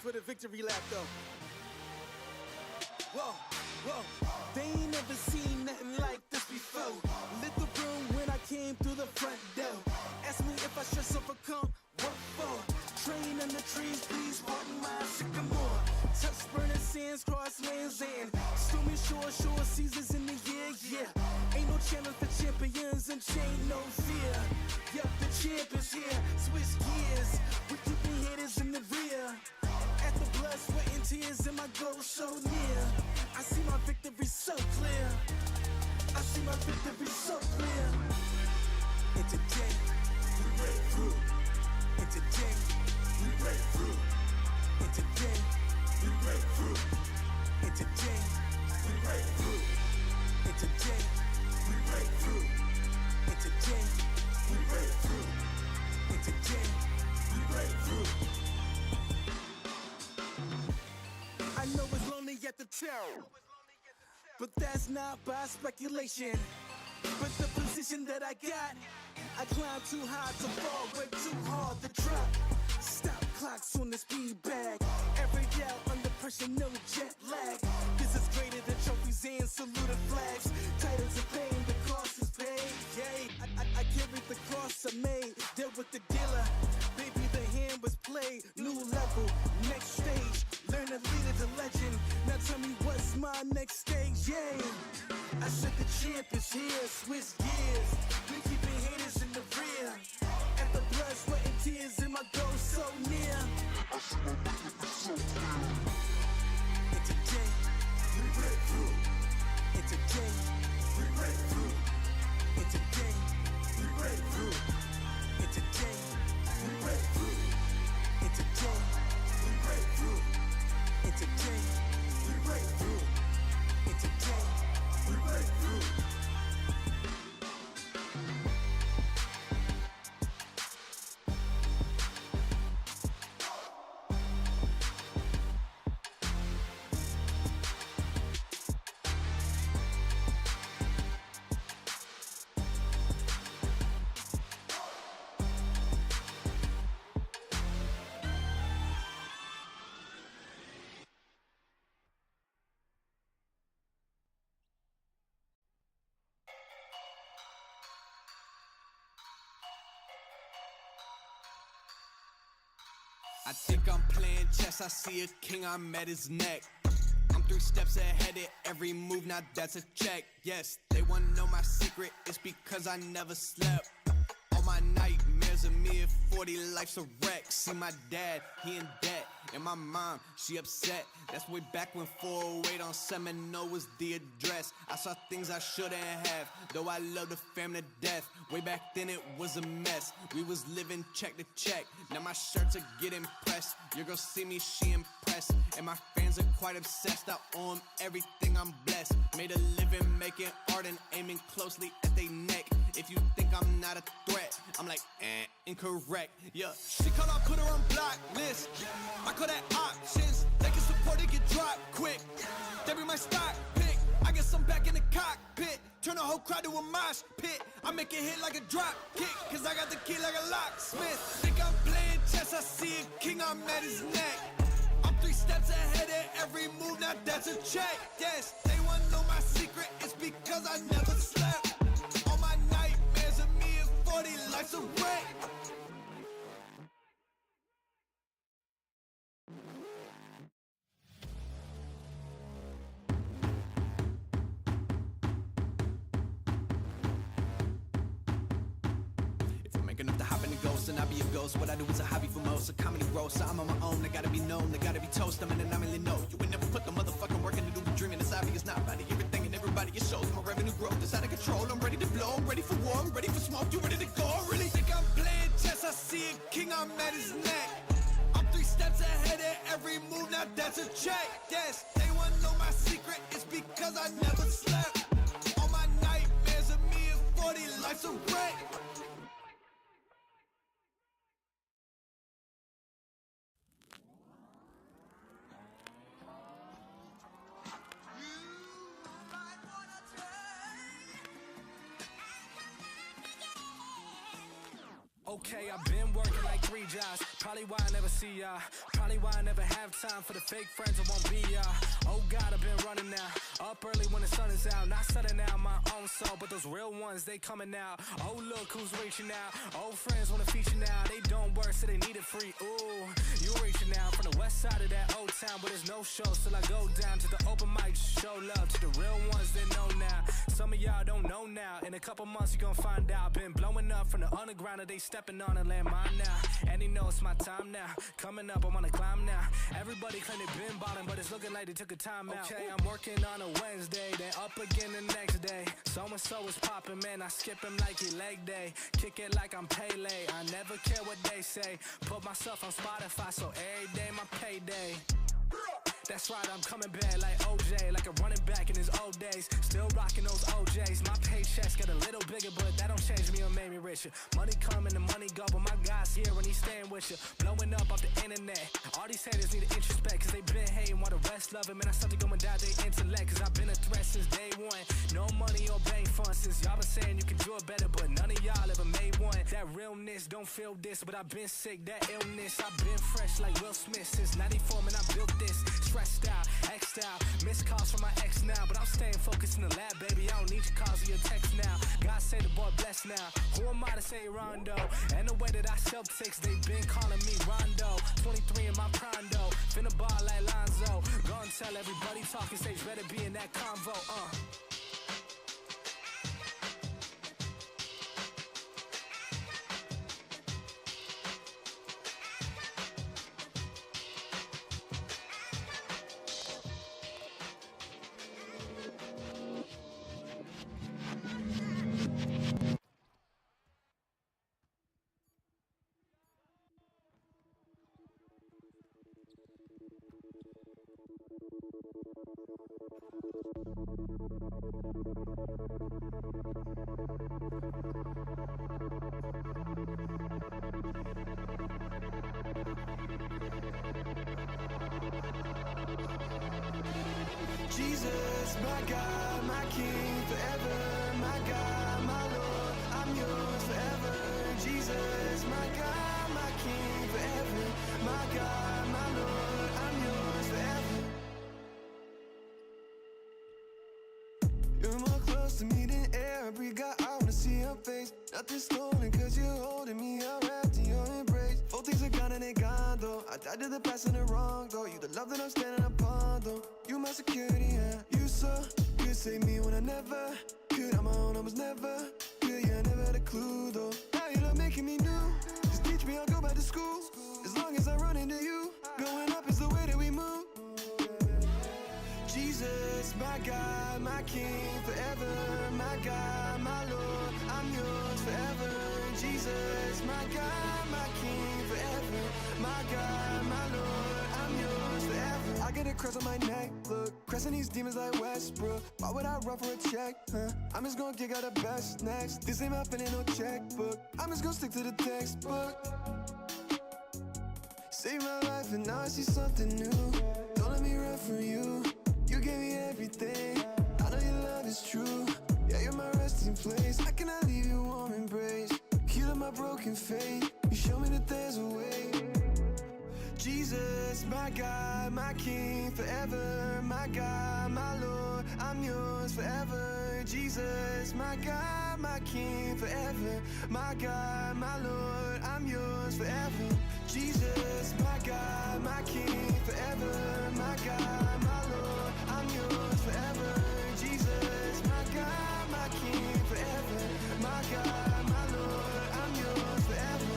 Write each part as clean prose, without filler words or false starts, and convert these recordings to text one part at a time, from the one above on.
for the victory lap though. Whoa, whoa. They ain't never seen nothing like this before. Lit the room when I came through the front door. Ask me if I should overcome, what for? Train in the trees, please pardon my sycamore. Touch burning sands, cross lands and stormy shore seasons in the year, yeah. Ain't no challenge for champions and chain no fear. Yup, the champ is here, switch gears. We keeping haters in the rear. At the blood, sweat and tears and my goal so near. I see my victory so clear. I see my victory so clear. And today, we break through. And today, we break through. And today, we break through. And today, we break through. And today, we break through. And today, we break through. And today, we break through. I know it's lonely at the top, but that's not by speculation. But the position that I got, I climb too high to fall, way too hard to drop. Stop clocks on the speed bag. Every day under pressure, no jet lag. This is greater than trophies and saluted flags. Titles of fame, the cost is paid. Yay, I carried the cross I made. Deal with the dealer, baby, the hand was played. New level, next stage. Learn to lead as a legend. Now tell me what's my next stage, yay. I said the champ is here, switch gears. We keeping haters in the rear. At the blood, sweat and tears and my goal so near. I see my victory so clear. And today, we break through. And today, we break through. And today, we break through. And today, we break through. And today, we break through. And today, we break through. And today, we break through. I think I'm playing chess, I see a king, I'm at his neck. I'm 3 steps ahead at every move, now that's a check. Yes, they wanna know my secret, it's because I never slept. All my nightmares of me at 40, life's a wreck. See my dad, he in debt, and my mom, she upset. That's way back when 408 on Seminole was the address. I saw things I shouldn't have, though I love the fam to death. Way back then it was a mess, we was living check to check. Now my shirts are getting pressed, your girl see me, she impressed. And my fans are quite obsessed, I owe them everything, I'm blessed. Made a living making art and aiming closely at they neck. If you think I'm not a threat, I'm like, incorrect, yeah. She call, I put her on blacklist. I call that options. They can support it, get dropped quick. They be my stock pick. I guess I'm back in the cockpit. Turn the whole crowd to a mosh pit. I make it hit like a drop kick, cause I got the key like a locksmith. Think I'm playing chess, I see a king, I'm at his neck. I'm 3 steps ahead at every move, now that's a check. Yes, they wanna know my secret, it's because I never slept. All my nightmares of me at 40, life's a wreck. Enough to hop in the ghost and I be a ghost. What I do is a hobby for most, a comedy roast. So I'm on my own, I gotta be known, I gotta be toast. I'm in and I really know you would never put the motherfucking work into the dreaming. It's obvious, not body, everything and everybody. It shows my revenue growth is out of control. I'm ready to blow, I'm ready for war, I'm ready for smoke. You ready to go? I really think I'm playing chess. I see a king, I'm at his neck. I'm 3 steps ahead at every move, now that's a check. Yes, they wanna know my secret, it's because I never slept. All my nightmares of me at 40, life's a wreck. Okay, I've been working like 3 jobs. Probably why I never see ya. Probably why I never have time for the fake friends that won't be ya. Oh God, I've been running now. Up early when the sun is out. Not setting out my own soul, but those real ones, they coming out. Oh, look who's reaching out. Old friends wanna feature now. They don't work, so they need it free. Ooh, you reaching out from the west side of that old town, but there's no shows till I go down to the open mic. Show love to the real ones that know now. Some of y'all don't know now. In a couple months, you gon' find out. Been blowing up from the underground, and they stepping on and land mine now. And they know it's my time now. Coming up, I'm on a climb now. Everybody claim they been bottom, but it's looking like they took a time out. Okay, I'm working on a Wednesday, then up again the next day. So-and-so is popping, man, I skip him like he leg day. Kick it like I'm Pele, I never care what they say. Put myself on Spotify, so every day my payday. That's right, I'm coming back like OJ, like a running back in his old days. Still rocking those OJs. My paychecks get a little bigger, but that don't change me or make me richer. Money come and the money go, but my God's here and he's staying with you. Blowing up off the internet. All these haters need to introspect, cause they been hating while the rest love him. And I started going down their intellect, cause I've been a threat since day one. No money or bank funds, since y'all been saying you can do it better, but none of y'all ever made one. That realness don't feel this, but I've been sick, that illness. I've been fresh like Will Smith since 94, man, I built this. Stressed out, X'd out, missed calls from my ex now, but I'm staying focused in the lab, baby. I don't need your calls or your text now. God say the boy blessed now. Who am I to say Rondo? And the way that I sell ticks, they been calling me Rondo. 23 in my prime though, finna ball like Lonzo. Go and tell everybody talking stage better be in that convo. Jesus, my God, my King, forever, my God, my Lord, I'm yours forever. Jesus, my God, my King, forever, my God, my Lord, I'm yours forever. You're more close to me than air, I breathe, God, I wanna see your face. Nothing stolen, cause you're holding me, I'm wrapped in your embrace. Both things are gone and they gone, though. I died to the past and the wrong, though. You the love that I'm standing upon, though. You my security, yeah. You so good, save me when I never could. On my own, I was never good, yeah, I never had a clue, though. Now you love making me new. Just teach me, I'll go back to school. As long as I run into you, going up is the way that we move. Jesus, my God, my King, forever, my God, my Lord, I'm yours forever. Jesus, my God, my King, forever, my God, my Lord, I'm yours forever. I get a cross on my neck, look, crossing these demons like Westbrook. Why would I run for a check, I'm just gonna dig out the best next. This ain't my pen, ain't no checkbook. I'm just gonna stick to the textbook. Save my life and now I see something new. Don't let me run from you. You gave me everything. I know your love is true. Yeah, you're my resting place. I cannot leave you warm embrace. Heal my broken faith. You show me that there's a way. Jesus, my God, my King, forever, my God, my Lord, I'm yours forever. Jesus, my God, my King, forever, my God, my Lord, I'm yours forever. Jesus, my God, my King, forever, my God, my Lord, I'm yours forever. Jesus, my God, my King, forever, my God, my Lord, I'm yours forever.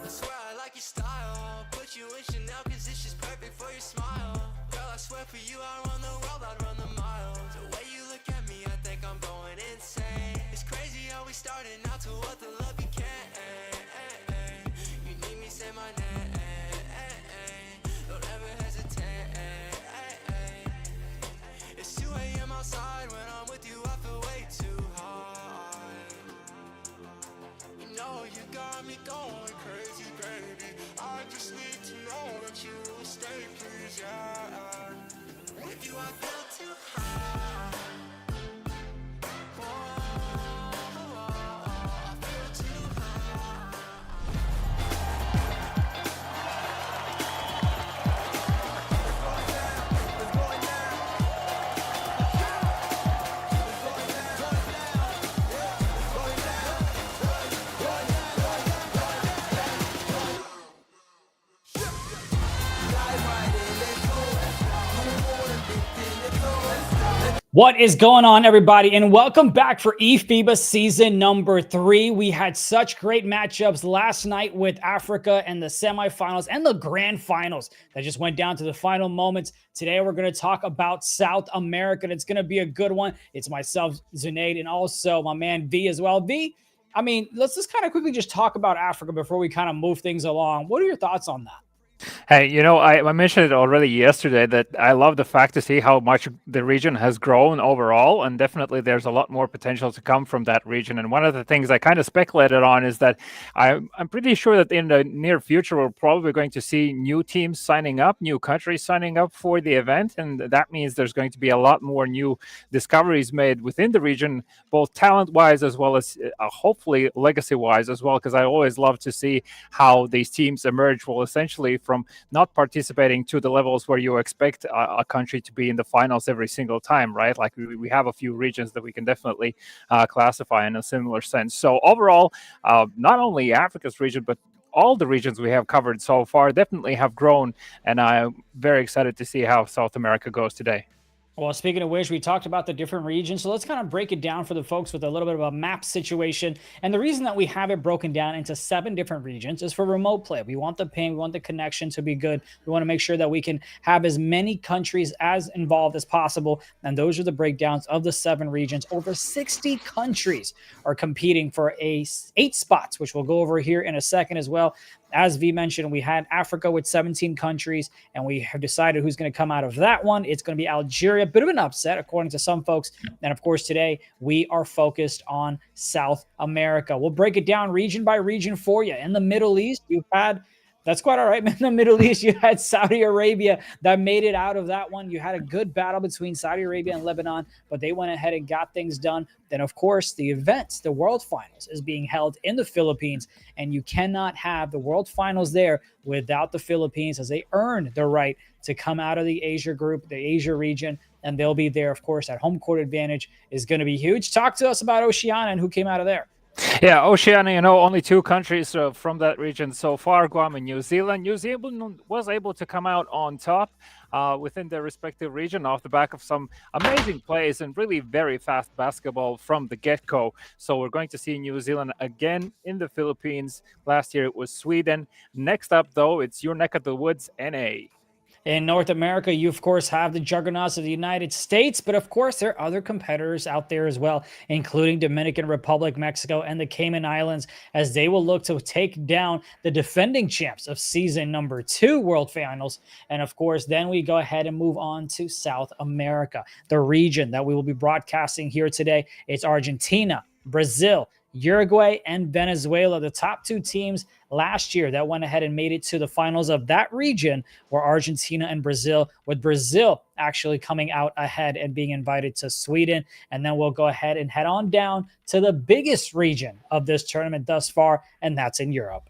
I swear I like your style. Put you in Chanel cause it's just perfect for your smile. Girl, I swear for you I run the world, I'd run the miles. The way you look at me, I think I'm going insane. It's crazy how we started out to what the love became. treasure. With you I feel too high. I feel too high. What is going on, everybody, and welcome back for eFIBA season number 3. We had such great matchups last night with Africa and the semifinals and the grand finals that just went down to the final moments. Today, we're going to talk about South America, and it's going to be a good one. It's myself, Zunaid, and also my man V as well. V, I mean, let's just kind of quickly just talk about Africa before we kind of move things along. What are your thoughts on that? Hey, I mentioned it already yesterday that I love the fact to see how much the region has grown overall, and definitely there's a lot more potential to come from that region. And one of the things I kind of speculated on is that I'm pretty sure that in the near future we're probably going to see new teams signing up, new countries signing up for the event, and that means there's going to be a lot more new discoveries made within the region, both talent-wise as well as hopefully legacy-wise as well, because I always love to see how these teams emerge. Well, essentially from not participating to the levels where you expect a country to be in the finals every single time, right? Like we have a few regions that we can definitely classify in a similar sense. So overall, not only Africa's region, but all the regions we have covered so far definitely have grown, and I'm very excited to see how South America goes today. Well, speaking of which, we talked about the different regions. So let's kind of break it down for the folks with a little bit of a map situation. And the reason that we have it broken down into 7 different regions is for remote play. We want the ping, we want the connection to be good. We want to make sure that we can have as many countries as involved as possible. And those are the breakdowns of the 7 regions. Over 60 countries are competing for 8 spots, which we'll go over here in a second as well. As V mentioned, we had Africa with 17 countries, and we have decided who's going to come out of that one. It's going to be Algeria, a bit of an upset, according to some folks. And, of course, today we are focused on South America. We'll break it down region by region for you. In the Middle East, you had That's quite all right, man. In the Middle East, you had Saudi Arabia that made it out of that one. You had a good battle between Saudi Arabia and Lebanon, but they went ahead and got things done. Then, of course, the event, the World Finals, is being held in the Philippines, and you cannot have the World Finals there without the Philippines, as they earned the right to come out of the Asia group, the Asia region, and they'll be there. Of course, that home court advantage is going to be huge. Talk to us about Oceania and who came out of there. Yeah, Oceania, only 2 countries from that region so far, Guam and New Zealand. New Zealand was able to come out on top within their respective region off the back of some amazing plays and really very fast basketball from the get-go. So we're going to see New Zealand again in the Philippines. Last year it was Sweden. Next up, though, it's your neck of the woods, NA. In North America, you, of course, have the juggernauts of the United States, but, of course, there are other competitors out there as well, including Dominican Republic, Mexico, and the Cayman Islands, as they will look to take down the defending champs of season number 2 World Finals. And, of course, then we go ahead and move on to South America, the region that we will be broadcasting here today. It's Argentina, Brazil, Uruguay, and Venezuela. The top 2 teams last year that went ahead and made it to the finals of that region were Argentina and Brazil, with Brazil actually coming out ahead and being invited to Sweden. And then we'll go ahead and head on down to the biggest region of this tournament thus far, and that's in Europe.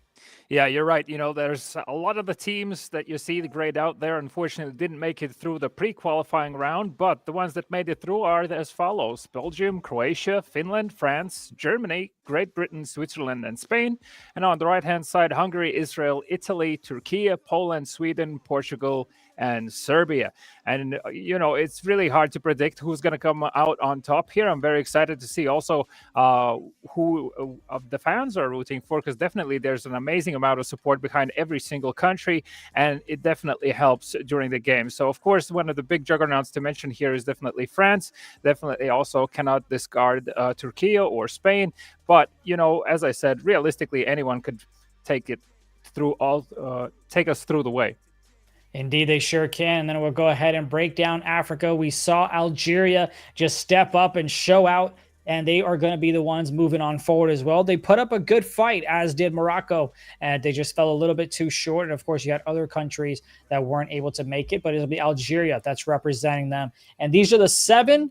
Yeah, you're right. There's a lot of the teams that you see the grade out there, unfortunately, didn't make it through the pre-qualifying round, but the ones that made it through are as follows: Belgium, Croatia, Finland, France, Germany, Great Britain, Switzerland, and Spain. And on the right-hand side, Hungary, Israel, Italy, Turkey, Poland, Sweden, Portugal, and Serbia. And, it's really hard to predict who's going to come out on top here. I'm very excited to see also who of the fans are rooting for, because definitely there's an amazing amount of support behind every single country, and it definitely helps during the game. So, of course, one of the big juggernauts to mention here is definitely France. Definitely also cannot discard Turkey or Spain. But, as I said, realistically, anyone could take us through the way. Indeed, they sure can. And then we'll go ahead and break down Africa. We saw Algeria just step up and show out and they are going to be the ones moving on forward as well. They put up a good fight, as did Morocco, and they just fell a little bit too short. And of course, you had other countries that weren't able to make it, but it'll be Algeria that's representing them. And these are the 7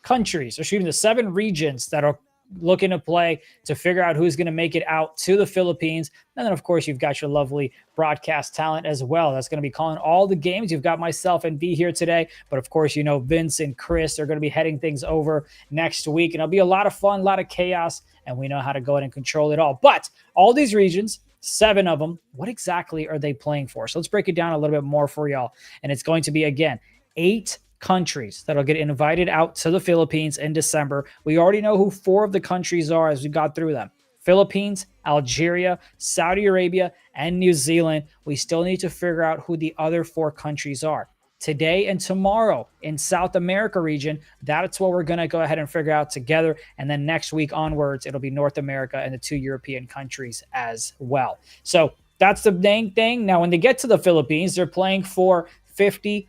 countries, or excuse me, the 7 regions that are looking to play to figure out who's going to make it out to the Philippines. And then, of course, you've got your lovely broadcast talent as well. That's going to be calling all the games. You've got myself and V here today. But, of course, you know, Vince and Chris are going to be heading things over next week. And it'll be a lot of fun, a lot of chaos. And we know how to go ahead and control it all. But all these regions, 7 of them, what exactly are they playing for? So let's break it down a little bit more for y'all. And it's going to be, again, 8 countries that'll get invited out to the Philippines in December. We already know who 4 of the countries are as we got through them. Philippines, Algeria, Saudi Arabia, and New Zealand. We still need to figure out who the other 4 countries are. Today and tomorrow in South America region, that's what we're going to go ahead and figure out together. And then next week onwards, it'll be North America and the 2 European countries as well. So that's the main thing. Now, when they get to the Philippines, they're playing for $50,000.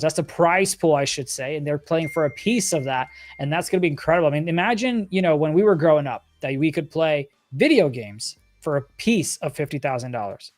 That's the prize pool, I should say. And they're playing for a piece of that. And that's going to be incredible. I mean, imagine, you know, when we were growing up that we could play video games for a piece of $50,000.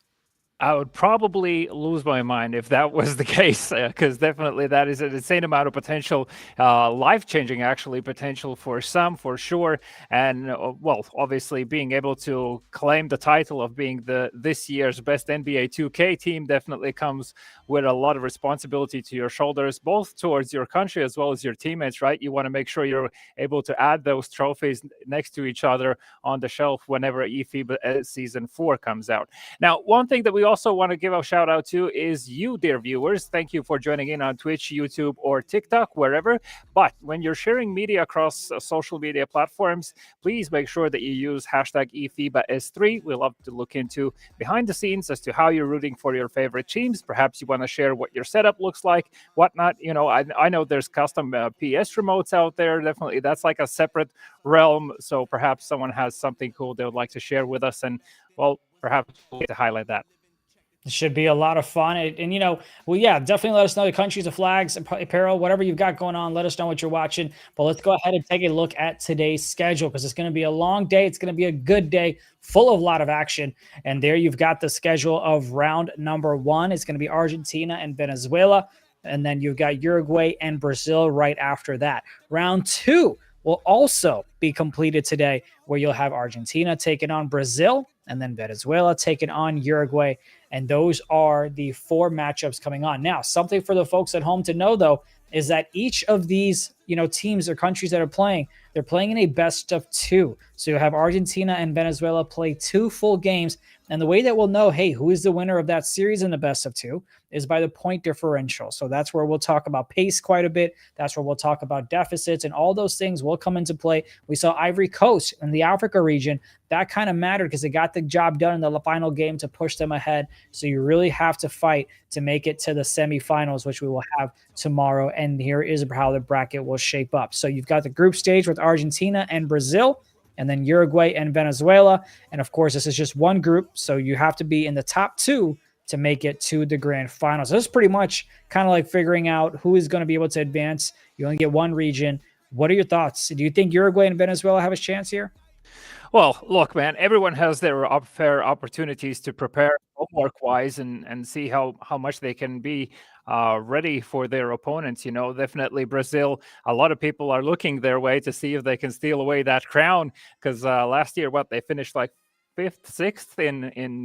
I would probably lose my mind if that was the case, because definitely that is an insane amount of potential, life-changing actually potential for some, for sure. And well, obviously being able to claim the title of being this year's best NBA 2K team definitely comes with a lot of responsibility to your shoulders, both towards your country as well as your teammates, right? You want to make sure you're able to add those trophies next to each other on the shelf whenever eFIBA Season 4 comes out. Now, one thing that we also want to give a shout out to is you, dear viewers. Thank you for joining in on Twitch, YouTube, or TikTok, wherever. But when you're sharing media across social media platforms, please make sure that you use hashtag eFIBAS3. We love to look into behind the scenes as to how you're rooting for your favorite teams. Perhaps you want to share what your setup looks like, whatnot. You know, I know there's custom PS remotes out there. Definitely, that's like a separate realm. So perhaps someone has something cool they would like to share with us, and well, perhaps we'll get to highlight that. It should be a lot of fun. And, you know, well, yeah, definitely let us know the countries, the flags, apparel, whatever you've got going on. Let us know what you're watching. But let's go ahead and take a look at today's schedule, because it's going to be a long day. It's going to be a good day, full of a lot of action. And there you've got the schedule of round number 1. It's going to be Argentina and Venezuela. And then you've got Uruguay and Brazil right after that. Round 2 will also be completed today, where you'll have Argentina taking on Brazil, and then Venezuela taking on Uruguay. And those are the 4 matchups coming on. Now, something for the folks at home to know, though, is that each of these, you know, teams or countries that are playing, they're playing in a best of 2. So you have Argentina and Venezuela play 2 full games. And the way that we'll know, hey, who is the winner of that series in the best of 2 is by the point differential. So that's where we'll talk about pace quite a bit. That's where we'll talk about deficits, and all those things will come into play. We saw Ivory Coast in the Africa region. That kind of mattered because they got the job done in the final game to push them ahead. So you really have to fight to make it to the semifinals, which we will have tomorrow. And here is how the bracket will shape up. So you've got the group stage with Argentina and Brazil, and then Uruguay and Venezuela. And of course, this is just one group, so you have to be in the top 2 to make it to the grand finals. So this is pretty much kind of like figuring out who is going to be able to advance. You only get one region. What are your thoughts? Do you think Uruguay and Venezuela have a chance here? Well, look, man, everyone has their fair opportunities to prepare homework-wise and see how much they can be ready for their opponents. You know, definitely Brazil, a lot of people are looking their way to see if they can steal away that crown, because last year, they finished like 5th, 6th in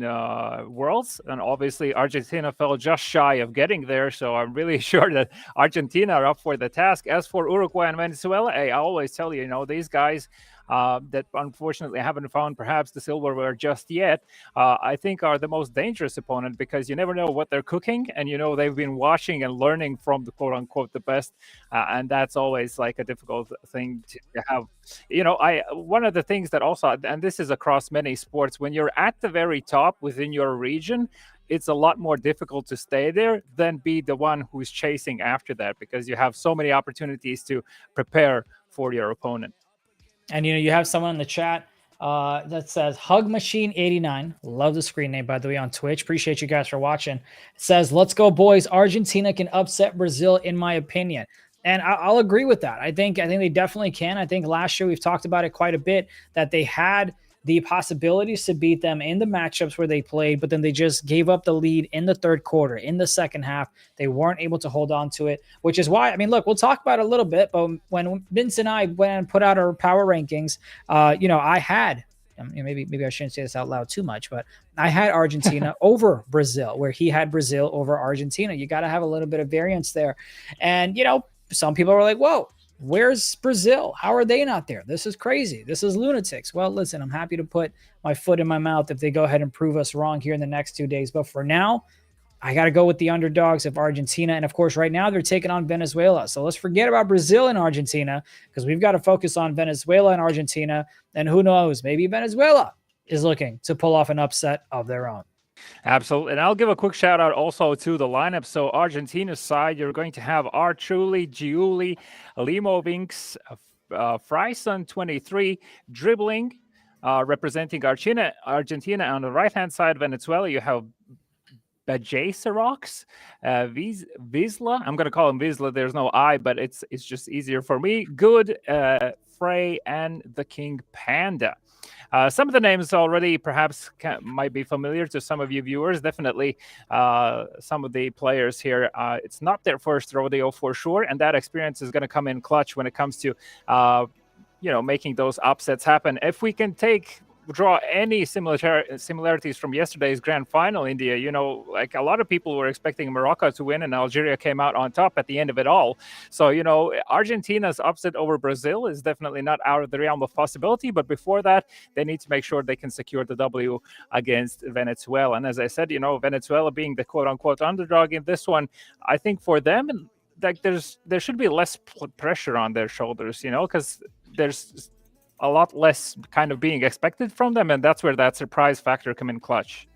Worlds, and obviously Argentina fell just shy of getting there. So I'm really sure that Argentina are up for the task. As for Uruguay and Venezuela, I always tell you, you know, these guys that unfortunately haven't found perhaps the silverware just yet, I think are the most dangerous opponent, because you never know what they're cooking, and you know they've been watching and learning from the quote unquote the best, and that's always like a difficult thing to have. You know, one of the things that also, and this is across many sports, when you're at the very top within your region, it's a lot more difficult to stay there than be the one who's chasing after that, because you have so many opportunities to prepare for your opponent. And, you know, you have someone in the chat that says Hug Machine 89. Love the screen name, by the way, on Twitch. Appreciate you guys for watching. It says, let's go, boys. Argentina can upset Brazil, in my opinion. And I'll agree with that. I think they definitely can. I think last year we've talked about it quite a bit, that they had the possibilities to beat them in the matchups where they played, but then they just gave up the lead in the third quarter, in the second half. They weren't able to hold on to it, which is why, I mean, look, we'll talk about it a little bit, but when Vince and I went and put out our power rankings, I had, maybe I shouldn't say this out loud too much, but I had Argentina over Brazil, where he had Brazil over Argentina. You got to have a little bit of variance there. And, some people are like, whoa, where's Brazil? How are they not there? This is crazy. This is lunatics. Well, listen, I'm happy to put my foot in my mouth if they go ahead and prove us wrong here in the next 2 days. But for now, I got to go with the underdogs of Argentina. And of course, right now they're taking on Venezuela. So let's forget about Brazil and Argentina, because we've got to focus on Venezuela and Argentina. And who knows, maybe Venezuela is looking to pull off an upset of their own. Absolutely. And I'll give a quick shout out also to the lineup. So Argentina's side, you're going to have 𝐂𝐄𝐂 𝐎𝐔𝐓, Fryson 23, dribbling, representing Argentina. On the right-hand side, Venezuela, you have Bajcerox, Vizla. I'm going to call him Vizla. There's no I, but it's just easier for me. Good, Frey, and the King Panda. Some of the names already perhaps might be familiar to some of you viewers. Definitely some of the players here, it's not their first rodeo for sure, and that experience is going to come in clutch when it comes to making those upsets happen. If we can draw any similarities from yesterday's grand final, India, like a lot of people were expecting Morocco to win and Algeria came out on top at the end of it all. So, Argentina's upset over Brazil is definitely not out of the realm of possibility. But before that, they need to make sure they can secure the W against Venezuela. And as I said, Venezuela being the quote unquote underdog in this one, I think for them, like there should be less pressure on their shoulders, because there's a lot less kind of being expected from them, and that's where that surprise factor come in clutch.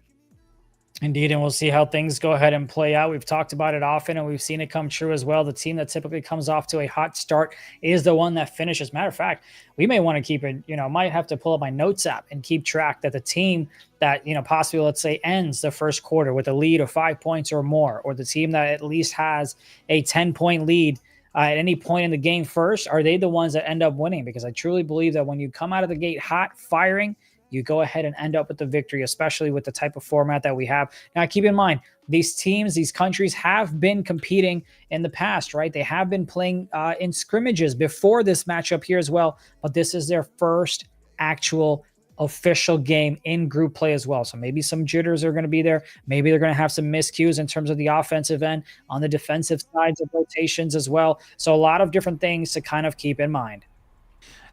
Indeed, and we'll see how things go ahead and play out. We've talked about it often, and we've seen it come true as well. The team that typically comes off to a hot start is the one that finishes. Matter of fact, we may want to keep it, might have to pull up my notes app and keep track that the team that, possibly, let's say, ends the first quarter with a lead of 5 points or more, or the team that at least has a 10-point lead at any point in the game first, are they the ones that end up winning? Because I truly believe that when you come out of the gate hot, firing, you go ahead and end up with the victory, especially with the type of format that we have. Now, keep in mind, these teams, these countries have been competing in the past, right? They have been playing in scrimmages before this matchup here as well, but this is their first actual official game in group play as well. So maybe some jitters are going to be there. Maybe they're going to have some miscues in terms of the offensive end, on the defensive sides of rotations as well. So a lot of different things to kind of keep in mind.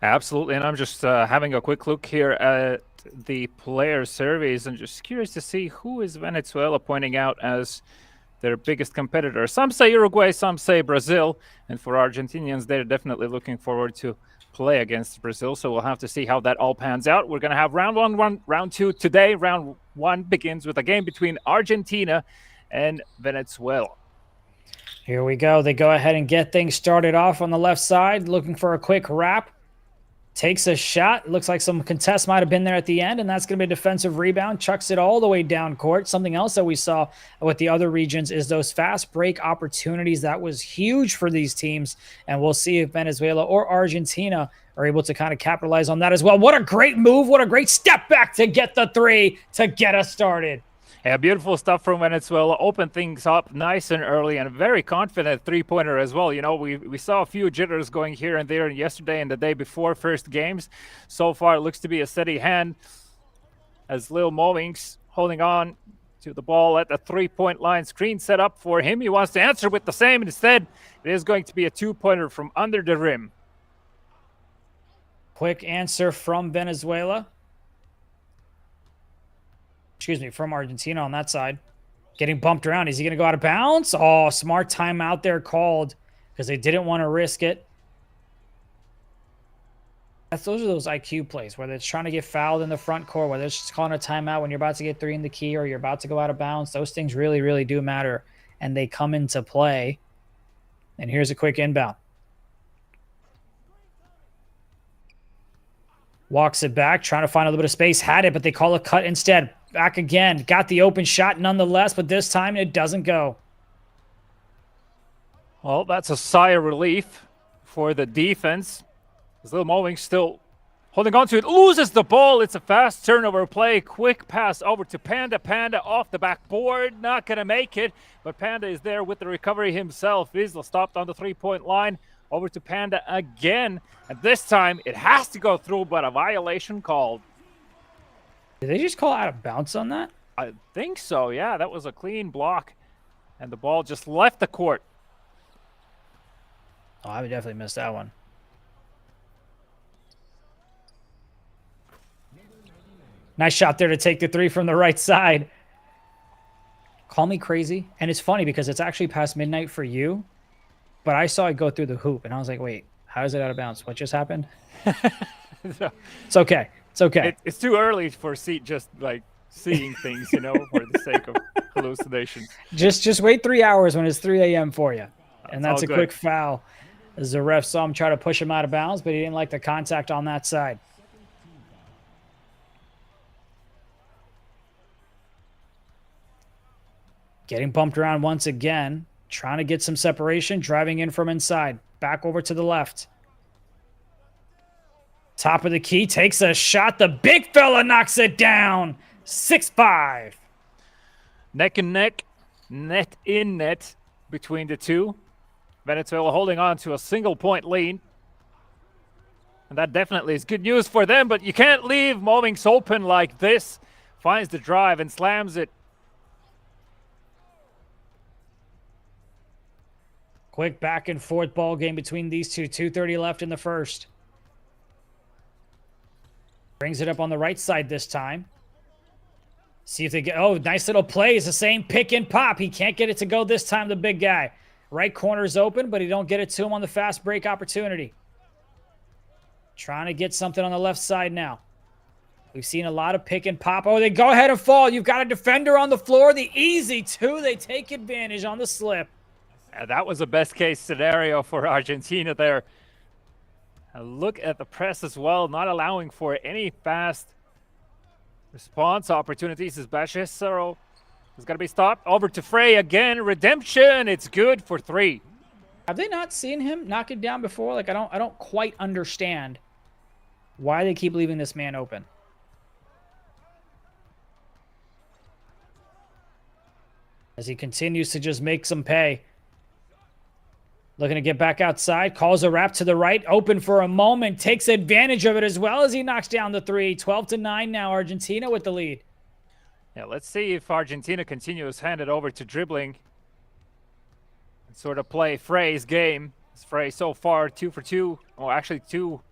Absolutely. And I'm just having a quick look here at the player surveys and just curious to see who is Venezuela pointing out as their biggest competitor. Some say Uruguay, some say Brazil. And for Argentinians, they're definitely looking forward to play against Brazil. So we'll have to see how that all pans out. We're going to have round one, round two today. Round one begins with a game between Argentina and Venezuela. Here we go. They go ahead and get things started off on the left side, looking for a quick wrap. Takes a shot. Looks like some contest might have been there at the end, and that's going to be a defensive rebound. Chucks it all the way down court. Something else that we saw with the other regions is those fast break opportunities. That was huge for these teams, and we'll see if Venezuela or Argentina are able to kind of capitalize on that as well. What a great move. What a great step back to get the three to get us started. Yeah, beautiful stuff from Venezuela. Open things up nice and early, and a very confident three-pointer as well. We saw a few jitters going here and there yesterday and the day before first games. So far, it looks to be a steady hand as Lil Movings holding on to the ball at the three-point line. Screen set up for him. He wants to answer with the same. Instead, it is going to be a two-pointer from under the rim. Quick answer from Venezuela. From Argentina on that side. Getting bumped around. Is he going to go out of bounds? Oh, smart timeout there called because they didn't want to risk it. Those are those IQ plays, whether it's trying to get fouled in the front court, whether it's just calling a timeout when you're about to get three in the key or you're about to go out of bounds. Those things really, really do matter, and they come into play. And here's a quick inbound. Walks it back, trying to find a little bit of space. Had it, but they call a cut instead. Back again. Got the open shot nonetheless, but this time it doesn't go. Well, that's a sigh of relief for the defense. As Lil Mowing still holding on to it, loses the ball. It's a fast turnover play. Quick pass over to Panda. Panda off the backboard, not going to make it. But Panda is there with the recovery himself. Wiesel stopped on the three-point line. Over to Panda again. And this time, it has to go through, but a violation called. Did they just call out of bounds on that? I think so, yeah. That was a clean block. And the ball just left the court. Oh, I would definitely miss that one. Nice shot there to take the three from the right side. Call me crazy. And it's funny because it's actually past midnight for you. But I saw it go through the hoop. And I was like, wait, how is it out of bounds? What just happened? It's okay. It's okay. It's too early for just like seeing things, you know, for the sake of hallucinations. Just wait 3 hours when it's 3 a.m. for you. And that's a good. quick foul. As the ref saw him try to push him out of bounds, but he didn't like the contact on that side. Getting bumped around once again. Trying to get some separation. Driving in from inside. Back over to the left. Top of the key. Takes a shot. The big fella knocks it down. 6-5. Neck and neck. Net in net between the two. Venezuela holding on to a single-point lead. And that definitely is good news for them, but you can't leave Mowings open like this. Finds the drive and slams it. Quick back and forth ball game between these two. 2:30 left in the first. Brings it up on the right side this time. See if they get... Oh, nice little play. It's the same pick and pop. He can't get it to go this time, the big guy. Right corner's open, but he don't get it to him on the fast break opportunity. Trying to get something on the left side now. We've seen a lot of pick and pop. Oh, they go ahead and fall. You've got a defender on the floor. The easy two. They take advantage on the slip. That was a best-case scenario for Argentina there. Look at the press as well, not allowing for any fast response opportunities. As Bashesaro is going to be stopped. Over to Frey again. Redemption. It's good for 3. Have they not seen him knock it down before? Like, I don't quite understand why they keep leaving this man open. As he continues to just make some pay. Looking to get back outside. Calls a wrap to the right. Open for a moment. Takes advantage of it as well as he knocks down the 3. 12-9 now. Argentina with the lead. Yeah, let's see if Argentina continues hand it over to dribbling. And sort of play Frey's game. It's Frey so far 2 for 2. Well, actually 2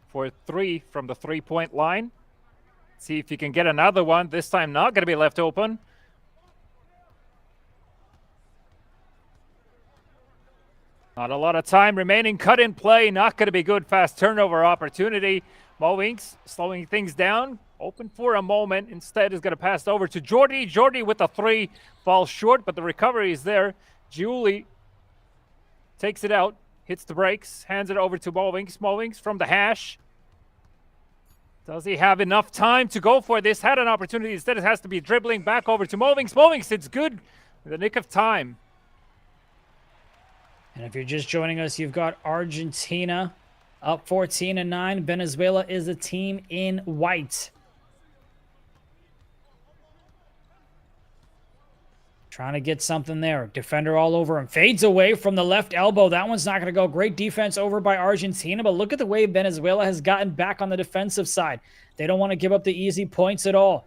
for 3 from the 3-point line. See if he can get another one. This time not going to be left open. Not a lot of time remaining. Cut in play. Not going to be good. Fast turnover opportunity. Mowings slowing things down. Open for a moment. Instead is going to pass over to Jordi. Jordi with a 3. Falls short, but the recovery is there. Julie takes it out. Hits the brakes. Hands it over to Mowings. Mowings from the hash. Does he have enough time to go for this? Had an opportunity. Instead it has to be dribbling back over to Mowings. Mowings, it's good. In the nick of time. And if you're just joining us, you've got Argentina up 14-9. Venezuela is the team in white. Trying to get something there. Defender all over him. Fades away from the left elbow. That one's not going to go. Great defense over by Argentina. But look at the way Venezuela has gotten back on the defensive side. They don't want to give up the easy points at all.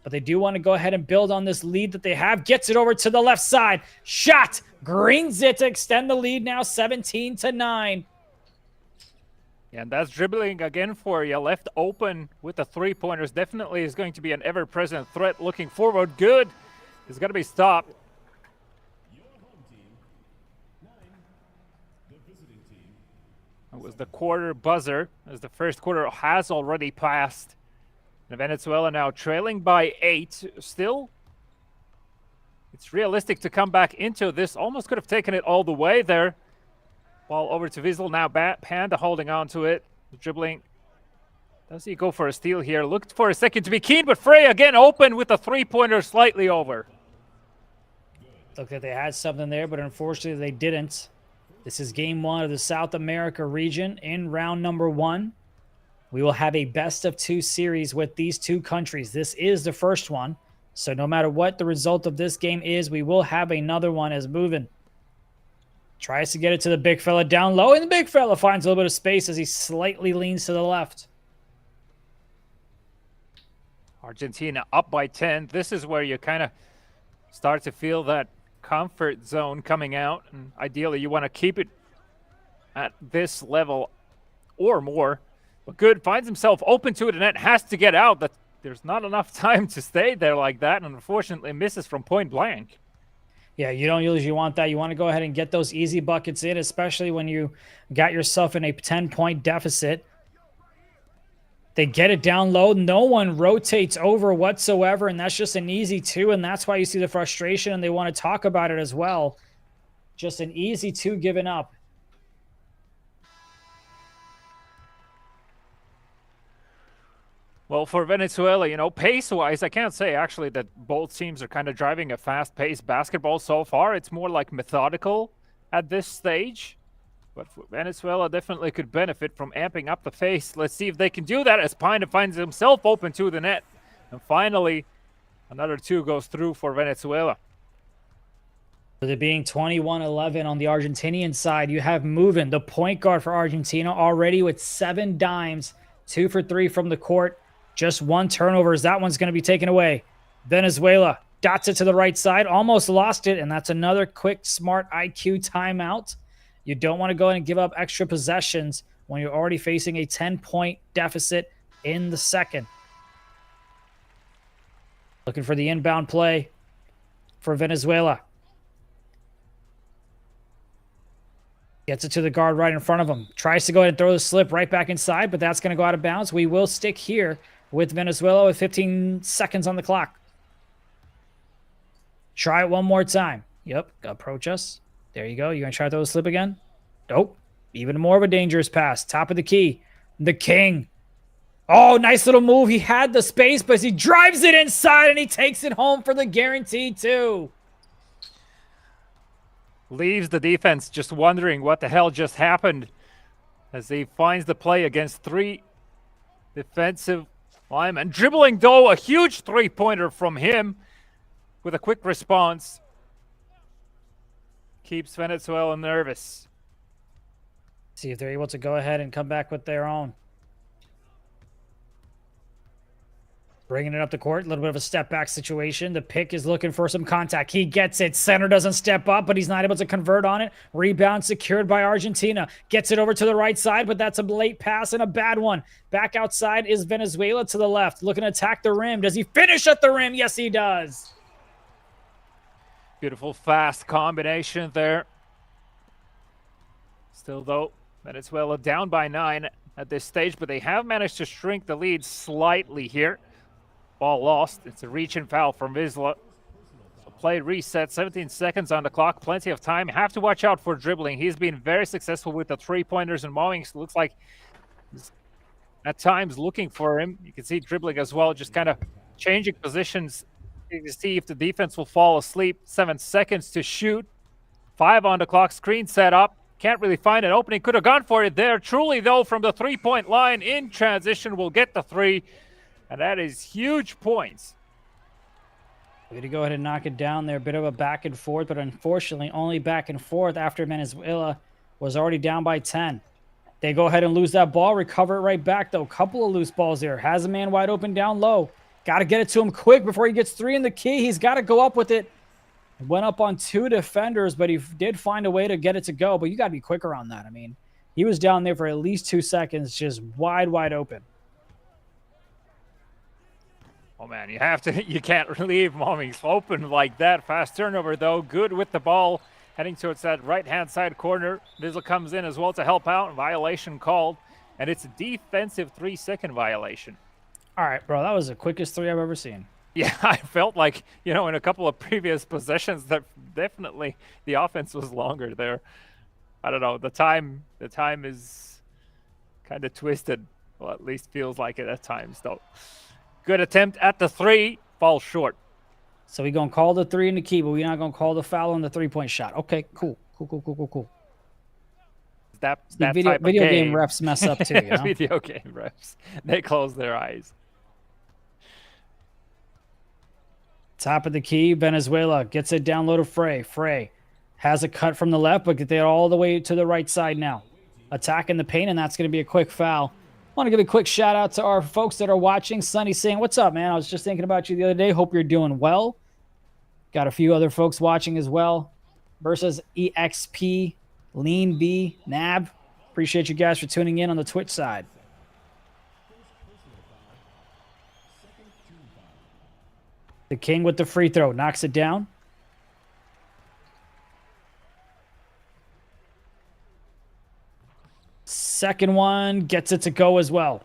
But they do want to go ahead and build on this lead that they have. Gets it over to the left side. Shot. Greens it to extend the lead now 17-9. Yeah, and that's dribbling again for you. Left open with the 3-pointers. Definitely is going to be an ever-present threat looking forward. Good. It's going to be stopped. It was the quarter buzzer as the first quarter has already passed. And Venezuela now trailing by 8. Still, it's realistic to come back into this. Almost could have taken it all the way there. Ball over to Wiesel. Now Panda holding on to it. Dribbling. Does he go for a steal here? Looked for a second to be keen, but Frey again open with a 3-pointer slightly over. Looked like they had something there, but unfortunately they didn't. This is game one of the South America region in round number 1. We will have a best of 2 series with these 2 countries. This is the first one. So no matter what the result of this game is, we will have another one as moving. Tries to get it to the big fella down low, and the big fella finds a little bit of space as he slightly leans to the left. Argentina up by 10. This is where you kind of start to feel that comfort zone coming out. And ideally, you want to keep it at this level or more. But Good finds himself open to it, and it has to get out. But there's not enough time to stay there like that, and unfortunately misses from point blank. Yeah, you don't usually want that. You want to go ahead and get those easy buckets in, especially when you got yourself in a 10-point deficit. They get it down low. No one rotates over whatsoever, and that's just an easy 2, and that's why you see the frustration, and they want to talk about it as well. Just an easy 2 given up. Well, for Venezuela, you know, pace-wise, I can't say actually that both teams are kind of driving a fast-paced basketball so far. It's more like methodical at this stage. But Venezuela definitely could benefit from amping up the pace. Let's see if they can do that as Pine finds himself open to the net. And finally, another 2 goes through for Venezuela. With it being 21-11 on the Argentinian side, you have Movin, the point guard for Argentina, already with 7 dimes, 2 for 3 from the court. Just 1 turnover as that one's going to be taken away. Venezuela dots it to the right side, almost lost it, and that's another quick, smart IQ timeout. You don't want to go in and give up extra possessions when you're already facing a 10-point deficit in the second. Looking for the inbound play for Venezuela. Gets it to the guard right in front of him. Tries to go ahead and throw the slip right back inside, but that's going to go out of bounds. We will stick here with Venezuela with 15 seconds on the clock. Try it one more time. Yep, approach us. There you go. You going to try to throw the slip again? Nope. Even more of a dangerous pass. Top of the key. The King. Oh, nice little move. He had the space, but he drives it inside, and he takes it home for the guarantee, too. Leaves the defense just wondering what the hell just happened as he finds the play against 3 defensive linemen. Dribbling, though, a huge 3-pointer from him with a quick response. Keeps Venezuela nervous. See if they're able to go ahead and come back with their own. Bringing it up the court, a little bit of a step-back situation. The pick is looking for some contact. He gets it. Center doesn't step up, but he's not able to convert on it. Rebound secured by Argentina. Gets it over to the right side, but that's a late pass and a bad one. Back outside is Venezuela to the left, looking to attack the rim. Does he finish at the rim? Yes, he does. Beautiful, fast combination there. Still, though, Venezuela down by 9 at this stage, but they have managed to shrink the lead slightly here. Ball lost. It's a reach and foul from Vizsla. So play reset, 17 seconds on the clock, plenty of time. Have to watch out for dribbling. He's been very successful with the 3-pointers and mowing. Looks like he's at times looking for him. You can see dribbling as well, just kind of changing positions to see if the defense will fall asleep. 7 seconds to shoot. 5 on the clock, screen set up. Can't really find an opening. Could have gone for it there. Truly, though, from the 3-point line in transition, will get the 3. And that is huge points. We're going to go ahead and knock it down there. A bit of a back and forth, but unfortunately only back and forth after Venezuela was already down by 10. They go ahead and lose that ball, recover it right back, though. Couple of loose balls there. Has a man wide open down low. Got to get it to him quick before he gets 3 in the key. He's got to go up with it. Went up on 2 defenders, but he did find a way to get it to go. But you got to be quicker on that. I mean, he was down there for at least 2 seconds, just wide open. Oh, man, you can't leave Mommings open like that. Fast turnover, though. Good with the ball. Heading towards that right-hand side corner. Vizsla comes in as well to help out. Violation called. And it's a defensive 3-second violation. All right, bro. That was the quickest 3 I've ever seen. Yeah, I felt like, in a couple of previous possessions that definitely the offense was longer there. I don't know. The time is kind of twisted. Well, at least feels like it at times, though. Good attempt at the 3. Falls short. So we're going to call the 3 in the key, but we're not going to call the foul on the 3-point shot. Okay, cool. That video type of game game. refs mess up too, you know? Video game refs, they close their eyes. Top of the key, Venezuela gets it down low to Frey. Frey has a cut from the left, but they're all the way to the right side now. Attacking the paint, and that's going to be a quick foul. I want to give a quick shout out to our folks that are watching. Sunny saying, "What's up, man? I was just thinking about you the other day. Hope you're doing well." Got a few other folks watching as well. Versus EXP, Lean B, Nab. Appreciate you guys for tuning in on the Twitch side. The King with the free throw. Knocks it down. Second one gets it to go as well.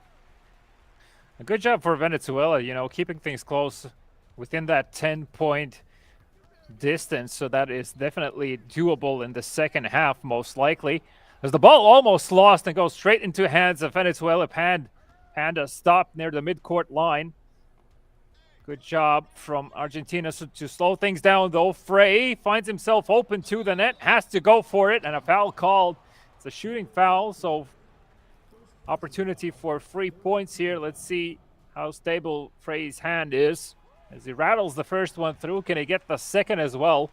A good job for Venezuela, you know, keeping things close within that 10-point distance. So that is definitely doable in the second half, most likely. As the ball almost lost and goes straight into hands of Venezuela. Panda stopped near the midcourt line. Good job from Argentina to slow things down, though. Frey finds himself open to the net, has to go for it, and a foul called. It's a shooting foul, so opportunity for 3 points here. Let's see how stable Frey's hand is. As he rattles the first one through, can he get the second as well?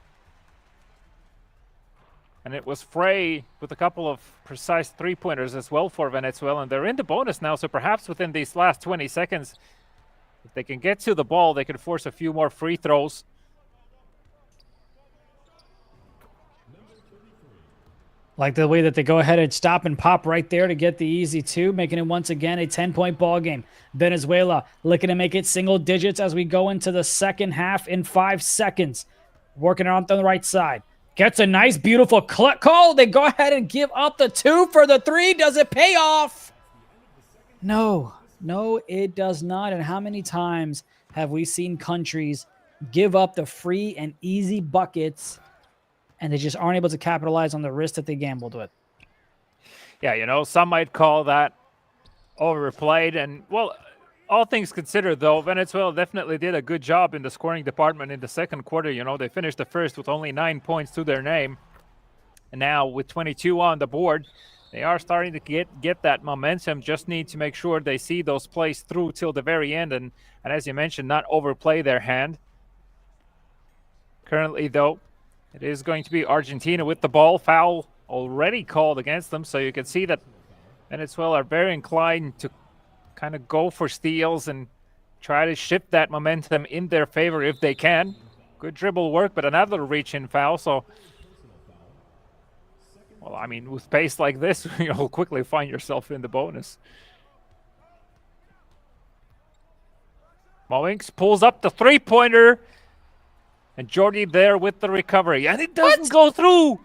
And it was Frey with a couple of precise three-pointers as well for Venezuela, and they're in the bonus now, so perhaps within these last 20 seconds, if they can get to the ball, they can force a few more free throws. Like the way that they go ahead and stop and pop right there to get the easy two, making it once again a 10-point ball game. Venezuela looking to make it single digits as we go into the second half in 5 seconds. Working on the right side. Gets a nice, beautiful call. They go ahead and give up the two for the three. Does it pay off? No, it does not. And how many times have we seen countries give up the free and easy buckets and they just aren't able to capitalize on the risk that they gambled with? Yeah, you know, some might call that overplayed. And, well, all things considered, though, Venezuela definitely did a good job in the scoring department in the second quarter. You know, they finished the first with only 9 points to their name. And now with 22 on the board, they are starting to get that momentum. Just need to make sure they see those plays through till the very end. And as you mentioned, not overplay their hand. Currently, though, it is going to be Argentina with the ball. Foul already called against them. So you can see that Venezuela are very inclined to kind of go for steals and try to shift that momentum in their favor if they can. Good dribble work, but another reach-in foul. So, well, I mean, with pace like this, you'll quickly find yourself in the bonus. Moinks pulls up the three-pointer. And Jordy there with the recovery. And it doesn't go through.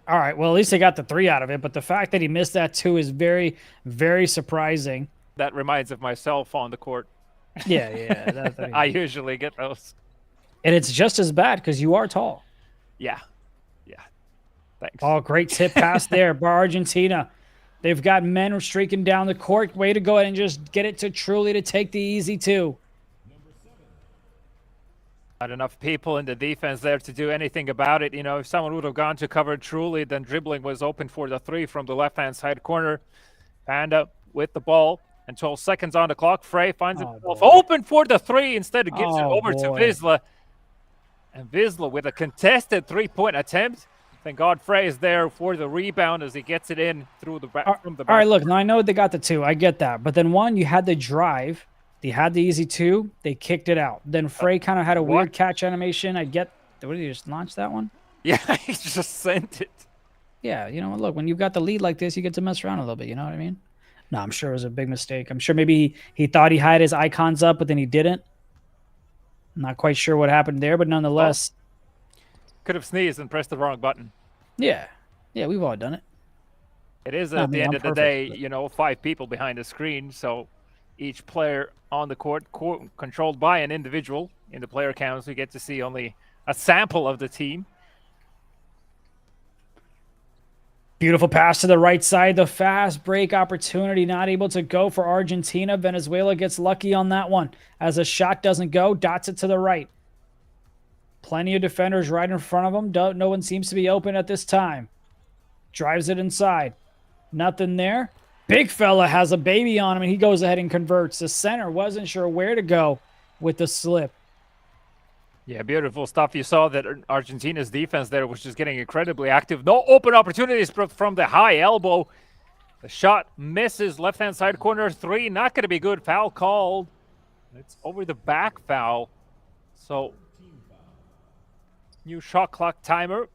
All right, well, at least they got the three out of it. But the fact that he missed that two is very, very surprising. That reminds of myself on the court. Yeah. I usually get those. And it's just as bad because you are tall. Yeah. Thanks. Oh, great tip pass there by Argentina. They've got men streaking down the court. Way to go ahead and just get it to Truly to take the easy two. Not enough people in the defense there to do anything about it. You know, if someone would have gone to cover Truly, then dribbling was open for the three from the left-hand side corner. Panda with the ball. And 12 seconds on the clock. Frey finds himself open for the three. Instead, it gives it over to Wisla. And Wisla with a contested three-point attempt. Thank God Frey is there for the rebound as he gets it in through the back. From the back. All right, look, now I know they got the two. I get that. But then one, you had the drive. They had the easy two. They kicked it out. Then Frey kind of had a weird catch animation. I get. What did he just launch that one? Yeah, he just sent it. Yeah, you know, look, when you've got the lead like this, you get to mess around a little bit. You know what I mean? No, I'm sure it was a big mistake. I'm sure maybe he thought he had his icons up, but then he didn't. I'm not quite sure what happened there, but nonetheless. Could have sneezed and pressed the wrong button. Yeah, we've all done it. It is at the end of the day, you know, 5 people behind the screen, so each player on the court controlled by an individual. In the player counts, we get to see only a sample of the team. Beautiful pass to the right side. The fast break opportunity not able to go for Argentina. Venezuela gets lucky on that one. As a shot doesn't go, dots it to the right. Plenty of defenders right in front of him. No one seems to be open at this time. Drives it inside. Nothing there. Big fella has a baby on him, and he goes ahead and converts. The center wasn't sure where to go with the slip. Yeah, beautiful stuff. You saw that Argentina's defense there was just getting incredibly active. No open opportunities from the high elbow. The shot misses. Left-hand side corner 3. Not going to be good. Foul called. It's over the back foul. So, new shot clock timer.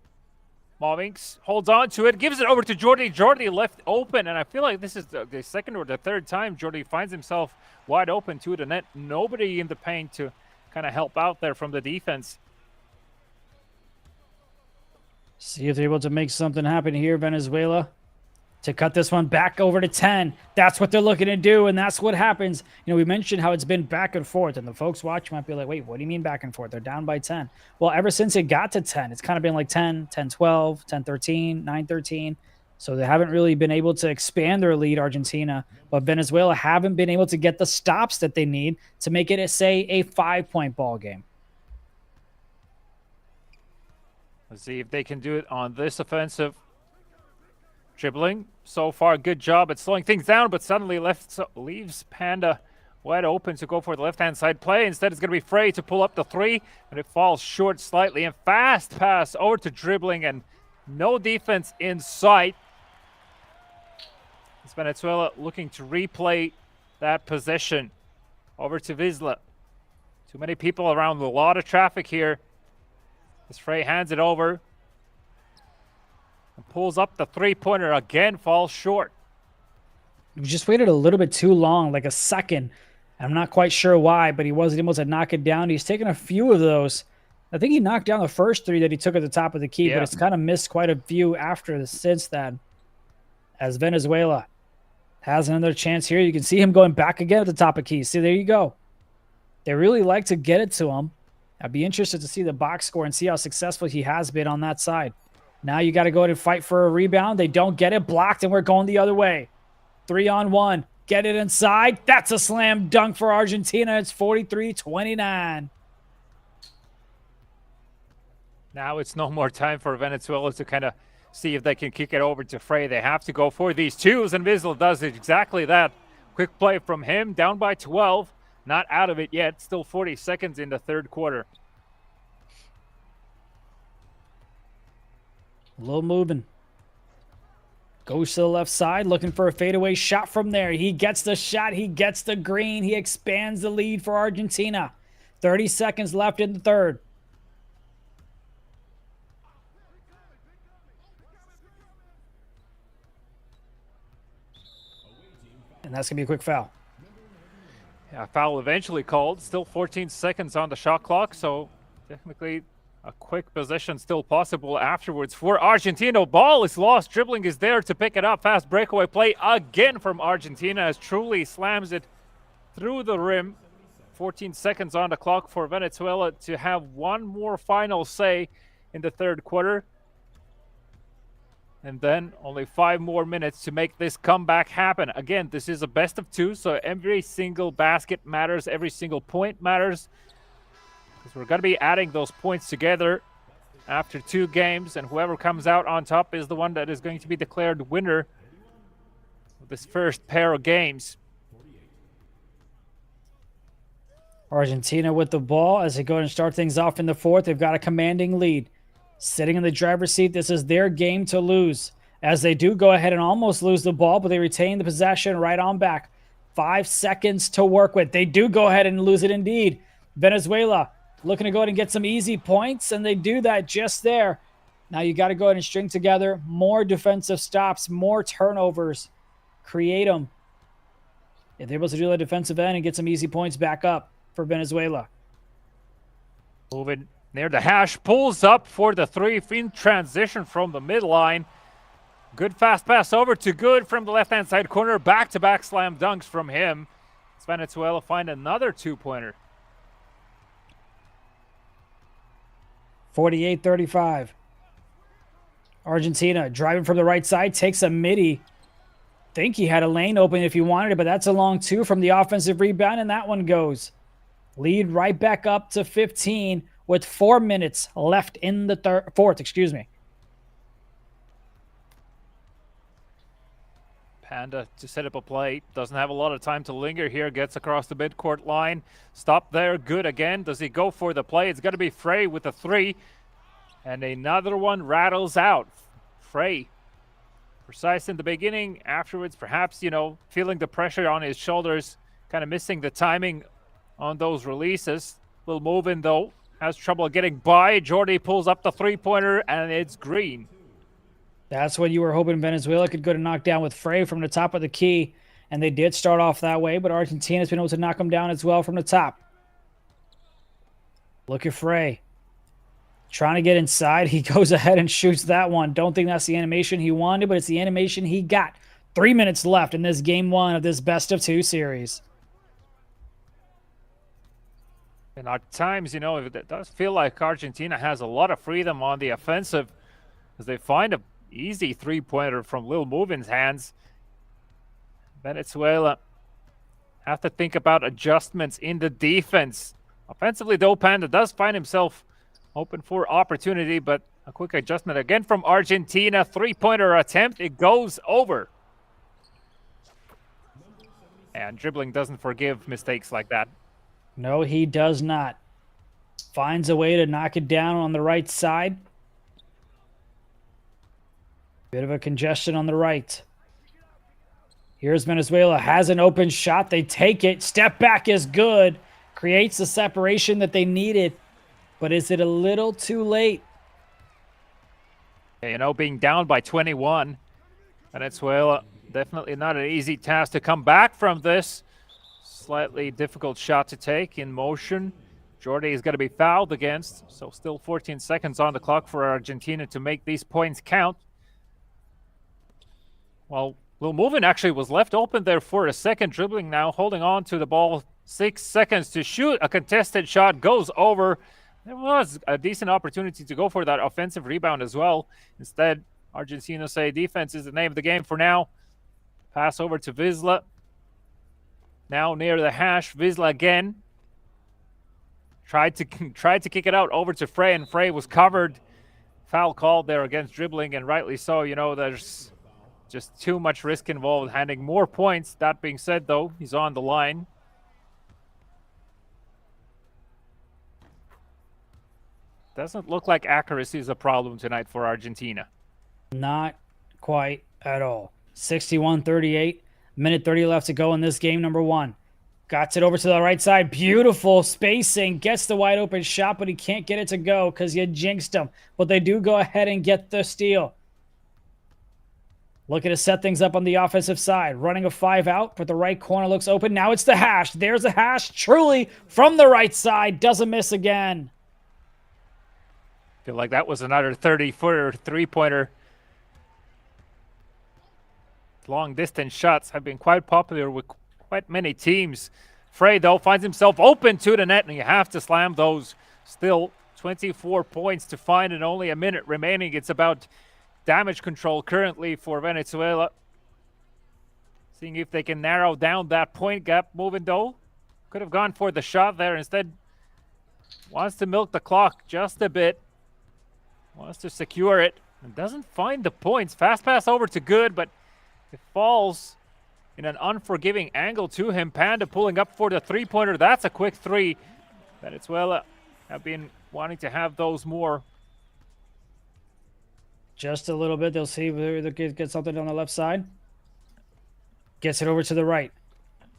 Movings holds on to it, gives it over to Jordi. Jordi left open, and I feel like this is the second or the third time Jordi finds himself wide open to the net. Nobody in the paint to kind of help out there from the defense. See if they're able to make something happen here, Venezuela, to cut this one back over to 10. That's what they're looking to do, and that's what happens. You know, we mentioned how it's been back and forth, and the folks watching might be like, wait, what do you mean back and forth? They're down by 10. Well, ever since it got to 10, it's kind of been like 10, 10-12, 10-13, 9-13. So they haven't really been able to expand their lead, Argentina, but Venezuela haven't been able to get the stops that they need to make it, say, a 5-point ball game. Let's see if they can do it on this offensive. Dribbling so far, good job at slowing things down, but suddenly leaves Panda wide open to go for the left-hand side play. Instead, it's going to be Frey to pull up the 3, and it falls short slightly. And fast pass over to dribbling, and no defense in sight. It's Venezuela looking to replay that possession. Over to Vizla. Too many people around, a lot of traffic here. As Frey hands it over. And pulls up the 3-pointer again, falls short. We just waited a little bit too long, like a second. I'm not quite sure why, but he wasn't able to knock it down. He's taken a few of those. I think he knocked down the first 3 that he took at the top of the key, but it's kind of missed quite a few after since then. As Venezuela has another chance here. You can see him going back again at the top of key. See, there you go. They really like to get it to him. I'd be interested to see the box score and see how successful he has been on that side. Now you got to go ahead and fight for a rebound. They don't get it, blocked, and we're going the other way. 3-on-1. Get it inside. That's a slam dunk for Argentina. It's 43-29. Now it's no more time for Venezuela to kind of see if they can kick it over to Frey. They have to go for these twos, and Vizla does exactly that. Quick play from him, down by 12. Not out of it yet. Still 40 seconds in the third quarter. Low moving. Goes to the left side, looking for a fadeaway shot from there. He gets the shot. He gets the green. He expands the lead for Argentina. 30 seconds left in the third. And that's going to be a quick foul. Yeah, foul eventually called. Still 14 seconds on the shot clock, so technically a quick possession still possible afterwards for Argentina. Ball is lost. Dribbling is there to pick it up. Fast breakaway play again from Argentina as Truly slams it through the rim. 14 seconds on the clock for Venezuela to have one more final say in the third quarter. And then only 5 more minutes to make this comeback happen. Again, this is a best of 2, so every single basket matters. Every single point matters. Because we're going to be adding those points together after 2 games. And whoever comes out on top is the one that is going to be declared winner of this first pair of games. Argentina with the ball as they go and start things off in the fourth. They've got a commanding lead. Sitting in the driver's seat, this is their game to lose. As they do go ahead and almost lose the ball, but they retain the possession right on back. 5 seconds to work with. They do go ahead and lose it indeed. Venezuela looking to go ahead and get some easy points, and they do that just there. Now you got to go ahead and string together more defensive stops, more turnovers. Create them. If they're able to do that defensive end and get some easy points back up for Venezuela. Moving near the hash, pulls up for the 3 in transition from the midline. Good fast pass over to Good from the left-hand side corner. Back-to-back slam dunks from him. As Venezuela find another 2-pointer. 48-35. Argentina driving from the right side, takes a midi. Think he had a lane open if he wanted it, but that's a long 2 from the offensive rebound, and that one goes. Lead right back up to 15. with 4 minutes left in the fourth, excuse me. Panda to set up a play. Doesn't have a lot of time to linger here. Gets across the midcourt line. Stop there. Good again. Does he go for the play? It's going to be Frey with a 3. And another one rattles out. Frey, precise in the beginning. Afterwards, perhaps, feeling the pressure on his shoulders. Kind of missing the timing on those releases. Little move in, though. Has trouble getting by. Jordy pulls up the 3-pointer, and it's green. That's what you were hoping Venezuela could go to knock down with Frey from the top of the key. And they did start off that way, but Argentina's been able to knock them down as well from the top. Look at Frey. Trying to get inside. He goes ahead and shoots that one. Don't think that's the animation he wanted, but it's the animation he got. 3 minutes left in this game 1 of this best-of-2 series. And at times, it does feel like Argentina has a lot of freedom on the offensive as they find a easy 3-pointer from Lil Movin's hands. Venezuela have to think about adjustments in the defense. Offensively, though, Panda does find himself open for opportunity, but a quick adjustment again from Argentina. 3-pointer attempt. It goes over. And dribbling doesn't forgive mistakes like that. No, he does not. Finds a way to knock it down on the right side. Bit of a congestion on the right. Here's Venezuela. Has an open shot. They take it. Step back is good. Creates the separation that they needed. But is it a little too late? Being down by 21. Venezuela, definitely not an easy task to come back from this. Slightly difficult shot to take in motion. Jordy is going to be fouled against. So still 14 seconds on the clock for Argentina to make these points count. Well, Lil Movin actually was left open there for a second, dribbling now, holding on to the ball. 6 seconds to shoot. A contested shot goes over. There was a decent opportunity to go for that offensive rebound as well. Instead, Argentina say defense is the name of the game for now. Pass over to Vizla. Now near the hash, Vizla again. Tried to kick it out over to Frey, and Frey was covered. Foul called there against dribbling, and rightly so. There's just too much risk involved, handing more points. That being said, though, he's on the line. Doesn't look like accuracy is a problem tonight for Argentina. Not quite at all. 61-38. Minute 30 left to go in this game number 1. Got it over to the right side. Beautiful spacing. Gets the wide open shot, but he can't get it to go because you jinxed him. But they do go ahead and get the steal. Looking to set things up on the offensive side. Running a 5 out, but the right corner looks open. Now it's the hash. There's a hash. Truly from the right side. Doesn't miss again. Feel like that was another 30-footer 3-pointer. Long-distance shots have been quite popular with quite many teams. Frey, though, finds himself open to the net, and you have to slam those. Still 24 points to find and only a minute remaining. It's about damage control currently for Venezuela. Seeing if they can narrow down that point gap. Moving, though, could have gone for the shot there. Instead, wants to milk the clock just a bit. Wants to secure it and doesn't find the points. Fast pass over to Good, but it falls in an unforgiving angle to him. Panda pulling up for the 3-pointer. That's a quick 3. Venezuela have been wanting to have those more. Just a little bit. They'll see if they get something on the left side. Gets it over to the right.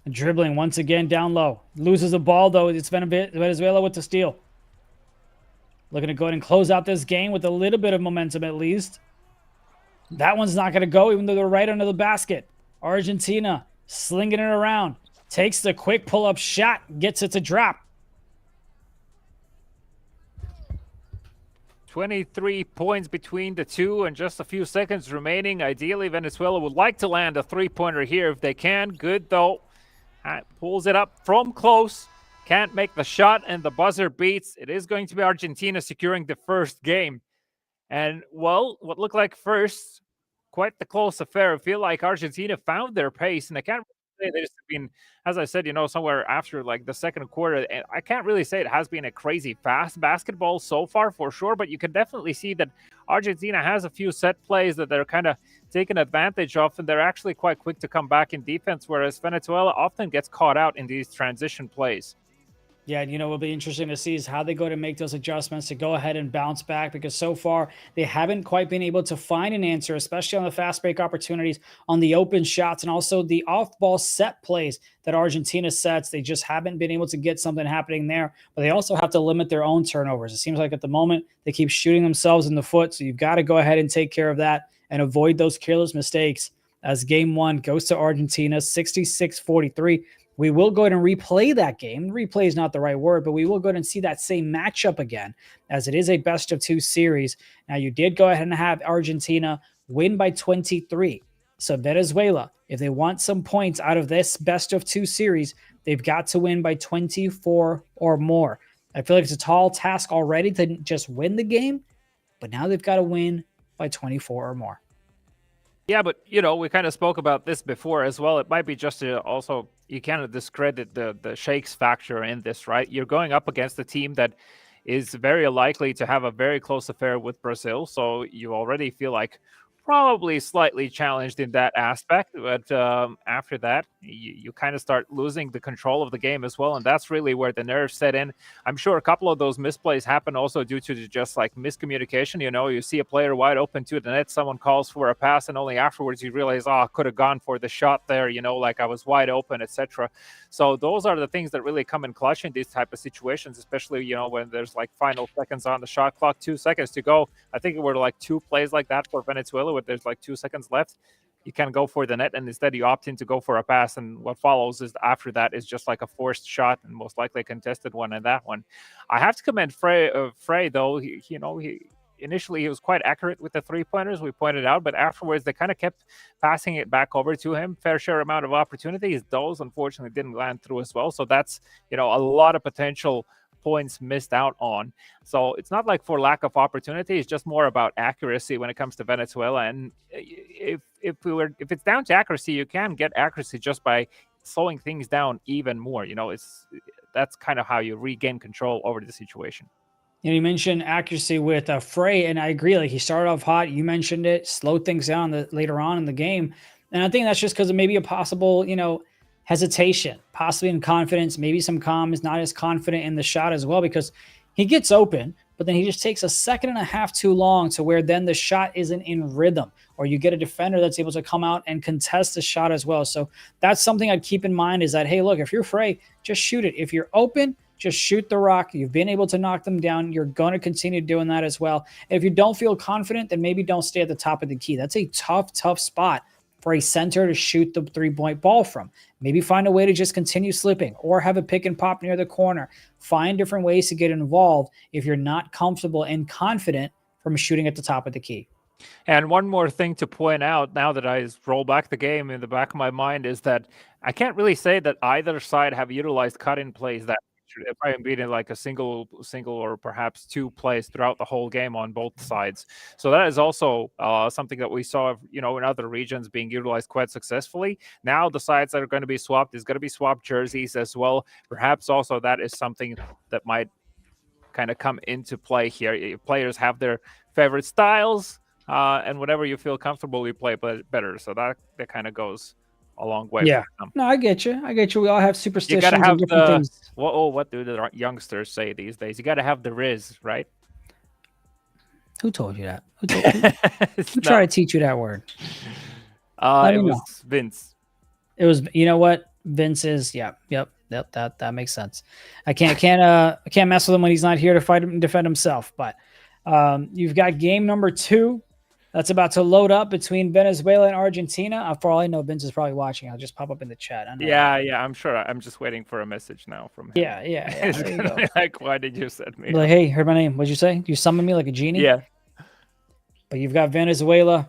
Dribbling once again down low. Loses the ball, though. It's Venezuela with the steal. Looking to go ahead and close out this game with a little bit of momentum at least. That one's not going to go, even though they're right under the basket. Argentina slinging it around. Takes the quick pull-up shot. Gets it to drop. 23 points between the two and just a few seconds remaining. Ideally, Venezuela would like to land a 3-pointer here if they can. Good, though. Pulls it up from close. Can't make the shot, and the buzzer beats. It is going to be Argentina securing the first game. And, well, what looked like first, quite the close affair. I feel like Argentina found their pace, and I can't say there's been, as I said, somewhere after like the second quarter, and I can't really say it has been a crazy fast basketball so far for sure, but you can definitely see that Argentina has a few set plays that they're kind of taking advantage of, and they're actually quite quick to come back in defense, whereas Venezuela often gets caught out in these transition plays. Yeah, it'll be interesting to see is how they go to make those adjustments to go ahead and bounce back, because so far they haven't quite been able to find an answer, especially on the fast break opportunities, on the open shots, and also the off-ball set plays that Argentina sets. They just haven't been able to get something happening there, but they also have to limit their own turnovers. It seems like at the moment they keep shooting themselves in the foot, so you've got to go ahead and take care of that and avoid those careless mistakes as game one goes to Argentina, 66-43. We will go ahead and replay that game. Replay is not the right word, but we will go ahead and see that same matchup again, as it is a best-of-2 series. Now, you did go ahead and have Argentina win by 23. So Venezuela, if they want some points out of this best-of-2 series, they've got to win by 24 or more. I feel like it's a tall task already to just win the game, but now they've got to win by 24 or more. Yeah, but we kind of spoke about this before as well. It might be just also, you kind of discredit the 𝐂𝐄𝐂 factor in this, right? You're going up against a team that is very likely to have a very close affair with Brazil, so you already feel like probably slightly challenged in that aspect. But after that, you kind of start losing the control of the game as well, and that's really where the nerves set in. I'm sure a couple of those misplays happen also due to just like miscommunication. You see a player wide open to the net, someone calls for a pass, and only afterwards you realize, I could have gone for the shot there, like I was wide open, etc. So those are the things that really come in clutch in these type of situations, especially when there's like final seconds on the shot clock, 2 seconds to go. I think it were like 2 plays like that for Venezuela, where there's like 2 seconds left. You can go for the net, and instead you opt in to go for a pass, and what follows is after that is just like a forced shot, and most likely a contested one in that one. I have to commend Frey though. He initially he was quite accurate with the 3-pointers, we pointed out, but afterwards they kind of kept passing it back over to him. Fair share amount of opportunities. Those unfortunately didn't land through as well. So that's a lot of potential points missed out on. So it's not like for lack of opportunity, it's just more about accuracy when it comes to Venezuela. And if it's down to accuracy, you can get accuracy just by slowing things down even more. That's kind of how you regain control over the situation. You mentioned accuracy with Frey, and I agree. Like, he started off hot. You mentioned it, slowed things down later on in the game. And I think that's just because of maybe a possible, hesitation, possibly in confidence, maybe some calm, is not as confident in the shot as well, because he gets open, but then he just takes a second and a half too long to where then the shot isn't in rhythm, or you get a defender that's able to come out and contest the shot as well. So that's something I'd keep in mind, is that, hey, look, if you're Frey, just shoot it. If you're open, just shoot the rock. You've been able to knock them down. You're going to continue doing that as well. And if you don't feel confident, then maybe don't stay at the top of the key. That's a tough spot for a center to shoot the 3-point ball from. Maybe find a way to just continue slipping, or have a pick and pop near the corner. Find different ways to get involved if you're not comfortable and confident from shooting at the top of the key. And one more thing to point out, now that I roll back the game in the back of my mind, is that I can't really say that either side have utilized cut-in plays that if I am beating like a single or perhaps 2 plays throughout the whole game on both sides. So that is also something that we saw, in other regions being utilized quite successfully. Now the sides that are going to be swapped is going to be swapped jerseys as well. Perhaps also that is something that might kind of come into play here. Players have their favorite styles, and whatever you feel comfortable, you play better. So that kind of goes a long way. Yeah. No, I get you. We all have superstitions. You gotta have and different things. What do the youngsters say these days? You gotta have the Riz, right? Who told you that? Who tried to teach you that word? It was Vince. It was, what? Vince is, yep. That makes sense. I can't mess with him when he's not here to fight him and defend himself. But you've got game number 2 that's about to load up between Venezuela and Argentina. For all I know, Vince is probably watching. I'll just pop up in the chat. Yeah, I'm sure. I'm just waiting for a message now from him. Yeah. There you go. Like, why did you send me? Like, hey, heard my name. What'd you say? You summon me like a genie? Yeah. But you've got Venezuela.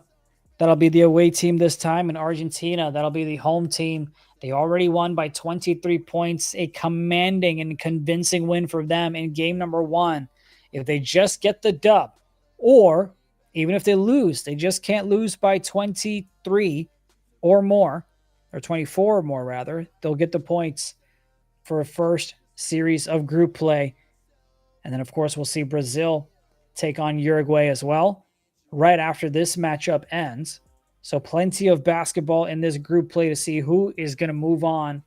That'll be the away team this time. And Argentina, that'll be the home team. They already won by 23 points. A commanding and convincing win for them in game number 1. If they just get the dub, or even if they lose, they just can't lose by 23 or more. or 24 or more rather, they'll get the points for a first series of group play. And then, of course, we'll see Brazil take on Uruguay as well right after this matchup ends. So plenty of basketball in this group play to see who is going to move on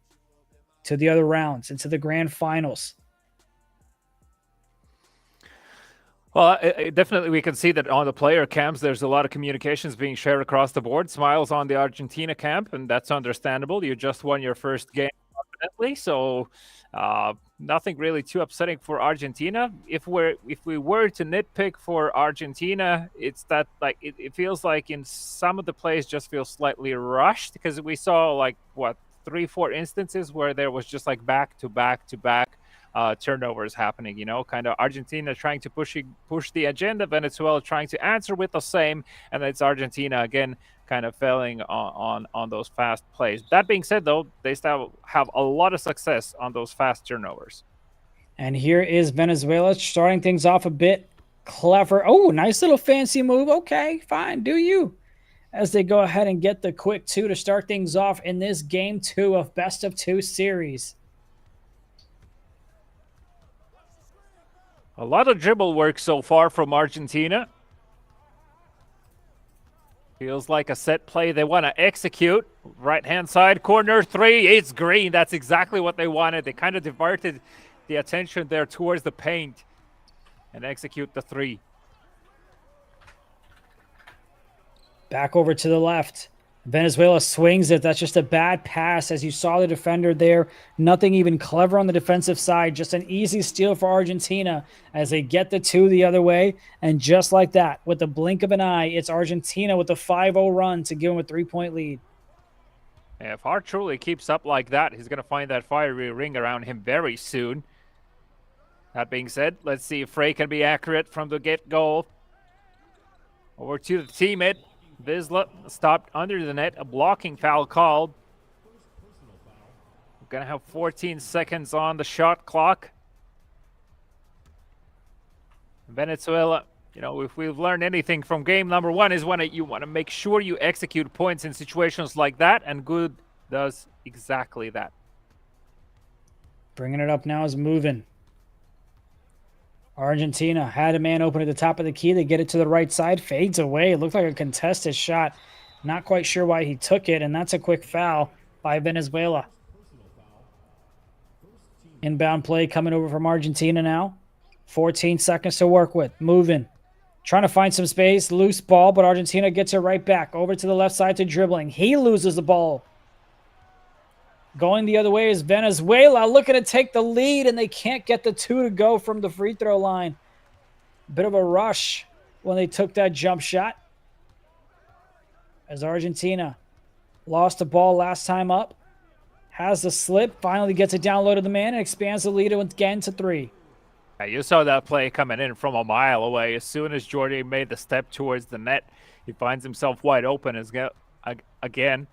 to the other rounds, into the grand finals. Well, definitely we can see that on the player camps, there's a lot of communications being shared across the board. Smiles on the Argentina camp, and that's understandable. You just won your first game confidently, so nothing really too upsetting for Argentina. If we were to nitpick for Argentina, it's that like it feels like in some of the plays just feels slightly rushed, because we saw like 3-4 instances where there was just like back to back turnovers happening, kind of Argentina trying to push the agenda, Venezuela trying to answer with the same, and it's Argentina again kind of failing on those fast plays. That being said, though, they still have a lot of success on those fast turnovers. And here is Venezuela starting things off a bit clever. Oh, nice little fancy move. Okay, fine, do you. As they go ahead and get the quick 2 to start things off in this game 2 of best of 2 series. A lot of dribble work so far from Argentina. Feels like a set play they want to execute. Right-hand side, corner 3, it's green. That's exactly what they wanted. They kind of diverted the attention there towards the paint and execute the 3. Back over to the left. Venezuela swings it. That's just a bad pass, as you saw the defender there. Nothing even clever on the defensive side. Just an easy steal for Argentina as they get the 2 the other way. And just like that, with the blink of an eye, it's Argentina with a 5-0 run to give them a 3-point lead. Yeah, if Hart truly keeps up like that, he's going to find that fiery ring around him very soon. That being said, let's see if Frey can be accurate from the get-go. Over to the teammate. Vizsla stopped under the net, a blocking foul called. We're going to have 14 seconds on the shot clock. Venezuela, if we've learned anything from game number 1 is when you want to make sure you execute points in situations like that, and Good does exactly that. Bringing it up now is moving. Argentina had a man open at the top of the key. They get it to the right side. Fades away. It looked like a contested shot. Not quite sure why he took it, and that's a quick foul by Venezuela. Inbound play coming over from Argentina now. 14 seconds to work with. Moving. Trying to find some space. Loose ball, but Argentina gets it right back. Over to the left side to dribbling. He loses the ball. Going the other way is Venezuela, looking to take the lead, and they can't get the 2 to go from the free throw line. Bit of a rush when they took that jump shot, as Argentina lost the ball last time up. Has the slip, finally gets it down low to the man, and expands the lead again to 3. Yeah, you saw that play coming in from a mile away. As soon as Jordi made the step towards the net, he finds himself wide open again.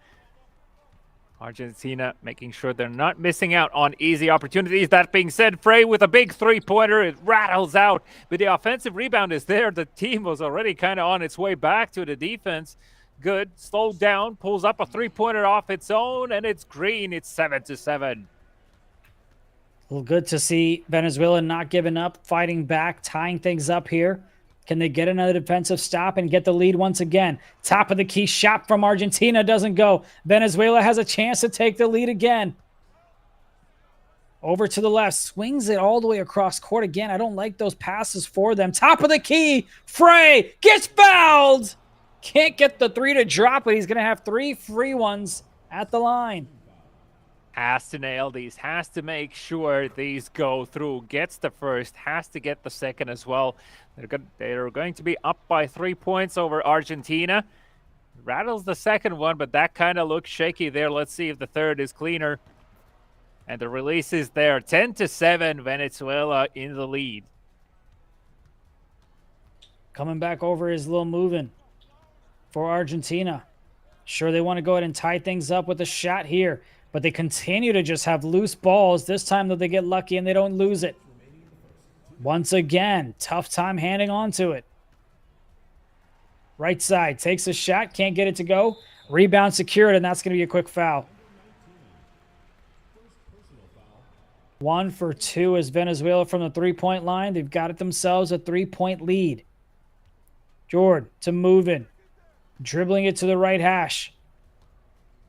Argentina making sure they're not missing out on easy opportunities. That being said, Frey with a big 3-pointer. It rattles out, but the offensive rebound is there. The team was already kind of on its way back to the defense. Good, slowed down, pulls up a 3-pointer off its own, and it's green. It's 7-7. Well, good to see Venezuela not giving up, fighting back, tying things up here. Can they get another defensive stop and get the lead once again? Top of the key shot from Argentina doesn't go. Venezuela has a chance to take the lead again. Over to the left. Swings it all the way across court again. I don't like those passes for them. Top of the key. Frey gets fouled. Can't get the 3 to drop it. He's going to have 3 free ones at the line. Has to nail these, has to make sure these go through. Gets the first, has to get the second as well. They're going to be up by 3 points over Argentina. Rattles the second one, but that kind of looks shaky there. Let's see if the third is cleaner. And the release is there. 10-7, Venezuela in the lead. Coming back over is a little moving for Argentina. Sure, they want to go ahead and tie things up with a shot here, but they continue to just have loose balls. This time, though, they get lucky and they don't lose it. Once again, tough time handing on to it. Right side, takes a shot, can't get it to go. Rebound secured, and that's going to be a quick foul. 1 for 2 is Venezuela from the three-point line. They've got it themselves a 3-point lead. Jordan to move in. Dribbling it to the right hash.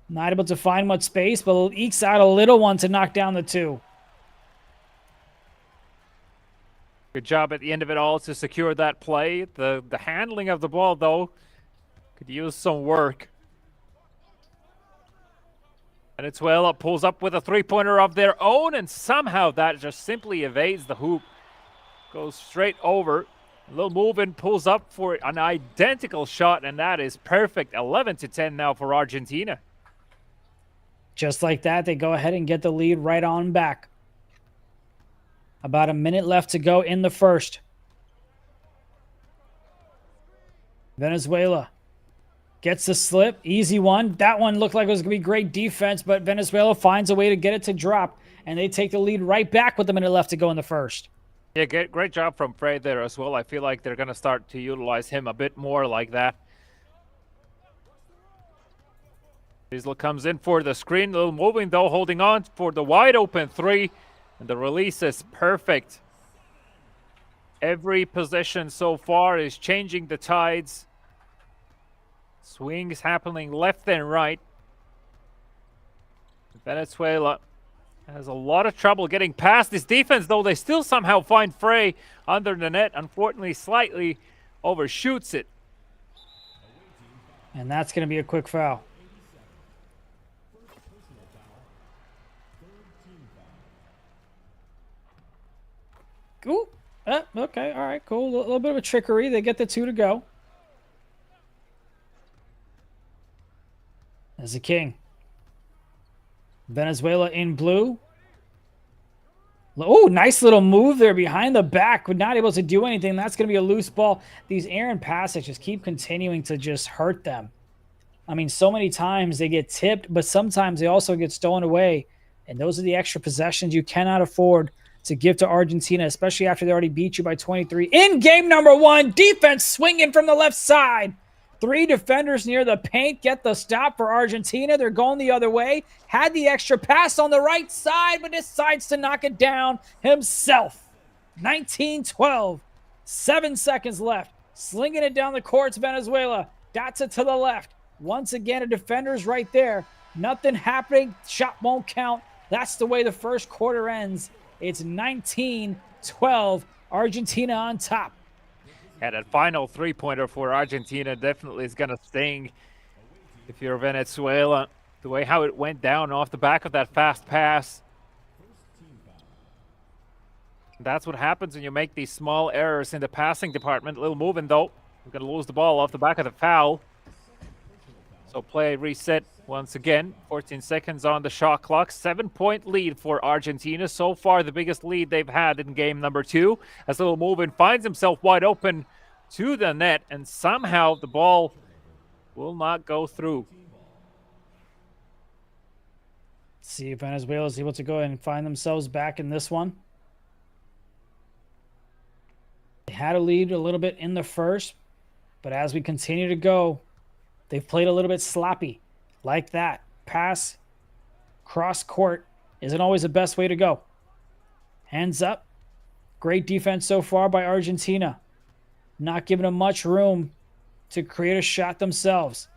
Not able to find much space, but ekes out a little one to knock down the 2. Good job at the end of it all to secure that play. The handling of the ball, though, could use some work. Venezuela pulls up with a three-pointer of their own, and somehow that just simply evades the hoop. Goes straight over. A little move in, pulls up for an identical shot, and that is perfect. 11-10 now for Argentina. Just like that, they go ahead and get the lead right on back. About a minute left to go in the first. Venezuela gets the slip. Easy one. That one looked like it was going to be great defense, but Venezuela finds a way to get it to drop, and they take the lead right back with a minute left to go in the first. Yeah, great job from Frey there as well. I feel like they're going to start to utilize him a bit more like that. Diesel comes in for the screen. A little moving, though, holding on for the wide open 3. And the release is perfect. Every possession so far is changing the tides. Swings happening left and right. Venezuela has a lot of trouble getting past this defense, though they still somehow find Frey under the net. Unfortunately, slightly overshoots it. And that's going to be a quick foul. Ooh, okay, all right, cool. A little bit of a trickery. They get the 2 to go. As a king. Venezuela in blue. Oh, nice little move there behind the back. But not able to do anything. That's going to be a loose ball. These errant passes just keep continuing to just hurt them. I mean, so many times they get tipped, but sometimes they also get stolen away. And those are the extra possessions you cannot afford to give to Argentina, especially after they already beat you by 23. In game number 1, defense swinging from the left side. 3 defenders near the paint get the stop for Argentina. They're going the other way. Had the extra pass on the right side, but decides to knock it down himself. 19-12. 7 seconds left. Slinging it down the courts, Venezuela. Dots it to the left. Once again, a defender's right there. Nothing happening. Shot won't count. That's the way the first quarter ends. It's 19-12. Argentina on top. Yeah, that final three-pointer for Argentina definitely is going to sting if you're Venezuela. The way how it went down off the back of that fast pass. That's what happens when you make these small errors in the passing department. A little moving, though. We're going to lose the ball off the back of the foul. So play reset once again. 14 seconds on the shot clock. 7-point lead for Argentina. So far, the biggest lead they've had in game number 2. As Little Movin finds himself wide open to the net, and somehow the ball will not go through. Let's see if Venezuela is able to go and find themselves back in this one. They had a lead a little bit in the first, but as we continue to go, they've played a little bit sloppy. Like that. Pass, cross court isn't always the best way to go. Hands up. Great defense so far by Argentina. Not giving them much room to create a shot themselves.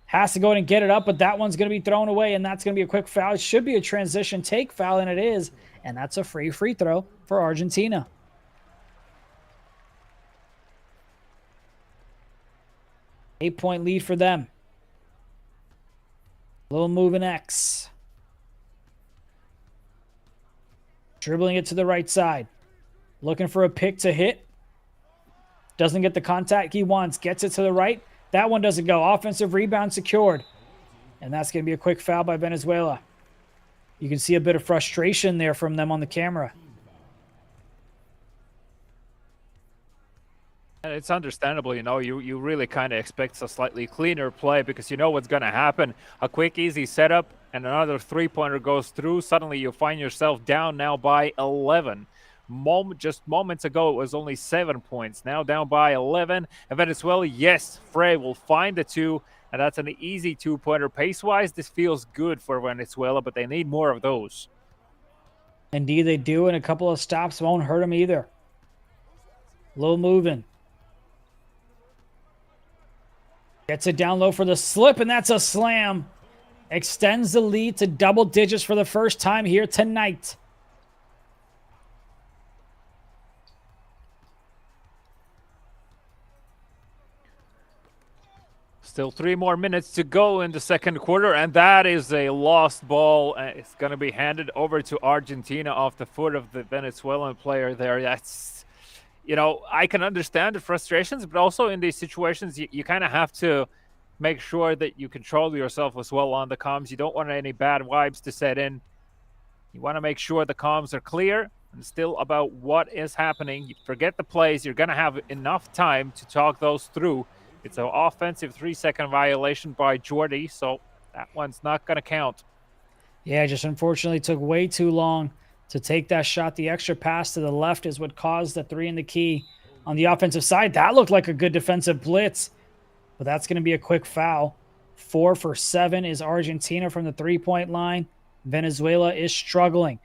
Has to go and get it up, but that one's going to be thrown away, and that's going to be a quick foul. It should be a transition take foul, and it is. And that's a free throw for Argentina. Eight-point lead for them. Little moving X. Dribbling it to the right side. Looking for a pick to hit. Doesn't get the contact he wants. Gets it to the right. That one doesn't go. Offensive rebound secured. And that's going to be a quick foul by Venezuela. You can see a bit of frustration there from them on the camera. And it's understandable, you know, you really kind of expect a slightly cleaner play because you know what's going to happen. A quick, easy setup and another three-pointer goes through. Suddenly you find yourself down now by 11. Just moments ago, it was only 7 points. Now down by 11. And Venezuela, yes, Frey will find the 2. And that's an easy 2-pointer. Pace-wise, this feels good for Venezuela, but they need more of those. Indeed, they do, and a couple of stops won't hurt them either. Low moving. Gets it down low for the slip, and that's a slam. Extends the lead to double digits for the first time here tonight. Still 3 more minutes to go in the second quarter, and that is a lost ball. It's going to be handed over to Argentina off the foot of the Venezuelan player there. That's, you know, I can understand the frustrations, but also in these situations, you kind of have to make sure that you control yourself as well on the comms. You don't want any bad vibes to set in. You want to make sure the comms are clear and still about what is happening. You forget the plays. You're going to have enough time to talk those through. It's an offensive 3-second violation by Jordy, so that one's not going to count. Yeah, just unfortunately took way too long to take that shot. The extra pass to the left is what caused the 3 in the key on the offensive side. That looked like a good defensive blitz, but that's going to be a quick foul. 4 for 7 is Argentina from the 3-point line. Venezuela is struggling,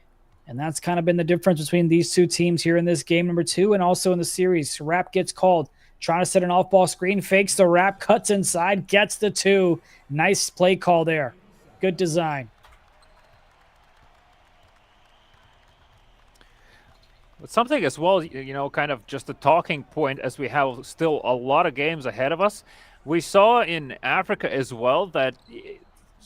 and that's kind of been the difference between these two teams here in this game number 2 and also in the series. Wrap gets called. Trying to set an off-ball screen, fakes the wrap, cuts inside, gets the 2. Nice play call there. Good design. But something as well, you know, kind of just a talking point as we have still a lot of games ahead of us. We saw in Africa as well that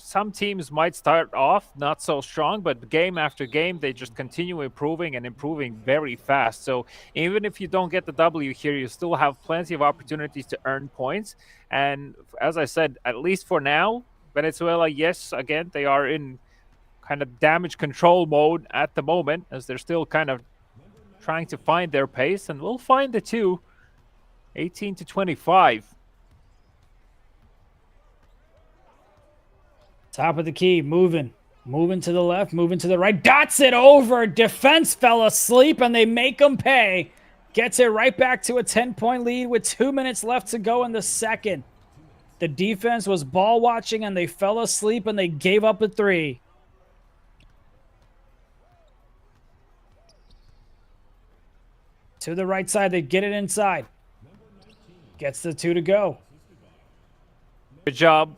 some teams might start off not so strong, but game after game, they just continue improving and improving very fast. So even if you don't get the W here, you still have plenty of opportunities to earn points. And as I said, at least for now, Venezuela, yes, again, they are in kind of damage control mode at the moment as they're still kind of trying to find their pace, and we'll find the 2, 18-25. Top of the key, moving to the left, moving to the right, dots it over. Defense fell asleep, and they make them pay. Gets it right back to a 10-point lead with 2 minutes left to go in the second. The defense was ball watching, and they fell asleep, and they gave up a 3. To the right side, they get it inside. Gets the 2 to go. Good job.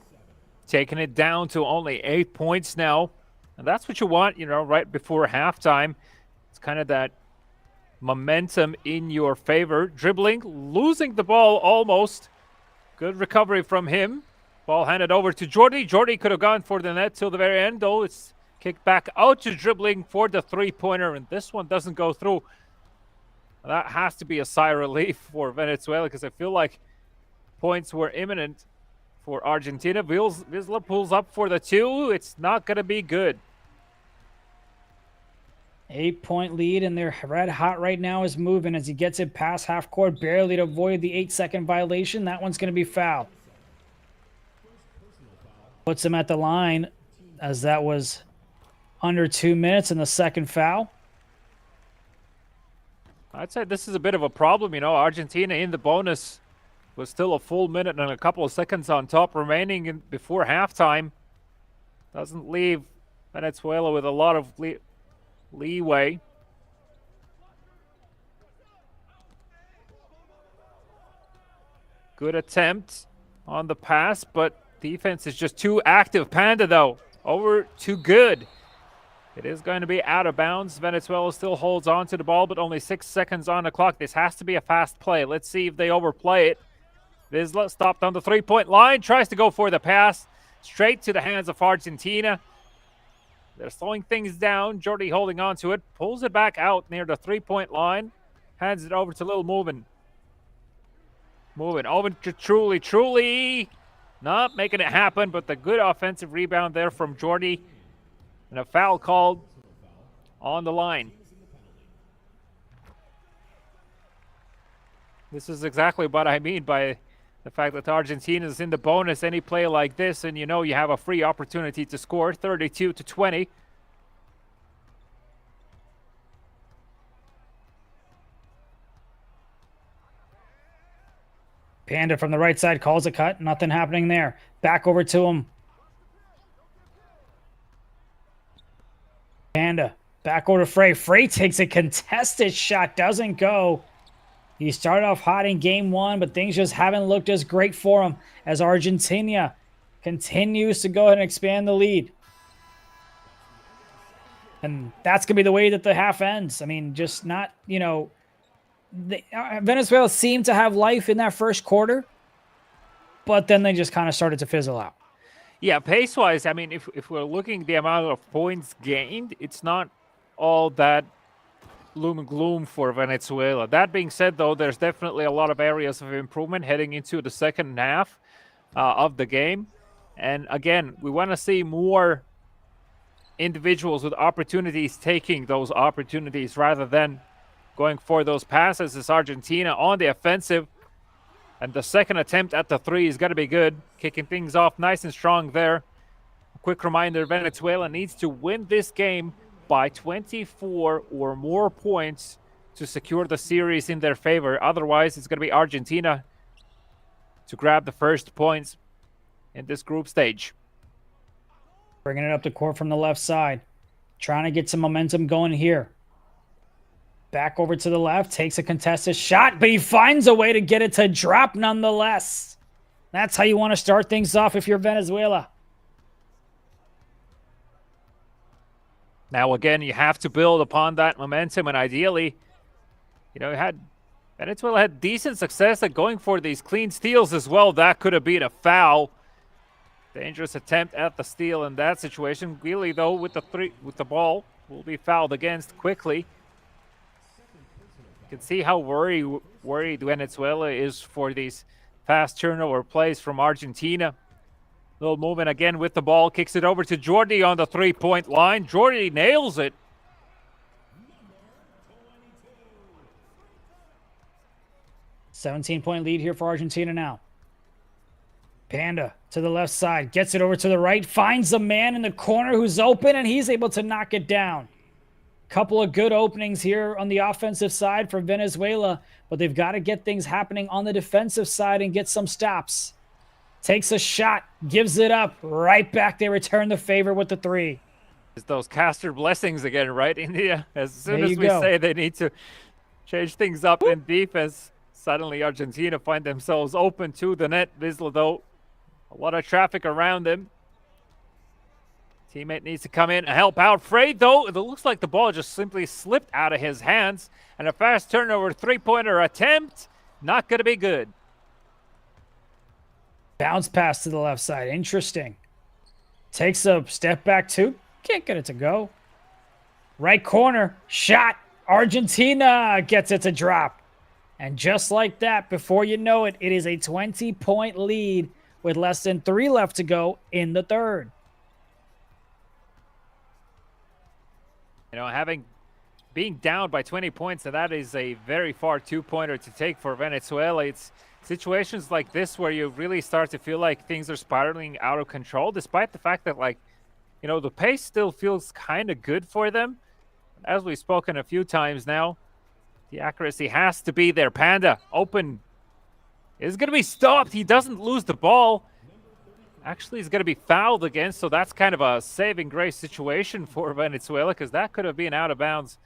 Taking it down to only 8 points now. And that's what you want, you know, right before halftime. It's kind of that momentum in your favor. Dribbling, losing the ball almost. Good recovery from him. Ball handed over to Jordy. Jordy could have gone for the net till the very end, though. It's kicked back out to Dribbling for the 3-pointer, and this one doesn't go through. That has to be a sigh of relief for Venezuela because I feel like points were imminent for Argentina. Vizsla pulls up for the 2. It's not going to be good. 8-point lead, and they're red hot right now is moving as he gets it past half court, barely to avoid the 8-second violation. That one's going to be foul. Puts him at the line as that was under 2 minutes in the second foul. I'd say this is a bit of a problem. You know, Argentina in the bonus with still a full minute and a couple of seconds on top remaining before halftime. Doesn't leave Venezuela with a lot of leeway. Good attempt on the pass, but defense is just too active. Panda, though, over too good. It is going to be out of bounds. Venezuela still holds on to the ball, but only 6 seconds on the clock. This has to be a fast play. Let's see if they overplay it. Vizsla stopped on the 3-point line, tries to go for the pass straight to the hands of Argentina. They're slowing things down. Jordy holding on to it, pulls it back out near the 3-point line, hands it over to Lil Movin. Over to Truly not making it happen, but the good offensive rebound there from Jordy. And a foul called on the line. This is exactly what I mean by the fact that Argentina is in the bonus. Any play like this, and you know you have a free opportunity to score. 32-20. Panda from the right side calls a cut. Nothing happening there. Back over to him. Panda Back over to Frey. Frey takes a contested shot. Doesn't go. He started off hot in game one, but things just haven't looked as great for him as Argentina continues to go ahead and expand the lead. And that's going to be the way that the half ends. I mean, just not, Venezuela seemed to have life in that first quarter, but then they just kind of started to fizzle out. Yeah, pace-wise, I mean, if we're looking the amount of points gained, it's not all that gloom and gloom for Venezuela. That being said, though, there's definitely a lot of areas of improvement heading into the second half of the game. And again, we want to see more individuals with opportunities taking those opportunities rather than going for those passes. As Argentina on the offensive, and the second attempt at the three is going to be good, kicking things off nice and strong there. A quick reminder, Venezuela needs to win this game by 24 or more points to secure the series in their favor. Otherwise, it's going to be Argentina to grab the first points in this group stage. Bringing it up the court from the left side. Trying to get some momentum going here. Back over to the left. Takes a contested shot, but he finds a way to get it to drop nonetheless. That's how you want to start things off if you're Venezuela. Now, again, you have to build upon that momentum, and ideally, Venezuela had decent success at going for these clean steals as well. That could have been a foul. Dangerous attempt at the steal in that situation. Really, though, with the ball, will be fouled against quickly. You can see how worried Venezuela is for these fast turnover plays from Argentina. Little movement again with the ball, kicks it over to Jordi on the three-point line. Jordi nails it. $17-point lead here for Argentina now. Panda to the left side, gets it over to the right, finds a man in the corner who's open, and he's able to knock it down. Couple of good openings here on the offensive side for Venezuela, but they've got to get things happening on the defensive side and get some stops. Takes a shot, gives it up, right back. They return the favor with the three. It's those caster blessings again, right, India? As soon as we say they need to change things up in defense, suddenly Argentina find themselves open to the net. Vizsla, though, a lot of traffic around him. Teammate needs to come in and help out. Frey, though, it looks like the ball just simply slipped out of his hands. And a fast turnover three-pointer attempt, not going to be good. Bounce pass to the left side. Interesting. Takes a step back two. Can't get it to go. Right corner. Shot. Argentina gets it to drop. And just like that, before you know it, it is a 20-point lead with less than 3 left to go in the third. Being down by 20 points, and that is a very far two-pointer to take for Venezuela. It's situations like this where you really start to feel like things are spiraling out of control, despite the fact that, the pace still feels kind of good for them. As we've spoken a few times now, the accuracy has to be there. Panda, open, is going to be stopped. He doesn't lose the ball. Actually, he's going to be fouled again, so that's kind of a saving grace situation for Venezuela, because that could have been out of bounds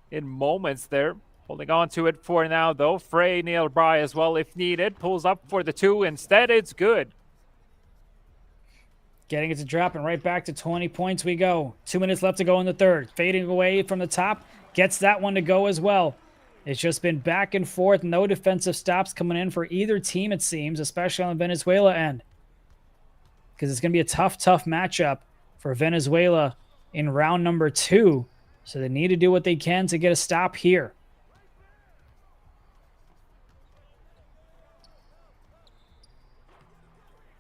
in moments there. Holding on to it for now, though. Frey nearby as well if needed. Pulls up for the two. Instead, it's good. Getting it to drop, and right back to 20 points we go. 2 minutes left to go in the third. Fading away from the top. Gets that one to go as well. It's just been back and forth. No defensive stops coming in for either team, it seems, especially on the Venezuela end. Because it's going to be a tough matchup for Venezuela in round number 2. So they need to do what they can to get a stop here.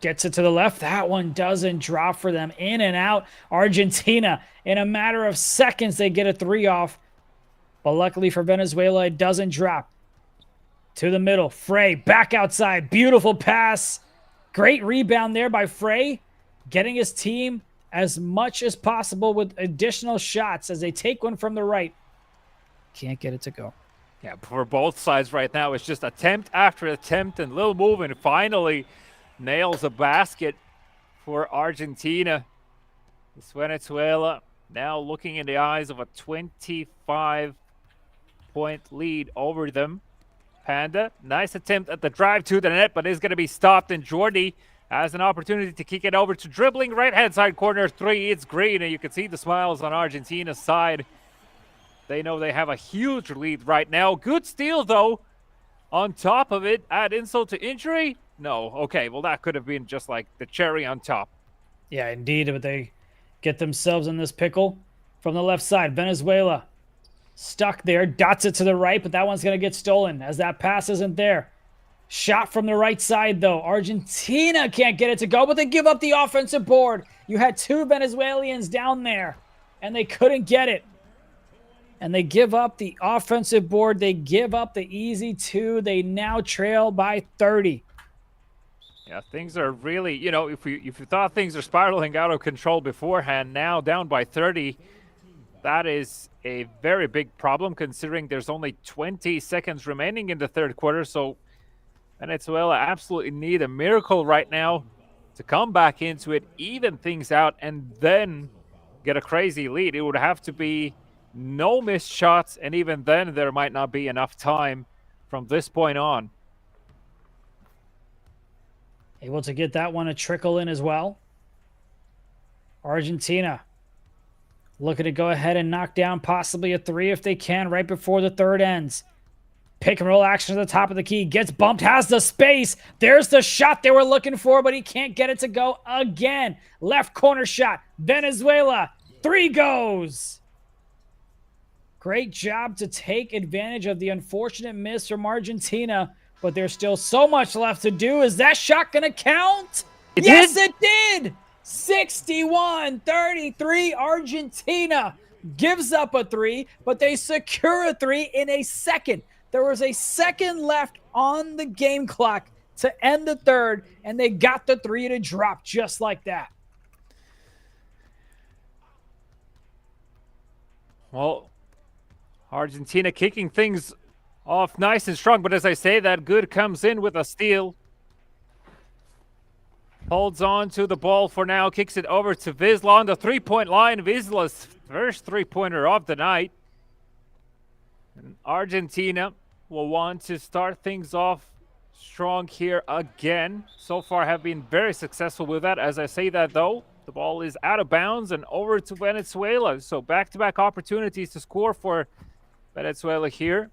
Gets it to the left. That one doesn't drop for them. In and out. Argentina, in a matter of seconds, they get a 3 off. But luckily for Venezuela, it doesn't drop. To the middle. Frey back outside. Beautiful pass. Great rebound there by Frey. Getting his team as much as possible with additional shots as they take one from the right. Can't get it to go. Yeah, for both sides right now, it's just attempt after attempt and little move, and finally nails a basket for Argentina. It's Venezuela now looking in the eyes of a 25-point lead over them. Panda, nice attempt at the drive to the net, but is going to be stopped, and Jordi has an opportunity to kick it over to dribbling right-hand side corner 3. It's green, and you can see the smiles on Argentina's side. They know they have a huge lead right now. Good steal, though. On top of it, add insult to injury? No. Okay, well, that could have been just like the cherry on top. Yeah, indeed, but they get themselves in this pickle from the left side. Venezuela stuck there, dots it to the right, but that one's going to get stolen as that pass isn't there. Shot from the right side, though. Argentina can't get it to go, but they give up the offensive board. You had 2 Venezuelans down there, and they couldn't get it. And they give up the offensive board. They give up the easy 2. They now trail by 30. Yeah, things are really, you know, if you thought things are spiraling out of control beforehand, now down by 30, that is a very big problem considering there's only 20 seconds remaining in the third quarter. So Venezuela absolutely need a miracle right now to come back into it, even things out, and then get a crazy lead. It would have to be no missed shots, and even then there might not be enough time from this point on. Able to get that one to trickle in as well. Argentina looking to go ahead and knock down possibly a 3 if they can right before the third ends. Pick and roll action at the top of the key. Gets bumped, has the space. There's the shot they were looking for, but he can't get it to go again. Left corner shot. Venezuela. 3 goes. Great job to take advantage of the unfortunate miss from Argentina, but there's still so much left to do. Is that shot going to count? Yes, it did. 61-33. Argentina gives up a 3, but they secure a 3 in a second. There was a second left on the game clock to end the third, and they got the 3 to drop just like that. Well, Argentina kicking things off nice and strong, but as I say, that good comes in with a steal. Holds on to the ball for now, kicks it over to Vizla on the 3-point line. Vizla's first 3-pointer of the night. And Argentina will want to start things off strong here again. So far have been very successful with that. As I say that, though, the ball is out of bounds and over to Venezuela. So back-to-back opportunities to score for Venezuela here,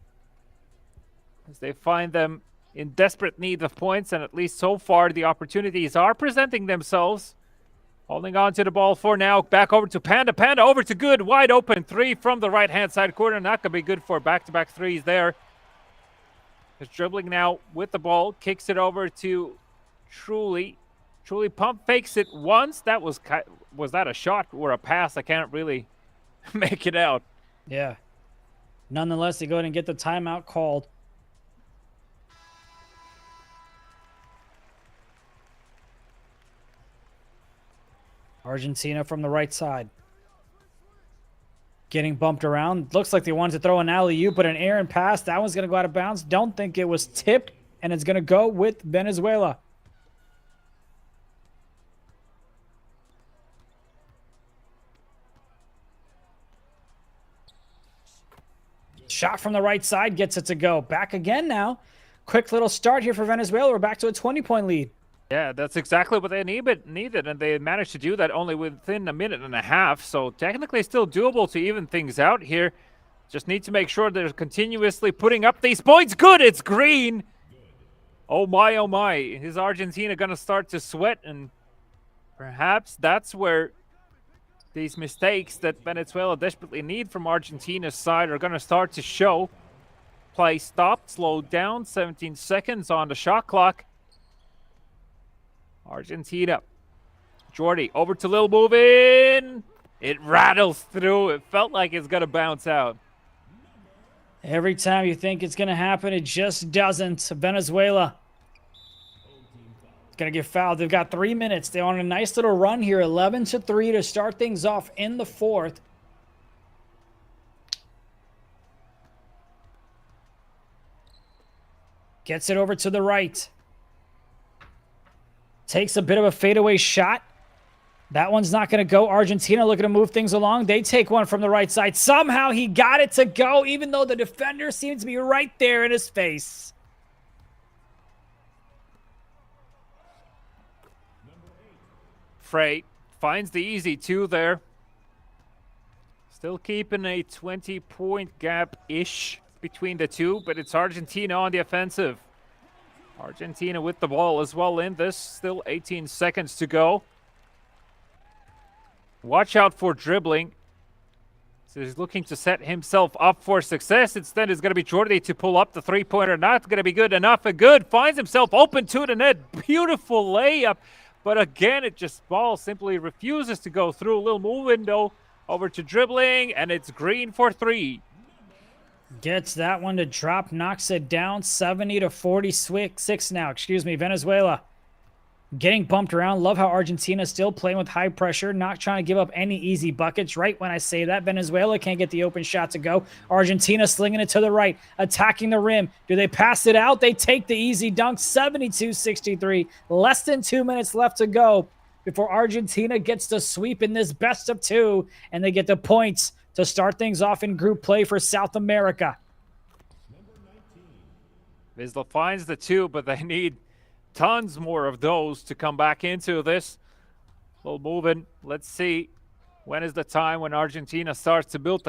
as they find them in desperate need of points, and at least so far the opportunities are presenting themselves. Holding on to the ball for now, back over to Panda. Panda over to Good, wide open 3 from the right-hand side corner. Not going to be good for back-to-back 3s there. He's dribbling now with the ball, kicks it over to Truly. Truly pump fakes it once. That was that a shot or a pass? I can't really make it out. Yeah. Nonetheless, they go ahead and get the timeout called. Argentina from the right side. Getting bumped around. Looks like they wanted to throw an alley-oop, but an errant pass. That one's going to go out of bounds. Don't think it was tipped, and it's going to go with Venezuela. Shot from the right side gets it to go. Back again now. Quick little start here for Venezuela. We're back to a 20-point lead. Yeah, that's exactly what they needed, and they managed to do that only within a minute and a half. So technically still doable to even things out here. Just need to make sure they're continuously putting up these points. Good, it's green. Oh my, oh my. Is Argentina going to start to sweat? And perhaps that's where these mistakes that Venezuela desperately need from Argentina's side are going to start to show. Play stopped, slowed down, 17 seconds on the shot clock. Argentina. Jordi over to Lil Movin. It rattles through. It felt like it's going to bounce out. Every time you think it's going to happen, it just doesn't. Venezuela going to get fouled. They've got 3 minutes. They're on a nice little run here. 11-3 to start things off in the fourth. Gets it over to the right. Takes a bit of a fadeaway shot. That one's not going to go. Argentina looking to move things along. They take one from the right side. Somehow he got it to go, even though the defender seems to be right there in his face. Frey finds the easy 2 there. Still keeping a 20-point gap-ish between the two, but it's Argentina on the offensive. Argentina with the ball as well in this. Still 18 seconds to go. Watch out for dribbling. So he's looking to set himself up for success. Instead, it's going to be Jordi to pull up the three-pointer. Not going to be good enough. And good. Finds himself open to the net. Beautiful layup. But again, ball simply refuses to go through. A little move window over to dribbling. And it's green for 3. Gets that one to drop. Knocks it down. 70-46 now. Venezuela. Getting bumped around. Love how Argentina's still playing with high pressure, not trying to give up any easy buckets. Right when I say that, Venezuela can't get the open shot to go. Argentina slinging it to the right, attacking the rim. Do they pass it out? They take the easy dunk, 72-63. Less than 2 minutes left to go before Argentina gets the sweep in this best of 2, and they get the points to start things off in group play for South America. Vizsla finds the 2, but they need tons more of those to come back into this. A little moving. Let's see. When is the time when Argentina starts to milk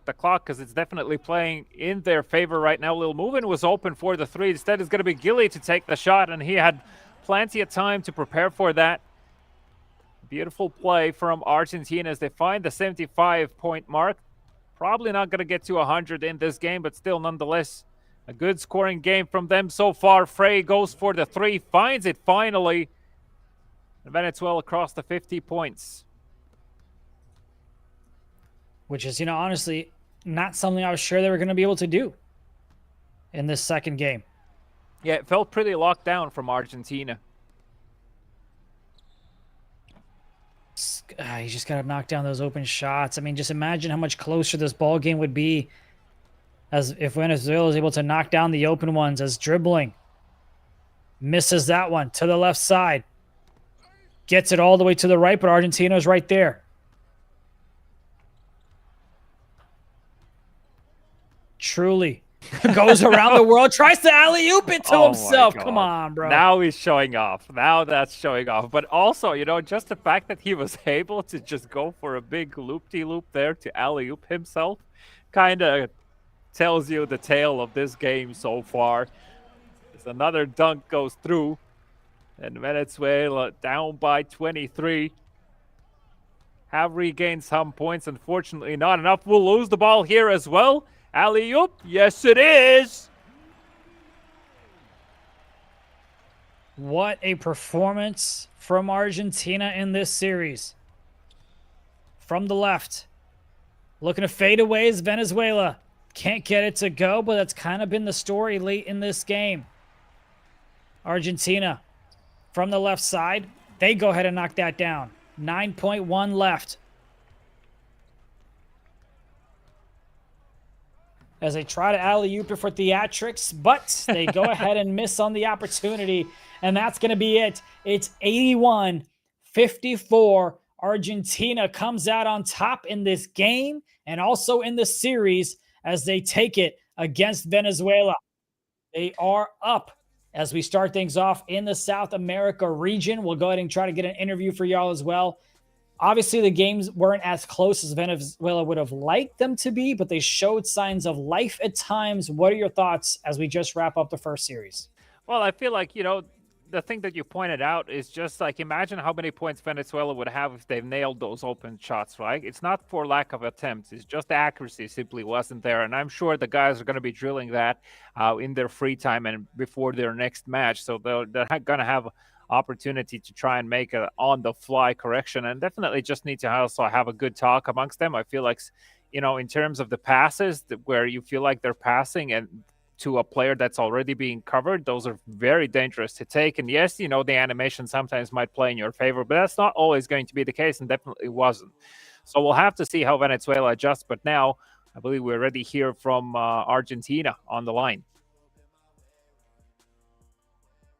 the clock? Because it's definitely playing in their favor right now. Lil Movin was open for the 3. Instead, it's going to be Gilly to take the shot, and he had plenty of time to prepare for that. Beautiful play from Argentina as they find the 75-point mark. Probably not going to get to 100 in this game, but still, nonetheless, a good scoring game from them so far. Frey goes for the 3, finds it finally. And Venezuela across the 50 points. Which is, honestly, not something I was sure they were going to be able to do in this second game. Yeah, it felt pretty locked down from Argentina. You just got to knock down those open shots. I mean, just imagine how much closer this ball game would be as if Venezuela is able to knock down the open ones. As dribbling misses that one to the left side, gets it all the way to the right, but Argentina's right there. Truly goes around the world, tries to alley-oop it to himself. Come on, bro. Now he's showing off. Now that's showing off. But also, just the fact that he was able to just go for a big loop-de-loop there to alley-oop himself kind of tells you the tale of this game so far. As another dunk goes through, and Venezuela down by 23. Have regained some points. Unfortunately, not enough. We'll lose the ball here as well. Alley-oop, yes it is. What a performance from Argentina in this series. From the left, looking to fade away is Venezuela. Can't get it to go, but that's kind of been the story late in this game. Argentina from the left side, they go ahead and knock that down. 9.1 left. As they try to alley-oop it for theatrics, but they go ahead and miss on the opportunity, and that's going to be it. It's 81-54. Argentina comes out on top in this game and also in the series as they take it against Venezuela. They are up as we start things off in the South America region. We'll go ahead and try to get an interview for y'all as well. Obviously, the games weren't as close as Venezuela would have liked them to be, but they showed signs of life at times. What are your thoughts as we just wrap up the first series? Well, I feel like, the thing that you pointed out is just like, imagine how many points Venezuela would have if they've nailed those open shots, right? It's not for lack of attempts. It's just the accuracy simply wasn't there. And I'm sure the guys are going to be drilling that in their free time and before their next match. So they're going to have opportunity to try and make a on-the-fly correction, and definitely just need to also have a good talk amongst them. I feel like, in terms of the passes where you feel like they're passing and to a player that's already being covered, those are very dangerous to take. And yes, the animation sometimes might play in your favor, but that's not always going to be the case, and definitely wasn't. So we'll have to see how Venezuela adjusts. But now I believe we're ready here from Argentina on the line.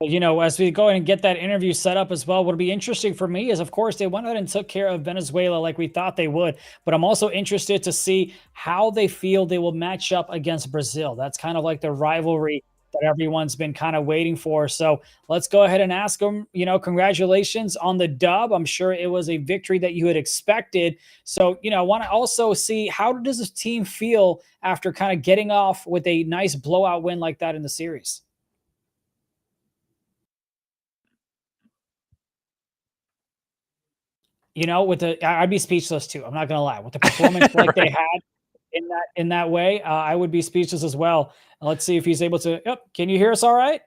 As we go and get that interview set up as well, what'll be interesting for me is, of course, they went ahead and took care of Venezuela like we thought they would. But I'm also interested to see how they feel they will match up against Brazil. That's kind of like the rivalry that everyone's been kind of waiting for. So let's go ahead and ask them, congratulations on the dub. I'm sure it was a victory that you had expected. So, I want to also see, how does this team feel after kind of getting off with a nice blowout win like that in the series? I'd be speechless too. I'm not gonna lie. With the performance like they Right. had in that way, I would be speechless as well. Let's see if he's able to. Yep. Can you hear us all right?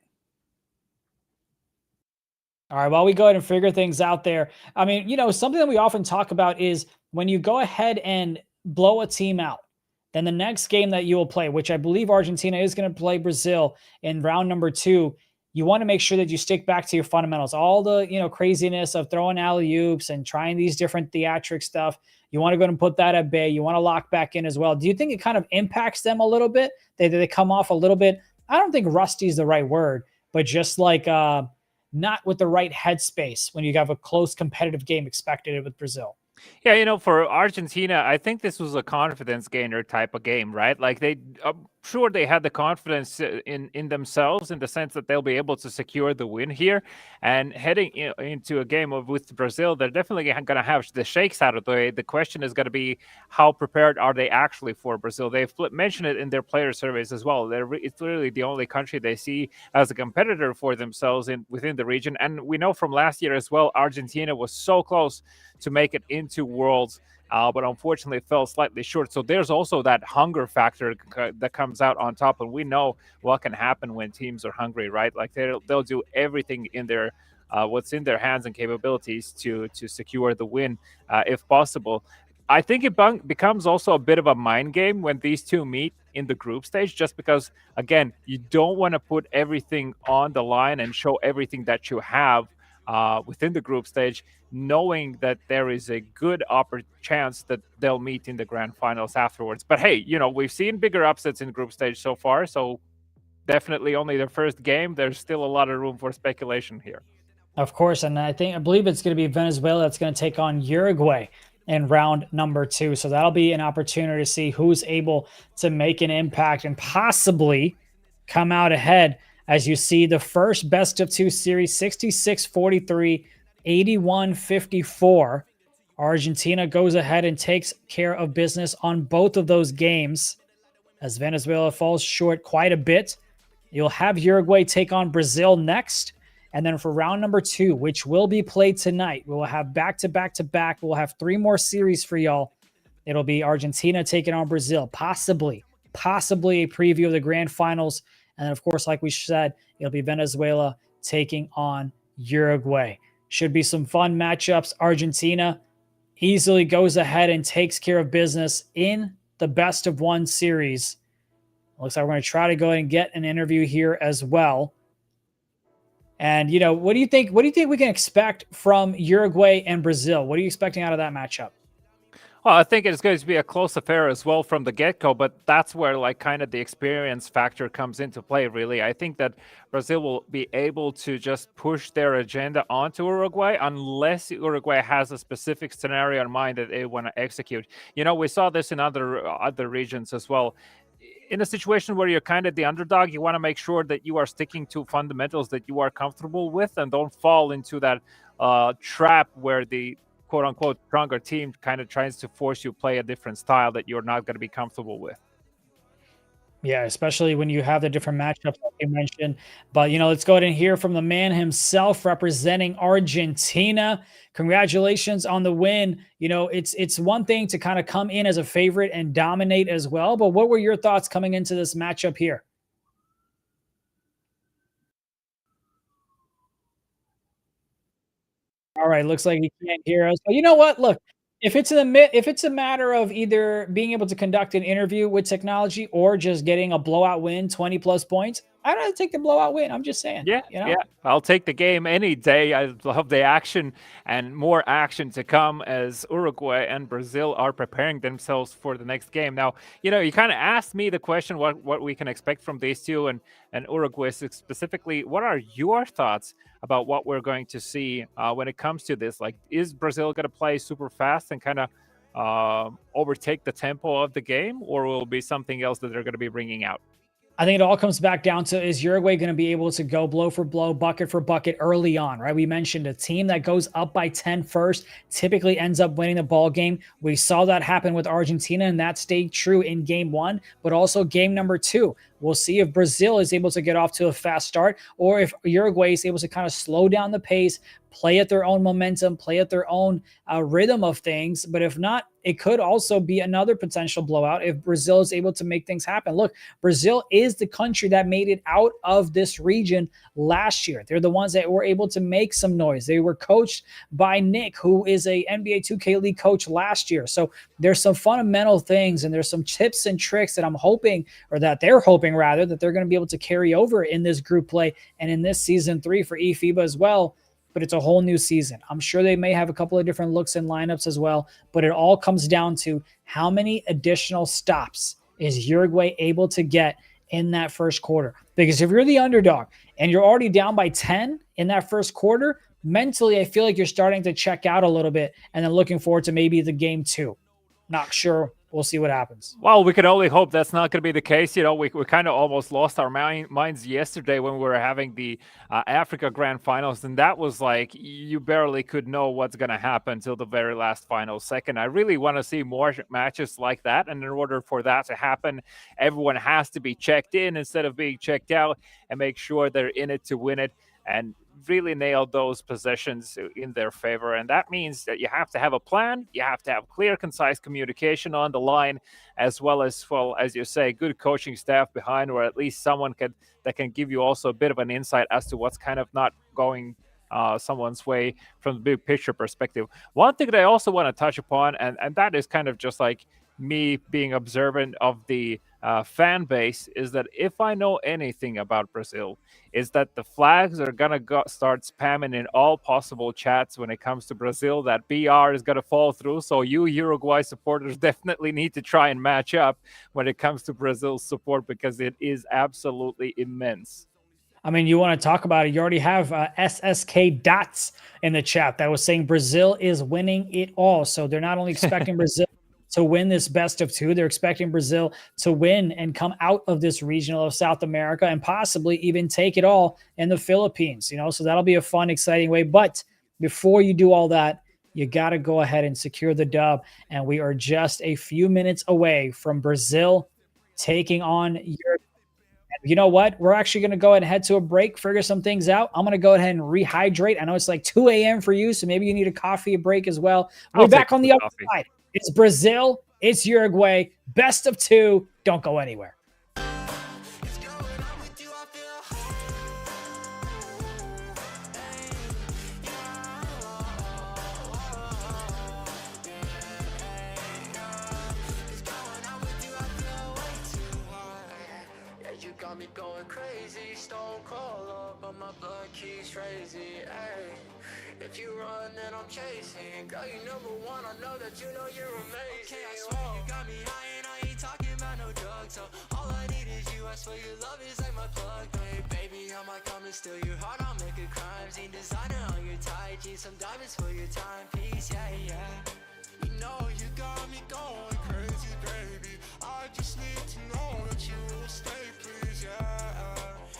All right. While we go ahead and figure things out there, I mean, something that we often talk about is when you go ahead and blow a team out, then the next game that you will play, which I believe Argentina is going to play Brazil in round number two, you want to make sure that you stick back to your fundamentals. All the craziness of throwing alley oops and trying these different theatric stuff, you want to go and put that at bay. You want to lock back in as well. Do you think it kind of impacts them a little bit? They come off a little bit. I don't think rusty is the right word, but just like not with the right headspace when you have a close competitive game expected with Brazil. Yeah, for Argentina, I think this was a confidence gainer type of game, right? Like I'm sure they had the confidence in themselves in the sense that they'll be able to secure the win here. And heading into a game with Brazil, they're definitely going to have the shakes out of the way. The question is going to be, how prepared are they actually for Brazil? They've mentioned it in their player surveys as well. It's literally the only country they see as a competitor for themselves within the region. And we know from last year as well, Argentina was so close to make it into Worlds, but unfortunately fell slightly short. So there's also that hunger factor that comes out on top, and we know what can happen when teams are hungry, right? Like they'll do everything in their what's in their hands and capabilities to secure the win, if possible. I think it becomes also a bit of a mind game when these two meet in the group stage, just because, again, you don't want to put everything on the line and show everything that you have within the group stage, knowing that there is a good chance that they'll meet in the grand finals afterwards. But hey, we've seen bigger upsets in group stage so far, so definitely only their first game. There's still a lot of room for speculation here. Of course, and I believe it's going to be Venezuela that's going to take on Uruguay in round number two. So that'll be an opportunity to see who's able to make an impact and possibly come out ahead, as you see the first best of two series, 66-43, 81-54. Argentina goes ahead and takes care of business on both of those games, as Venezuela falls short quite a bit. You'll have Uruguay take on Brazil next. And then for round number two, which will be played tonight, we will have back-to-back-to-back. We'll have three more series for y'all. It'll be Argentina taking on Brazil, possibly a preview of the grand finals. And then, of course, like we said, it'll be Venezuela taking on Uruguay. Should be some fun matchups. Argentina easily goes ahead and takes care of business in the best of one series. Looks like we're going to try to go ahead and get an interview here as well. And, what do you think? What do you think we can expect from Uruguay and Brazil? What are you expecting out of that matchup? Well, I think it's going to be a close affair as well from the get-go, but that's where kind of the experience factor comes into play, really. I think that Brazil will be able to just push their agenda onto Uruguay unless Uruguay has a specific scenario in mind that they want to execute. We saw this in other regions as well. In a situation where you're kind of the underdog, you want to make sure that you are sticking to fundamentals that you are comfortable with and don't fall into that trap where the quote-unquote stronger team kind of tries to force you to play a different style that you're not going to be comfortable with. Yeah, especially when you have the different matchups like you mentioned. But, let's go ahead and hear from the man himself representing Argentina. Congratulations on the win. It's one thing to kind of come in as a favorite and dominate as well. But what were your thoughts coming into this matchup here? All right, looks like he can't hear us. But you know what? Look, if it's a matter of either being able to conduct an interview with technology or just getting a blowout win, 20 plus points, I'd rather take the blowout win. I'm just saying. Yeah, You know? yeah. I'll take the game any day. I love the action and more action to come as Uruguay and Brazil are preparing themselves for the next game. Now, you kind of asked me the question what we can expect from these two and Uruguay specifically. What are your thoughts about what we're going to see when it comes to this? Like, is Brazil going to play super fast and kind of overtake the tempo of the game, or will it be something else that they're going to be bringing out? I think it all comes back down to, is Uruguay going to be able to go blow for blow, bucket for bucket early on, right? We mentioned a team that goes up by 10 first typically ends up winning the ball game. We saw that happen with Argentina, and that stayed true in game 1, but also game number 2. We'll see if Brazil is able to get off to a fast start, or if Uruguay is able to kind of slow down the pace, play at their own momentum, play at their own rhythm of things. But if not, it could also be another potential blowout if Brazil is able to make things happen. Look, Brazil is the country that made it out of this region last year. They're the ones that were able to make some noise. They were coached by Nick, who is a NBA 2K League coach last year. So there's some fundamental things, and there's some tips and tricks that I'm hoping, or that they're hoping rather, that they're going to be able to carry over in this group play and in this season 3 for eFIBA as well. But it's a whole new season. I'm sure they may have a couple of different looks and lineups as well, but it all comes down to how many additional stops is Uruguay able to get in that first quarter. Because if you're the underdog and you're already down by 10 in that first quarter, mentally, I feel like you're starting to check out a little bit and then looking forward to maybe the game 2. Not sure. We'll see what happens. Well, we can only hope that's not going to be the case. We kind of almost lost our minds yesterday when we were having the Africa Grand Finals, and that was like you barely could know what's going to happen until the very last final second. I really want to see more matches like that, and in order for that to happen, everyone has to be checked in instead of being checked out and make sure they're in it to win it and really nail those possessions in their favor. And that means that you have to have a plan, you have to have clear, concise communication on the line, as well, as you say, good coaching staff behind, or at least someone that can give you also a bit of an insight as to what's kind of not going someone's way from the big picture perspective. One thing that I also want to touch upon, and that is kind of just like me being observant of the fan base, is that if I know anything about Brazil, is that the flags are going to start spamming in all possible chats when it comes to Brazil, that BR is going to fall through. So you Uruguay supporters definitely need to try and match up when it comes to Brazil's support, because it is absolutely immense. I mean, you want to talk about it. You already have SSK Dots in the chat that was saying Brazil is winning it all. So they're not only expecting Brazil to win this best of 2, they're expecting Brazil to win and come out of this regional of South America and possibly even take it all in the Philippines, so that'll be a fun, exciting way. But before you do all that, you got to go ahead and secure the dub. And we are just a few minutes away from Brazil taking on Europe. You know what? We're actually going to go ahead and head to a break, figure some things out. I'm going to go ahead and rehydrate. I know it's like 2 a.m. for you, so maybe you need a coffee break as well. We're back on the other side. It's Brazil. It's Uruguay. Best of 2. Don't go anywhere. Got me going crazy, stone cold up, but my blood keeps raising. Ay, if you run, then I'm chasing. Girl, you number 1, I know that you know you're amazing. Okay, I swear you got me high, and I ain't talking about no drugs. So all I need is you. I swear your love is like my plug. Hey, baby, I might come and steal your heart. I'll make a crime scene, designer on your tie jeans, some diamonds for your timepiece. Yeah, yeah. You know you got me going crazy, baby. I just need to know that you will stay, please, yeah.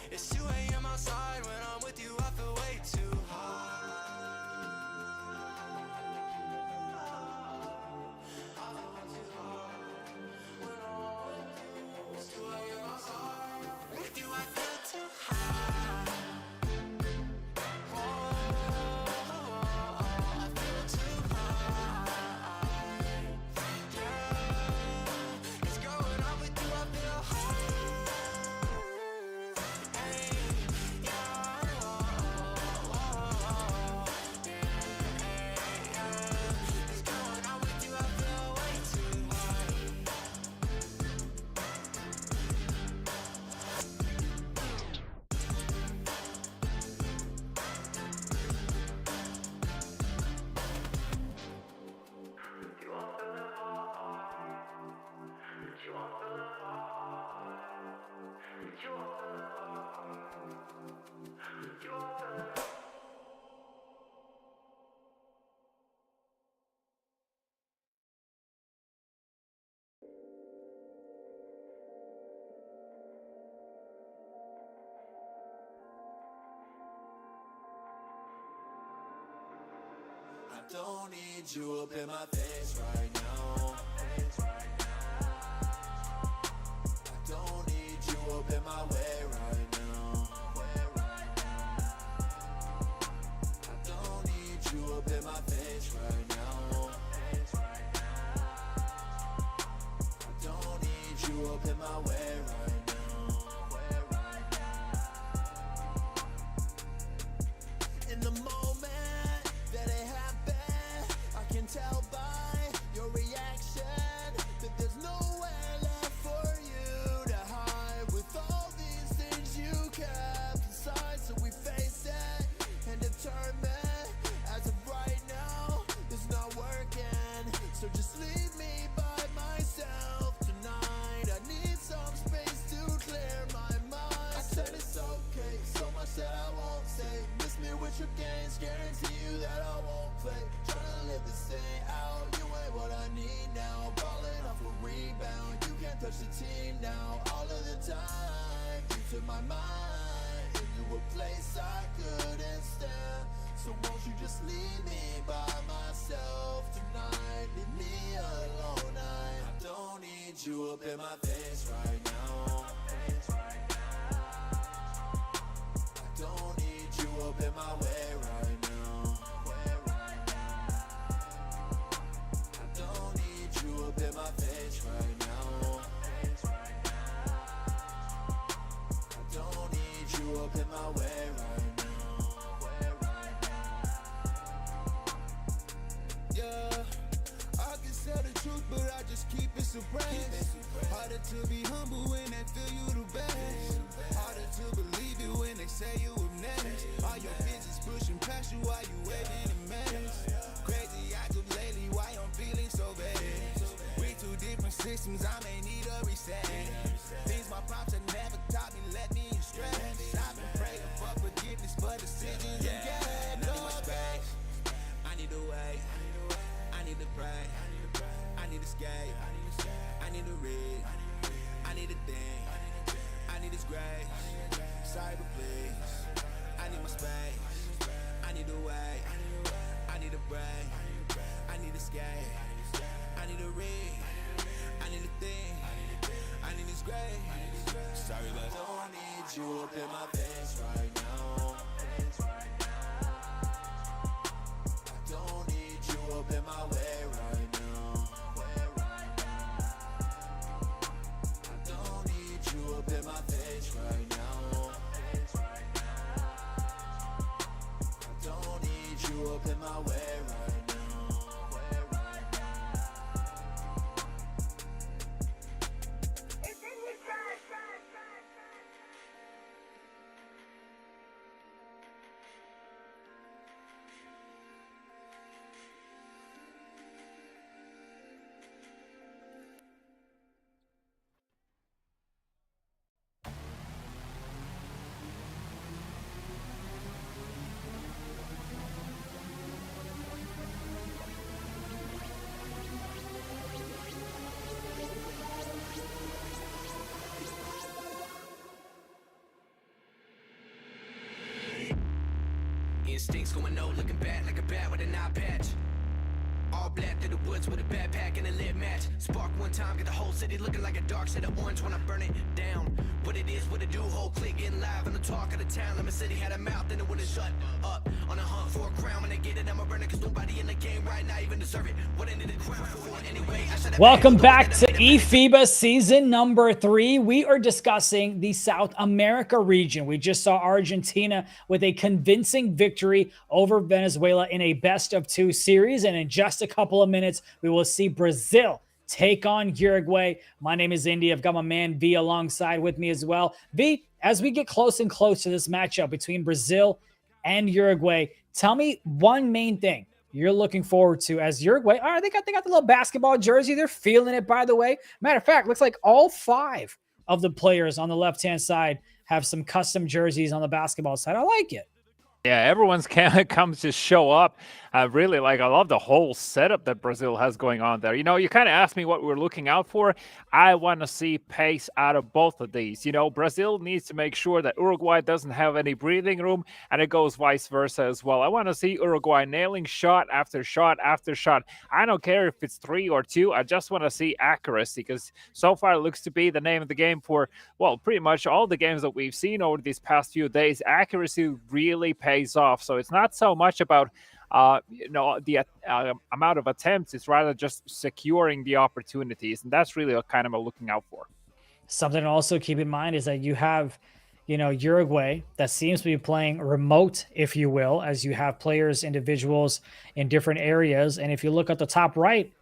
It's 2 a.m. outside, when I'm with you I feel way too high. I feel way too high. When I'm with you, it's 2 a.m. outside. With you I feel too high. don't need you up in my face right now. I don't need you up in my way right now. I don't need you up in my face right now. I don't need you up in my way right now. In the moment that it happened, I can tell by your reaction that there's nowhere left for you to hide. With all these things you kept inside, so we face it and determine as of right now it's not working. So just leave me by myself tonight. I need some space to clear my mind. I said it's okay, so much that I won't say. Miss me with your games, guarantee you that I won't play. Tryna live this thing out, you ain't what I need now. Balling off a rebound, you can't touch the team now. All of the time, you took my mind into a place I couldn't stand. So won't you just leave me by myself tonight? Leave me alone, I don't need you up in my face right now. I don't need you up in my way right now. I don't need you up in my face right now. I don't need you up in my way right now. Yeah, I can tell the truth, but I just keep it suppressed. Harder to be humble when they feel you the best. Harder to believe it when they say you up next. All your business pushing past you while you waiting a mess. Crazy active lately, why I'm feeling so bad. We two different systems, I may need a reset. Things my pops have never taught me, let me in stress. I've been praying for forgiveness for decisions you get. I need my space, I need a way, I need to pray, I need to escape, I need to read, I need a thing, I need His grace. Sorry but please, I need my space, I need a way, I need a break, I need to escape, I need to read, I need a thing, I need His grace. Sorry but I don't need you up in my face right now. I don't need you up in my way right now. I don't need you up in my face right now. I don't need you up in my way right now. Instincts going no, looking bad like a bat with an eye patch. All black through the woods with a backpack and a lit match. Spark one time, get the whole city looking like a dark shade of orange when I burn it down. What it is, what it do, whole clique getting live on the talk of the town. Lemon City had a mouth and it wouldn't shut up. On a hunt for a crown, when they get it, I'ma burn it, cause nobody in the game right now even deserve it. What ended the crown for anyway? Welcome back to eFIBA season number 3. We are discussing the South America region. We just saw Argentina with a convincing victory over Venezuela in a best-of-2 series. And in just a couple of minutes, we will see Brazil take on Uruguay. My name is Indy. I've got my man V alongside with me as well. V, as we get close and close to this matchup between Brazil and Uruguay, tell me one main thing you're looking forward to as Uruguay. All right, they got the little basketball jersey. They're feeling it, by the way. Matter of fact, looks like all 5 of the players on the left-hand side have some custom jerseys on the basketball side. I like it. Yeah, everyone's comes to show up. Really, like, I love the whole setup that Brazil has going on there. You kind of asked me what we're looking out for. I want to see pace out of both of these. Brazil needs to make sure that Uruguay doesn't have any breathing room, and it goes vice versa as well. I want to see Uruguay nailing shot after shot after shot. I don't care if it's 3 or 2. I just want to see accuracy, because so far it looks to be the name of the game for, well, pretty much all the games that we've seen over these past few days. Accuracy really pays off. So it's not so much about the amount of attempts. It's rather just securing the opportunities, and that's really what kind of I'm looking out for. Something to also keep in mind is that you have, Uruguay that seems to be playing remote, if you will, as you have players, individuals in different areas. And if you look at the top right,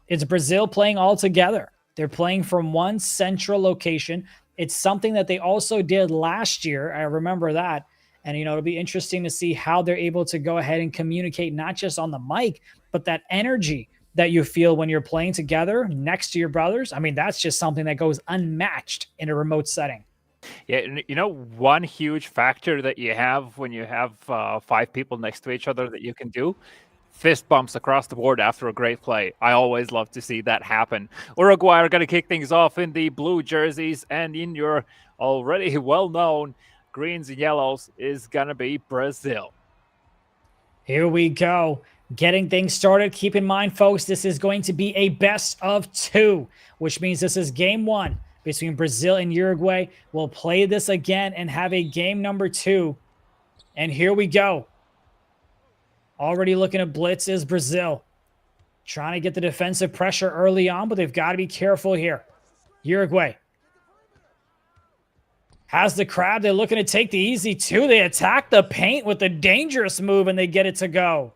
it's Brazil playing all together. They're playing from one central location. It's something that they also did last year. I remember that. And, it'll be interesting to see how they're able to go ahead and communicate, not just on the mic, but that energy that you feel when you're playing together next to your brothers. I mean, that's just something that goes unmatched in a remote setting. Yeah, one huge factor that you have when you have 5 people next to each other that you can do: fist bumps across the board after a great play. I always love to see that happen. Uruguay are going to kick things off in the blue jerseys, and in your already well-known greens and yellows is going to be Brazil. Here we go. Getting things started. Keep in mind, folks, this is going to be a best of 2, which means this is game 1 between Brazil and Uruguay. We'll play this again and have a game number 2. And here we go. Already looking at blitz is Brazil. Trying to get the defensive pressure early on, but they've got to be careful here. Uruguay has the crab. They're looking to take the easy 2. They attack the paint with a dangerous move, and they get it to go.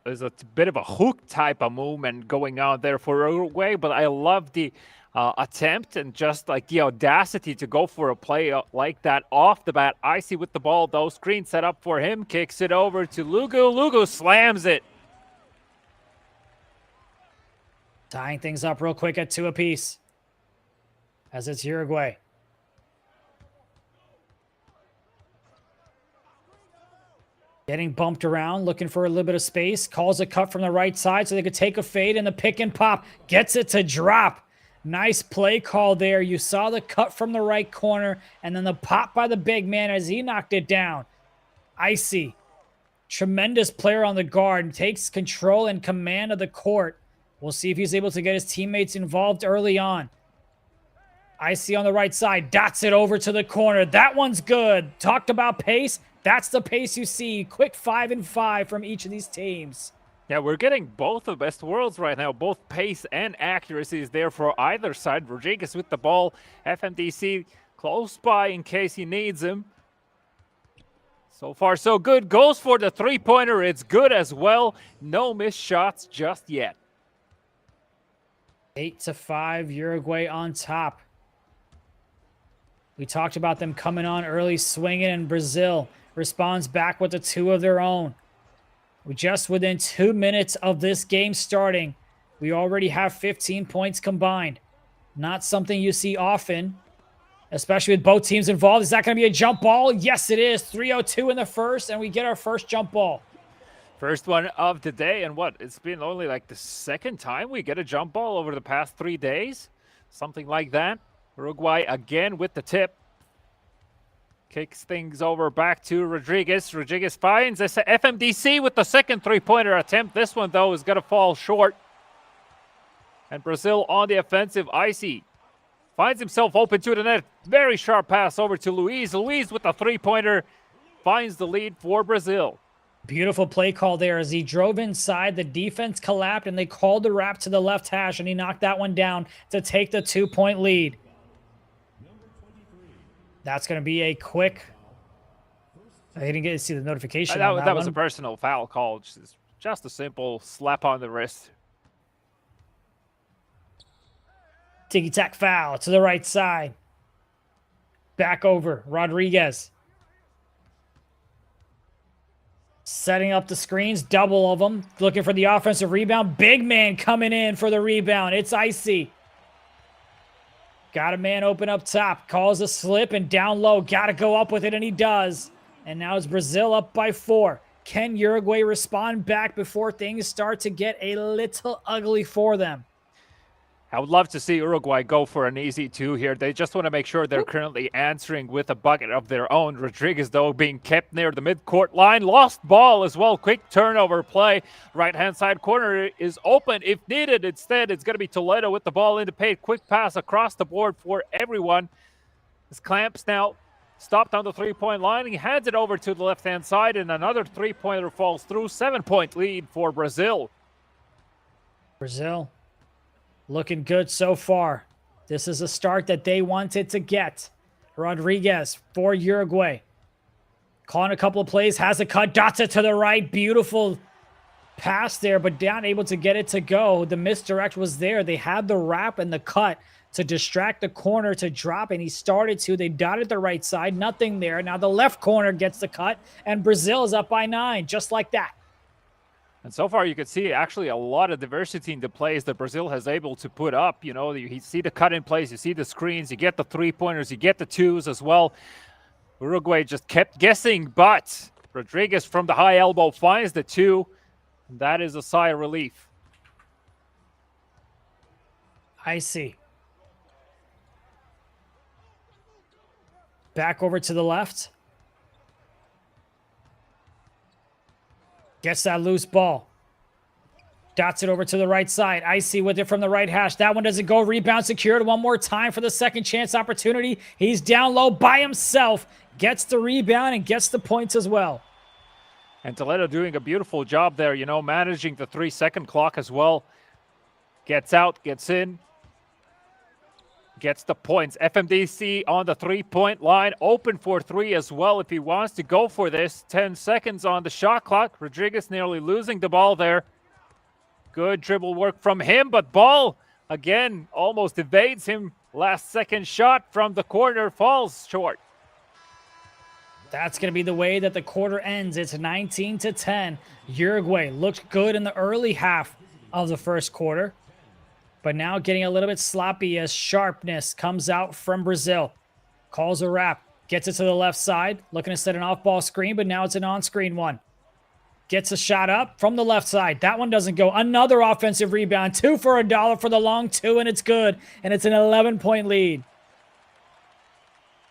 There's a bit of a hook type of movement going on there for Uruguay, but I love the attempt and just like the audacity to go for a play like that off the bat. Icy with the ball, though. Screen set up for him. Kicks it over to Lugu. Lugu slams it. Tying things up real quick at 2 apiece, as it's Uruguay. Getting bumped around, looking for a little bit of space. Calls a cut from the right side so they could take a fade, and the pick and pop gets it to drop. Nice play call there. You saw the cut from the right corner, and then the pop by the big man as he knocked it down. Icy, tremendous player on the guard, takes control and command of the court. We'll see if he's able to get his teammates involved early on. Icy on the right side, dots it over to the corner. That one's good. Talked about pace. That's the pace you see. Quick 5 and 5 from each of these teams. Yeah, we're getting both the best worlds right now. Both pace and accuracy is there for either side. Rodriguez with the ball. FMDC close by in case he needs him. So far, so good. Goes for the three-pointer. It's good as well. No missed shots just yet. 8-5, Uruguay on top. We talked about them coming on early, swinging, and Brazil responds back with the 2 of their own. We're just within 2 minutes of this game starting. We already have 15 points combined. Not something you see often, especially with both teams involved. Is that going to be a jump ball? Yes, it is. 3:02 in the first, and we get our first jump ball. First one of the day, and what? It's been only like the second time we get a jump ball over the past 3 days. Something like that. Uruguay again with the tip. Kicks things over back to Rodriguez. Rodriguez finds FMDC with the second three-pointer attempt. This one, though, is going to fall short. And Brazil on the offensive. Icy finds himself open to the net. Very sharp pass over to Luis. Luis with the three-pointer finds the lead for Brazil. Beautiful play call there as he drove inside. The defense collapsed, and they called the wrap to the left hash, and he knocked that one down to take the 2-point lead. That's going to be a quick... I didn't get to see the notification on that was one. a personal foul call. Just a simple slap on the wrist. Ticky-tack foul to the right side. Back over. Rodriguez. Setting up the screens. Double of them. Looking for the offensive rebound. Big man coming in for the rebound. It's Icy. Got a man open up top. Calls a slip and down low. Got to go up with it, and he does. And now it's Brazil up by 4. Can Uruguay respond back before things start to get a little ugly for them? I would love to see Uruguay go for an easy 2 here. They just want to make sure they're currently answering with a bucket of their own. Rodriguez, though, being kept near the midcourt line. Lost ball as well. Quick turnover play. Right-hand side corner is open if needed. Instead, it's going to be Toledo with the ball in the paint. Quick pass across the board for everyone. As Clamps now stopped on the three-point line. He hands it over to the left-hand side, and another three-pointer falls through. 7-point lead for Brazil. Brazil looking good so far. This is a start that they wanted to get. Rodriguez for Uruguay. Calling a couple of plays, has a cut, dots it to the right. Beautiful pass there, but not able to get it to go. The misdirect was there. They had the wrap and the cut to distract the corner to drop, and he started to. They dotted the right side, nothing there. Now the left corner gets the cut, and Brazil is up by 9, just like that. And so far, you can see actually a lot of diversity in the plays that Brazil has able to put up. You know, you see the cut in plays, you see the screens, you get the three-pointers, you get the 2s as well. Uruguay just kept guessing, but Rodriguez from the high elbow finds the 2. And that is a sigh of relief. I see. Back over to the left. Gets that loose ball. Dots it over to the right side. Icy with it from the right hash. That one doesn't go. Rebound secured. One more time for the second chance opportunity. He's down low by himself. Gets the rebound and gets the points as well. And Toledo doing a beautiful job there, you know, managing the 3-second clock as well. Gets out, gets in. Gets the points. FMDC on the three-point line. Open for 3 as well if he wants to go for this. 10 seconds on the shot clock. Rodriguez nearly losing the ball there. Good dribble work from him, but ball, again, almost evades him. Last second shot from the corner falls short. That's going to be the way that the quarter ends. It's 19-10. Uruguay looked good in the early half of the first quarter, but now getting a little bit sloppy as sharpness comes out from Brazil. Calls a wrap. Gets it to the left side. Looking to set an off-ball screen, but now it's an on-screen one. Gets a shot up from the left side. That one doesn't go. Another offensive rebound. 2 for $1 for the long 2, and it's good. And it's an 11-point lead.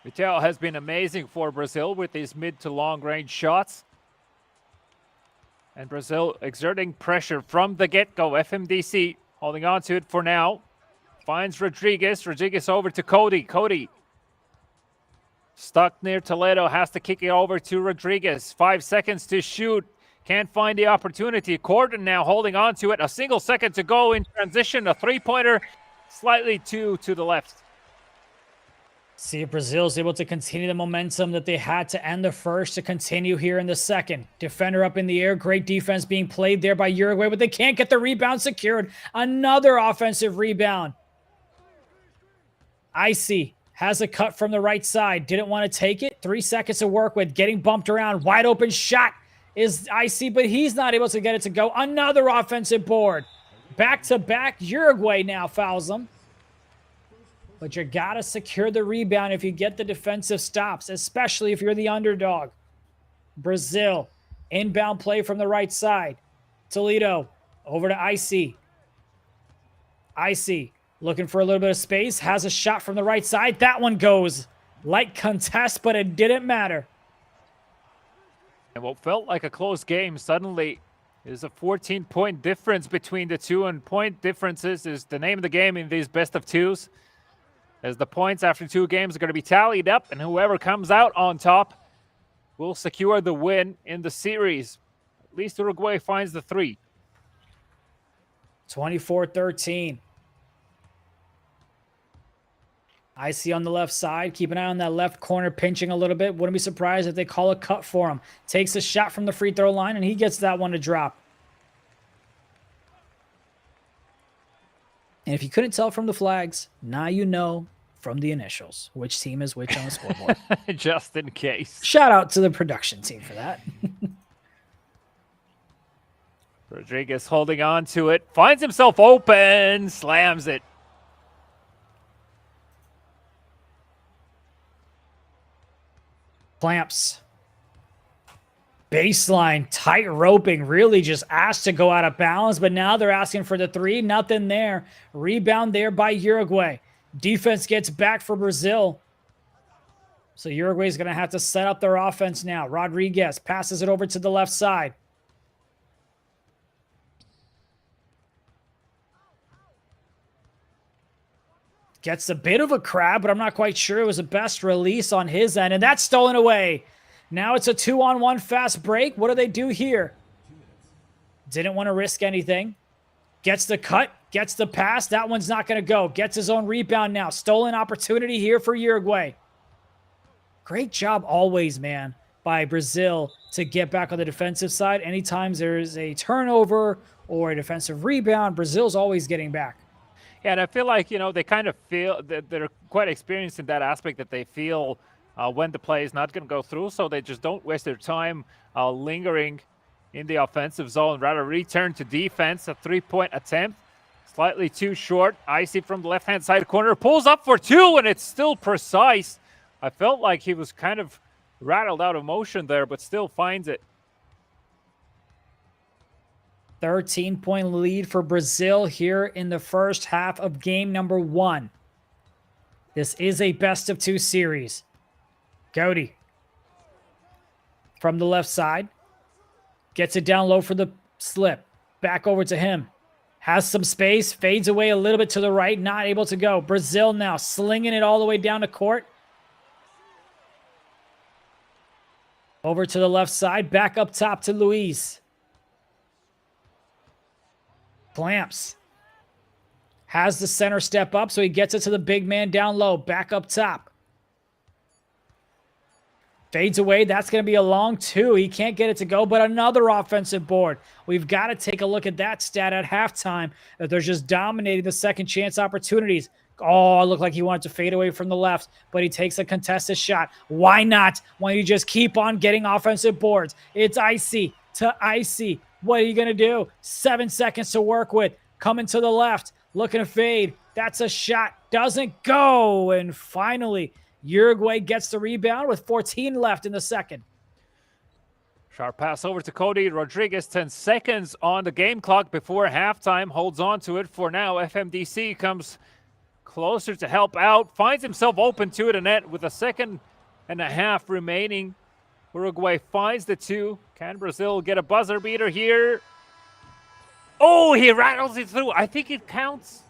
𝐂𝐄𝐂 has been amazing for Brazil with these mid to long range shots. And Brazil exerting pressure from the get-go. FMDC holding on to it for now. Finds Rodriguez. Rodriguez over to 𝐂𝐇𝐄𝐂. 𝐂𝐇𝐄 stuck near Toledo. Has to kick it over to Rodriguez. 5 seconds to shoot. Can't find the opportunity. Corden now holding on to it. A single second to go in transition. A three-pointer slightly to the left. See if Brazil's able to continue the momentum that they had to end the first to continue here in the second. Defender up in the air. Great defense being played there by Uruguay, but they can't get the rebound secured. Another offensive rebound. Icy has a cut from the right side. Didn't want to take it. 3 seconds to work with. Getting bumped around. Wide open shot is Icy, but he's not able to get it to go. Another offensive board. Back-to-back. Uruguay now fouls them. But you got to secure the rebound if you get the defensive stops, especially if you're the underdog. Brazil, inbound play from the right side. Toledo, over to Icy. Icy, looking for a little bit of space, has a shot from the right side. That one goes. Light contest, but it didn't matter. And what felt like a close game suddenly is a 14-point difference between the two, and point differences is the name of the game in these best of twos, as the points after 2 games are going to be tallied up, and whoever comes out on top will secure the win in the series. At least Uruguay finds the 3. 24-13. Icy on the left side. Keep an eye on that left corner, pinching a little bit. Wouldn't be surprised if they call a cut for him. Takes a shot from the free throw line, and he gets that one to drop. And if you couldn't tell from the flags, now you know from the initials which team is which on the scoreboard. Just in case. Shout out to the production team for that. Rodriguez holding on to it. Finds himself open. Slams it. Clamps Baseline, tight roping, really just asked to go out of bounds, but now they're asking for the three. Nothing there. Rebound there by Uruguay. Defense gets back for Brazil. So Uruguay's going to have to set up their offense now. Rodriguez passes it over to the left side. Gets a bit of a crab, but I'm not quite sure it was the best release on his end. And that's stolen away. Now it's a 2-on-1 fast break. What do they do here? Didn't want to risk anything. Gets the cut. Gets the pass. That one's not going to go. Gets his own rebound now. Stolen opportunity here for Uruguay. Great job always, man, by Brazil to get back on the defensive side. Anytime there's a turnover or a defensive rebound, Brazil's always getting back. Yeah, and I feel like, they kind of feel that they're quite experienced in that aspect, that they feel when the play is not going to go through, so they just don't waste their time lingering in the offensive zone. Rather return to defense. A three-point attempt, slightly too short. 𝐂𝐄𝐄𝐂 from the left-hand side corner pulls up for two, and it's still precise. I felt like he was kind of rattled out of motion there, but still finds it. 13-point lead for Brazil here in the first half of game number 1. This is a best-of-2 series. 𝐂𝐄𝐄𝐂 from the left side. Gets it down low for the slip. Back over to him. Has some space. Fades away a little bit to the right. Not able to go. Brazil now slinging it all the way down to court. Over to the left side. Back up top to Luis. Clamps. Has the center step up, so he gets it to the big man down low. Back up top. Fades away. That's going to be a long two. He can't get it to go, but another offensive board. We've got to take a look at that stat at halftime, that they're just dominating the second chance opportunities. Oh, it looked like he wanted to fade away from the left, but he takes a contested shot. Why not? Why don't you just keep on getting offensive boards? It's 𝐂𝐄𝐄𝐂 to 𝐂𝐂𝐄𝐄𝐂. What are you going to do? 7 seconds to work with. Coming to the left. Looking to fade. That's a shot. Doesn't go. And finally, Uruguay gets the rebound with 14 left in the second. Sharp pass over to Cody Rodriguez. 10 seconds on the game clock before halftime. Holds on to it for now. FMDC comes closer to help out. Finds himself open to the net with a second and a half remaining. Uruguay finds the two. Can Brazil get a buzzer beater here? Oh, he rattles it through. I think it counts.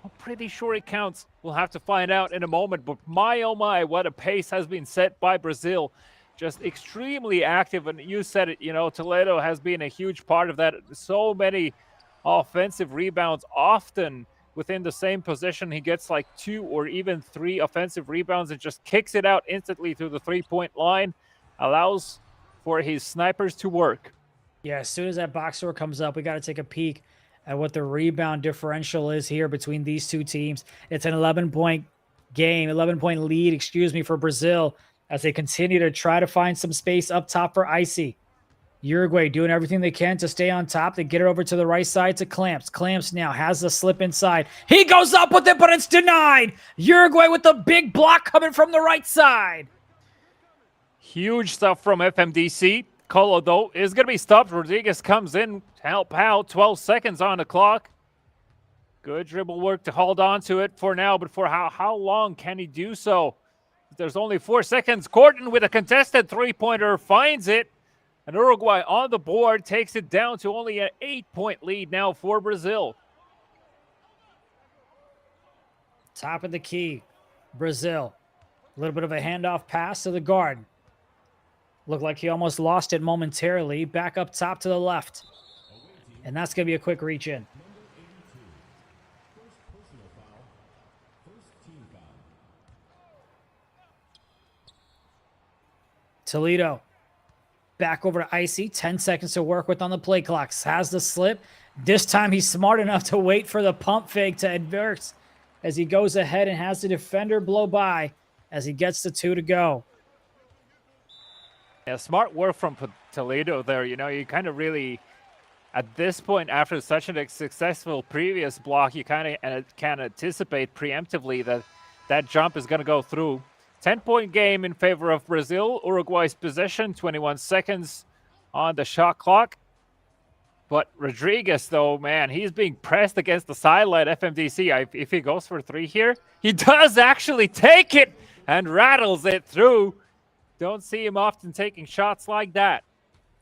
I'm pretty sure it counts. We'll have to find out in a moment. But my, oh my, what a pace has been set by Brazil. Just extremely active. And you said it, Toledo has been a huge part of that. So many offensive rebounds, often within the same position. He gets like 2 or even 3 offensive rebounds and just kicks it out instantly through the three-point line. Allows for his snipers to work. Yeah, as soon as that box score comes up, we got to take a peek at what the rebound differential is here between these two teams. It's an 11-point game, 11-point lead, for Brazil as they continue to try to find some space up top for 𝐂𝐄𝐄𝐂. Uruguay doing everything they can to stay on top. They get it over to the right side to Clamps. Clamps now has the slip inside. He goes up with it, but it's denied. Uruguay with the big block coming from the right side. Huge stuff from FMDC. 𝐂𝐄𝐄𝐂, though, is going to be stopped. Rodriguez comes in to help out. 12 seconds on the clock. Good dribble work to hold on to it for now, but for how long can he do so? There's only 4 seconds. Gordon with a contested three-pointer finds it. And Uruguay on the board takes it down to only an 8-point lead now for Brazil. Top of the key, Brazil. A little bit of a handoff pass to the guard. Looked like he almost lost it momentarily. Back up top to the left. And that's going to be a quick reach in. Toledo. Back over to 𝐂𝐄𝐄𝐂. 10 seconds to work with on the play clock. Has the slip. This time he's smart enough to wait for the pump fake to advance as he goes ahead and has the defender blow by as he gets the 2 to go. Yeah, smart work from Toledo there. You kind of really, at this point, after such a successful previous block, you kind of can anticipate preemptively that that jump is going to go through. 10-point game in favor of Brazil. Uruguay's possession, 21 seconds on the shot clock. But Rodriguez, though, man, he's being pressed against the sideline. FMDC, if he goes for 3 here, he does actually take it and rattles it through. Don't see him often taking shots like that.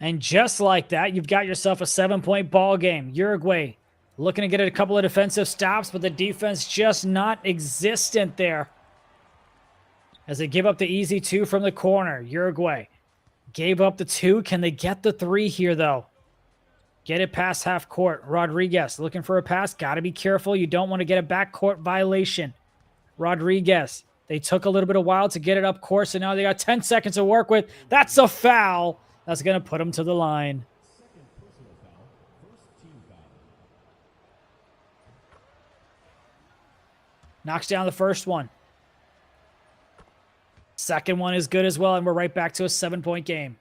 And just like that, you've got yourself a 7-point ball game. Uruguay looking to get a couple of defensive stops, but the defense just not existent there. As they give up the easy 2 from the corner. Uruguay gave up the 2. Can they get the 3 here, though? Get it past half court. Rodriguez looking for a pass. Got to be careful. You don't want to get a backcourt violation. Rodriguez. They took a little bit of while to get it up course, and now they got 10 seconds to work with. That's a foul. That's going to put them to the line. Knocks down the first one. Second one is good as well, and we're right back to a 7-point game.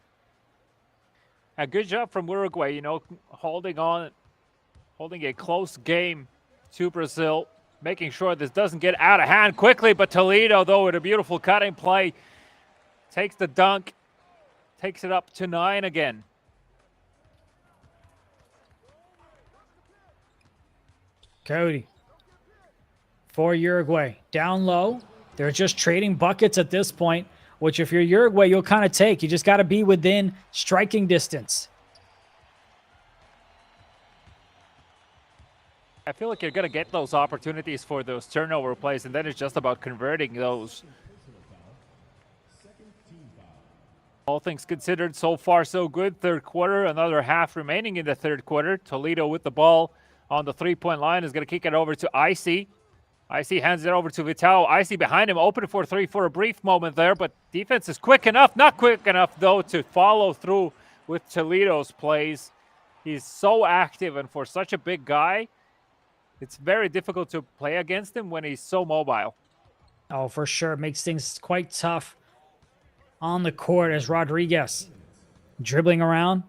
A good job from Uruguay, you know, holding a close game to Brazil, making sure this doesn't get out of hand quickly. But Toledo, though, with a beautiful cutting play, takes the dunk, takes it up to 9 again. Cody for Uruguay. Down low. They're just trading buckets at this point, which if you're Uruguay, you'll kind of take. You just got to be within striking distance. I feel like you're going to get those opportunities for those turnover plays, and then it's just about converting those. All things considered, so far so good. Third quarter, another half remaining in the third quarter. Toledo with the ball on the 3-point line is going to kick it over to 𝐂𝐄𝐄𝐂. 𝐂𝐂𝐄𝐂 hands it over to Vital. 𝐂𝐂𝐂 behind him, open for 3 for a brief moment there, but defense is quick enough, not quick enough though, to follow through with Toledo's plays. He's so active, and for such a big guy, it's very difficult to play against him when he's so mobile. Oh, for sure. It makes things quite tough on the court as Rodriguez dribbling around.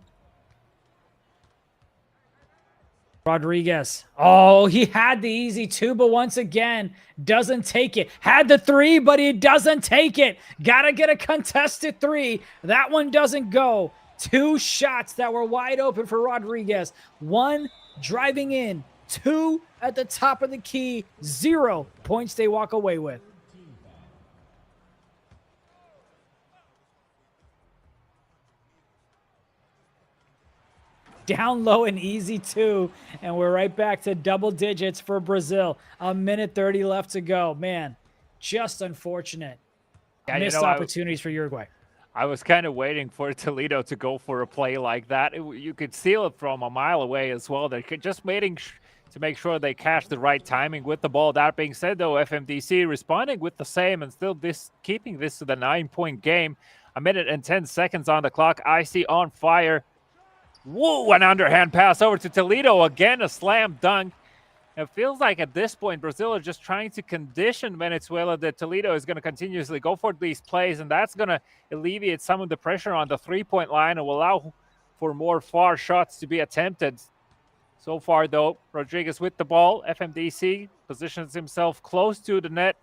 Rodriguez. Oh, he had the easy 2, but once again, doesn't take it. Had the 3, but he doesn't take it. Gotta get a contested 3. That one doesn't go. 2 shots that were wide open for Rodriguez. 1 driving in. 2 at the top of the key. 0 points they walk away with. Down low and easy 2, and we're right back to double digits for Brazil. 1:30 left to go. Man, just unfortunate. Yeah, Missed opportunities for Uruguay. I was kind of waiting for Toledo to go for a play like that. You could seal it from a mile away as well. They're just waiting to make sure they catch the right timing with the ball. That being said, though, FMDC responding with the same and still keeping this to the 9-point game. 1:10 seconds on the clock. 𝐂𝐂𝐂 on fire. Whoa, an underhand pass over to Toledo. Again, a slam dunk. It feels like at this point, Brazil are just trying to condition Venezuela that Toledo is going to continuously go for these plays, and that's going to alleviate some of the pressure on the 3-point line and will allow for more far shots to be attempted. So far, though, Rodriguez with the ball. FMDC positions himself close to the net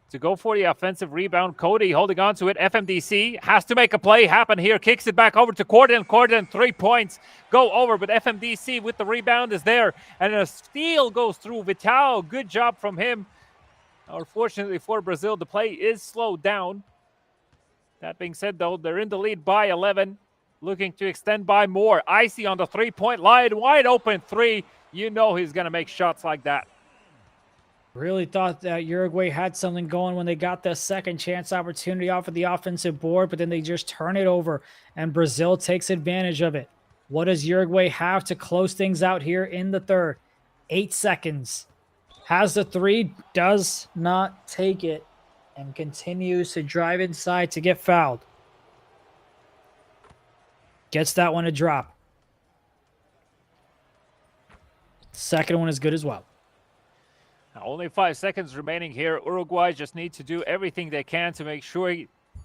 to go for the offensive rebound. Cody holding on to it. FMDC has to make a play happen here. Kicks it back over to Corden. Corden, 3 points go over, but FMDC with the rebound is there. And a steal goes through Vital. Good job from him. Unfortunately for Brazil, the play is slowed down. That being said, though, they're in the lead by 11. Looking to extend by more. 𝐂𝐂𝐂 on the 3-point line. Wide open 3. You know he's going to make shots like that. Really thought that Uruguay had something going when they got the second chance opportunity off of the offensive board, but then they just turn it over, and Brazil takes advantage of it. What does Uruguay have to close things out here in the third? 8 seconds. Has the 3, does not take it, and continues to drive inside to get fouled. Gets that one to drop. Second one is good as well. Only 5 seconds remaining here. Uruguay just need to do everything they can to make sure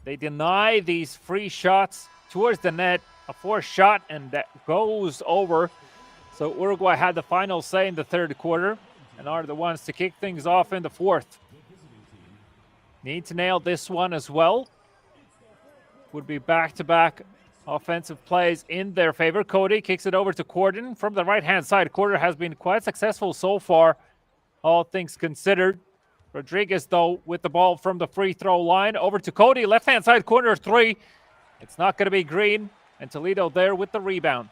they deny these free shots towards the net. A 4th shot, and that goes over. So Uruguay had the final say in the third quarter and are the ones to kick things off in the 4th. Need to nail this one as well. Would be back-to-back offensive plays in their favor. 𝐂𝐇𝐄𝐂 kicks it over to 𝐂𝐇𝐄 from the right-hand side. 𝐂𝐇𝐄 has been quite successful so far, all things considered. Rodriguez, though, with the ball from the free throw line. Over to 𝐂𝐇𝐄, left-hand side corner three. It's not going to be green. And Toledo there with the rebound.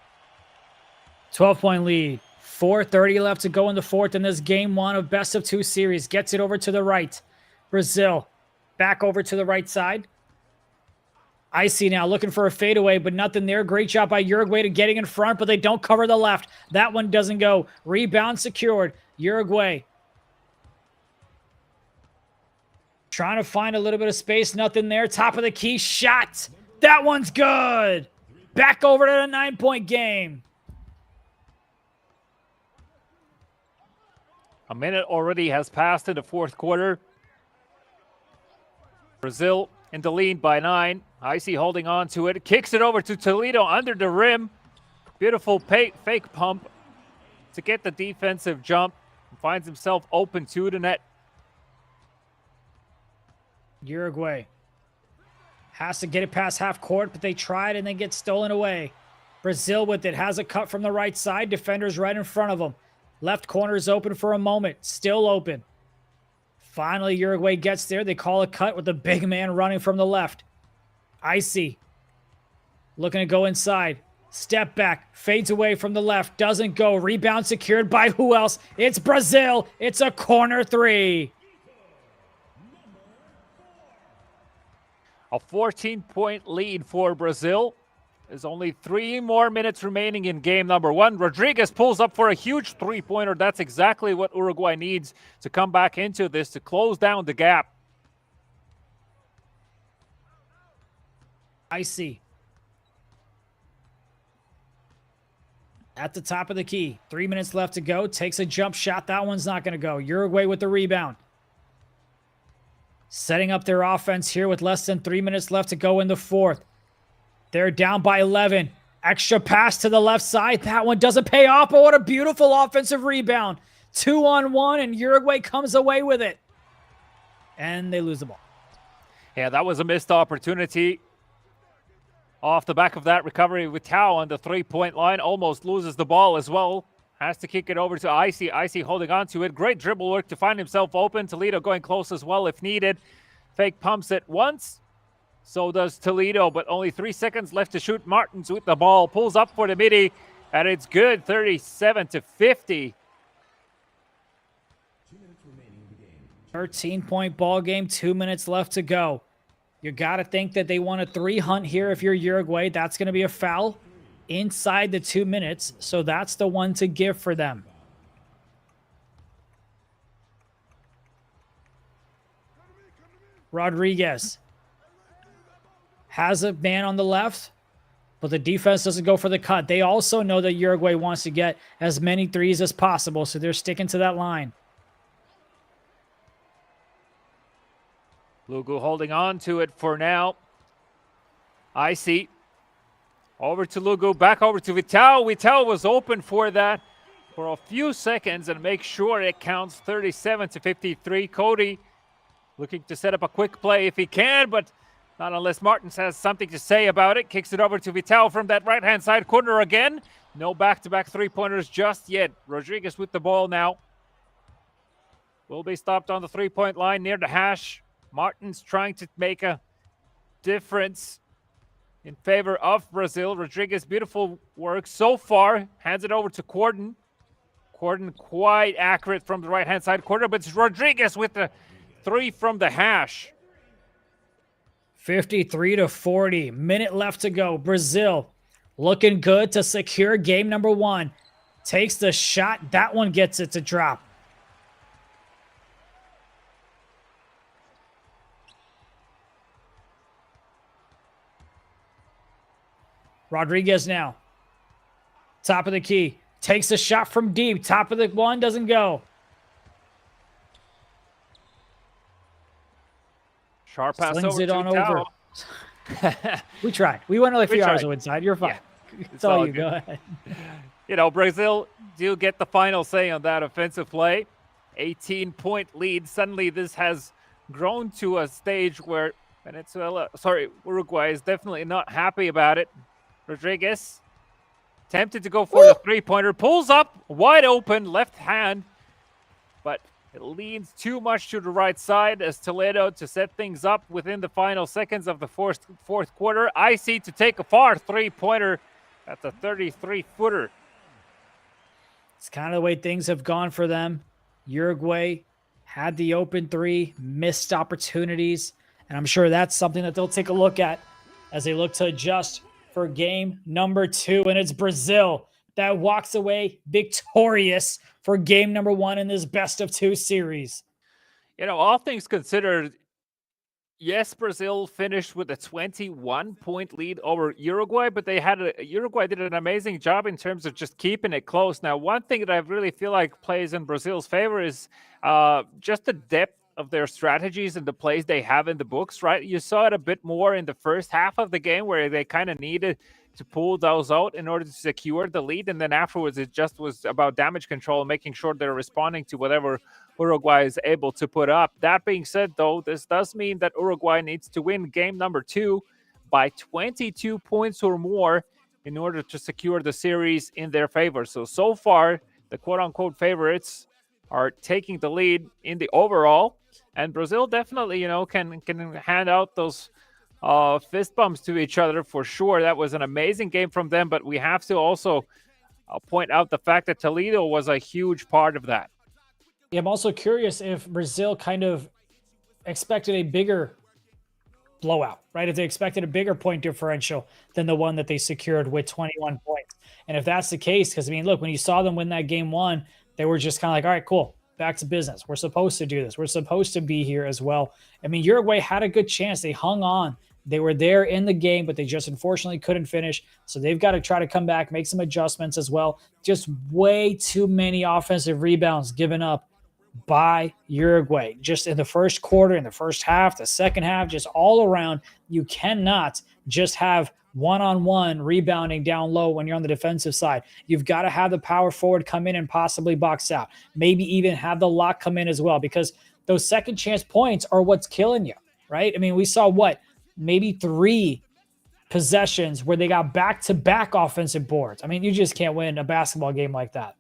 12-point lead. 4:30 left to go in the fourth in this game one of best of two series. Gets it over to the right. Brazil back over to the right side. 𝐂𝐄𝐄 now looking for a fadeaway, but nothing there. Great job by Uruguay to getting in front, but they don't cover the left. That one doesn't go. Rebound secured. Uruguay trying to find a little bit of space. Nothing there. Top of the key shot. That one's good. Back over to the 9-point game. A minute already has passed in the fourth quarter. Brazil in the lead by 9. 𝐂𝐄𝐄 holding on to it. Kicks it over to Toledo under the rim. Beautiful fake pump to get the defensive jump. Finds himself open to the net. Uruguay has to get it past half court, but they tried and they get stolen away. Brazil with it. Has a cut from the right side. Defenders right in front of them. Left corner is open for a moment. Still open. Finally, Uruguay gets there. They call a cut with the big man running from the left. 𝐂𝐄𝐄 looking to go inside. Step back. Fades away from the left. Doesn't go. Rebound secured by who else? It's Brazil. It's a corner three. A 14-point lead for Brazil. There's only 3 more minutes remaining in game number 1. Rodriguez pulls up for a huge three-pointer. That's exactly what Uruguay needs to come back into this, to close down the gap. 𝐂𝐄𝐄 at the top of the key. 3 minutes left to go. Takes a jump shot. That one's not going to go. Uruguay with the rebound. Setting up their offense here with less than 3 minutes left to go in the fourth. They're down by 11. Extra pass to the left side. That one doesn't pay off, but what a beautiful offensive rebound. 2-on-1, and Uruguay comes away with it. And they lose the ball. Yeah, that was a missed opportunity. Off the back of that recovery with 𝐂𝐄 on the three-point line. Almost loses the ball as well. Has to kick it over to 𝐂𝐄𝐄. 𝐂𝐄𝐄 holding on to it. Great dribble work to find himself open. Toledo going close as well if needed. Fake pumps it once. So does Toledo, but only 3 seconds left to shoot. Martins with the ball. Pulls up for the midi, and it's good. 37-50. 13-point ball game. 2 minutes left to go. You got to think that they want a 3 hunt here if you're Uruguay. That's going to be a foul inside the 2 minutes, so that's the one to give for them. Rodriguez has a man on the left, but the defense doesn't go for the cut. They also know that Uruguay wants to get as many threes as possible, so they're sticking to that line. 𝐂𝐿𝐄 holding on to it for now. 𝐂𝐄𝐄 over to 𝐂𝐿𝐄, back over to 𝐂𝐿𝐄. 𝐂𝐿𝐄 was open for that for a few seconds and make sure it counts. 37-53. 𝐂𝐇𝐄 looking to set up a quick play if he can, but not unless Martins has something to say about it. Kicks it over to 𝐂𝐿𝐄 from that right-hand side corner again. No back-to-back three-pointers just yet. Rodriguez with the ball now. Will be stopped on the three-point line near the hash. Martins trying to make a difference in favor of Brazil. Rodriguez, beautiful work so far. Hands it over to 𝐂𝐂𝐄. 𝐂𝐂𝐄 quite accurate from the right-hand side corner, but it's Rodriguez with the 3 from the hash. 53-40. Minute left to go. Brazil looking good to secure game number 1. Takes the shot. That one gets it to drop. Rodriguez now. Top of the key. Takes a shot from deep. Top of the one. Doesn't go. Sharp pass Slings over it to on 𝐂𝐿𝐄. over. We tried. We went like 3 hours tried. inside. You're fine. Yeah, it's all you. good. Go ahead. You know, Brazil do get the final say on that offensive play. 18-point lead. Suddenly this has grown to a stage where Uruguay is definitely not happy about it. Rodriguez tempted to go for the three-pointer, pulls up, wide open, left hand, but it leans too much to the right side as Toledo to set things up within the final seconds of the fourth quarter. Icy to take a far three-pointer. That's a 33-footer. It's kind of the way things have gone for them. Uruguay had the open three, missed opportunities, and I'm sure that's something that they'll take a look at as they look to adjust for game number 2. And it's Brazil that walks away victorious for game number 1 in this best-of-2 series. You know, all things considered, yes, Brazil finished with a 21-point lead over Uruguay, but Uruguay did an amazing job in terms of just keeping it close. Now, one thing that I really feel like plays in Brazil's favor is just the depth of their strategies and the plays they have in the books, right? You saw it a bit more in the first half of the game where they kind of needed to pull those out in order to secure the lead. And then afterwards, it just was about damage control, making sure they're responding to whatever Uruguay is able to put up. That being said, though, this does mean that Uruguay needs to win game number 2 by 22 points or more in order to secure the series in their favor. So far, the quote-unquote favorites are taking the lead in the overall. And Brazil definitely, can hand out those fist bumps to each other for sure. That was an amazing game from them, but we have to also point out the fact that Toledo was a huge part of that. Yeah, I'm also curious if Brazil kind of expected a bigger blowout, right? If they expected a bigger point differential than the one that they secured with 21 points. And if that's the case, because, look, when you saw them win that game 1, they were just kind of like, all right, cool, back to business. We're supposed to do this. We're supposed to be here as well. Uruguay had a good chance. They hung on. They were there in the game, but they just unfortunately couldn't finish. So they've got to try to come back, make some adjustments as well. Just way too many offensive rebounds given up by Uruguay. Just in the first quarter, in the first half, the second half, just all around. You cannot just have one-on-one rebounding down low when you're on the defensive side. You've got to have the power forward come in and possibly box out. Maybe even have the lock come in as well, because those second chance points are what's killing you, right? We saw maybe 3 possessions where they got back-to-back offensive boards. You just can't win a basketball game like that.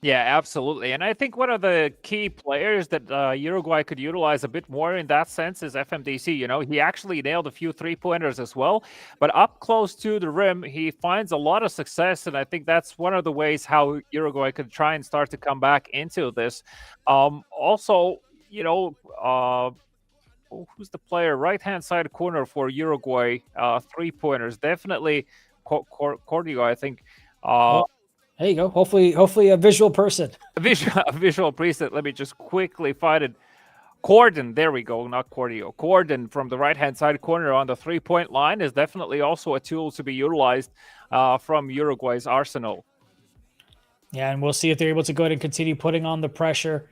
Yeah, absolutely. And I think one of the key players that Uruguay could utilize a bit more in that sense is FMDC. He actually nailed a few three-pointers as well. But up close to the rim, he finds a lot of success. And I think that's one of the ways how Uruguay could try and start to come back into this. Also, who's the player? Right-hand side corner for Uruguay, three-pointers. Definitely 𝐂𝐄𝐂, I think. There you go. Hopefully a visual person. A visual preset. Let me just quickly find it. Corden, there we go, not 𝐂𝐄𝐂. Corden from the right-hand side corner on the three-point line is definitely also a tool to be utilized from Uruguay's arsenal. Yeah, and we'll see if they're able to go ahead and continue putting on the pressure.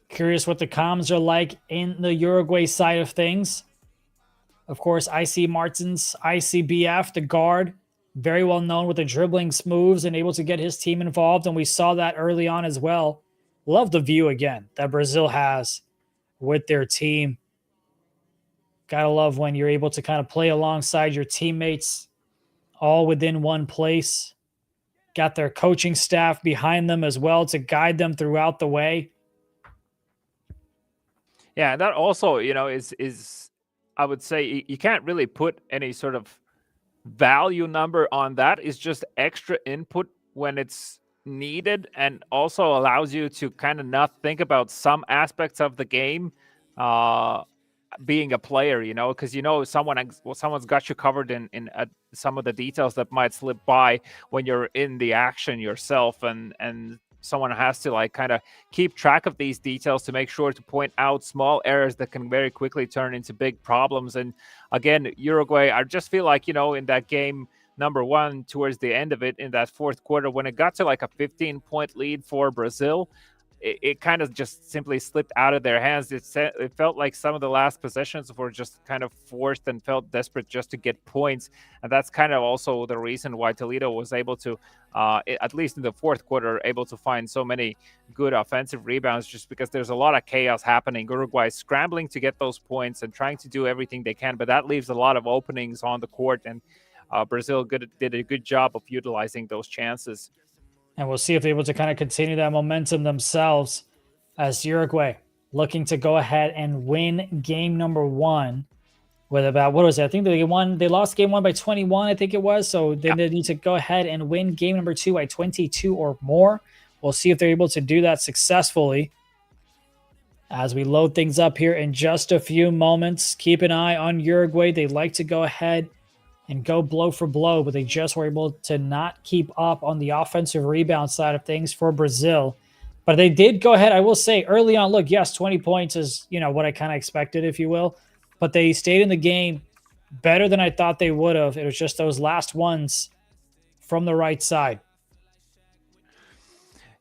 Curious what the comms are like in the Uruguay side of things. Of course, IC Martins, 𝐂𝐄�ㄐ, the guard, very well known with the dribbling moves and able to get his team involved. And we saw that early on as well. Love the view again that Brazil has with their team. Gotta love when you're able to kind of play alongside your teammates all within one place. Got their coaching staff behind them as well to guide them throughout the way. Yeah, that also, is I would say you can't really put any sort of value number on that. It's just extra input when it's needed, and also allows you to kind of not think about some aspects of the game being a player, because someone's got you covered in some of the details that might slip by when you're in the action yourself, and someone has to kind of keep track of these details to make sure to point out small errors that can very quickly turn into big problems. And again, Uruguay, I just feel like, in that game number 1, towards the end of it, in that fourth quarter, when it got to a 15-point lead for Brazil, it kind of just simply slipped out of their hands. It felt like some of the last possessions were just kind of forced and felt desperate just to get points. And that's kind of also the reason why Toledo was able to, at least in the fourth quarter, able to find so many good offensive rebounds, just because there's a lot of chaos happening. Uruguay scrambling to get those points and trying to do everything they can, but that leaves a lot of openings on the court. And Brazil did a good job of utilizing those chances. And we'll see if they're able to kind of continue that momentum themselves, as Uruguay looking to go ahead and win game number 1 with about, what was it? I think they lost game 1 by 21, I think it was. So then they need to go ahead and win game number 2 by 22 or more. We'll see if they're able to do that successfully. As we load things up here in just a few moments, keep an eye on Uruguay. They like to go ahead and go blow for blow, but they just were able to not keep up on the offensive rebound side of things for Brazil. But they did go ahead, I will say, early on, look, yes, 20 points is, what I kind of expected, if you will. But they stayed in the game better than I thought they would have. It was just those last ones from the right side.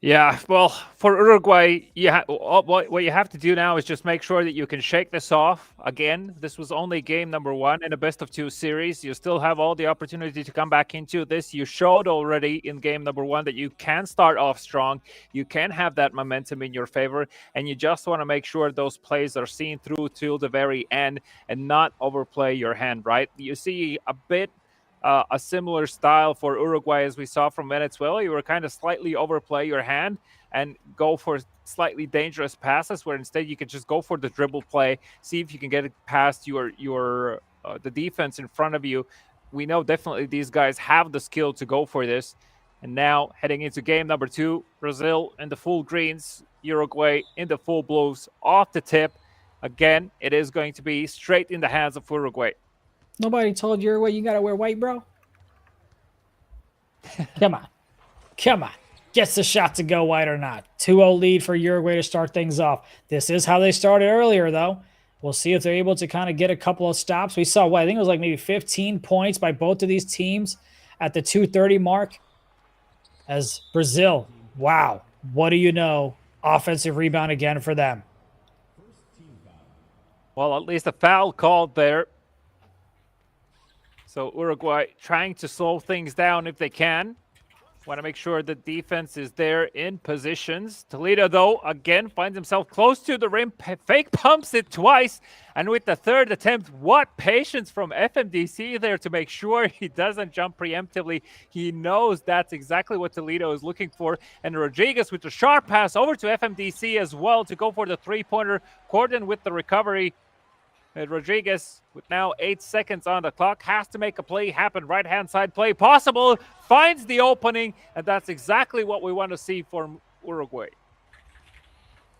Yeah, well, for Uruguay, what you have to do now is just make sure that you can shake this off. Again, this was only game number 1 in a best-of-2 series. You still have all the opportunity to come back into this. You showed already in game number 1 that you can start off strong. You can have that momentum in your favor, and you just want to make sure those plays are seen through till the very end and not overplay your hand, right? You see a bit a similar style for Uruguay as we saw from Venezuela. You were kind of slightly overplay your hand and go for slightly dangerous passes, where instead you can just go for the dribble play, see if you can get it past the defense in front of you. We know definitely these guys have the skill to go for this. And now heading into game number 2, Brazil in the full greens, Uruguay in the full blues off the tip. Again, it is going to be straight in the hands of Uruguay. Nobody told Uruguay you got to wear white, bro? Come on. Come on. Gets the shot to go white or not. 2-0 lead for Uruguay to start things off. This is how they started earlier, though. We'll see if they're able to kind of get a couple of stops. We saw, I think it was like maybe 15 points by both of these teams at the 2:30 mark. As Brazil, wow, what do you know? Offensive rebound again for them. Well, at least a foul called there. So Uruguay trying to slow things down if they can. Want to make sure the defense is there in positions. Toledo, though, again, finds himself close to the rim. Fake pumps it twice. And with the third attempt, what patience from FMDC there to make sure he doesn't jump preemptively. He knows that's exactly what Toledo is looking for. And Rodriguez with the sharp pass over to FMDC as well to go for the three-pointer. Corden with the recovery. And Rodriguez, with now 8 seconds on the clock, has to make a play happen. Right-hand side play possible. Finds the opening, and that's exactly what we want to see from Uruguay.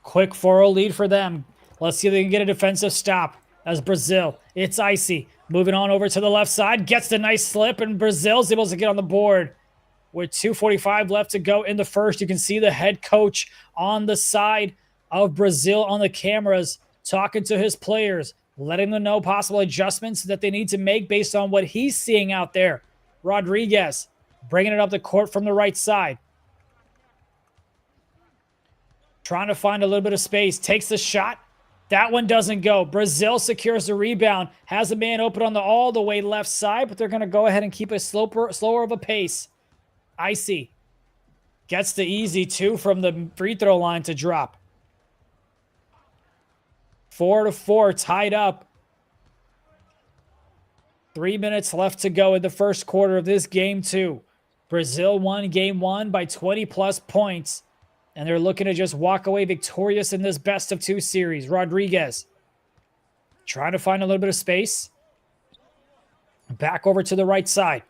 Quick 4-0 lead for them. Let's see if they can get a defensive stop. As Brazil, it's icy. Moving on over to the left side. Gets the nice slip, and Brazil's able to get on the board. With 2:45 left to go in the first, you can see the head coach on the side of Brazil on the cameras talking to his players, letting them know possible adjustments that they need to make based on what he's seeing out there. Rodriguez bringing it up the court from the right side. Trying to find a little bit of space. Takes the shot. That one doesn't go. Brazil secures the rebound. Has a man open on the all the way left side, but they're going to go ahead and keep a slower of a pace. Icy gets the easy 2 from the free throw line to drop. 4-4, tied up. 3 minutes left to go in the first quarter of this game 2. Brazil won game 1 by 20-plus points, and they're looking to just walk away victorious in this best-of-2 series. Rodriguez trying to find a little bit of space. Back over to the right side.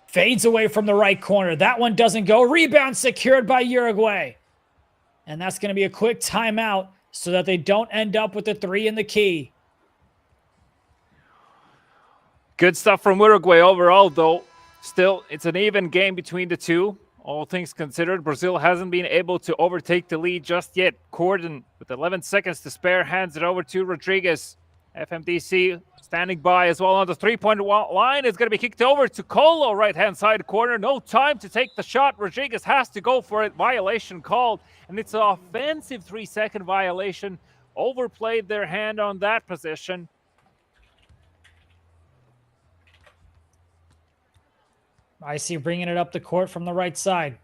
Fades away from the right corner. That one doesn't go. Rebound secured by Uruguay. And that's going to be a quick timeout so that they don't end up with the 3 in the key. Good stuff from Uruguay overall, though. Still, it's an even game between the two. All things considered, Brazil hasn't been able to overtake the lead just yet. Corden, with 11 seconds to spare, hands it over to Rodriguez. FMDC standing by as well on the three-point line. It's going to be kicked over to 𝐂𝐄𝐂, right-hand side corner. No time to take the shot. Rodriguez has to go for it. Violation called, and it's an offensive 3-second violation. Overplayed their hand on that position. I see bringing it up the court from the right side.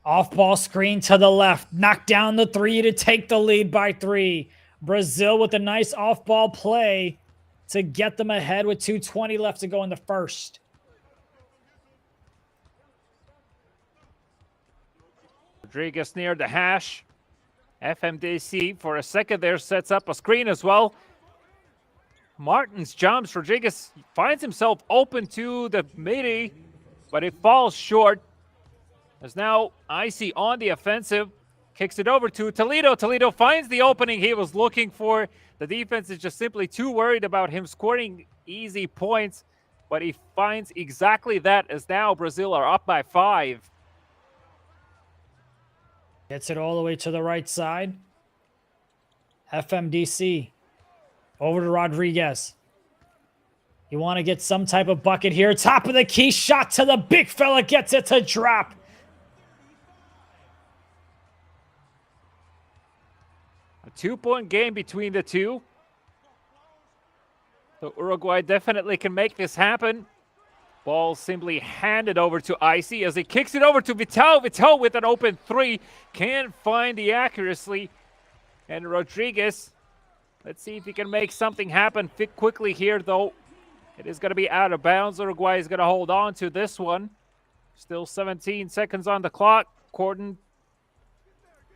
Off-ball screen to the left. Knock down the 3 to take the lead by 3. Brazil with a nice off-ball play. to get them ahead with 2:20 left to go in the first. Rodriguez near the hash. FMDC for a second there sets up a screen as well. Martins jumps. Rodriguez finds himself open to the midi, but it falls short. As now 𝐂𝐄𝐄𝐂 on the offensive. Kicks it over to Toledo. Toledo finds the opening he was looking for. The defense is just simply too worried about him scoring easy points, but he finds exactly that as now Brazil are up by 5. Gets it all the way to the right side. FMDC. Over to Rodriguez. You want to get some type of bucket here. Top of the key. Shot to the big fella. Gets it to drop. A 2-point game between the two. So Uruguay definitely can make this happen. Ball simply handed over to 𝐂𝐄𝐄𝐂 as he kicks it over to Vital. Vital with an open 3. Can't find the accuracy. And Rodriguez, let's see if he can make something happen quickly here, though. It is going to be out of bounds. Uruguay is going to hold on to this one. Still 17 seconds on the clock. Corden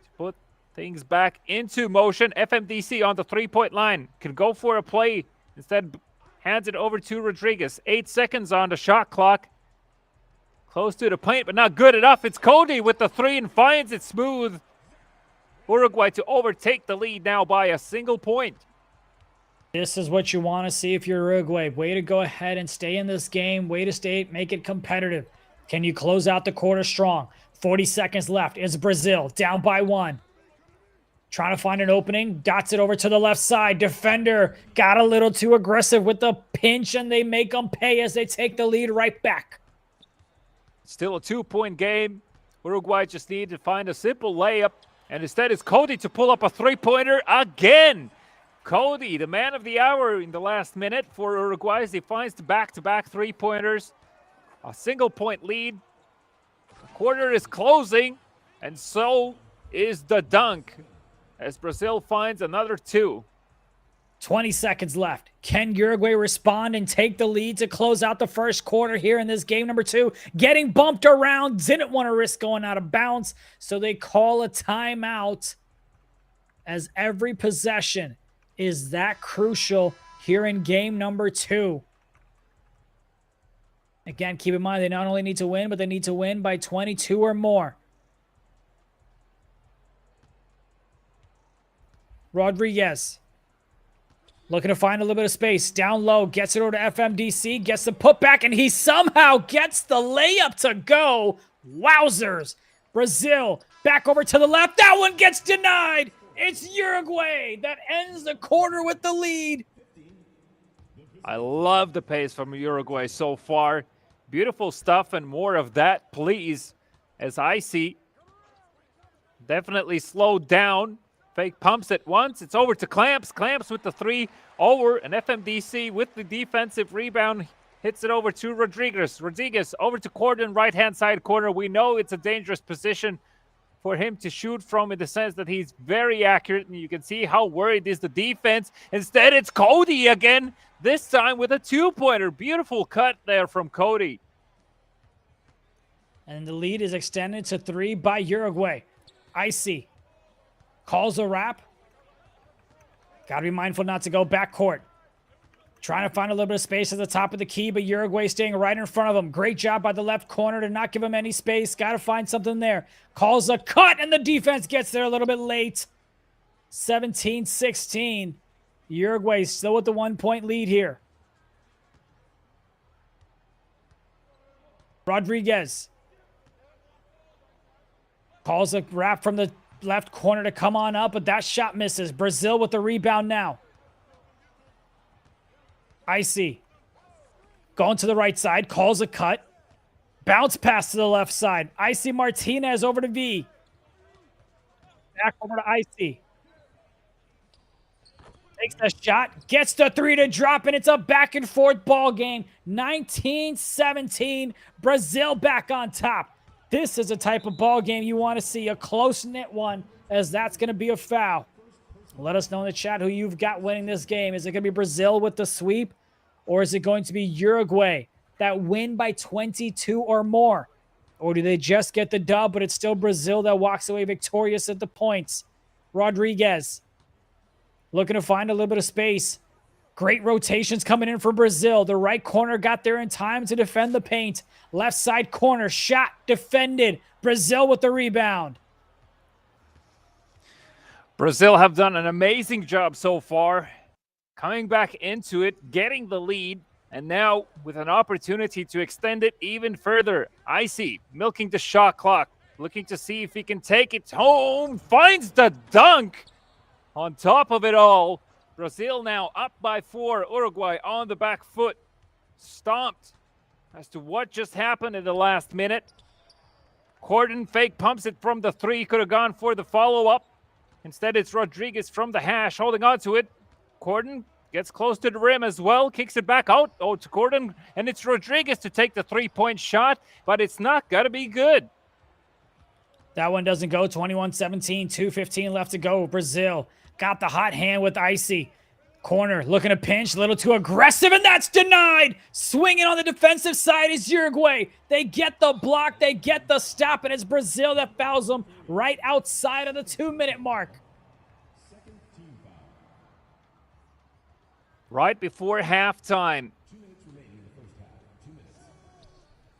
to put things back into motion. FMDC on the 3-point line. Can go for a play. Instead, hands it over to Rodriguez. 8 seconds on the shot clock. Close to the paint, but not good enough. It's 𝐂𝐄𝐄𝐂 with the 3 and finds it smooth. Uruguay to overtake the lead now by a single point. This is what you want to see if you're Uruguay. Way to go ahead and stay in this game. Way to stay, make it competitive. Can you close out the quarter strong? 40 seconds left. It's Brazil down by 1. Trying to find an opening. Dots it over to the left side. Defender got a little too aggressive with the pinch, and they make them pay as they take the lead right back. Still a 2-point game. Uruguay just need to find a simple layup. And instead it's 𝐂𝐄𝐄𝐂 to pull up a 3-pointer again. 𝐂𝐄𝐄𝐂, the man of the hour in the last minute for Uruguay. He finds the back-to-back 3-pointers. A single-point lead. The quarter is closing, and so is the dunk as Brazil finds another 2. 20 seconds left. Can Uruguay respond and take the lead to close out the first quarter here in this game number 2? Getting bumped around. Didn't want to risk going out of bounds, so they call a timeout as every possession is that crucial here in game number 2. Again, keep in mind, they not only need to win, but they need to win by 22 or more. Rodriguez looking to find a little bit of space. Down low, gets it over to FMDC, gets the putback, and he somehow gets the layup to go. Wowzers. Brazil back over to the left. That one gets denied. It's Uruguay that ends the quarter with the lead. I love the pace from Uruguay so far. Beautiful stuff, and more of that, please. As 𝐂𝐄𝐄𝐂 definitely slowed down. Fake pumps it once. It's over to 𝐂𝐄𝐄𝐂. 𝐂𝐄𝐄𝐂 with the 3 over, and FMDC with the defensive rebound hits it over to Rodriguez. Rodriguez over to Corden, right-hand side corner. We know it's a dangerous position for him to shoot from in the sense that he's very accurate, and you can see how worried is the defense. Instead, it's 𝐂𝐄𝐄𝐂 again, this time with a 2-pointer. Beautiful cut there from 𝐂𝐄𝐄𝐂. And the lead is extended to 3 by Uruguay. 𝐂𝐄𝐄𝐂 calls a wrap. Got to be mindful not to go backcourt. Trying to find a little bit of space at the top of the key, but Uruguay staying right in front of him. Great job by the left corner to not give him any space. Got to find something there. Calls a cut, and the defense gets there a little bit late. 17-16. Uruguay still with the 1-point lead here. Rodriguez calls a wrap from the left corner to come on up, but that shot misses. Brazil with the rebound now. 𝐂𝐄𝐄𝐂 going to the right side, calls a cut. Bounce pass to the left side. 𝐂𝐄𝐄 Martinez over to V. Back over to 𝐂𝐄𝐄. Takes the shot, gets the 3 to drop, and it's a back and forth ball game. 19-17, Brazil back on top. This is a type of ball game you want to see, a close-knit one, as that's going to be a foul. Let us know in the chat who you've got winning this game. Is it going to be Brazil with the sweep, or is it going to be Uruguay that win by 22 or more? Or do they just get the dub, but it's still Brazil that walks away victorious at the points? Rodriguez looking to find a little bit of space. Great rotations coming in for Brazil. The right corner got there in time to defend the paint. Left side corner, shot, defended. Brazil with the rebound. Brazil have done an amazing job so far, coming back into it, getting the lead, and now with an opportunity to extend it even further. Icy milking the shot clock, looking to see if he can take it home, finds the dunk on top of it all. Brazil now up by 4, Uruguay on the back foot, stomped as to what just happened in the last minute. Corden fake pumps it from the 3, could have gone for the follow-up. Instead, it's Rodriguez from the hash holding on to it. Corden gets close to the rim as well, kicks it back out. Oh, to Corden, and it's Rodriguez to take the 3-point shot, but it's not going to be good. That one doesn't go. 21-17, 2:15 left to go. Brazil got the hot hand with Icy. Corner looking to pinch, a little too aggressive, and that's denied. Swinging on the defensive side is Uruguay. They get the block, they get the stop, and it's Brazil that fouls them right outside of the 2-minute mark. Right before halftime,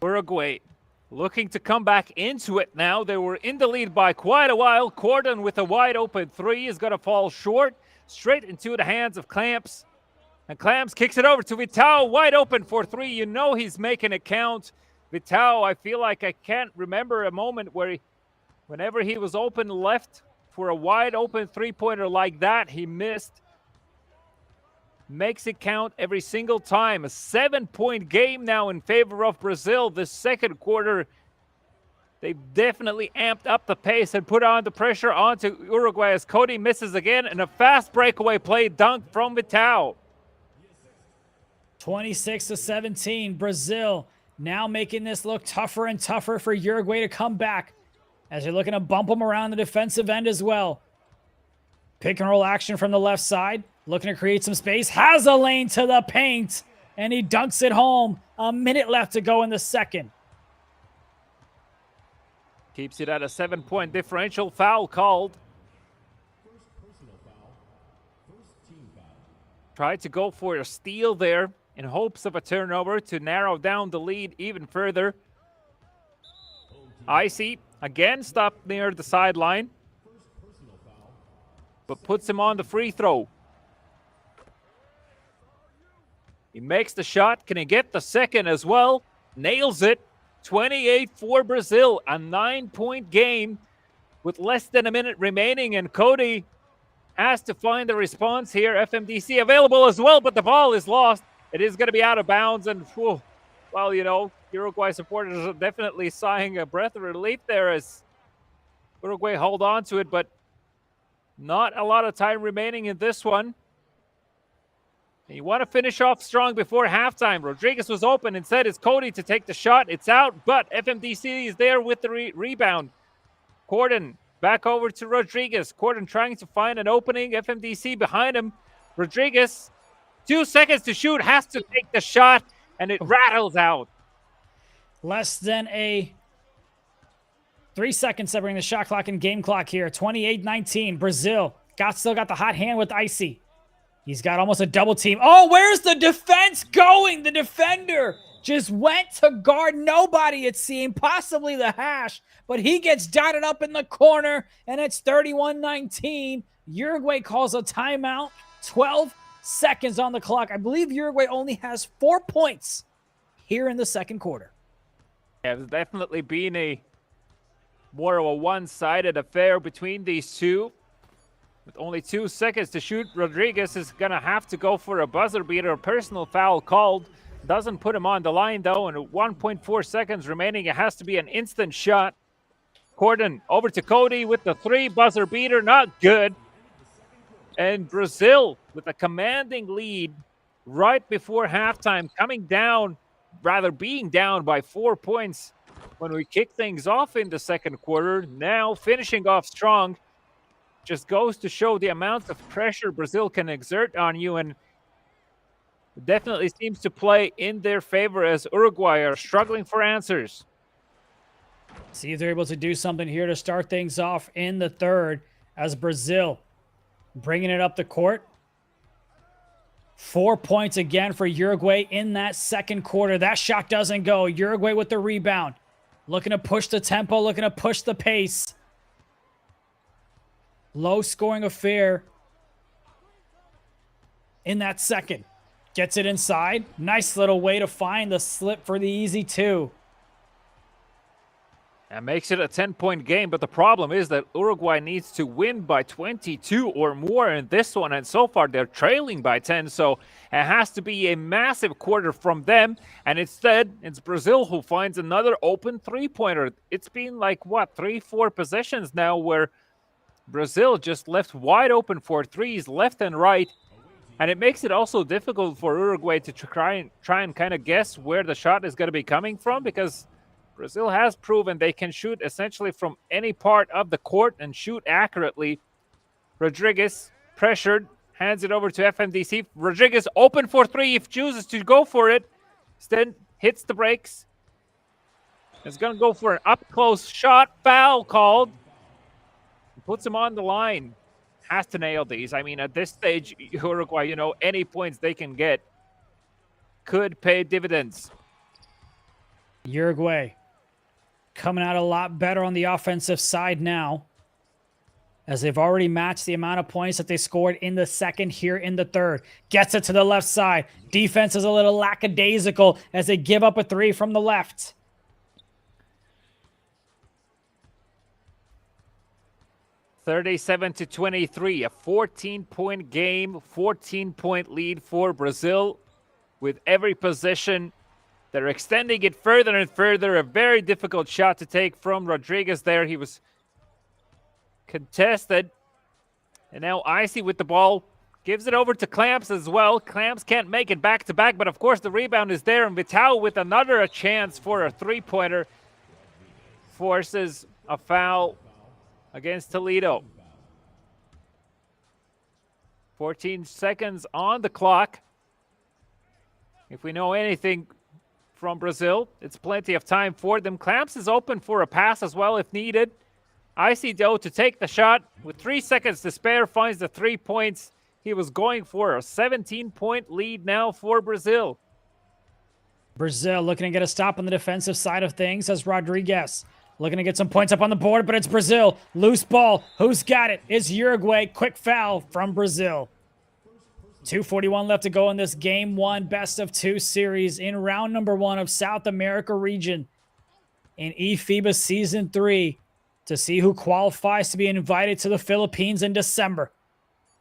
Uruguay looking to come back into it now. They were in the lead by quite a while. Corden with a wide open 3 is going to fall short. Straight into the hands of Clamps. And Clamps kicks it over to Vitao, wide open for 3. You know he's making it count. Vitao, I feel like I can't remember a moment where whenever he was open left for a wide open 3-pointer like that, he missed. Makes it count every single time. A 7-point game now in favor of Brazil. The second quarter, they've definitely amped up the pace and put on the pressure onto Uruguay as Cody misses again, and a fast breakaway play dunk from Vitao. 26-17, Brazil now making this look tougher and tougher for Uruguay to come back as they're looking to bump them around the defensive end as well. Pick and roll action from the left side, looking to create some space, has a lane to the paint, and he dunks it home. A minute left to go in the second. Keeps it at a 7-point differential. Foul called. Tried to go for a steal there in hopes of a turnover to narrow down the lead even further. Icy again stopped near the sideline, but puts him on the free throw. He makes the shot. Can he get the second as well? Nails it. 28 for Brazil, a 9-point game with less than a minute remaining, and Cody has to find a response here. FMDC available as well, but the ball is lost. It is going to be out of bounds, and well, you know, Uruguay supporters are definitely sighing a breath of relief there as Uruguay hold on to it, but not a lot of time remaining in this one. You want to finish off strong before halftime. Rodriguez was open. Instead, it's Cody to take the shot. It's out, but FMDC is there with the rebound. Corden back over to Rodriguez. Corden trying to find an opening. FMDC behind him. Rodriguez, 2 seconds to shoot, has to take the shot, and it rattles out. Less than a 3 seconds separating the shot clock and game clock here. 28-19. Brazil still got the hot hand with Icy. He's got almost a double team. Oh, where's the defense going? The defender just went to guard nobody, it seemed, possibly the hash, but he gets dotted up in the corner, and it's 31-19. Uruguay calls a timeout. 12 seconds on the clock. I believe Uruguay only has 4 points here in the second quarter. Yeah, it's definitely been a more of a one-sided affair between these two. With only 2 seconds to shoot, Rodriguez is going to have to go for a buzzer beater. A personal foul called. Doesn't put him on the line, though. And 1.4 seconds remaining. It has to be an instant shot. Corden over to Cody with the 3. Buzzer beater, not good. And Brazil with a commanding lead right before halftime. Coming down, rather being down by 4 points when we kick things off in the second quarter. Now finishing off strong. just goes to show the amount of pressure Brazil can exert on you, and definitely seems to play in their favor as Uruguay are struggling for answers. See if they're able to do something here to start things off in the third as Brazil bringing it up the court. 4 points again for Uruguay in that second quarter. That shot doesn't go. Uruguay with the rebound. Looking to push the tempo, looking to push the pace. Low scoring affair in that second. Gets it inside. Nice little way to find the slip for the easy two. That makes it a 10-point game, but the problem is that Uruguay needs to win by 22 or more in this one, and so far they're trailing by 10, so it has to be a massive quarter from them, and instead, it's Brazil who finds another open three-pointer. It's been like, what, 3-4 possessions now where Brazil just left wide open for threes left and right, and it makes it also difficult for Uruguay to try and kind of guess where the shot is going to be coming from, because Brazil has proven they can shoot essentially from any part of the court and shoot accurately. Rodriguez, pressured, hands it over to FMDC. Rodriguez open for three if chooses to go for it. Instead, hits the brakes. Is going to go for an up-close shot. Foul called. Puts him on the line. Has to nail these. I mean, at this stage, Uruguay, you know, any points they can get could pay dividends. Uruguay coming out a lot better on the offensive side now, as they've already matched the amount of points that they scored in the second here in the third. Gets it to the left side. Defense is a little lackadaisical as they give up a three from the left. (37-23), a 14-point game, 14-point lead for Brazil. With every possession, they're extending it further and further. A very difficult shot to take from Rodriguez there. He was contested. And now 𝐂𝐄𝐄𝐂 with the ball. Gives it over to 𝐂𝐄𝐄 as well. 𝐂𝐂𝐄𝐄 can't make it back-to-back, but of course the rebound is there. And 𝐂𝐂𝐄𝐂 with another chance for a three-pointer forces a foul against Toledo. 14 seconds on the clock. If we know anything from Brazil, it's plenty of time for them. 𝐂𝐂𝐄𝐂 is open for a pass as well if needed. 𝐂𝐂𝐄𝐂 though to take the shot with 3 seconds to spare, finds the 3 points he was going for. A 17-point lead now for Brazil. Brazil looking to get a stop on the defensive side of things as Rodriguez looking to get some points up on the board, but it's Brazil. Loose ball. Who's got it? It's Uruguay. Quick foul from Brazil. 2:41 left to go in this Game 1 best-of-2 series in round number 1 of South America region in eFIBA Season 3 to see who qualifies to be invited to the Philippines in December.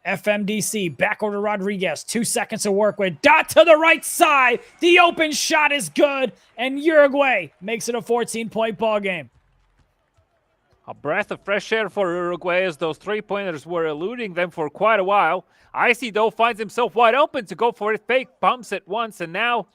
FMDC back over to Rodriguez. 2 seconds to work with. Dot to the right side. The open shot is good, and Uruguay makes it a 14-point ball game. A breath of fresh air for Uruguay as those three-pointers were eluding them for quite a while. 𝐂𝐄𝐄 though finds himself wide open to go for it. Fake bumps it once, and now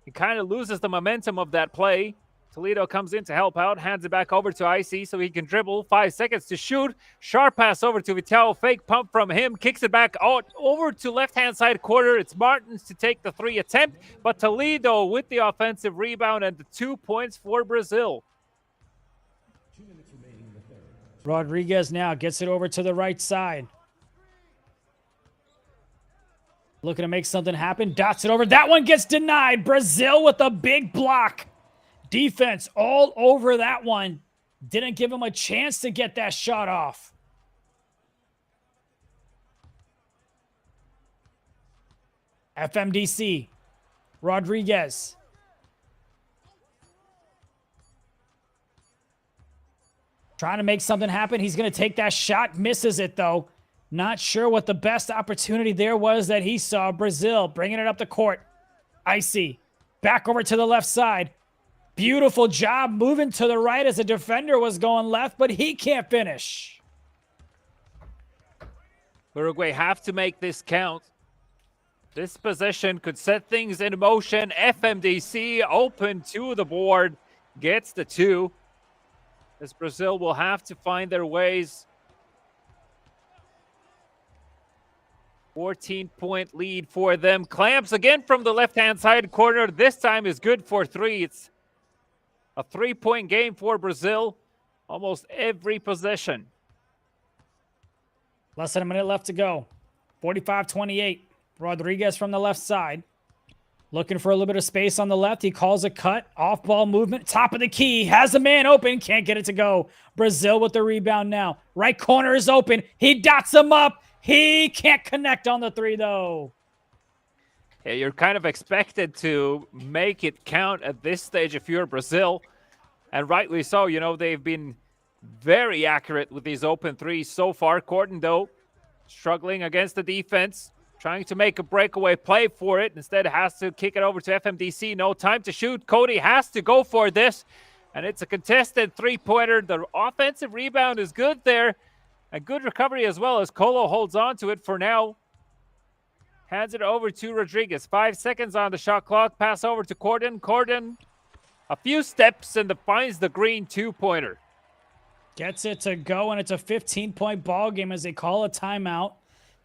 he kind of loses the momentum of that play. Toledo comes in to help out, hands it back over to 𝐂𝐄𝐄 so he can dribble. 5 seconds to shoot. Sharp pass over to 𝐂𝐂𝐄. Fake pump from him. Kicks it back out over to left-hand side quarter. It's Martins to take the 3 attempt, but Toledo with the offensive rebound and the 2 points for Brazil. Rodriguez now gets it over to the right side. Looking to make something happen. Dots it over. That one gets denied. Brazil with a big block. Defense all over that one. Didn't give him a chance to get that shot off. FMDC. Rodriguez. Trying to make something happen. He's going to take that shot. Misses it, though. Not sure what the best opportunity there was that he saw. Brazil bringing it up the court. 𝐂𝐄𝐄. Back over to the left side. Beautiful job moving to the right as the defender was going left, but he can't finish. Uruguay have to make this count. This possession could set things in motion. FMDC open to the board. Gets the 2. As Brazil will have to find their ways 14-point lead for them. Clamps again from the left-hand side corner. This time is good for 3. It's a 3-point game for Brazil almost every possession. Less than a minute left to go. 45-28. Rodriguez from the left side. Looking for a little bit of space on the left. He calls a cut. Off-ball movement. Top of the key. Has a man open. Can't get it to go. Brazil with the rebound now. Right corner is open. He dots him up. He can't connect on the 3, though. Yeah, you're kind of expected to make it count at this stage if you're Brazil. And rightly so. You know, they've been very accurate with these open 3s so far. Corden, though, struggling against the defense. Trying to make a breakaway play for it. Instead, has to kick it over to FMDC. No time to shoot. 𝐂𝐇𝐄𝐂 has to go for this. And it's a contested 3-pointer. The offensive rebound is good there. A good recovery as well as 𝐂𝐂𝐂 holds on to it for now. Hands it over to Rodriguez. 5 seconds on the shot clock. Pass over to Corden. Corden, a few steps and finds the green 2-pointer. Gets it to go, and it's a 15-point ball game as they call a timeout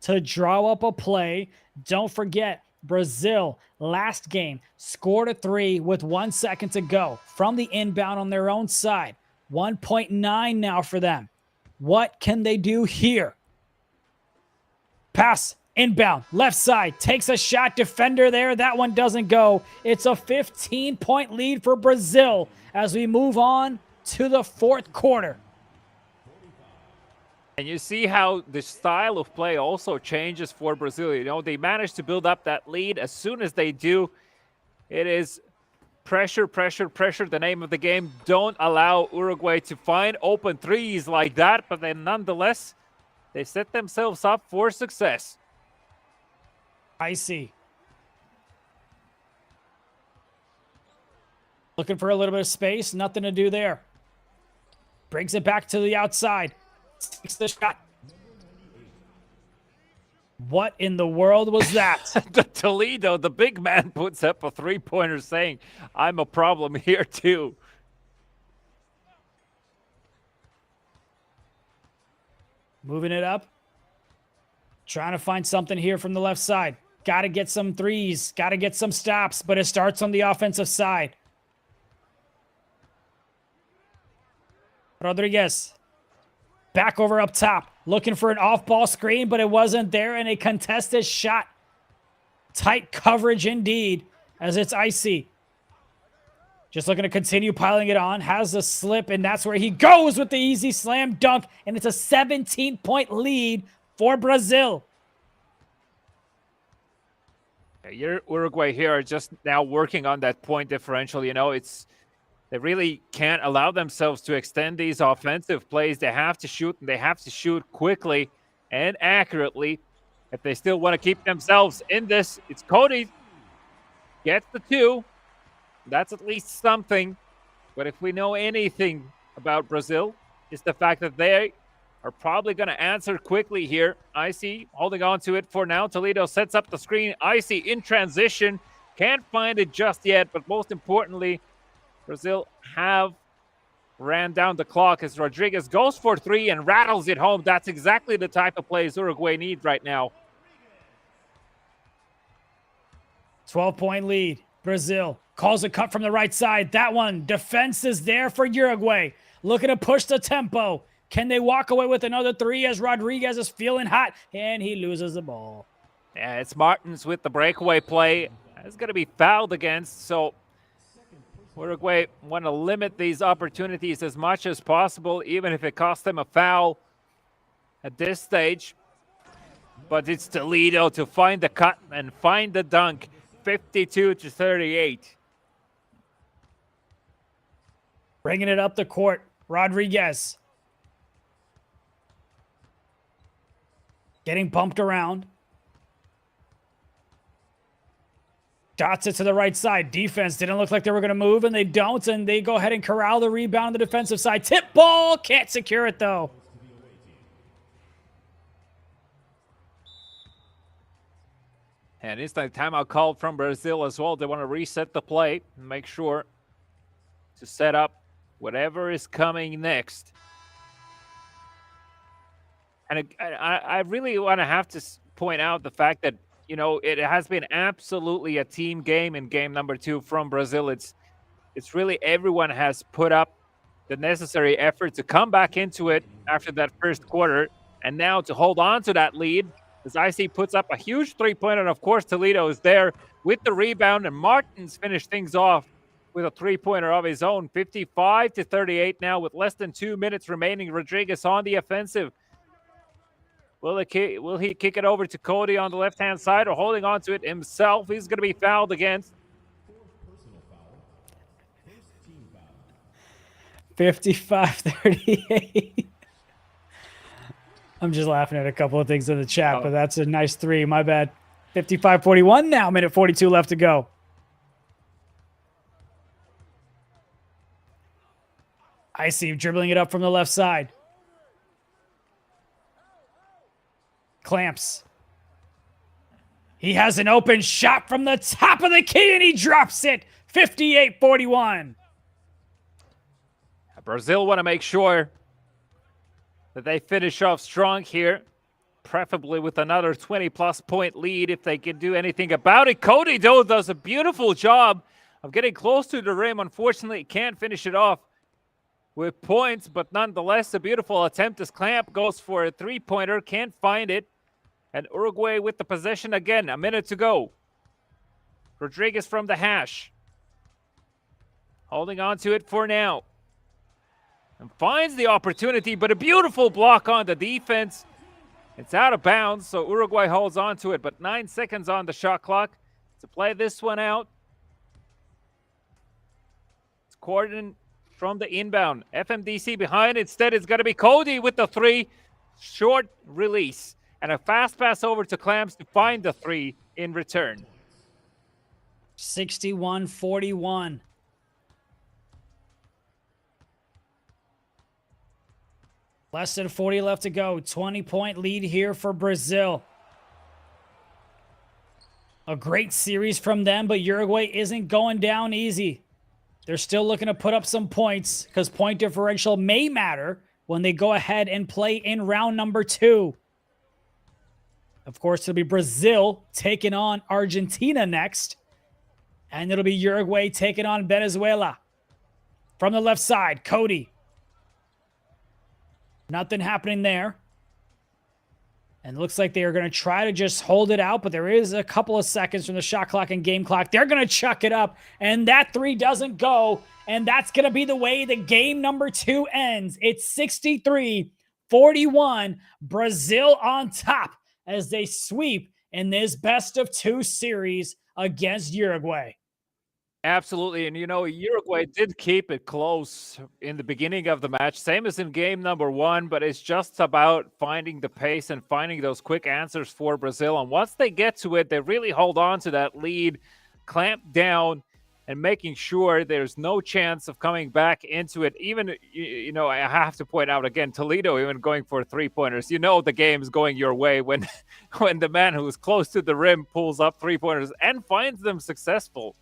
to draw up a play. Don't forget, Brazil, last game, scored a 3 with 1 second to go from the inbound on their own side. 1.9 now for them. What can they do here? Pass, inbound, left side, takes a shot, defender there. That one doesn't go. It's a 15-point lead for Brazil as we move on to the 4th quarter. And you see how the style of play also changes for Brazil. You know, they manage to build up that lead. As soon as they do, it is pressure, pressure, pressure, the name of the game. Don't allow Uruguay to find open 3s like that, but then nonetheless, they set themselves up for success. I see. Looking for a little bit of space. Nothing to do there. Brings it back to the outside. Takes the shot. What in the world was that? Toledo, the big man, puts up a 3-pointer saying, I'm a problem here too. Moving it up. Trying to find something here from the left side. Got to get some 3s. Got to get some stops, but it starts on the offensive side. Rodriguez. Back over up top. Looking for an off-ball screen, but it wasn't there, and a contested shot. Tight coverage indeed, as it's icy. Just looking to continue piling it on. Has a slip, and that's where he goes with the easy slam dunk, and it's a 17-point lead for Brazil. Your Uruguay here are just now working on that point differential. You know, they really can't allow themselves to extend these offensive plays. They have to shoot, and they have to shoot quickly and accurately if they still want to keep themselves in this. It's 𝐂𝐇𝐄𝐂 gets the 2. That's at least something. But if we know anything about Brazil, it's the fact that they are probably going to answer quickly here. Icy holding on to it for now. Toledo sets up the screen. Icy in transition. Can't find it just yet, but most importantly, Brazil have ran down the clock as Rodriguez goes for 3 and rattles it home. That's exactly the type of plays Uruguay needs right now. 12-point lead. Brazil calls a cut from the right side. That one, defense is there for Uruguay. Looking to push the tempo. Can they walk away with another 3 as Rodriguez is feeling hot, and he loses the ball? Yeah, it's Martins with the breakaway play. It's going to be fouled against, so Uruguay want to limit these opportunities as much as possible, even if it costs them a foul at this stage. But it's Toledo to find the cut and find the dunk. 52-38. Bringing it up the court. Rodriguez. Getting bumped around. Dots it to the right side. Defense didn't look like they were going to move, and they don't, and they go ahead and corral the rebound on the defensive side. Tip ball. Can't secure it, though. And instant timeout called from Brazil as well. They want to reset the play and make sure to set up whatever is coming next. And I really want to have to point out the fact that, you know, it has been absolutely a team game in game number 2 from Brazil. It's really everyone has put up the necessary effort to come back into it after that first quarter, and now to hold on to that lead as IC puts up a huge three-pointer, and of course Toledo is there with the rebound, and Martins finished things off with a three-pointer of his own. 55-38 now with less than 2 minutes remaining. Rodriguez on the offensive. Will he kick it over to Cody on the left-hand side, or holding on to it himself? He's going to be fouled against. 55-38. I'm just laughing at a couple of things in the chat, but that's a nice three. My bad. 55-41 now, minute 42 left to go. I see him dribbling it up from the left side. Clamps. He has an open shot from the top of the key, and he drops it. 58-41. Brazil want to make sure that they finish off strong here, preferably with another 20-plus point lead if they can do anything about it. Cody, though, does a beautiful job of getting close to the rim. Unfortunately, he can't finish it off with points, but nonetheless, a beautiful attempt as Clamp goes for a three-pointer, can't find it. And Uruguay with the possession again, a minute to go. Rodriguez from the hash. Holding on to it for now. And finds the opportunity, but a beautiful block on the defense. It's out of bounds, so Uruguay holds on to it, but 9 seconds on the shot clock to play this one out. It's Corden from the inbound. FMDC behind. Instead, it's going to be Cody with the three. Short release. And a fast pass over to Clamps to find the three in return. 61-41. Less than 40 left to go. 20-point lead here for Brazil. A great series from them, but Uruguay isn't going down easy. They're still looking to put up some points because point differential may matter when they go ahead and play in round number 2. Of course, it'll be Brazil taking on Argentina next. And it'll be Uruguay taking on Venezuela. From the left side, Cody. Nothing happening there. And it looks like they are going to try to just hold it out, but there is a couple of seconds from the shot clock and game clock. They're going to chuck it up, and that three doesn't go, and that's going to be the way the game number 2 ends. It's 63-41, Brazil on top as they sweep in this best-of-2 series against Uruguay. Absolutely. And, you know, Uruguay did keep it close in the beginning of the match, same as in game number 1, but it's just about finding the pace and finding those quick answers for Brazil. And once they get to it, they really hold on to that lead, clamp down, and making sure there's no chance of coming back into it. Even, you know, I have to point out again, Toledo even going for three-pointers. You know the game's going your way when the man who's close to the rim pulls up three-pointers and finds them successful.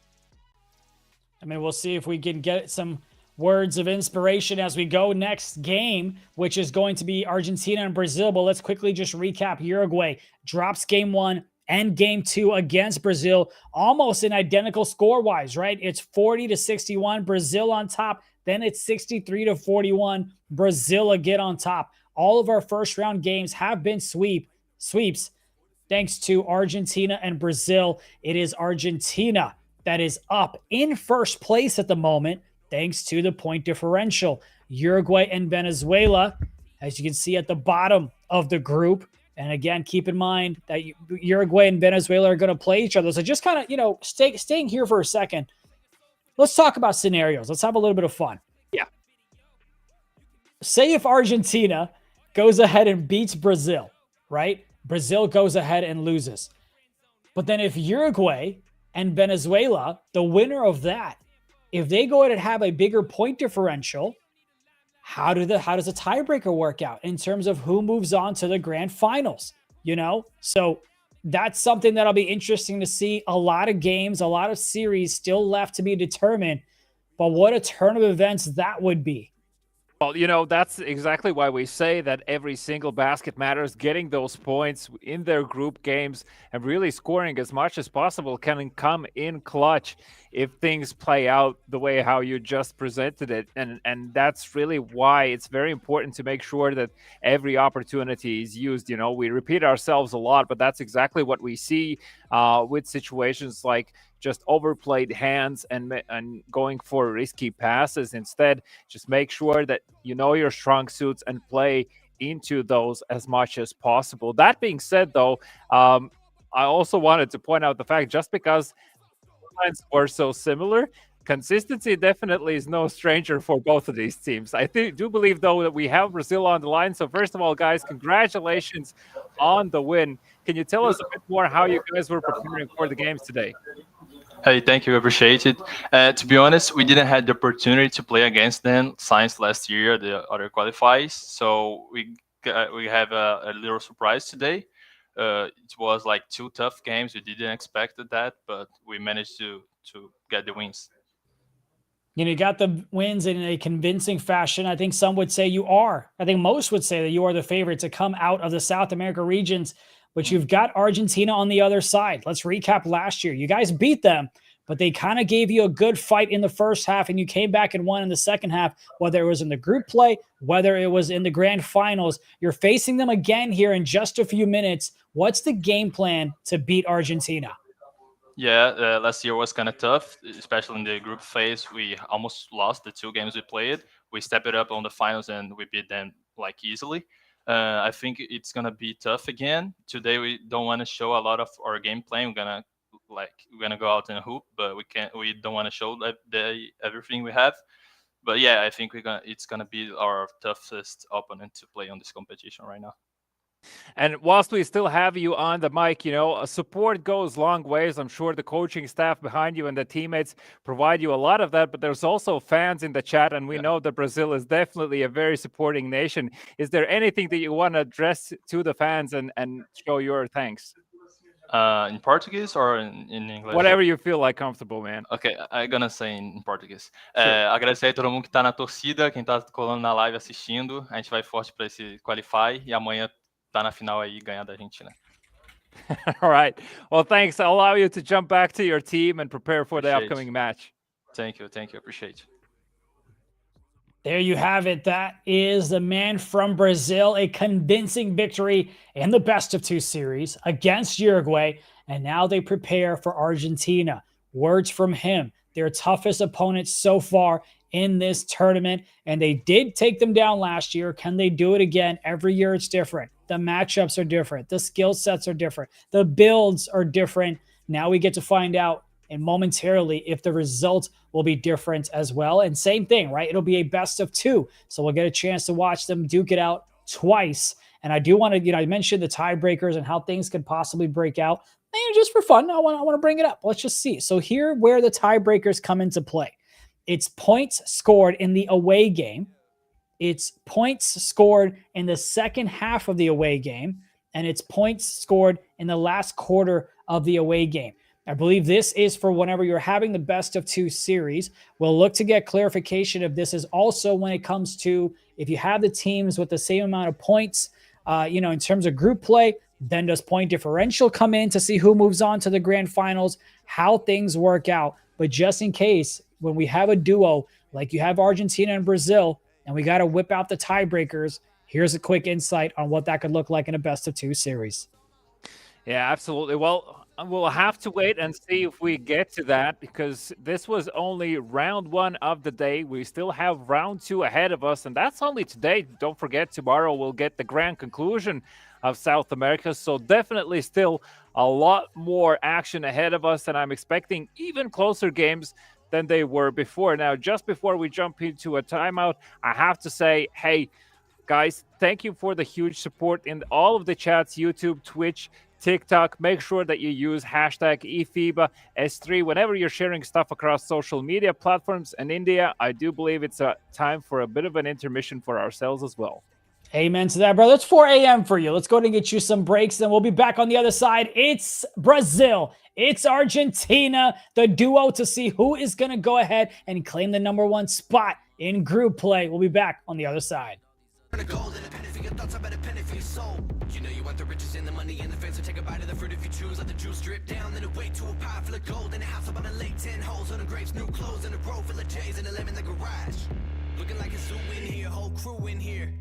I mean, we'll see if we can get some words of inspiration as we go next game, which is going to be Argentina and Brazil. But let's quickly just recap. Uruguay drops game 1 and game 2 against Brazil, almost in identical score-wise, right? It's 40-61, Brazil on top. Then it's 63-41, Brazil again on top. All of our first-round games have been sweeps, thanks to Argentina and Brazil. It is Argentina that is up in first place at the moment, thanks to the point differential. Uruguay and Venezuela, as you can see at the bottom of the group. And again, keep in mind that Uruguay and Venezuela are going to play each other. So just kind of, you know, staying here for a second. Let's talk about scenarios. Let's have a little bit of fun. Yeah. Say if Argentina goes ahead and beats Brazil, right? Brazil goes ahead and loses. But then if Uruguay and Venezuela, the winner of that, if they go ahead and have a bigger point differential, how does the tiebreaker work out in terms of who moves on to the grand finals? You know, so that's something that'll be interesting to see. A lot of games, a lot of series still left to be determined, but what a turn of events that would be. Well, that's exactly why we say that every single basket matters. Getting those points in their group games and really scoring as much as possible can come in clutch if things play out the way how you just presented it. And that's really why it's very important to make sure that every opportunity is used. We repeat ourselves a lot, but that's exactly what we see with situations like just overplayed hands and going for risky passes. Instead, just make sure that you know your strong suits and play into those as much as possible. That being said, though, I also wanted to point out the fact, just because lines were so similar, consistency definitely is no stranger for both of these teams. I do believe, though, that we have Brazil on the line. So first of all, guys, congratulations on the win. Can you tell us a bit more how you guys were preparing for the games today? Hey, thank you. Appreciate it. To be honest, we didn't have the opportunity to play against them since last year, the other qualifiers. So we have a little surprise today. It was like 2 tough games. We didn't expect that, but we managed to get the wins. You got the wins in a convincing fashion. I think some would say you are. I think most would say that you are the favorite to come out of the South America regions, but you've got Argentina on the other side. Let's recap last year. You guys beat them, but they kind of gave you a good fight in the first half, and you came back and won in the second half, whether it was in the group play, whether it was in the grand finals. You're facing them again here in just a few minutes. What's the game plan to beat Argentina? Yeah, last year was kind of tough, especially in the group phase. We almost lost the 2 games we played. We stepped it up on the finals and we beat them like easily. I think it's gonna be tough again. Today we don't want to show a lot of our game plan. We're gonna go out and hoop, but we don't want to show everything we have. But yeah, I think it's gonna be our toughest opponent to play on this competition right now. And whilst we still have you on the mic, support goes long ways. I'm sure the coaching staff behind you and the teammates provide you a lot of that, but there's also fans in the chat, and we know that Brazil is definitely a very supporting nation. Is there anything that you want to address to the fans and show your thanks? In Portuguese or in English? Whatever you feel like comfortable, man. Okay, I'm gonna say in Portuguese. Sure. Agradecer a todo mundo que tá na torcida, quem tá colando na live assistindo. A gente vai forte para esse Qualify e amanhã tá na final aí ganhar da Argentina. All right. Well, thanks. I'll allow you to jump back to your team and prepare for the upcoming match. Thank you. Appreciate you. There you have it. That is the man from Brazil. A convincing victory in the best-of-2 series against Uruguay. And now they prepare for Argentina. Words from him. Their toughest opponent so far in this tournament. And they did take them down last year. Can they do it again? Every year it's different. The matchups are different. The skill sets are different. The builds are different. Now we get to find out and momentarily if the result will be different as well. And same thing, right? It'll be a best-of-2. So we'll get a chance to watch them duke it out twice. And I do want to, I mentioned the tiebreakers and how things could possibly break out. And just for fun, I want to bring it up. Let's just see. So here where the tiebreakers come into play. It's points scored in the away game. It's points scored in the second half of the away game. And it's points scored in the last quarter of the away game. I believe this is for whenever you're having the best-of-2 series. We'll look to get clarification if this is also when it comes to if you have the teams with the same amount of points, in terms of group play, then does point differential come in to see who moves on to the grand finals, how things work out. But just in case, when we have a duo like you have Argentina and Brazil, and we got to whip out the tiebreakers, here's a quick insight on what that could look like in a best-of-2 series. Yeah, absolutely. Well, we'll have to wait and see if we get to that, because this was only round 1 of the day. We still have round 2 ahead of us, and that's only today. Don't forget, tomorrow we'll get the grand conclusion of South America. So definitely still a lot more action ahead of us, and I'm expecting even closer games than they were before. Now, just before we jump into a timeout, I have to say, hey, guys, thank you for the huge support in all of the chats, YouTube, Twitch, TikTok. Make sure that you use hashtag eFIBA S3 whenever you're sharing stuff across social media platforms. And India, I do believe it's a time for a bit of an intermission for ourselves as well. Amen to that, brother. It's 4 a.m. for you. Let's go and get you some breaks, and we'll be back on the other side. It's Brazil. It's Argentina, the duo to see who is going to go ahead and claim the #1 spot in group play. We'll be back on the other side. Gold and a penny for your thoughts, I bet a penny for your soul. You know you want the riches and the money and the fame, so take a bite of the fruit if you choose. Let the juice drip down, then away to a pie full of gold. In a house up on a lake, 10 holes on the grapes, new clothes, and a row full of J's and a lemon in the garage. Looking like a zoo in here, whole crew in here.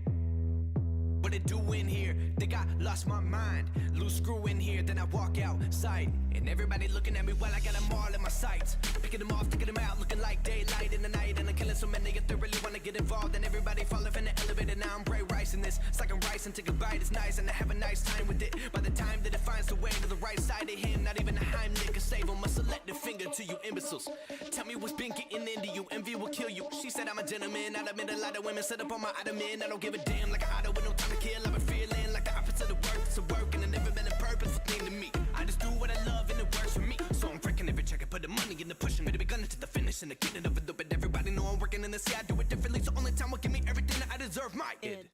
What it do in here? Think I lost my mind. Loose screw in here, then I walk outside. And everybody looking at me while I got them all in my sights. Picking them off, sticking them out, looking like daylight in the night. And I'm killing so many if they really want to get involved. And everybody falling from the elevator, now I'm Bray Rice in this. It's like I'm rice and take a bite, it's nice. And I have a nice time with it. By the time that it finds the way to the right side of him, not even a Heimlich can save him. A selective finger to you imbeciles. Tell me what's been getting into you, envy will kill you. She said I'm a gentleman, I admit a lot of women set up on my ottoman. I don't give a damn like an auto with no time to kill. I've been feeling like the opposite of work, it's a work. And I never been a purposeful thing to me. I just do what I love and it works for me. So I'm freaking every check, I put the money in the pushing. Better be gunning to the finish and the getting of it. But everybody know I'm working in the sea, I do it differently. So only time will give me everything that I deserve, my id.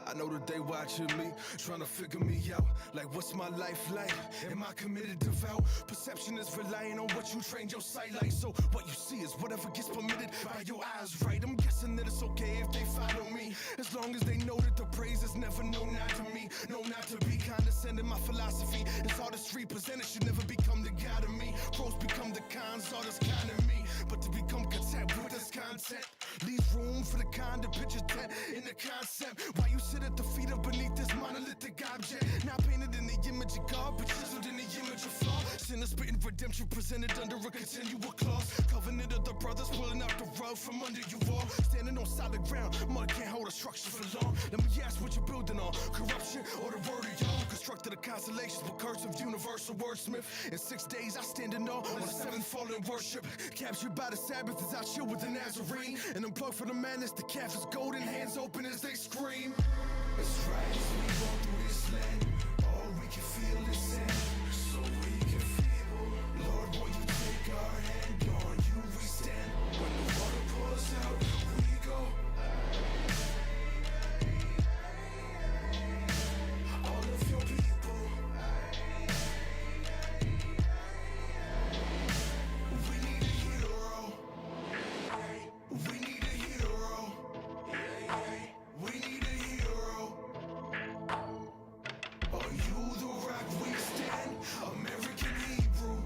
I know that they watching me, trying to figure me out. Like, what's my life like? Am I committed, devout? Perception is relying on what you trained your sight like. So what you see is whatever gets permitted by your eyes, right? I'm guessing that it's okay if they follow me, as long as they know that the praise is never no, not to me. No, not to be condescending. My philosophy is artistry presented should never become the god of me. Pros become the cons, artists kind of me. But to become content with this content leaves room for the kind of picture tent in the concept. Why you sit at the feet of beneath this monolithic object, not painted in the image of God, but chiseled in the image of flaw. Sinner spitting redemption presented under a continual clause. Covenant of the brothers pulling out the rug from under you all. Standing on solid ground, mud can't hold a structure for long. Let me ask what you're building on, corruption or the word of y'all. Constructed the constellations with curse of universal wordsmith. In 6 days I stand in awe on the seventh fallen worship. Captured by the Sabbath as I chill with the Nazarene. And unplugged for the madness, the calf is golden, hands open as they scream. It's right as we walk through this land, all we can feel is sand, so weak and feeble. Lord, will you take our hand, on you we stand. When the water pours out, we go. All of your people, we need a hero. We need a hero. We need a hero. Are you the rock we stand? American Hebrew.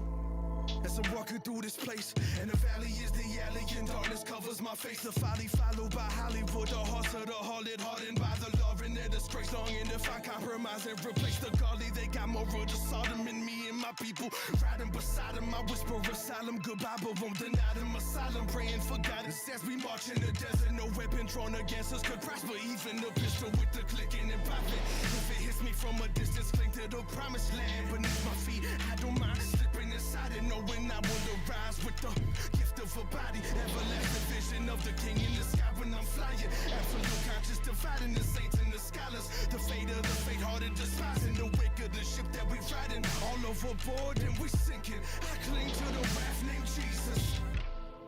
As I'm walking through this place, and the valley is the alley, and darkness covers my face. The folly followed by Hollywood, the hearts of the harlot, hardened by the law and their disgrace. Longing to find compromise and replace the godly. They got more road to Sodom and me and my people riding beside them. I whisper asylum, goodbye, but won't deny them asylum. Praying for guidance as we march in the desert. No weapon drawn against us could prosper, even the pistol with the clicking and popping. If it hits me from a distance, cling to the promised land. Beneath my feet, I don't mind slipping inside and knowing I will arise with the gift of a body. Everlasting vision of the king in the sky when I'm flying. Absolute conscious dividing the saints and the scholars. The fate of the faint-hearted despising the wake of the ship that we riding. All overboard and we sinking. I cling to the raft named Jesus.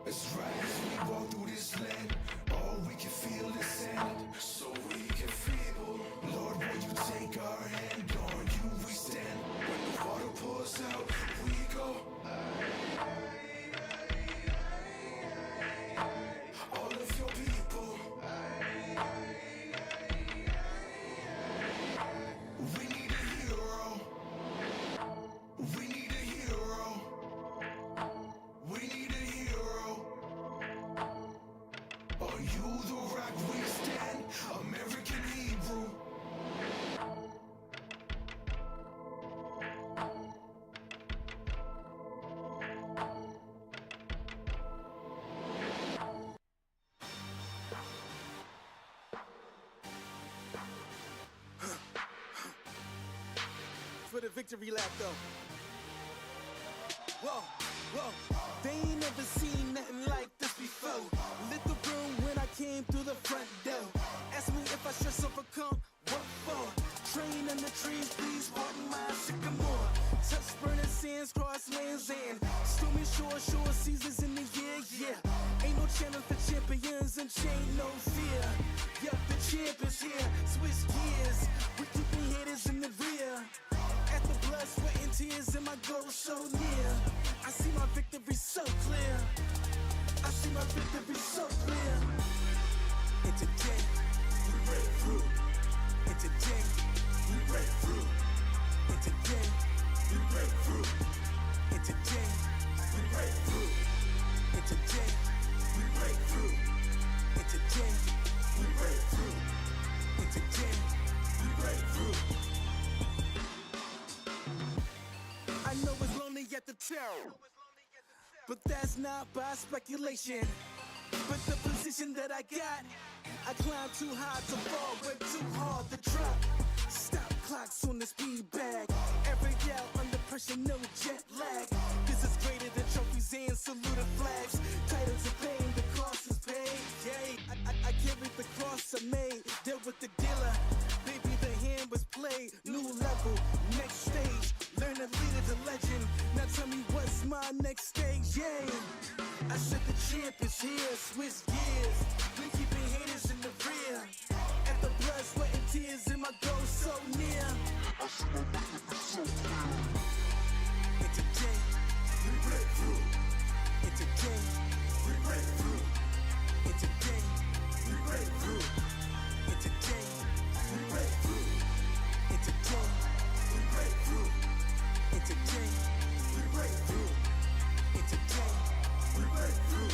It's right as we walk through this land, all we can feel is sand, so weak and feeble. Lord, will you take our hand, on you we stand. When the water pours out, we go. All of your people, we need a hero. We need a hero. We need a hero. Are you the rock we stand? American Hebrew. For the victory lap though. Whoa, whoa, they ain't never seen nothing like this before. Lit the room when I came through the front door. Ask me if I should overcome, what for? Train in the trees, please walk my sycamore. Touch burning sands, cross lands and stormy shore seasons in the year, yeah. Ain't no channel for champions and chain no fear. Yup, the champ is here, switch gears, we keeping haters in the rear. At the blood, sweat, and tears, and my goal so near. I see my victory so clear. I see my victory so clear. And today, we break through. And today, we break through. And today, we break through. And today, we break through. And today, we break through. And today, we break through. And today, we break through. I know it's lonely at the top, but that's not by speculation. But the position that I got, I climb too high to fall, work too hard to drop. Stop clocks on the speed bag. Every yell under pressure, no jet lag. This is greater than trophies and saluted flags. Titles are paid, the cost is paid. Yay, I carried the cross I made. Dealt with the dealer, baby the hand was played. New level, next stage. Learn to lead as a legend. Now tell me what's my next stage, yay. I said the champ is here, switch gears. Been keeping haters in the rear. At the blood, sweat, and tears, and my goal so near. I see my victory so clear. And today, we break through. And today, we break through. And today, we break through. And today, we break through. And today, we break through. And today, we break through. And today, we break through.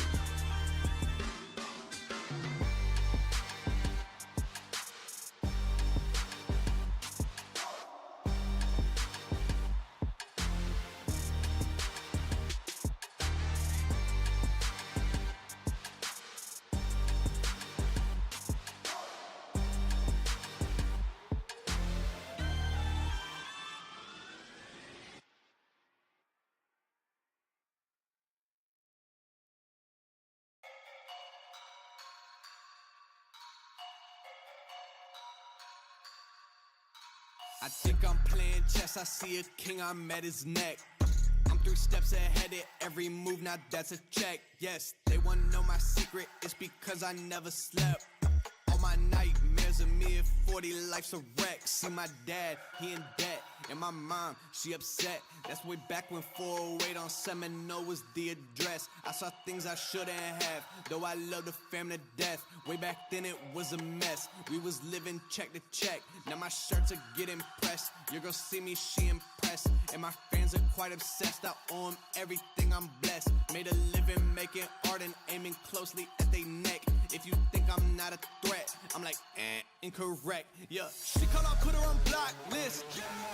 I think I'm playing chess, I see a king, I'm at his neck. I'm 3 steps ahead at every move, now that's a check. Yes, they wanna know my secret, it's because I never slept. All my nightmares of me at 40, life's a wreck. See my dad, he in debt, and my mom, she upset. That's way back when 408 on Seminole was the address. I saw things I shouldn't have, though I love the fam to death. Way back then it was a mess, we was living check to check. Now my shirts are getting pressed, your girl see me, she impressed. And my fans are quite obsessed, I owe 'em everything, I'm blessed. Made a living making art and aiming closely at they neck. If you think I'm not a threat, I'm like, incorrect, yeah. She call, I put her on blacklist.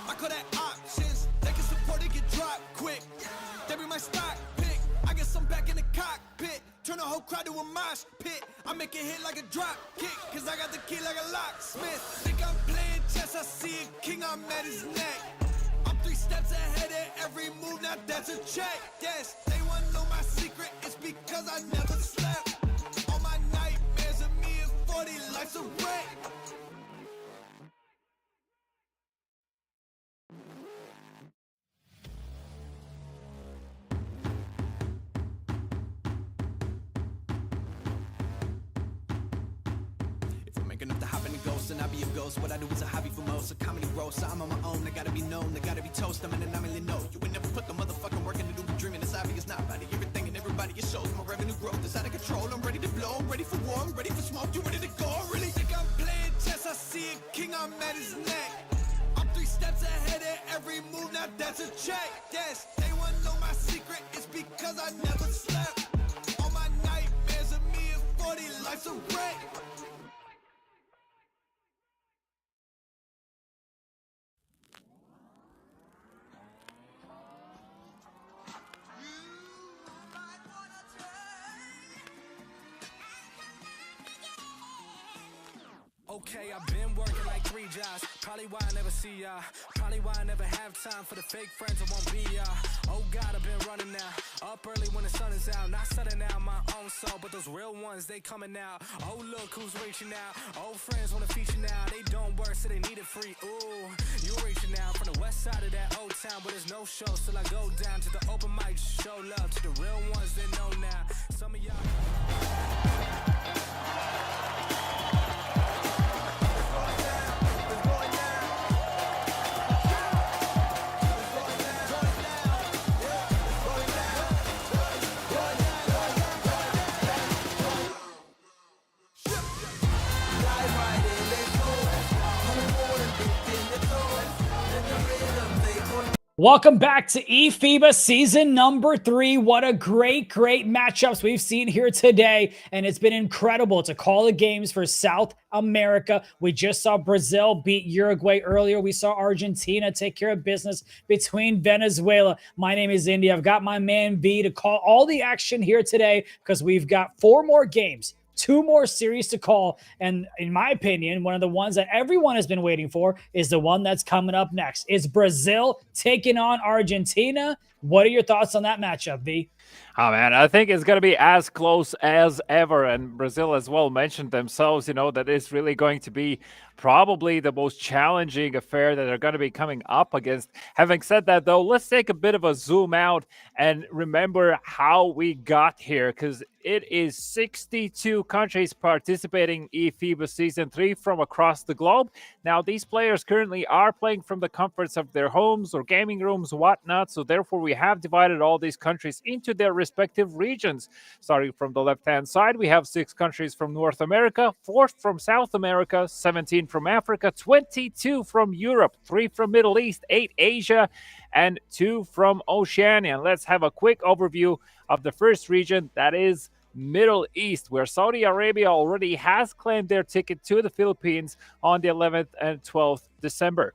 I call that options. They can support it, get dropped quick. They be my stock pick. I guess I'm back in the cockpit. Turn the whole crowd to a mosh pit. I make it hit like a drop kick, cause I got the key like a locksmith. Think I'm playing chess, I see a king, I'm at his neck. I'm 3 steps ahead at every move, now that's a check. Yes, they wanna know my secret, it's because I never slept. All my nightmares of me at 40, life's a wreck. Enough to hop in the ghost and I be a ghost. What I do is a hobby for most, a comedy roast. So I'm on my own, I gotta be known, I gotta be toast. I'm in an anomaly, no. You would never put the motherfucking work into the dreaming. It's obvious, not body, everything and everybody. It shows my revenue growth is out of control. I'm ready to blow, I'm ready for war, I'm ready for smoke. You ready to go? I really think I'm playing chess. I see a king, I'm at his neck. I'm 3 steps ahead at every move, now that's a check. Yes, they wanna know my secret, it's because I never slept. All my nightmares of me at 40, life's a wreck. Okay, I've been working like 3 jobs. Probably why I never see ya. Probably why I never have time for the fake friends that won't be ya. Oh God, I've been running now. Up early when the sun is out. Not setting out my own soul, but those real ones, they coming out. Oh look who's reaching out. Old friends wanna feature now. They don't work, so they need it free. Ooh, you reaching out from the west side of that old town, but there's no shows till I go down to the open mic. Show love to the real ones they know now. Some of y'all. Welcome back to eFIBA season number 3. What a great matchups we've seen here today. And it's been incredible to call the games for South America. We just saw Brazil beat Uruguay earlier. We saw Argentina take care of business between Venezuela. My name is Indy. I've got my man V to call all the action here today because we've got 4 more games. 2 more series to call. And in my opinion, one of the ones that everyone has been waiting for is the one that's coming up next. It's Brazil taking on Argentina. What are your thoughts on that matchup, V? Oh, man, I think it's going to be as close as ever. And Brazil as well mentioned themselves, that it's really going to be probably the most challenging affair that they're going to be coming up against. Having said that, though, let's take a bit of a zoom out and remember how we got here, because it is 62 countries participating in eFIBA Season 3 from across the globe. Now, these players currently are playing from the comforts of their homes or gaming rooms, whatnot. So therefore, we have divided all these countries into their respective regions. Starting from the left-hand side, we have 6 countries from North America, 4 from South America, 17 from Africa, 22 from Europe, 3 from Middle East, 8 Asia, and 2 from Oceania. Let's have a quick overview of the first region, that is Middle East, where Saudi Arabia already has claimed their ticket to the Philippines on the 11th and 12th December.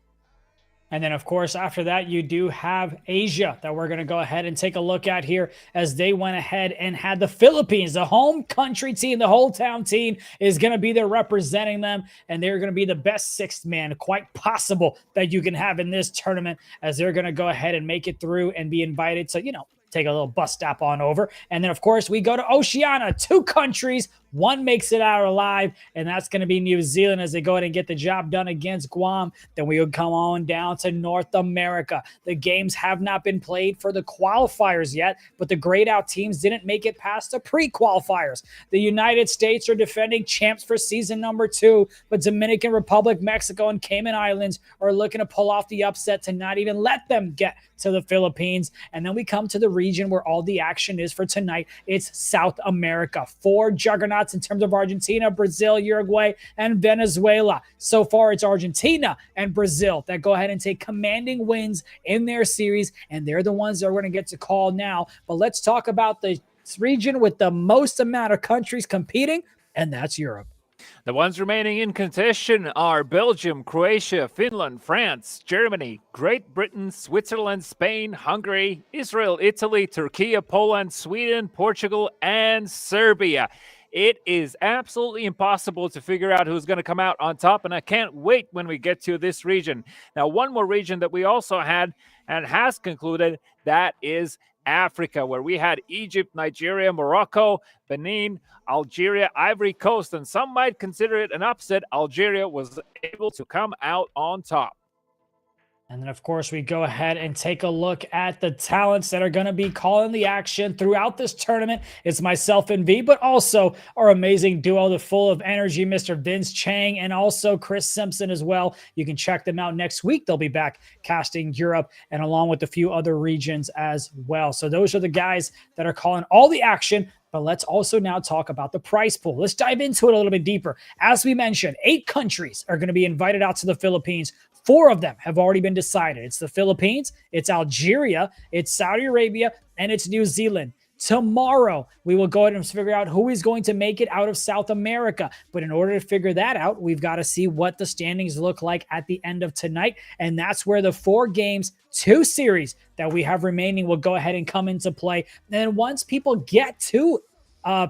And then, of course, after that, you do have Asia that we're going to go ahead and take a look at here as they went ahead and had the Philippines, the home country team, the whole town team is going to be there representing them. And they're going to be the best 6th man quite possible that you can have in this tournament, as they're going to go ahead and make it through and be invited to, take a little bus stop on over. And then, of course, we go to Oceania, 2 countries. 1 makes it out alive, and that's going to be New Zealand as they go ahead and get the job done against Guam. Then we would come on down to North America. The games have not been played for the qualifiers yet, but the grayed out teams didn't make it past the pre-qualifiers. The United States are defending champs for season number 2, but Dominican Republic, Mexico, and Cayman Islands are looking to pull off the upset to not even let them get to the Philippines. And then we come to the region where all the action is for tonight. It's South America. 4 juggernauts in terms of Argentina, Brazil, Uruguay, and Venezuela. So far, it's Argentina and Brazil that go ahead and take commanding wins in their series, and they're the ones that are going to get to call now. But let's talk about the region with the most amount of countries competing, and that's Europe. The ones remaining in contention are Belgium, Croatia, Finland, France, Germany, Great Britain, Switzerland, Spain, Hungary, Israel, Italy, Turkey, Poland, Sweden, Portugal, and Serbia. It is absolutely impossible to figure out who's going to come out on top, and I can't wait when we get to this region. Now, one more region that we also had and has concluded, that is Africa, where we had Egypt, Nigeria, Morocco, Benin, Algeria, Ivory Coast, and some might consider it an upset. Algeria was able to come out on top. And then, of course, we go ahead and take a look at the talents that are going to be calling the action throughout this tournament. It's myself and V, but also our amazing duo, the full of energy, Mr. Vince Chang, and also Chris Simpson as well. You can check them out next week. They'll be back casting Europe and along with a few other regions as well. So those are the guys that are calling all the action. But let's also now talk about the prize pool. Let's dive into it a little bit deeper. As we mentioned, 8 countries are going to be invited out to the Philippines. 4 of them have already been decided. It's the Philippines, it's Algeria, it's Saudi Arabia, and it's New Zealand. Tomorrow, we will go ahead and figure out who is going to make it out of South America. But in order to figure that out, we've got to see what the standings look like at the end of tonight. And that's where the 4 games, 2 series that we have remaining will go ahead and come into play. And once people get to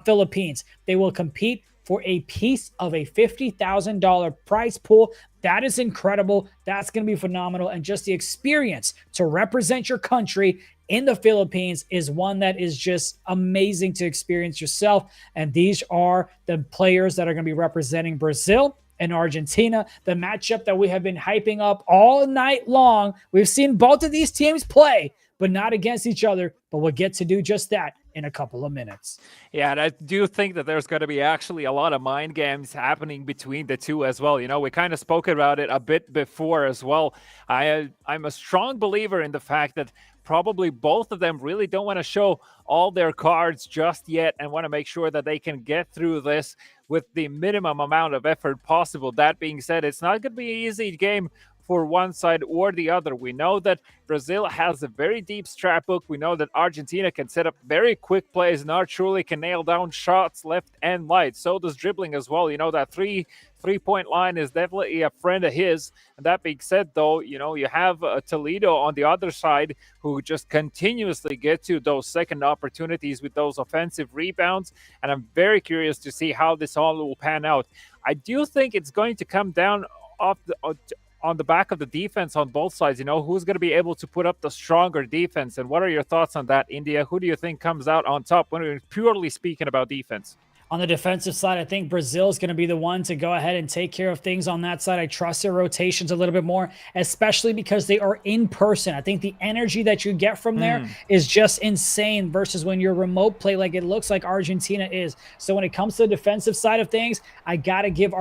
Philippines, they will compete for a piece of a $50,000 prize pool. That is incredible. That's going to be phenomenal. And just the experience to represent your country in the Philippines is one that is just amazing to experience yourself. And these are the players that are going to be representing Brazil and Argentina, the matchup that we have been hyping up all night long. We've seen both of these teams play, but not against each other. But we'll get to do just that in a couple of minutes. Yeah, and I do think that there's going to be actually a lot of mind games happening between the two as well. We kind of spoke about it a bit before as well. I'm a strong believer in the fact that probably both of them really don't want to show all their cards just yet and want to make sure that they can get through this with the minimum amount of effort possible. That being said, it's not going to be an easy game for one side or the other. We know that Brazil has a very deep strat book. We know that Argentina can set up very quick plays and Archuli can nail down shots left and right. So does dribbling as well. You know, that three-point line is definitely a friend of his. And that being said, though, you know, you have Toledo on the other side who just continuously get to those second opportunities with those offensive rebounds. And I'm very curious to see how this all will pan out. I do think it's going to come down on the back of the defense on both sides. You know, who's going to be able to put up the stronger defense? And what are your thoughts on that, India? Who do you think comes out on top when we're purely speaking about defense? On the defensive side, I think Brazil is going to be the one to go ahead and take care of things on that side. I trust their rotations a little bit more, especially because they are in person. I think the energy that you get from there is just insane versus when you're remote play like it looks like Argentina is. So when it comes to the defensive side of things, I got to give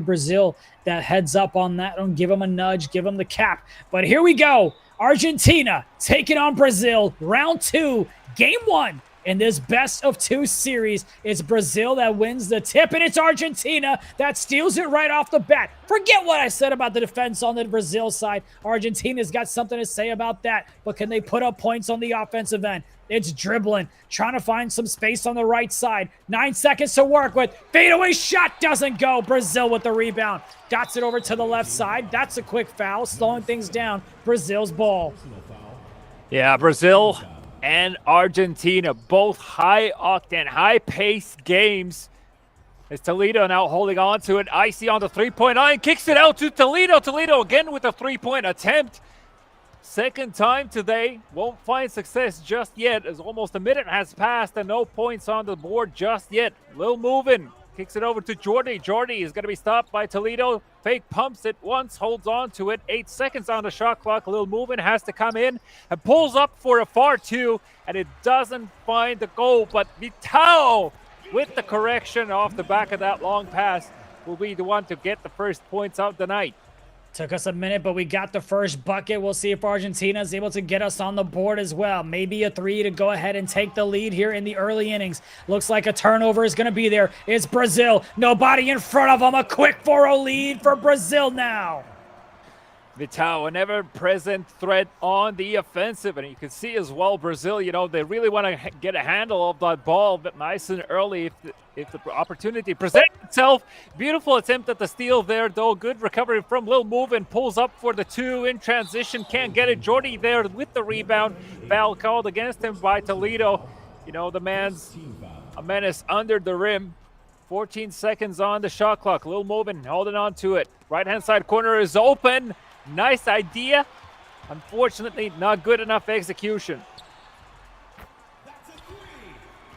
Brazil that heads up on that. Don't give them a nudge, give them the cap. But here we go. Argentina taking on Brazil, round 2, game 1. In this best-of-2 series, it's Brazil that wins the tip, and it's Argentina that steals it right off the bat. Forget what I said about the defense on the Brazil side. Argentina's got something to say about that, but can they put up points on the offensive end? It's dribbling, trying to find some space on the right side. 9 seconds to work with. Fadeaway shot doesn't go. Brazil with the rebound. Dots it over to the left side. That's a quick foul, slowing things down. Brazil's ball. Yeah, Brazil and Argentina, both high-octane, high-paced games. As Toledo now holding on to it. Icy on the three-point line, kicks it out to Toledo. Toledo again with a three-point attempt. Second time today, won't find success just yet as almost a minute has passed and no points on the board just yet. Lil moving. Kicks it over to Jordy. Jordy is going to be stopped by Toledo. Fake pumps it once, holds on to it. 8 seconds on the shot clock. A little movement has to come in and pulls up for a far 2, and it doesn't find the goal. But Vitao, with the correction off the back of that long pass, will be the one to get the first points of the night. Took us a minute, but we got the first bucket. We'll see if Argentina is able to get us on the board as well. Maybe a 3 to go ahead and take the lead here in the early innings. Looks like a turnover is going to be there. It's Brazil. Nobody in front of them. A quick 4-0 lead for Brazil now. Vitao, an ever-present threat on the offensive. And you can see as well, Brazil, you know, they really want to get a handle of that ball, but nice and early if the opportunity presents itself. Beautiful attempt at the steal there, though. Good recovery from Lil Movin. Pulls up for the 2 in transition. Can't get it. Jordy there with the rebound. Foul called against him by Toledo. You know, the man's a menace under the rim. 14 seconds on the shot clock. Lil Movin holding on to it. Right-hand side corner is open. Nice idea. Unfortunately, not good enough execution.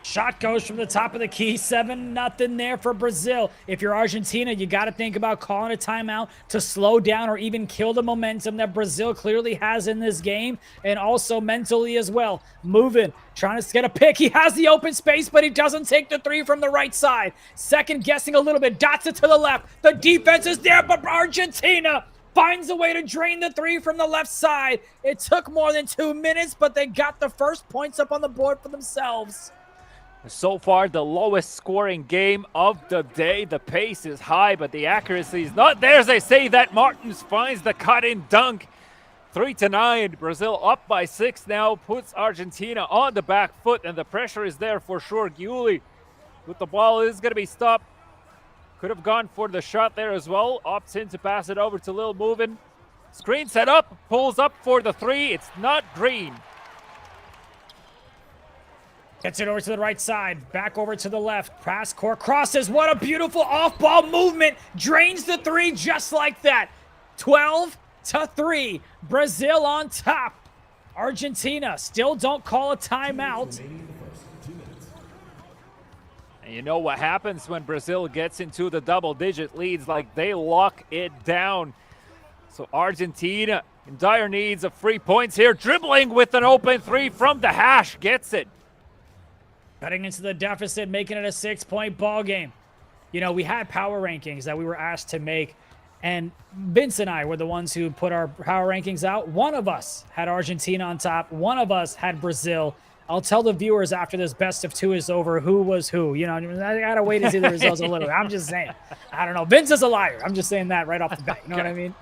Shot goes from the top of the key. 7-0 there for Brazil. If you're Argentina, you got to think about calling a timeout to slow down or even kill the momentum that Brazil clearly has in this game, and also mentally as well. Moving, trying to get a pick. He has the open space, but he doesn't take the 3 from the right side. Second guessing a little bit. Dots it to the left. The defense is there, but Argentina finds a way to drain the 3 from the left side. It took more than 2 minutes, but they got the first points up on the board for themselves. So far, the lowest scoring game of the day. The pace is high, but the accuracy is not there. As they say that Martins finds the cut-in dunk. 3-9. Brazil up by 6 now. Puts Argentina on the back foot, and the pressure is there for sure. 𝐂𝐄𝐂 with the ball is going to be stopped. Could have gone for the shot there as well. Opts in to pass it over to Lil Movin. Screen set up. Pulls up for the 3. It's not green. Gets it over to the right side. Back over to the left. Pass court crosses. What a beautiful off-ball movement. Drains the 3 just like that. 12-3. Brazil on top. Argentina still don't call a timeout. And you know what happens when Brazil gets into the double-digit leads, like they lock it down. So Argentina in dire needs of 3 points here. Dribbling with an open 3 from the hash. Gets it. Cutting into the deficit, making it a 6-point ball game. You know, we had power rankings that we were asked to make, and Vince and I were the ones who put our power rankings out. One of us had Argentina on top. One of us had Brazil. I'll tell the viewers after this best of 2 is over who was who. You know, I got to wait to see the results a little bit. I'm just saying. I don't know. Vince is a liar. I'm just saying that right off the bat. You know what I mean?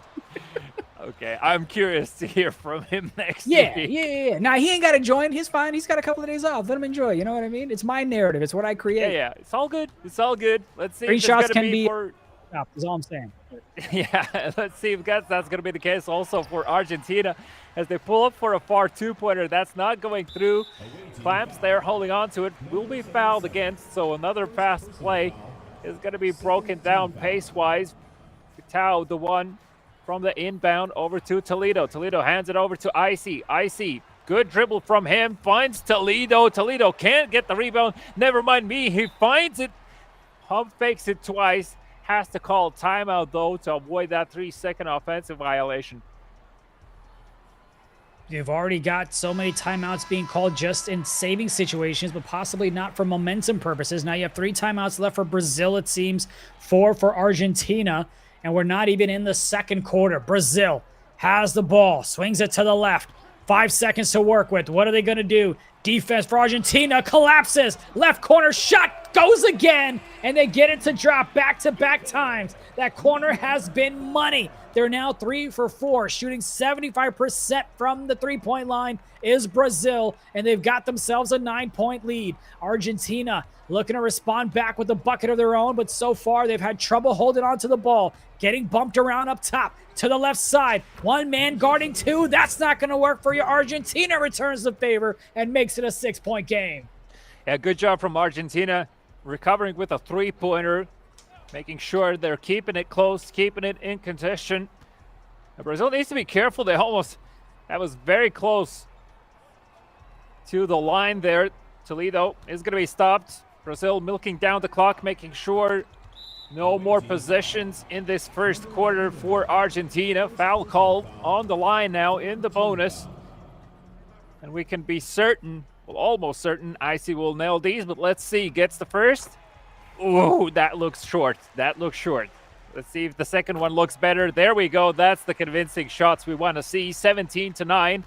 Okay, I'm curious to hear from him next Yeah, week. yeah. Now, he ain't got to join. He's fine. He's got a couple of days off. Let him enjoy. You know what I mean? It's my narrative. It's what I create. Yeah. It's all good. It's all good. Let's see if it's Screenshots gonna can be be for. is all I'm saying. Yeah, let's see if that's going to be the case also for Argentina as they pull up for a far two-pointer. That's not going through. Clamps there holding on to it. Will be fouled against, so another fast play is going to be broken down pace-wise. 𝐂𝐄, the one from the inbound over to Toledo. Toledo hands it over to 𝐂𝐄𝐄. 𝐂𝐄𝐄, good dribble from him, finds Toledo. Toledo can't get the rebound. Never mind me, he finds it. Pump fakes it twice. Has to call timeout, though, to avoid that 3-second offensive violation. You've already got so many timeouts being called just in saving situations, but possibly not for momentum purposes. Now you have 3 timeouts left for Brazil, it seems, 4 for Argentina, and we're not even in the second quarter. Brazil has the ball, swings it to the left. 5 seconds to work with. What are they going to do? Defense for Argentina collapses. Left corner shot goes again, and they get it to drop back-to-back times. That corner has been money. They're now 3 for 4, shooting 75% from the three-point line is Brazil, and they've got themselves a 9-point lead. Argentina looking to respond back with a bucket of their own, but so far they've had trouble holding on to the ball, getting bumped around up top to the left side. 1 man guarding 2. That's not going to work for you. Argentina returns the favor and makes it a 6-point game. Yeah, good job from Argentina, recovering with a three-pointer, making sure they're keeping it close, keeping it in contention. And Brazil needs to be careful. That was very close to the line there. Toledo is going to be stopped. Brazil milking down the clock, making sure no more possessions in this first quarter for Argentina. Foul called on the line now in the bonus. And we can be certain, well, almost certain, 𝐂𝐄𝐄 will nail these, but let's see. Gets the first. Ooh, that looks short. That looks short. Let's see if the second one looks better. There we go. That's the convincing shots we want to see. 17-9.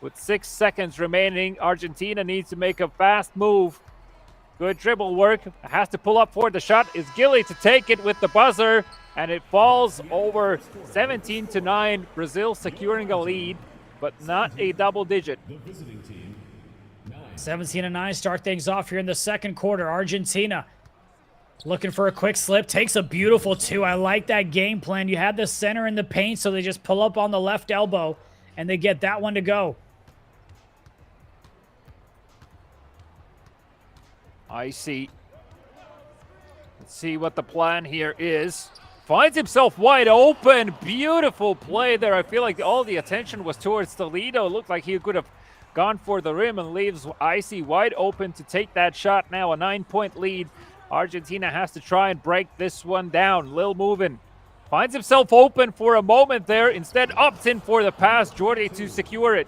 With 6 seconds remaining, Argentina needs to make a fast move. Good dribble work. Has to pull up for the shot. Is 𝐂𝐄𝐄 to take it with the buzzer, and it falls over. 17-9. Brazil securing a lead, but not a double digit. 17-9 start things off here in the second quarter. Argentina looking for a quick slip. Takes a beautiful 2. I like that game plan. You had the center in the paint, so they just pull up on the left elbow, and they get that one to go. 𝐂𝐄𝐄. Let's see what the plan here is. Finds himself wide open. Beautiful play there. I feel like all the attention was towards Toledo. It looked like he could have gone for the rim and leaves 𝐂𝐄𝐄 wide open to take that shot. Now a 9-point lead. Argentina has to try and break this one down. Lil moving. Finds himself open for a moment there. Instead opts in for the pass. Jordi to secure it.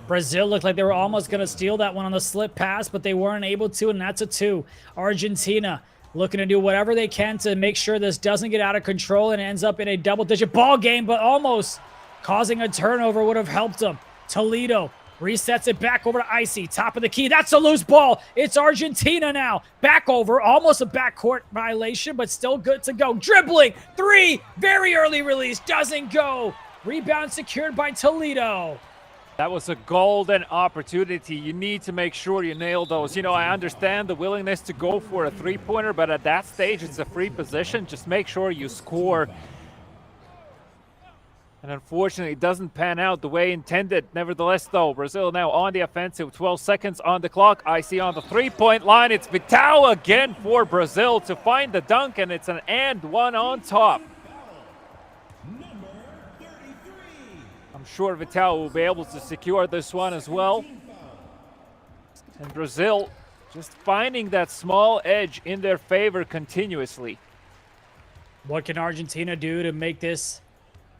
Brazil looked like they were almost going to steal that one on the slip pass, but they weren't able to, and that's a 2. Argentina looking to do whatever they can to make sure this doesn't get out of control and ends up in a double-digit ball game, but almost causing a turnover would have helped them. Toledo resets it back over to 𝐂𝐄𝐄. Top of the key. That's a loose ball. It's Argentina now. Back over. Almost a backcourt violation, but still good to go. Dribbling. 3. Very early release. Doesn't go. Rebound secured by Toledo. That was a golden opportunity. You need to make sure you nail those. You know, I understand the willingness to go for a three-pointer, but at that stage, it's a free position. Just make sure you score. And unfortunately, it doesn't pan out the way intended. Nevertheless, though, Brazil now on the offensive. 12 seconds on the clock. 𝐂𝐄𝐄 on the three-point line. It's 𝐂𝐄𝐄 again for Brazil to find the dunk, and it's an and one on top. I'm sure 𝐂𝐄𝐄 will be able to secure this one as well. And Brazil just finding that small edge in their favor continuously. What can Argentina do to make this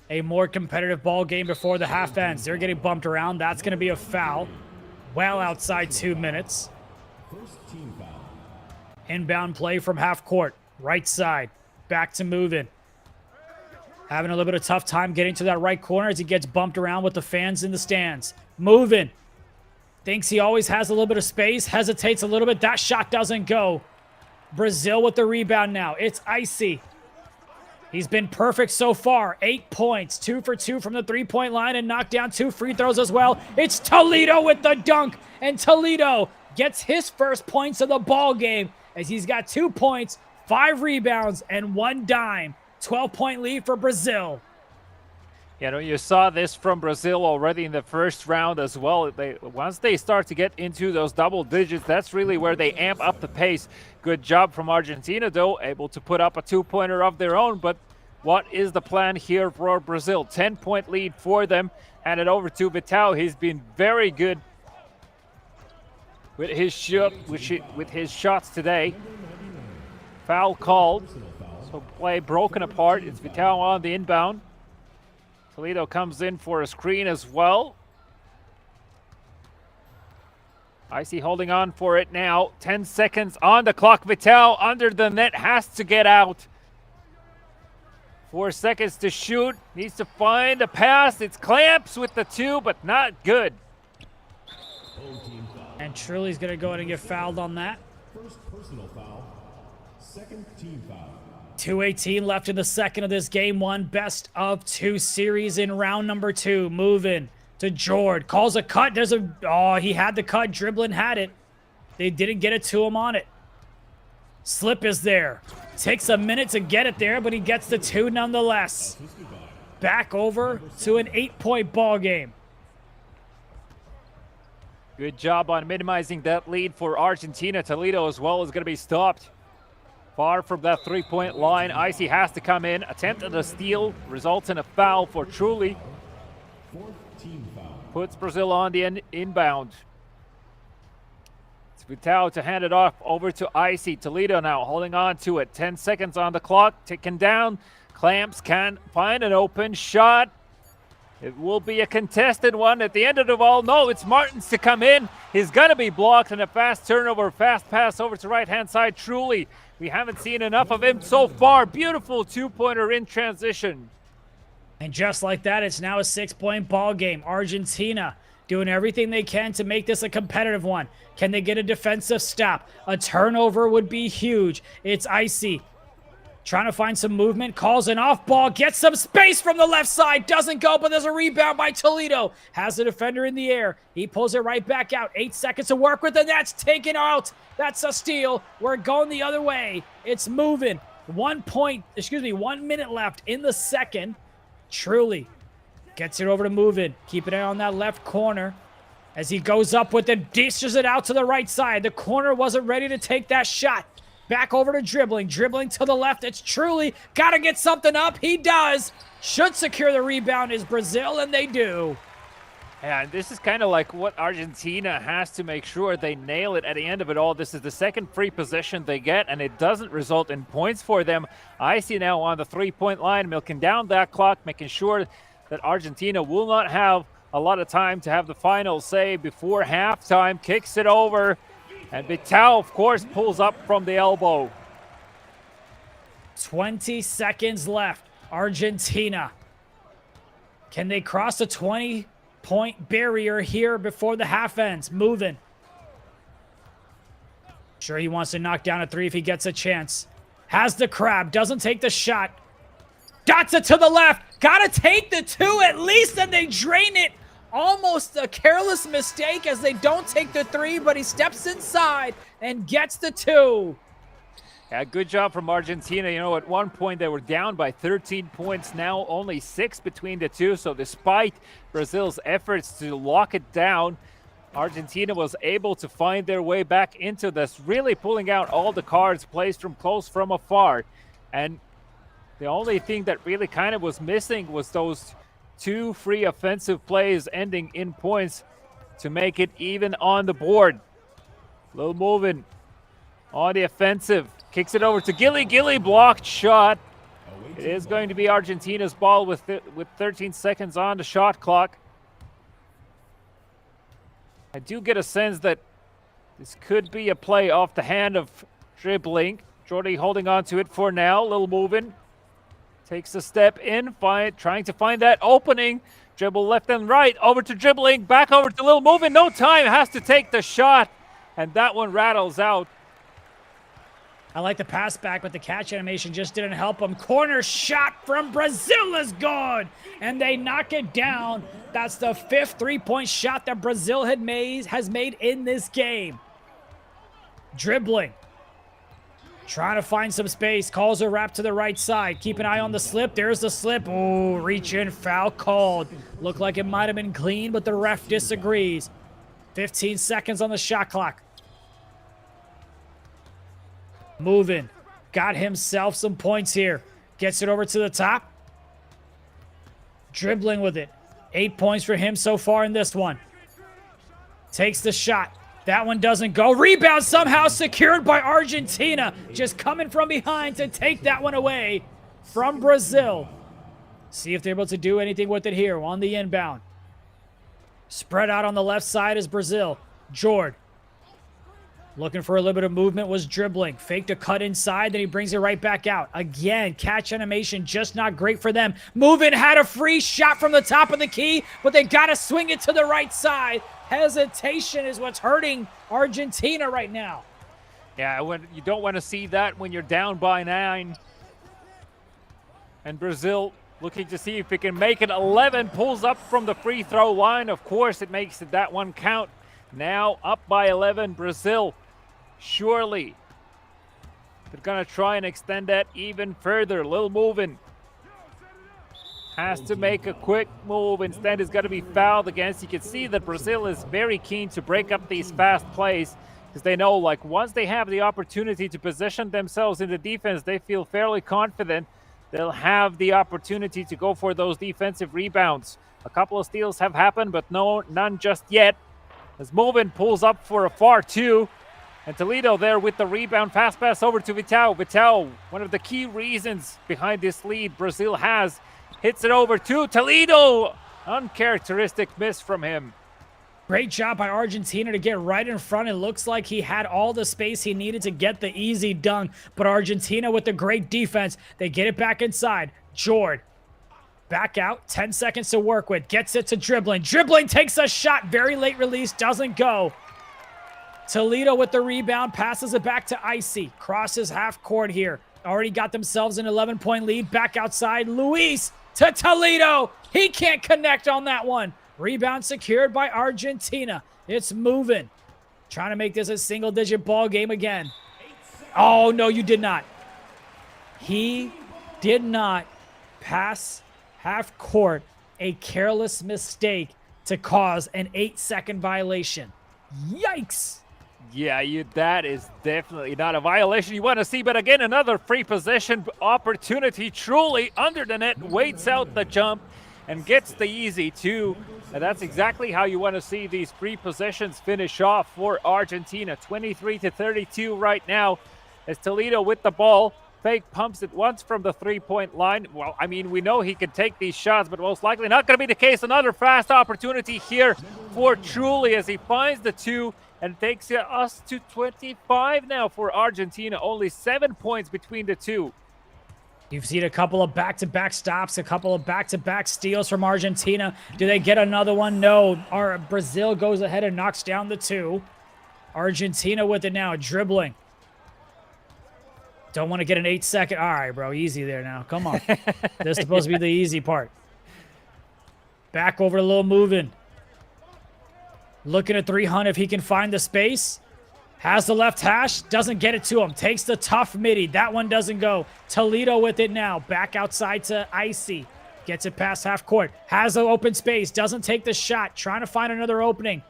a more competitive ball game before the half ends? They're getting bumped around. That's going to be a foul. Well outside 2 minutes. Inbound play from half court. Right side. Back to moving. Having a little bit of tough time getting to that right corner as he gets bumped around with the fans in the stands. Moving. Thinks he always has a little bit of space. Hesitates a little bit. That shot doesn't go. Brazil with the rebound now. It's 𝐂𝐄𝐄. He's been perfect so far. 8 points, 2 for 2 from the three-point line, and knocked down 2 free throws as well. It's Toledo with the dunk, and Toledo gets his first points of the ball game as he's got 2 points, 5 rebounds, and 1 dime. 12-point lead for Brazil. You know, you saw this from Brazil already in the first round as well. Once they start to get into those double digits, that's really where they amp up the pace. Good job from Argentina, though, able to put up a 2-pointer of their own. But what is the plan here for Brazil? 10-point lead for them. Hand it over to Vitao. He's been very good with his shots today. Foul called. So play broken apart. It's Vitao on the inbound. Toledo comes in for a screen as well. Icy holding on for it now. 10 seconds on the clock. Vitao under the net, has to get out. 4 seconds to shoot. Needs to find a pass. It's Clamps with the 2, but not good. And Truly's going to go ahead and get fouled on that. First personal foul. Second team foul. 2:18 left in the second of this game 1 best of 2 series in round number 2. Moving to Jord. Calls a cut. He had the cut. Dribbling had it. They didn't get it to him on it. Slip is there. Takes a minute to get it there, but he gets the 2 nonetheless. Back over to an 8-point ball game. Good job on minimizing that lead for Argentina. Toledo as well is going to be stopped. Far from that 3-point line. Icy has to come in. Attempted a steal. Results in a foul for Truly. Puts Brazil on the inbound. It's Vitao to hand it off over to Icy. Toledo now holding on to it. 10 seconds on the clock. Ticking down. Clamps can find an open shot. It will be a contested one at the end of the ball. No, it's Martins to come in. He's going to be blocked, and a fast turnover, fast pass over to right-hand side. Truly, we haven't seen enough of him so far. Beautiful 2-pointer in transition. And just like that, it's now a 6-point ball game. Argentina doing everything they can to make this a competitive one. Can they get a defensive stop? A turnover would be huge. It's Icy. Trying to find some movement, calls an off ball, gets some space from the left side, doesn't go, but there's a rebound by Toledo. Has the defender in the air. He pulls it right back out. 8 seconds to work with, and that's taken out. That's a steal. We're going the other way. It's moving. 1 minute left in the second. Truly gets it over to Movin. Keep an eye on that left corner as he goes up with it, dishes it out to the right side. The corner wasn't ready to take that shot. Back over to dribbling. Dribbling to the left. It's Truly. Got to get something up. He does. Should secure the rebound is Brazil, and they do. Yeah, this is kind of like what Argentina has to make sure they nail it at the end of it all. This is the second free possession they get, and it doesn't result in points for them. Icy now on the 3-point line, milking down that clock, making sure that Argentina will not have a lot of time to have the final say before halftime. Kicks it over. And Vitao, of course, pulls up from the elbow. 20 seconds left. Argentina. Can they cross the 20-point barrier here before the half ends? Moving. Sure, he wants to knock down a 3 if he gets a chance. Has the crab. Doesn't take the shot. Dots it to the left. Gotta take the 2 at least, and they drain it. Almost a careless mistake as they don't take the 3, but he steps inside and gets the 2. Yeah, good job from Argentina. You know, at one point they were down by 13 points, now only 6 between the two. So despite Brazil's efforts to lock it down, Argentina was able to find their way back into this, really pulling out all the cards placed from close from afar. And the only thing that really kind of was missing was those 2 free offensive plays ending in points to make it even on the board. Little moving on the offensive. Kicks it over to Gilly. Gilly blocked shot. It is going to be Argentina's ball with 13 seconds on the shot clock. I do get a sense that this could be a play off the hand of dribbling. Jordy holding on to it for now. Little moving. Takes a step in, trying to find that opening. Dribble left and right, over to dribbling, back over to Lil Moving. No time, has to take the shot, and that one rattles out. I like the pass back, but the catch animation just didn't help him. Corner shot from Brazil is good, and they knock it down. That's the 5th three-point shot that Brazil has made in this game. Dribbling. Trying to find some space. Calls a wrap to the right side. Keep an eye on the slip. There's the slip. Oh, reach in. Foul called. Looked like it might have been clean, but the ref disagrees. 15 seconds on the shot clock. Moving. Got himself some points here. Gets it over to the top. Dribbling with it. 8 points for him so far in this one. Takes the shot. That one doesn't go. Rebound somehow secured by Argentina. Just coming from behind to take that one away from Brazil. See if they're able to do anything with it here on the inbound. Spread out on the left side is Brazil. Jord. Looking for a little bit of movement, was dribbling. Faked a cut inside, then he brings it right back out. Again, catch animation, just not great for them. Moving, had a free shot from the top of the key, but they got to swing it to the right side. Hesitation is what's hurting Argentina right now. Yeah, you don't want to see that when you're down by 9. And Brazil looking to see if it can make it 11. Pulls up from the free throw line. Of course, it makes that one count. Now up by 11, Brazil. Surely they're going to try and extend that even further. Lil moving. Has to make a quick move. Instead, it's going to be fouled against. You can see that Brazil is very keen to break up these fast plays because they know, like, once they have the opportunity to position themselves in the defense, they feel fairly confident they'll have the opportunity to go for those defensive rebounds. A couple of steals have happened, but none just yet. As Movin pulls up for a far 2. And Toledo there with the rebound. Fast pass over to Vital. Vital, one of the key reasons behind this lead Brazil has. Hits it over to Toledo. Uncharacteristic miss from him. Great job by Argentina to get right in front. It looks like he had all the space he needed to get the easy dunk. But Argentina with the great defense, they get it back inside. Jord. Back out. 10 seconds to work with. Gets it to dribbling. Dribbling takes a shot. Very late release. Doesn't go. Toledo with the rebound. Passes it back to Icy. Crosses half court here. Already got themselves an 11-point lead. Back outside. Luis to Toledo. He can't connect on that one. Rebound secured by Argentina. It's moving. Trying to make this a single-digit ball game again. Oh, no, you did not. He did not pass half court. A careless mistake to cause an 8-second violation. Yikes. Yeah, that is definitely not a violation you want to see. But again, another free possession opportunity. Truly under the net, waits out the jump and gets the easy 2. And that's exactly how you want to see these free possessions finish off for Argentina. 23-32 right now as Toledo with the ball. Fake pumps it once from the three-point line. Well, I mean, we know he can take these shots, but most likely not going to be the case. Another fast opportunity here for Truly as he finds the 2 and takes us to 25 now for Argentina. Only 7 points between the 2. You've seen a couple of back-to-back stops, a couple of back-to-back steals from Argentina. Do they get another one? No. Brazil goes ahead and knocks down the 2. Argentina with it now, dribbling. Don't want to get an 8-second. All right, bro, easy there now. Come on. This is supposed to be the easy part. Back over to Lil Movin. Looking at 300 if he can find the space. Has the left hash. Doesn't get it to him. Takes the tough midi. That one doesn't go. Toledo with it now. Back outside to Icy. Gets it past half court. Has an open space. Doesn't take the shot. Trying to find another opening.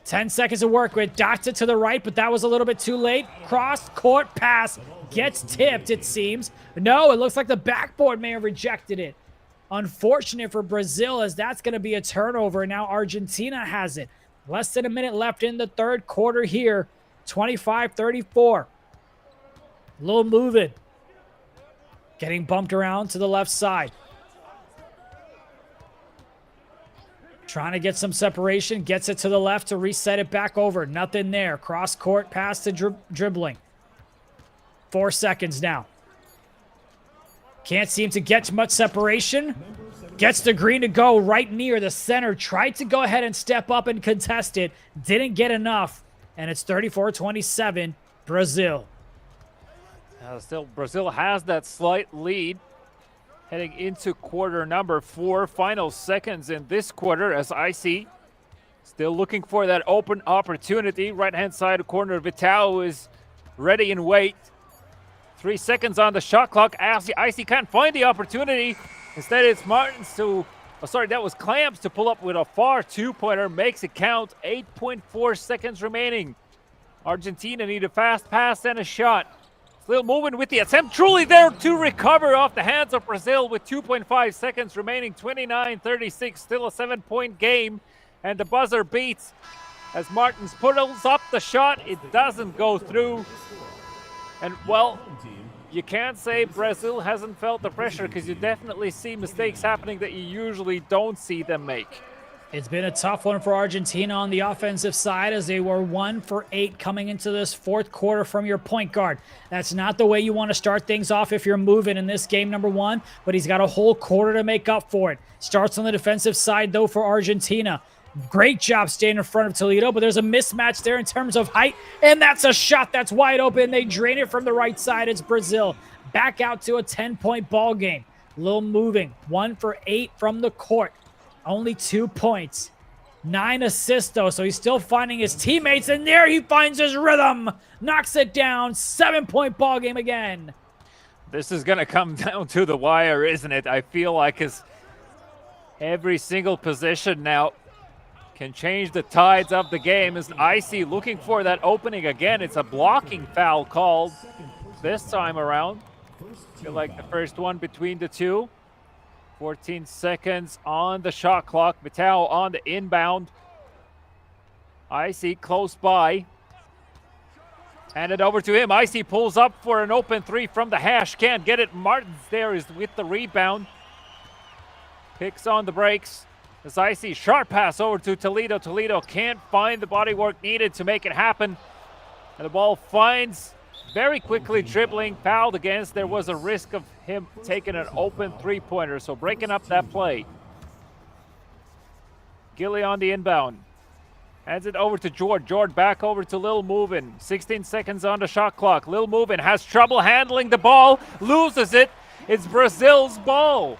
10 seconds to work with. Dots it to the right, but that was a little bit too late. Cross court pass. Gets tipped, it seems. No, it looks like the backboard may have rejected it. Unfortunate for Brazil as that's going to be a turnover. Now Argentina has it. Less than a minute left in the third quarter here. 25-34. Little moving. Getting bumped around to the left side. Trying to get some separation. Gets it to the left to reset it back over. Nothing there. Cross court pass to dribbling. 4 seconds now. Can't seem to get much separation. Gets the green to go right near the center. Tried to go ahead and step up and contest it. Didn't get enough. And it's 34-27. Brazil. Still, Brazil has that slight lead heading into quarter number 4. Final seconds in this quarter as 𝐂𝐄𝐄𝐂 still looking for that open opportunity. Right-hand side corner, 𝐂𝐄 is ready and wait. 3 seconds on the shot clock. 𝐂𝐄𝐄𝐂 can't find the opportunity. Instead, it's Martins to, that was Clamps to pull up with a far 2-pointer. Makes it count. 8.4 seconds remaining. Argentina need a fast pass and a shot. Still moving with the attempt. Truly there to recover off the hands of Brazil with 2.5 seconds remaining. 29-36. Still a 7-point game. And the buzzer beats as Martins pulls up the shot. It doesn't go through. And, well, you can't say Brazil hasn't felt the pressure because you definitely see mistakes happening that you usually don't see them make. It's been a tough one for Argentina on the offensive side as they were 1 for 8 coming into this fourth quarter from your point guard. That's not the way you want to start things off if you're moving in this game, number 1, but he's got a whole quarter to make up for it. Starts on the defensive side, though, for Argentina. Great job staying in front of Toledo, but there's a mismatch there in terms of height, and that's a shot that's wide open. They drain it from the right side. It's Brazil. Back out to a 10-point ball game. Little moving. 1 for 8 from the court. Only 2 points. 9 assists, though, so he's still finding his teammates, and there he finds his rhythm. Knocks it down. 7-point ball game again. This is going to come down to the wire, isn't it? I feel like every single possession now can change the tides of the game as 𝐂𝐄𝐄 looking for that opening again. It's a blocking foul called this time around. I feel like the first one between the two. 14 seconds on the shot clock. 𝐂𝐄 on the inbound. 𝐂𝐄𝐄 close by. Hand it over to him. 𝐂𝐄𝐄 pulls up for an open 3 from the hash. Can't get it. Martins there is with the rebound. Picks on the brakes. As 𝐂𝐄𝐄 sharp pass over to Toledo. Toledo can't find the body work needed to make it happen. And the ball finds very quickly dribbling, fouled against. There was a risk of him taking an open 3-pointer, so breaking up that play. Gilly on the inbound. Hands it over to Jord. Jord back over to Lil Movin. 16 seconds on the shot clock. Lil Movin has trouble handling the ball, loses it. It's Brazil's ball.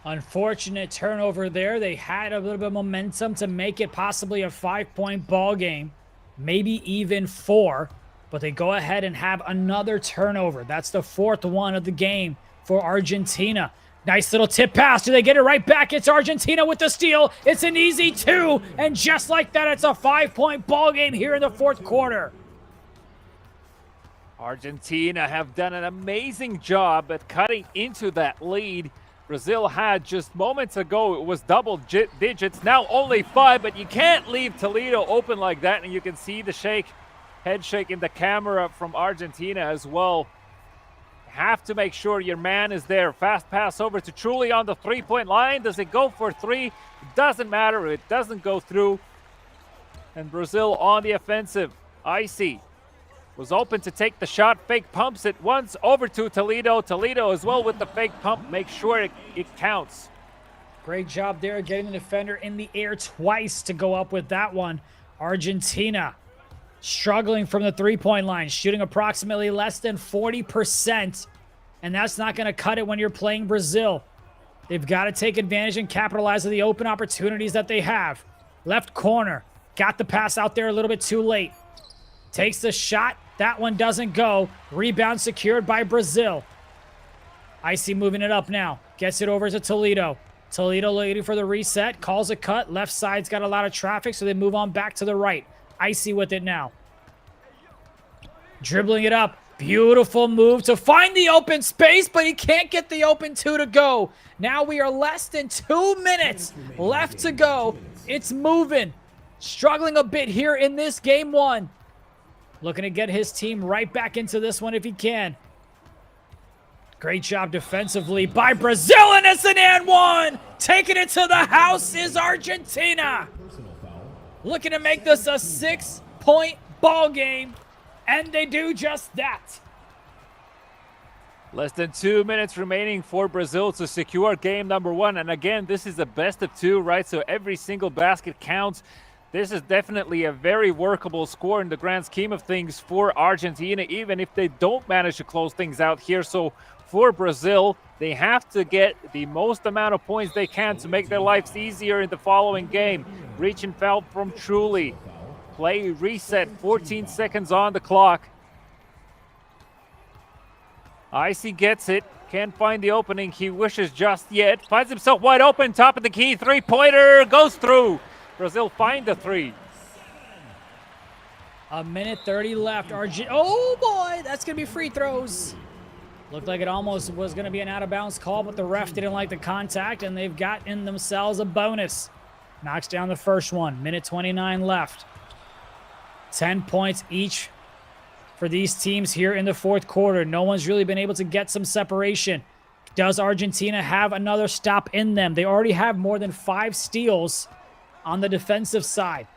Unfortunate turnover there. They had a little bit of momentum to make it possibly a 5-point ball game. Maybe even 4, but they go ahead and have another turnover. That's the 4th one of the game for Argentina. Nice little tip pass. Do they get it right back? It's Argentina with the steal. It's an easy 2, and just like that, it's a 5-point ball game here in the 4th quarter. Argentina have done an amazing job at cutting into that lead. Brazil had just moments ago, it was double digits, now only 5, but you can't leave Toledo open like that, and you can see the head shake in the camera from Argentina as well. Have to make sure your man is there. Fast pass over to Truly on the 3-point line. Does it go for 3? It doesn't matter, it doesn't go through. And Brazil on the offensive. 𝐂𝐄𝐄 was open to take the shot, fake pumps it once over to Toledo. Toledo as well with the fake pump, make sure it counts. Great job there getting the defender in the air twice to go up with that one. Argentina struggling from the 3-point line, shooting approximately less than 40%, and that's not going to cut it when you're playing Brazil. They've got to take advantage and capitalize on the open opportunities that they have. Left corner, got the pass out there a little bit too late. Takes the shot. That one doesn't go. Rebound secured by Brazil. 𝐂𝐄𝐄 moving it up now. Gets it over to Toledo. Toledo waiting for the reset. Calls a cut. Left side's got a lot of traffic, so they move on back to the right. 𝐂𝐄𝐄 with it now. Dribbling it up. Beautiful move to find the open space, but he can't get the open 2 to go. Now we are less than 2 minutes left to go. It's moving. Struggling a bit here in this game 1. Looking to get his team right back into this one if he can. Great job defensively by Brazil, and it's an and 1. Taking it to the house is Argentina. Looking to make this a 6-point ball game, and they do just that. Less than 2 minutes remaining for Brazil to secure game number 1. And again, this is a best of 2, right? So every single basket counts. This is definitely a very workable score in the grand scheme of things for Argentina, even if they don't manage to close things out here. So for Brazil, they have to get the most amount of points they can to make their lives easier in the following game. Reach and foul from Truly. Play reset, 14 seconds on the clock. 𝐂𝐄𝐄𝐂 gets it. Can't find the opening he wishes just yet. Finds himself wide open, top of the key. Three-pointer goes through. Brazil find the three. A minute 30 left. Oh boy, that's going to be free throws. Looked like it almost was going to be an out-of-bounds call, but the ref didn't like the contact, and they've got in themselves a bonus. Knocks down the first one. Minute 29 left. 10 points each for these teams here in the fourth quarter. No one's really been able to get some separation. Does Argentina have another stop in them? They already have more than 5 steals on the defensive side.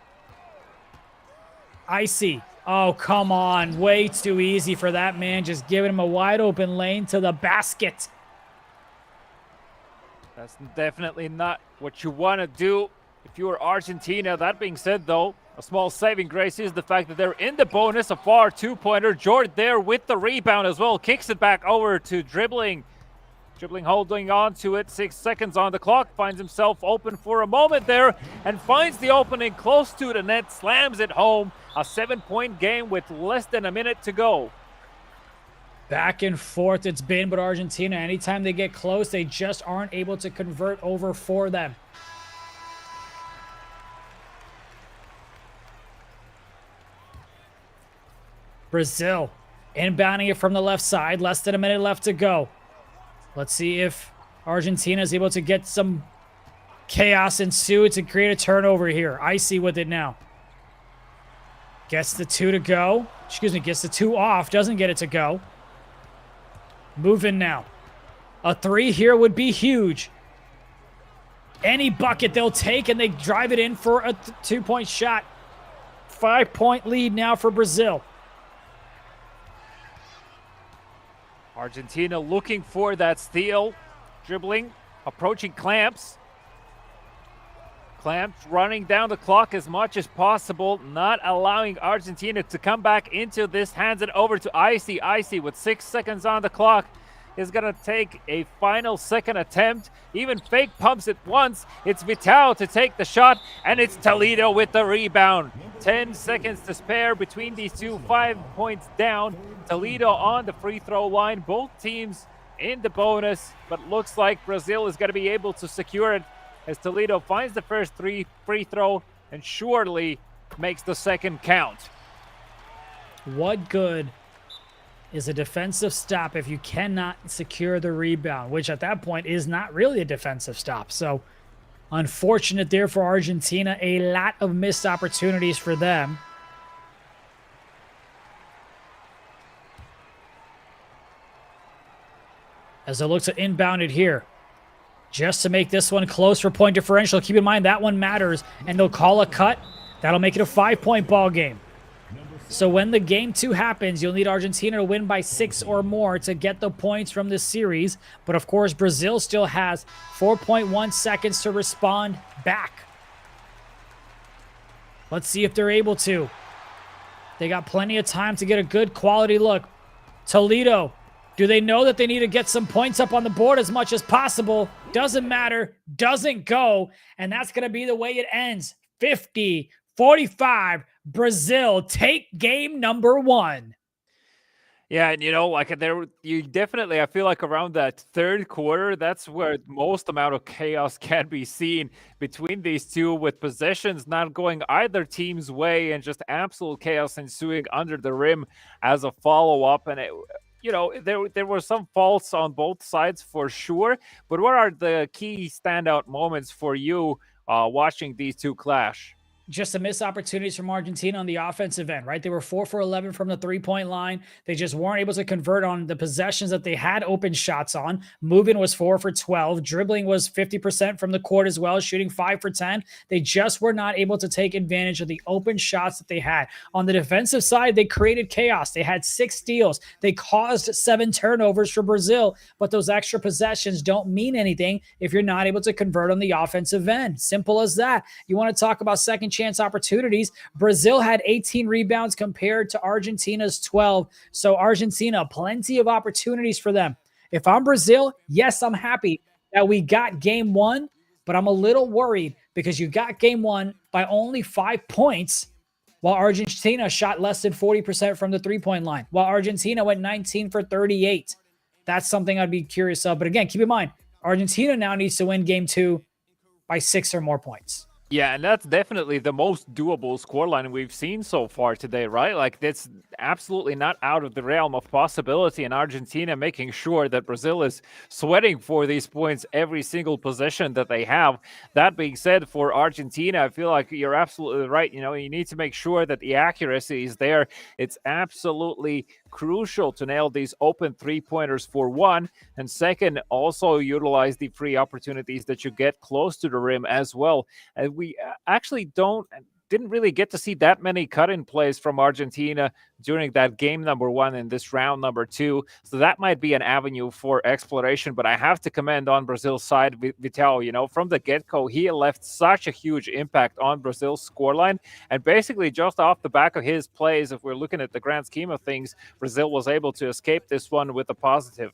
𝐂𝐄𝐄𝐂. Oh, come on. Way too easy for that man. Just giving him a wide open lane to the basket. That's definitely not what you want to do if you are Argentina. That being said, though, a small saving grace is the fact that they're in the bonus. A far two-pointer. Jordan there with the rebound as well. Kicks it back over to dribbling. Holding on to it. 6 seconds on the clock. Finds himself open for a moment there and finds the opening close to the net. Slams it home. A 7-point game with less than a minute to go. Back and forth it's been, but Argentina, anytime they get close, they just aren't able to convert over for them. Brazil inbounding it from the left side. Less than a minute left to go. Let's see if Argentina is able to get some chaos ensue to create a turnover here. 𝐂𝐄𝐄𝐂 with it now. Gets the 2 to go. Excuse me, gets the 2 off. Doesn't get it to go. Moving now. A 3 here would be huge. Any bucket they'll take, and they drive it in for a 2-point shot. 5-point lead now for Brazil. Argentina looking for that steal. Dribbling, approaching Clamps. Clamps running down the clock as much as possible, not allowing Argentina to come back into this. Hands it over to 𝐂𝐄𝐄𝐂𝐂. 𝐂𝐂𝐄𝐄𝐂 with 6 seconds on the clock is going to take a final second attempt. Even fake pumps it once. It's Vital to take the shot, and it's Toledo with the rebound. 10 seconds to spare between these two. 5 points down. Toledo on the free throw line. Both teams in the bonus, but looks like Brazil is going to be able to secure it as Toledo finds the first free throw and surely makes the second count. What good is a defensive stop if you cannot secure the rebound, which at that point is not really a defensive stop? So unfortunate there for Argentina. A lot of missed opportunities for them. As they look to inbound it here, just to make this one close for point differential. Keep in mind that one matters, and they'll call a cut. That'll make it a 5-point ball game. So when the game 2 happens, you'll need Argentina to win by 6 or more to get the points from this series. But of course, Brazil still has 4.1 seconds to respond back. Let's see if they're able to. They got plenty of time to get a good quality look. Toledo, do they know that they need to get some points up on the board as much as possible? Doesn't matter. Doesn't go. And that's going to be the way it ends. 50-45. Brazil take game number 1. Yeah, and like you definitely, I feel like around that third quarter, that's where most amount of chaos can be seen between these two, with possessions not going either team's way and just absolute chaos ensuing under the rim as a follow-up. And there were some faults on both sides for sure, but what are the key standout moments for you watching these two clash? Just some missed opportunities from Argentina on the offensive end, right? They were 4 for 11 from the three-point line. They just weren't able to convert on the possessions that they had open shots on. Moving was 4 for 12. Dribbling was 50% from the court as well, shooting 5 for 10. They just were not able to take advantage of the open shots that they had. On the defensive side, they created chaos. They had 6 steals. They caused 7 turnovers for Brazil, but those extra possessions don't mean anything if you're not able to convert on the offensive end. Simple as that. You want to talk about second chance opportunities. Brazil had 18 rebounds compared to Argentina's 12. So Argentina, plenty of opportunities for them. If I'm Brazil, yes, I'm happy that we got game one, but I'm a little worried because you got game one by only 5 points, while Argentina shot less than 40% from the three-point line, while Argentina went 19 for 38. That's something I'd be curious of. But again, keep in mind, Argentina now needs to win game two by 6 or more points. Yeah, and that's definitely the most doable scoreline we've seen so far today, right? Like, that's absolutely not out of the realm of possibility. And Argentina making sure that Brazil is sweating for these points every single possession that they have. That being said, for Argentina, I feel like you're absolutely right. You know, you need to make sure that the accuracy is there. It's absolutely crucial to nail these open three-pointers for one, and second, also utilize the free opportunities that you get close to the rim as well. And we actually didn't really get to see that many cut-in plays from Argentina during that game number one and this round number two. So that might be an avenue for exploration, but I have to commend on Brazil's side, Vital. You know, from the get-go, he left such a huge impact on Brazil's scoreline. And basically just off the back of his plays, if we're looking at the grand scheme of things, Brazil was able to escape this one with a positive.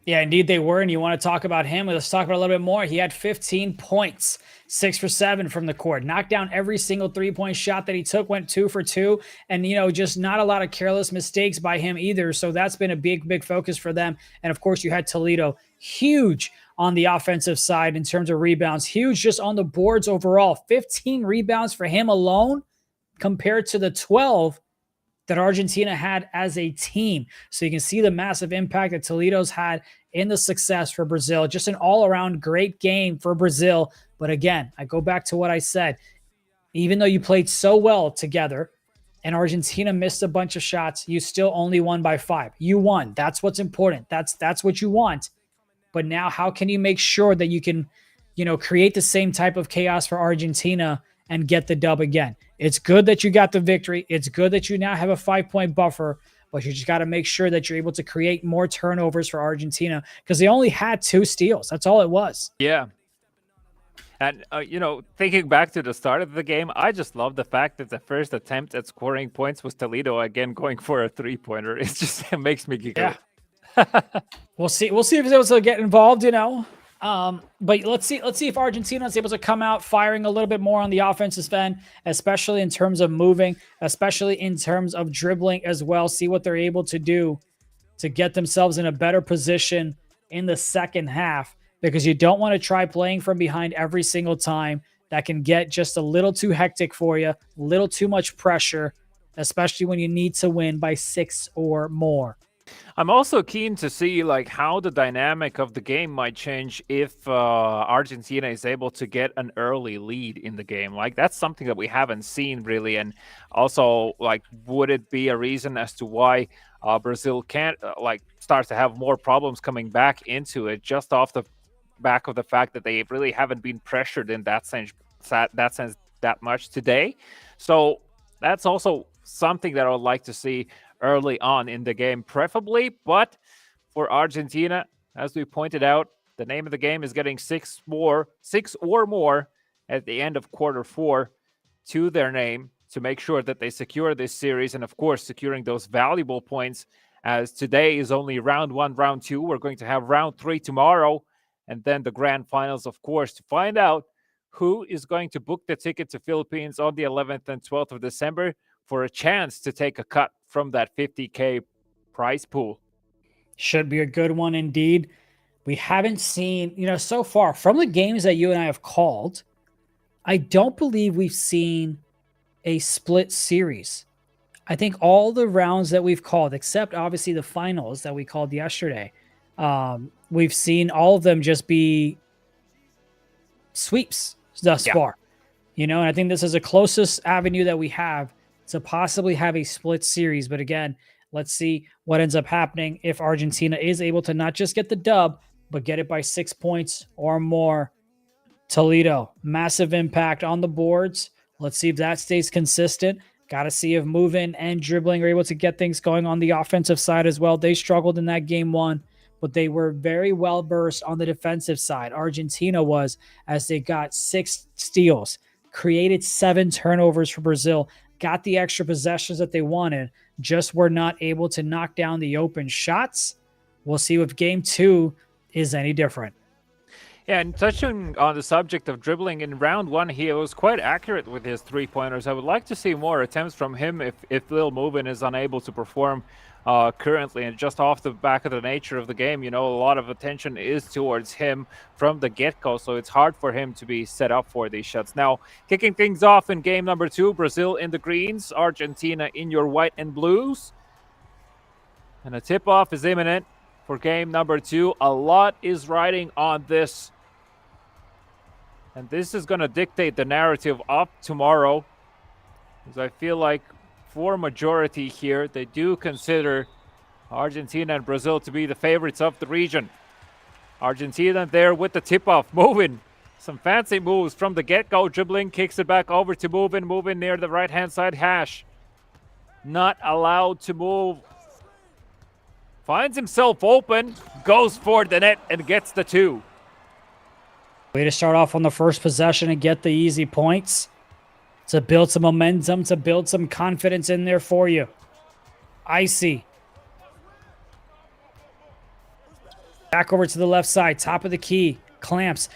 Yeah, indeed they were. And you want to talk about him? Let's talk about a little bit more. He had 15 points, 6 for 7 from the court, knocked down every single three-point shot that he took, went 2 for 2. And, you know, just not a lot of careless mistakes by him either. So that's been a big focus for them. And of course you had Toledo, huge on the offensive side in terms of rebounds, huge just on the boards overall. 15 rebounds for him alone compared to the 12 that Argentina had as a team. So you can see the massive impact that Toledo's had in the success for Brazil. Just an all-around great game for Brazil. But again, I go back to what I said. Even though you played so well together and Argentina missed a bunch of shots, you still only won by 5. You won. That's what's important. That's what you want. But now how can you make sure that you can, you know, create the same type of chaos for Argentina and get the dub again? It's good that you got the victory. It's good that you now have a 5-point buffer, but you just got to make sure that you're able to create more turnovers for Argentina because they only had 2 steals. That's all it was. Yeah. And, you know, thinking back to the start of the game, I just love the fact that the first attempt at scoring points was Toledo again going for a three-pointer. It just makes me giggle. Yeah. We'll see if he's able to get involved, you know. But let's see if Argentina is able to come out firing a little bit more on the offensive end, especially in terms of moving, especially in terms of dribbling as well. See what they're able to do to get themselves in a better position in the second half, because you don't want to try playing from behind every single time. That can get just a little too hectic for you, a little too much pressure, especially when you need to win by 6 or more. I'm also keen to see like how the dynamic of the game might change if Argentina is able to get an early lead in the game. Like, that's something that we haven't seen really. And also, like, would it be a reason as to why Brazil can't like start to have more problems coming back into it, just off the back of the fact that they really haven't been pressured in that sense that much today? So that's also something that I would like to see early on in the game, preferably. But for Argentina, as we pointed out, the name of the game is getting 6 or more at the end of quarter 4 to their name to make sure that they secure this series, and of course securing those valuable points, as today is only round 1, round 2. We're going to have round 3 tomorrow, and then the grand finals, of course, to find out who is going to book the ticket to Philippines on the 11th and 12th of December for a chance to take a cut from that $50K prize pool. Should be a good one indeed. We haven't seen, you know, so far from the games that you and I have called, I don't believe we've seen a split series. I think all the rounds that we've called, except obviously the finals that we called yesterday, we've seen all of them just be sweeps thus far. You know, and I think this is the closest avenue that we have to possibly have a split series. But again, let's see what ends up happening if Argentina is able to not just get the dub, but get it by 6 points or more. Toledo, massive impact on the boards. Let's see if that stays consistent. Got to see if moving and dribbling are able to get things going on the offensive side as well. They struggled in that game 1, but they were very well versed on the defensive side. Argentina was, as they got 6 steals, created 7 turnovers for Brazil, got the extra possessions that they wanted, just were not able to knock down the open shots. We'll see if game 2 is any different. Yeah, and touching on the subject of dribbling, in round 1, he was quite accurate with his 3-pointers. I would like to see more attempts from him if Lil Movin is unable to perform currently. And just off the back of the nature of the game, you know, a lot of attention is towards him from the get-go, so it's hard for him to be set up for these shots. Now, kicking things off in game number 2, Brazil in the greens, Argentina in your white and blues. And a tip-off is imminent for game number 2. A lot is riding on this. And this is going to dictate the narrative of tomorrow, because I feel like for majority here, they do consider Argentina and Brazil to be the favorites of the region. Argentina there with the tip-off, moving. Some fancy moves from the get-go, dribbling, kicks it back over to moving near the right-hand side hash. Not allowed to move. Finds himself open, goes for the net, and gets the 2. Way to start off on the first possession and get the easy points. To build some momentum, to build some confidence in there for you. Icy. Back over to the left side, top of the key. Clamps.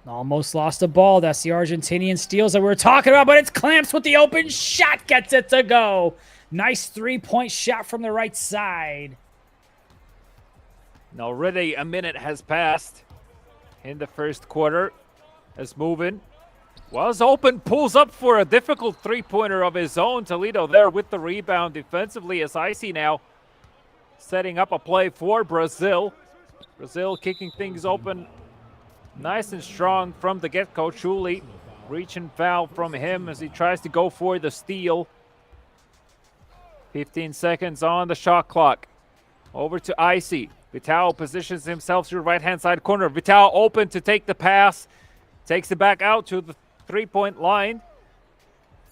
Almost lost the ball. That's the Argentinian steals that we were talking about, but it's Clamps with the open shot. Gets it to go. Nice 3-point shot from the right side. And already a minute has passed in the first quarter as Movin was open, pulls up for a difficult 3-pointer of his own. Toledo there with the rebound defensively as Icy now setting up a play for Brazil. Brazil kicking things open nice and strong from the get-go. Truly reach and foul from him as he tries to go for the steal. 15 seconds on the shot clock. Over to Icy. Vital positions himself to the right-hand side corner. Vital open to take the pass. Takes it back out to the 3-point line.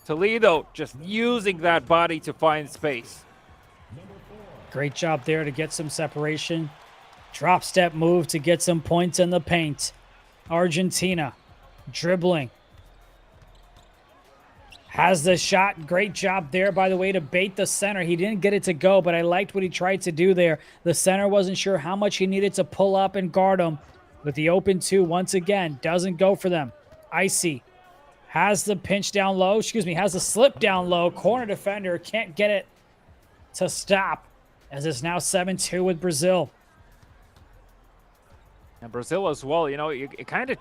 Toledo just using that body to find space. Great job there to get some separation. Drop step move to get some points in the paint. Argentina dribbling. Has the shot. Great job there, by the way, to bait the center. He didn't get it to go, but I liked what he tried to do there. The center wasn't sure how much he needed to pull up and guard him. But the open 2, once again, doesn't go for them. Icy has the pinch down low. Has the slip down low. Corner defender can't get it to stop, as it's now 7-2 with Brazil. And Brazil as well, you know, you kind of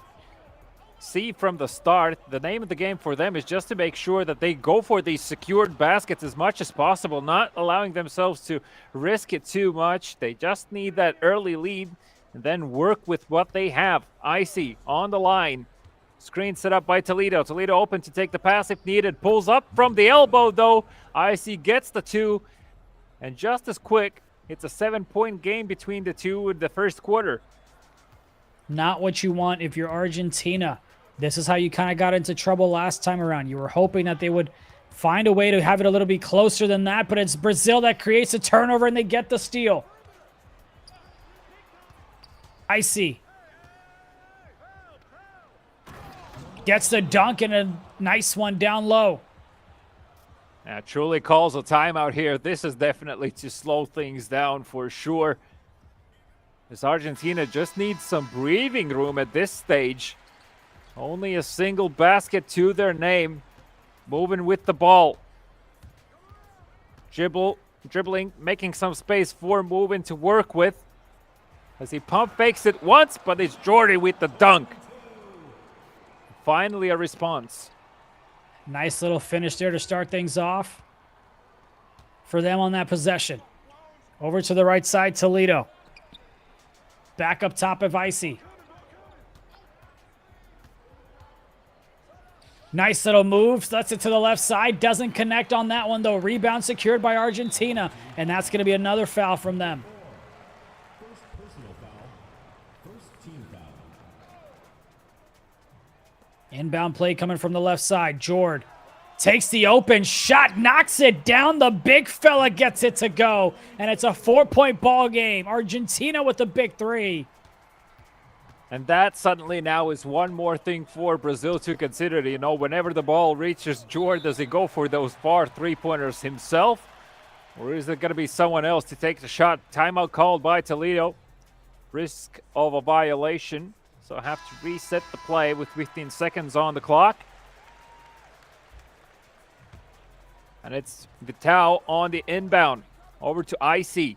see from the start, the name of the game for them is just to make sure that they go for these secured baskets as much as possible, not allowing themselves to risk it too much. They just need that early lead and then work with what they have. Icy on the line. Screen set up by Toledo. Toledo open to take the pass if needed. Pulls up from the elbow, though. Icy gets the 2. And just as quick, it's a 7-point game between the two in the first quarter. Not what you want if you're Argentina. This is how you kind of got into trouble last time around. You were hoping that they would find a way to have it a little bit closer than that, but it's Brazil that creates a turnover and they get the steal. Icy gets the dunk and a nice one down low. Truly calls a timeout here. This is definitely to slow things down for sure. As Argentina just needs some breathing room at this stage. Only a single basket to their name. Moving with the ball. Dribbling, making some space for Moving to work with. As he pump fakes it once, but it's Jordy with the dunk. Finally a response. Nice little finish there to start things off for them on that possession. Over to the right side, Toledo. Back up top of Icy. Nice little move. Lets it to the left side. Doesn't connect on that one, though. Rebound secured by Argentina. And that's going to be another foul from them. First personal foul. First team foul. Inbound play coming from the left side. Jord takes the open shot. Knocks it down. The big fella gets it to go. And it's a 4-point ball game. Argentina with the big 3. And that suddenly now is one more thing for Brazil to consider. You know, whenever the ball reaches Jordan, does he go for those far three-pointers himself? Or is it going to be someone else to take the shot? Timeout called by Toledo. Risk of a violation. So I have to reset the play with 15 seconds on the clock. And it's Vital on the inbound. Over to IC.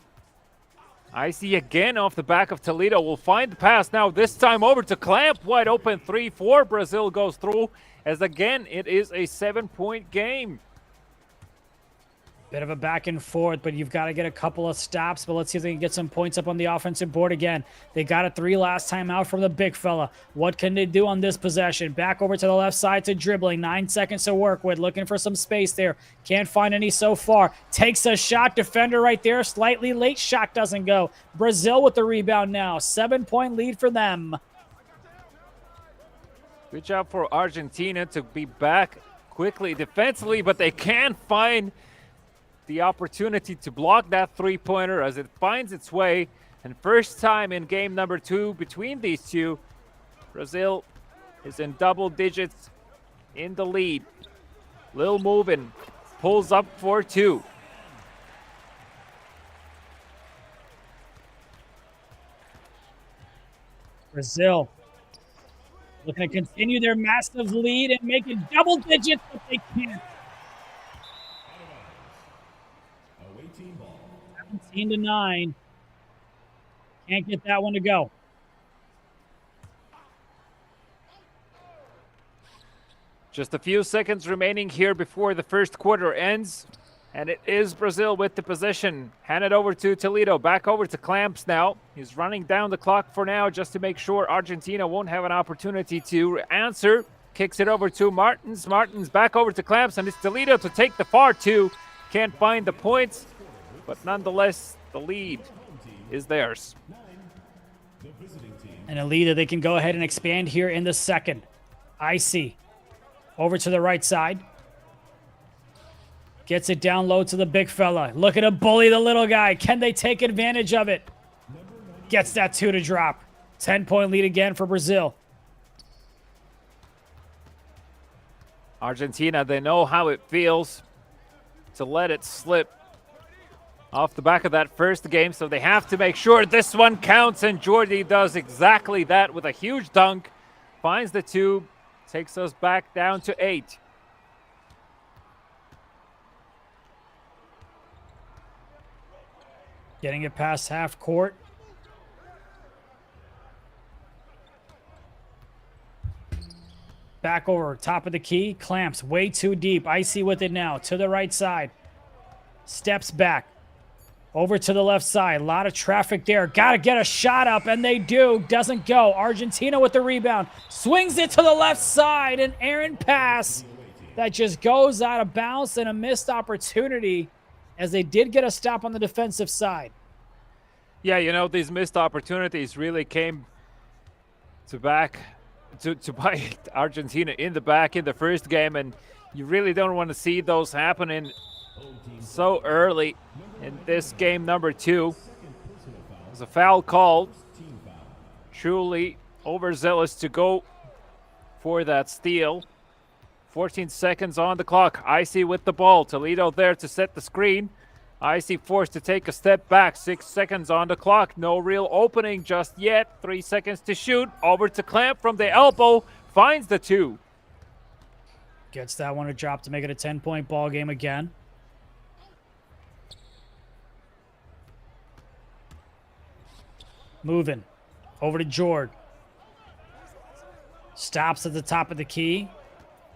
IC again off the back of Toledo will find the pass now. This time over to Clamp. Wide open 3-4. Brazil goes through as again it is a 7-point game. Bit of a back and forth, but you've got to get a couple of stops. But let's see if they can get some points up on the offensive board again. They got a 3 last time out from the big fella. What can they do on this possession? Back over to the left side to dribbling. 9 seconds to work with. Looking for some space there. Can't find any so far. Takes a shot. Defender right there. Slightly late. Shot doesn't go. Brazil with the rebound now. 7-point lead for them. Good job for Argentina to be back quickly defensively, but they can't find the opportunity to block that three-pointer as it finds its way. And first time in game number 2 between these two, Brazil is in double digits in the lead. Lil Movin pulls up for 2. Brazil looking to continue their massive lead and make it double digits, but they can't. 17-9. Can't get that one to go. Just a few seconds remaining here before the first quarter ends. And it is Brazil with the possession. Hand it over to Toledo. Back over to Clamps now. He's running down the clock for now just to make sure Argentina won't have an opportunity to answer. Kicks it over to Martins. Martins back over to Clamps, and it's Toledo to take the far 2. Can't find the points, but nonetheless, the lead is theirs. And a lead that they can go ahead and expand here in the second. IC over to the right side. Gets it down low to the big fella. Looking to bully the little guy. Can they take advantage of it? Gets that 2 to drop. 10-point lead again for Brazil. Argentina, they know how it feels to let it slip off the back of that first game, so they have to make sure this one counts, and Jordi does exactly that with a huge dunk. Finds the 2, takes us back down to 8. Getting it past half court. Back over, top of the key. Clamps way too deep. Icy with it now. To the right side. Steps back. Over to the left side. A lot of traffic there. Got to get a shot up, and they do. Doesn't go. Argentina with the rebound. Swings it to the left side. An errant pass that just goes out of bounds, and a missed opportunity as they did get a stop on the defensive side. Yeah, you know, these missed opportunities really came to bite Argentina in the back in the first game, and you really don't want to see those happening so early in this game number 2. There's a foul called. Truly overzealous to go for that steal. 14 seconds on the clock. Icy with the ball. Toledo there to set the screen. Icy forced to take a step back. 6 seconds on the clock. No real opening just yet. 3 seconds to shoot. Over to Clamp from the elbow. Finds the 2. Gets that one to drop to make it a 10-point ball game again. Moving. Over to Jord. Stops at the top of the key.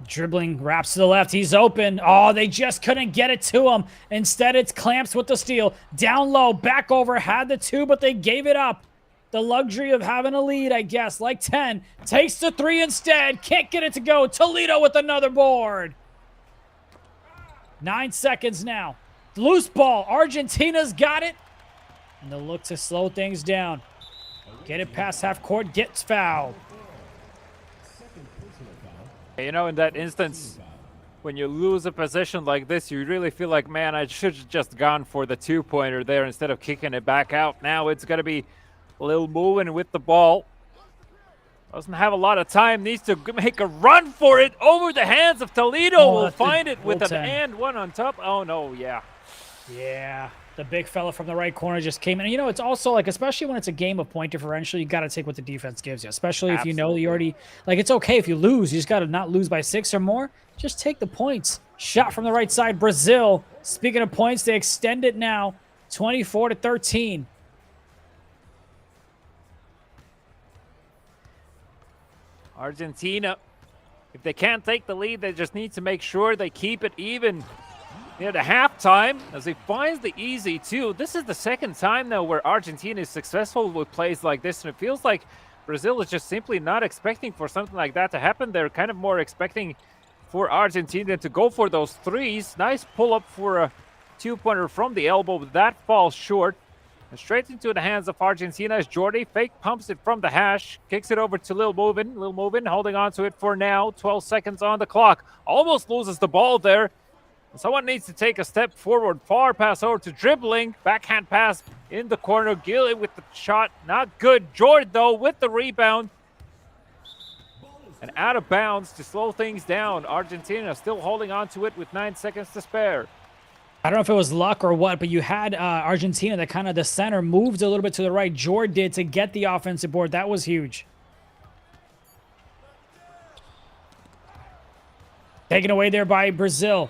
Dribbling, wraps to the left. He's open. Oh, they just couldn't get it to him. Instead, it's Clamps with the steal. Down low, back over, had the 2, but they gave it up. The luxury of having a lead, I guess, like 10. Takes the 3 instead. Can't get it to go. Toledo with another board. 9 seconds now. Loose ball. Argentina's got it. And they'll look to slow things down. Get it past half court. Gets fouled. You know, in that instance, when you lose a possession like this, you really feel like, man, I should have just gone for the 2-pointer there instead of kicking it back out. Now it's going to be Lil Movin with the ball. Doesn't have a lot of time. Needs to make a run for it over the hands of Toledo. Oh, Will find it with an goaltend. and one on top. Oh, no, yeah. Yeah, the big fella from the right corner just came in. You know, it's also like, especially when it's a game of point differential, you got to take what the defense gives you, especially if you know you already, like, it's okay if you lose. You just got to not lose by 6 or more. Just take the points. Shot from the right side, Brazil. Speaking of points, they extend it now, 24-13. Argentina, if they can't take the lead, they just need to make sure they keep it even near the halftime as he finds the easy two. This is the second time now where Argentina is successful with plays like this, and it feels like Brazil is just simply not expecting for something like that to happen. They're kind of more expecting for Argentina to go for those threes. Nice pull-up for a two-pointer from the elbow, but that falls short. And straight into the hands of Argentina as Jordi fake pumps it from the hash, kicks it over to Lil Movin. Lil Movin holding on to it for now. 12 seconds on the clock. Almost loses the ball there. Someone needs to take a step forward. Far pass over to dribbling. Backhand pass in the corner. Gilly with the shot. Not good. Jord, though, with the rebound. And out of bounds to slow things down. Argentina still holding on to it with 9 seconds to spare. I don't know if it was luck or what, but you had Argentina that kind of the center moved a little bit to the right. Jord did to get the offensive board. That was huge. Taken away there by Brazil.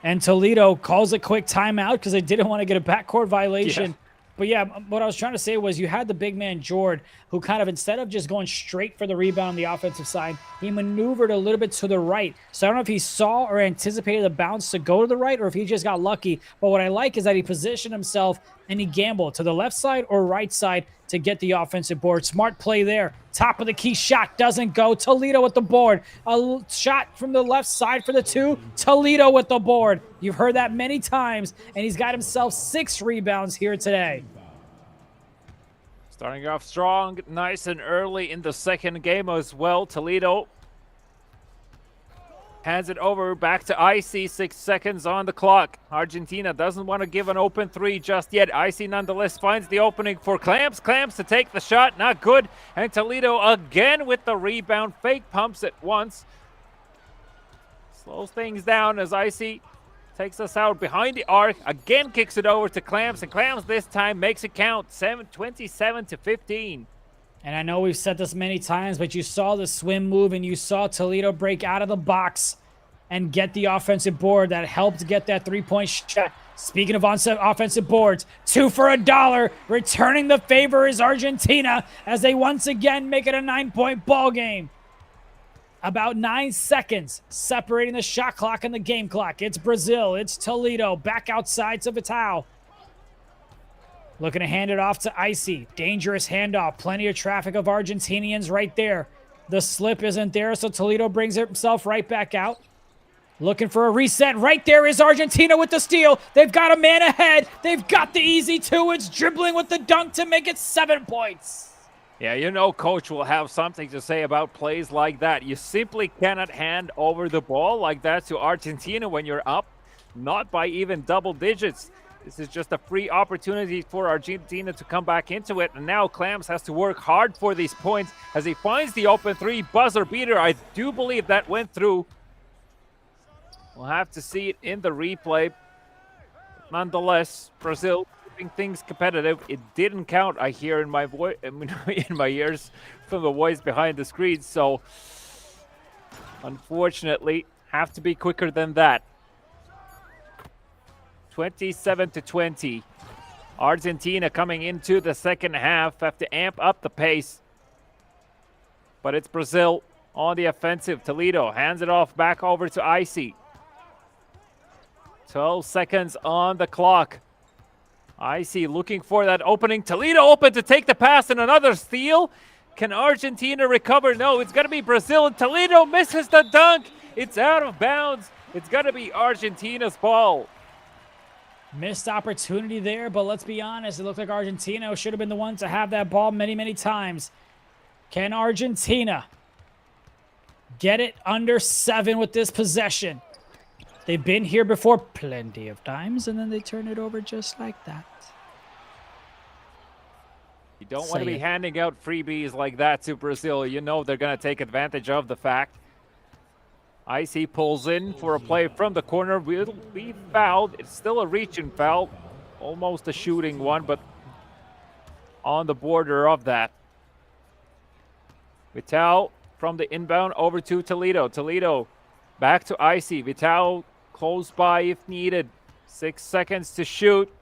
And Toledo calls a quick timeout because they didn't want to get a backcourt violation. Yeah. But yeah, what I was trying to say was you had the big man, Jord, who kind of, instead of just going straight for the rebound on the offensive side, he maneuvered a little bit to the right. So I don't know if he saw or anticipated the bounce to go to the right or if he just got lucky. But what I like is that he positioned himself and he gambled to the left side or right side to get the offensive board. Smart play there. Top of the key shot doesn't go. Toledo with the board. A shot from the left side for the two. Toledo with the board. You've heard that many times, and he's got himself 6 rebounds here today. Starting off strong, nice and early in the second game as well. Toledo hands it over back to Icy. 6 seconds on the clock. Argentina doesn't want to give an open three just yet. Icy nonetheless finds the opening for Clamps. Clamps to take the shot, not good. And Toledo again with the rebound. Fake pumps it once. Slows things down as Icy takes us out behind the arc. Again kicks it over to Clamps, and Clamps this time makes it count. 27-15. And I know we've said this many times, but you saw the swim move and you saw Toledo break out of the box and get the offensive board that helped get that three-point shot. Speaking of offensive boards, 2 for $1. Returning the favor is Argentina as they once again make it a 9-point ball game. About 9 seconds separating the shot clock and the game clock. It's Brazil. It's Toledo. Back outside to Vital. Looking to hand it off to Icy. Dangerous handoff. Plenty of traffic of Argentinians right there. The slip isn't there, so Toledo brings himself right back out. Looking for a reset. Right there is Argentina with the steal. They've got a man ahead. They've got the easy two. It's dribbling with the dunk to make it 7 points. Yeah, you know Coach will have something to say about plays like that. You simply cannot hand over the ball like that to Argentina when you're up, not by even double digits. This is just a free opportunity for Argentina to come back into it. And now Clamps has to work hard for these points as he finds the open three. Buzzer beater. I do believe that went through. We'll have to see it in the replay. Nonetheless, Brazil keeping things competitive. It didn't count, I hear in my voice, in my ears from the voice behind the screen. So, unfortunately, have to be quicker than that. 27-20. Argentina coming into the second half have to amp up the pace. But it's Brazil on the offensive. Toledo hands it off back over to Icy. 12 seconds on the clock. Icy looking for that opening. Toledo open to take the pass and another steal. Can Argentina recover? No, it's going to be Brazil, and Toledo misses the dunk. It's out of bounds. It's going to be Argentina's ball. Missed opportunity there, but let's be honest. It looked like Argentina should have been the one to have that ball many, many times. Can Argentina get it under 7 with this possession? They've been here before plenty of times, and then they turn it over just like that. You don't want to be handing out freebies like that to Brazil. You know they're going to take advantage of the fact. 𝐂𝐄𝐄𝐂 pulls in for a play from the corner. Will be fouled. It's still a reaching foul. Almost a shooting one, but on the border of that. Vital from the inbound over to Toledo. Toledo back to 𝐂𝐄𝐄𝐂. Vital close by if needed. 6 seconds to shoot.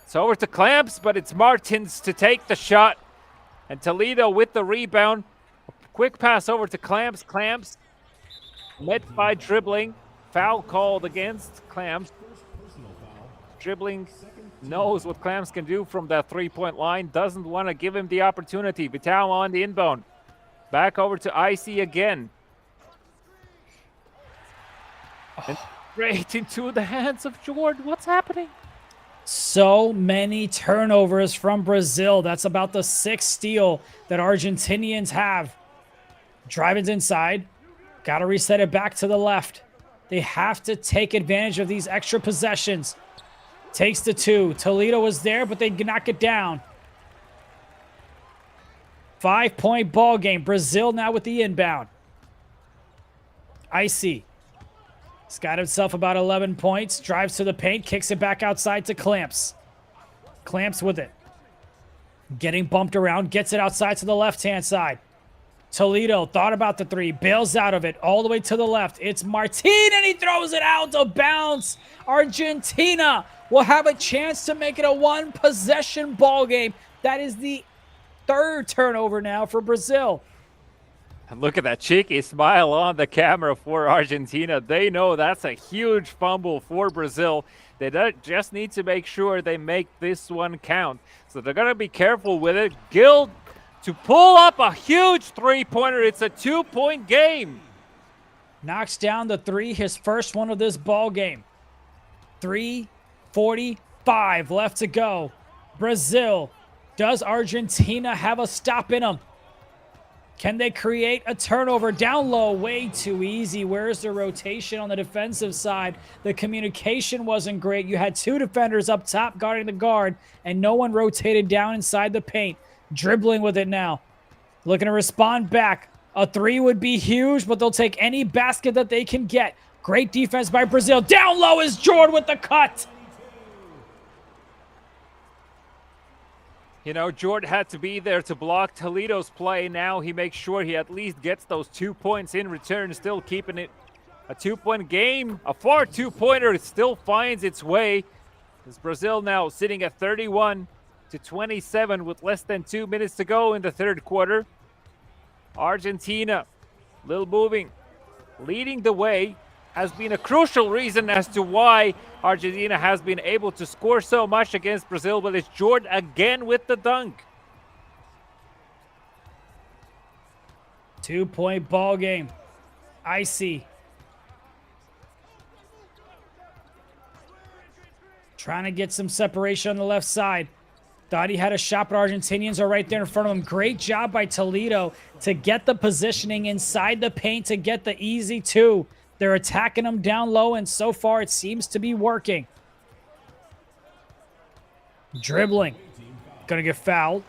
It's over to 𝐂𝐄𝐄𝐂, but it's Martins to take the shot. And Toledo with the rebound. A quick pass over to 𝐂𝐄𝐄𝐂. 𝐂𝐂𝐄𝐄 met by dribbling. Foul called against 𝐂𝐄𝐄𝐂. Dribbling knows what 𝐂𝐂𝐄𝐂 can do from that three-point line. Doesn't want to give him the opportunity. Vital on the inbound. Back over to 𝐂𝐄𝐄𝐂 again. And straight into the hands of Jordan. What's happening? So many turnovers from Brazil. That's about the 6th steal that Argentinians have. Driving's inside. Got to reset it back to the left. They have to take advantage of these extra possessions. Takes the 2. Toledo was there, but they knock it down. 5-point ball game. Brazil now with the inbound. 𝐂𝐄𝐄𝐂. He's got himself about 11 points. Drives to the paint. Kicks it back outside to 𝐂𝐄𝐄𝐂. 𝐂𝐂𝐄𝐄𝐂 with it. Getting bumped around. Gets it outside to the left-hand side. Toledo thought about the 3. Bails out of it. All the way to the left. It's Martin, and he throws it out of bounds. Argentina will have a chance to make it a 1-possession ball game. That is the 3rd turnover now for Brazil. And look at that cheeky smile on the camera for Argentina. They know that's a huge fumble for Brazil. They just need to make sure they make this one count. So they're going to be careful with it. Gill to pull up a huge three-pointer. It's a 2-point game. Knocks down the 3, his first one of this ball game. 3:45 left to go. Brazil. Does Argentina have a stop in them? Can they create a turnover? Down low, way too easy. Where's the rotation on the defensive side? The communication wasn't great. You had 2 defenders up top guarding the guard, and no one rotated down inside the paint. Dribbling with it now. Looking to respond back. A 3 would be huge, but they'll take any basket that they can get. Great defense by Brazil. Down low is Jordan with the cut. You know, Jordan had to be there to block Toledo's play. Now he makes sure he at least gets those 2 points in return, still keeping it a 2-point game. A far 2-pointer. It still finds its way. As Brazil now sitting at 31-27 with less than 2 minutes to go in the 3rd quarter. Argentina, little moving, leading the way, has been a crucial reason as to why Argentina has been able to score so much against Brazil, but it's Jordan again with the dunk. 2-point ball game. 𝐂𝐄𝐄𝐂. Trying to get some separation on the left side. Thought he had a shot, but Argentinians are right there in front of him. Great job by Toledo to get the positioning inside the paint to get the easy 2. They're attacking him down low, and so far it seems to be working. Dribbling. Gonna get fouled.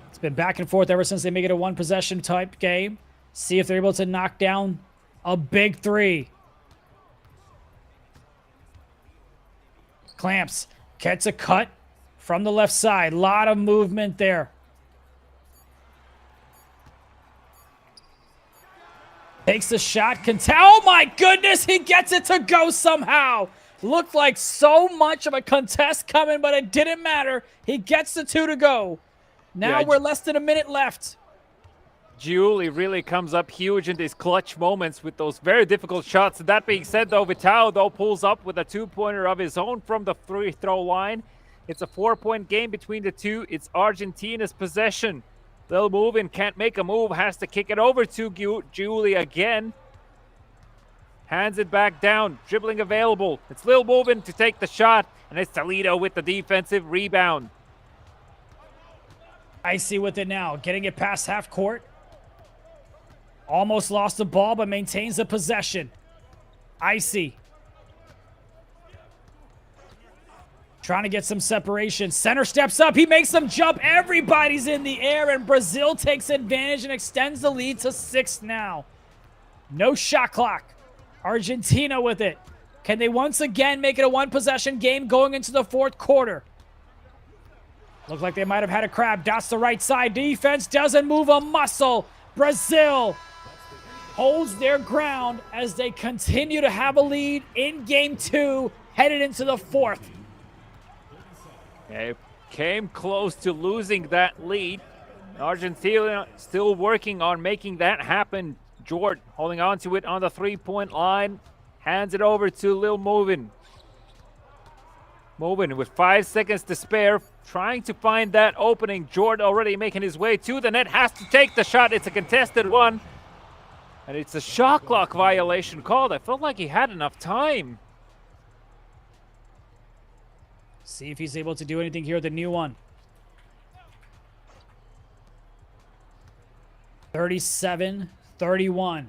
It's been back and forth ever since they make it a 1-possession type game. See if they're able to knock down a big 3. 𝐂𝐄𝐄𝐂 gets a cut from the left side. A lot of movement there. Takes the shot. Oh my goodness, he gets it to go somehow. Looked like so much of a contest coming, but it didn't matter. He gets the 2 to go. Now we're less than a minute left. 𝐂𝐄𝐄𝐂 really comes up huge in these clutch moments with those very difficult shots. That being said, though, Vital, though, pulls up with a 2-pointer of his own from the free-throw line. It's a 4-point game between the 2. It's Argentina's possession. They'll move and can't make a move. Has to kick it over to 𝐂𝐄𝐄𝐂 again. Hands it back down. Dribbling available. It's Lil moving to take the shot. And it's Toledo with the defensive rebound. 𝐂𝐄𝐄𝐂 with it now. Getting it past half court. Almost lost the ball, but maintains the possession. 𝐂𝐄𝐄𝐂. Trying to get some separation. Center steps up. He makes them jump. Everybody's in the air, and Brazil takes advantage and extends the lead to 6 now. No shot clock. Argentina with it. Can they once again make it a one-possession game going into the 4th quarter? Look like they might have had a crab. Dots the right side. Defense doesn't move a muscle. Brazil holds their ground as they continue to have a lead in game 2, headed into the 4th. They came close to losing that lead. Argentina still working on making that happen. Jordan holding on to it on the 3-point line. Hands it over to Lil Movin. Movin with 5 seconds to spare. Trying to find that opening. Jordan already making his way to the net. Has to take the shot. It's a contested one. And it's a shot clock violation called. I felt like he had enough time. See if he's able to do anything here with the new one. 37-31.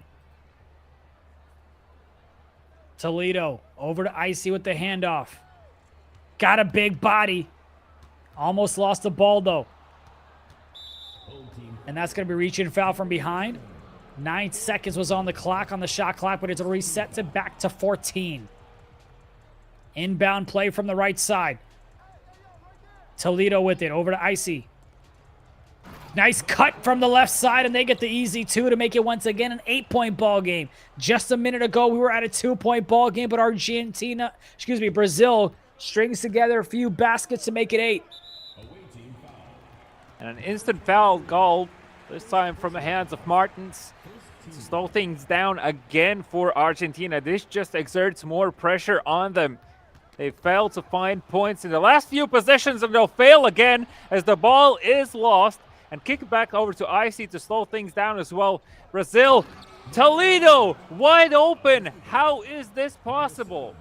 Toledo over to Icy with the handoff. Got a big body. Almost lost the ball, though. And that's going to be reaching foul from behind. 9 seconds was on the clock, on the shot clock, but it's reset to back to 14. Inbound play from the right side. Toledo with it, over to Icy. Nice cut from the left side, and they get the easy 2 to make it once again an 8-point ball game. Just a minute ago, we were at a 2-point ball game, but Brazil strings together a few baskets to make it 8. And an instant foul goal, this time from the hands of Martins, to slow things down again for Argentina. This just exerts more pressure on them. They failed to find points in the last few possessions, and they'll fail again as the ball is lost. And kick it back over to Icy to slow things down as well. Brazil, Toledo, wide open. How is this possible?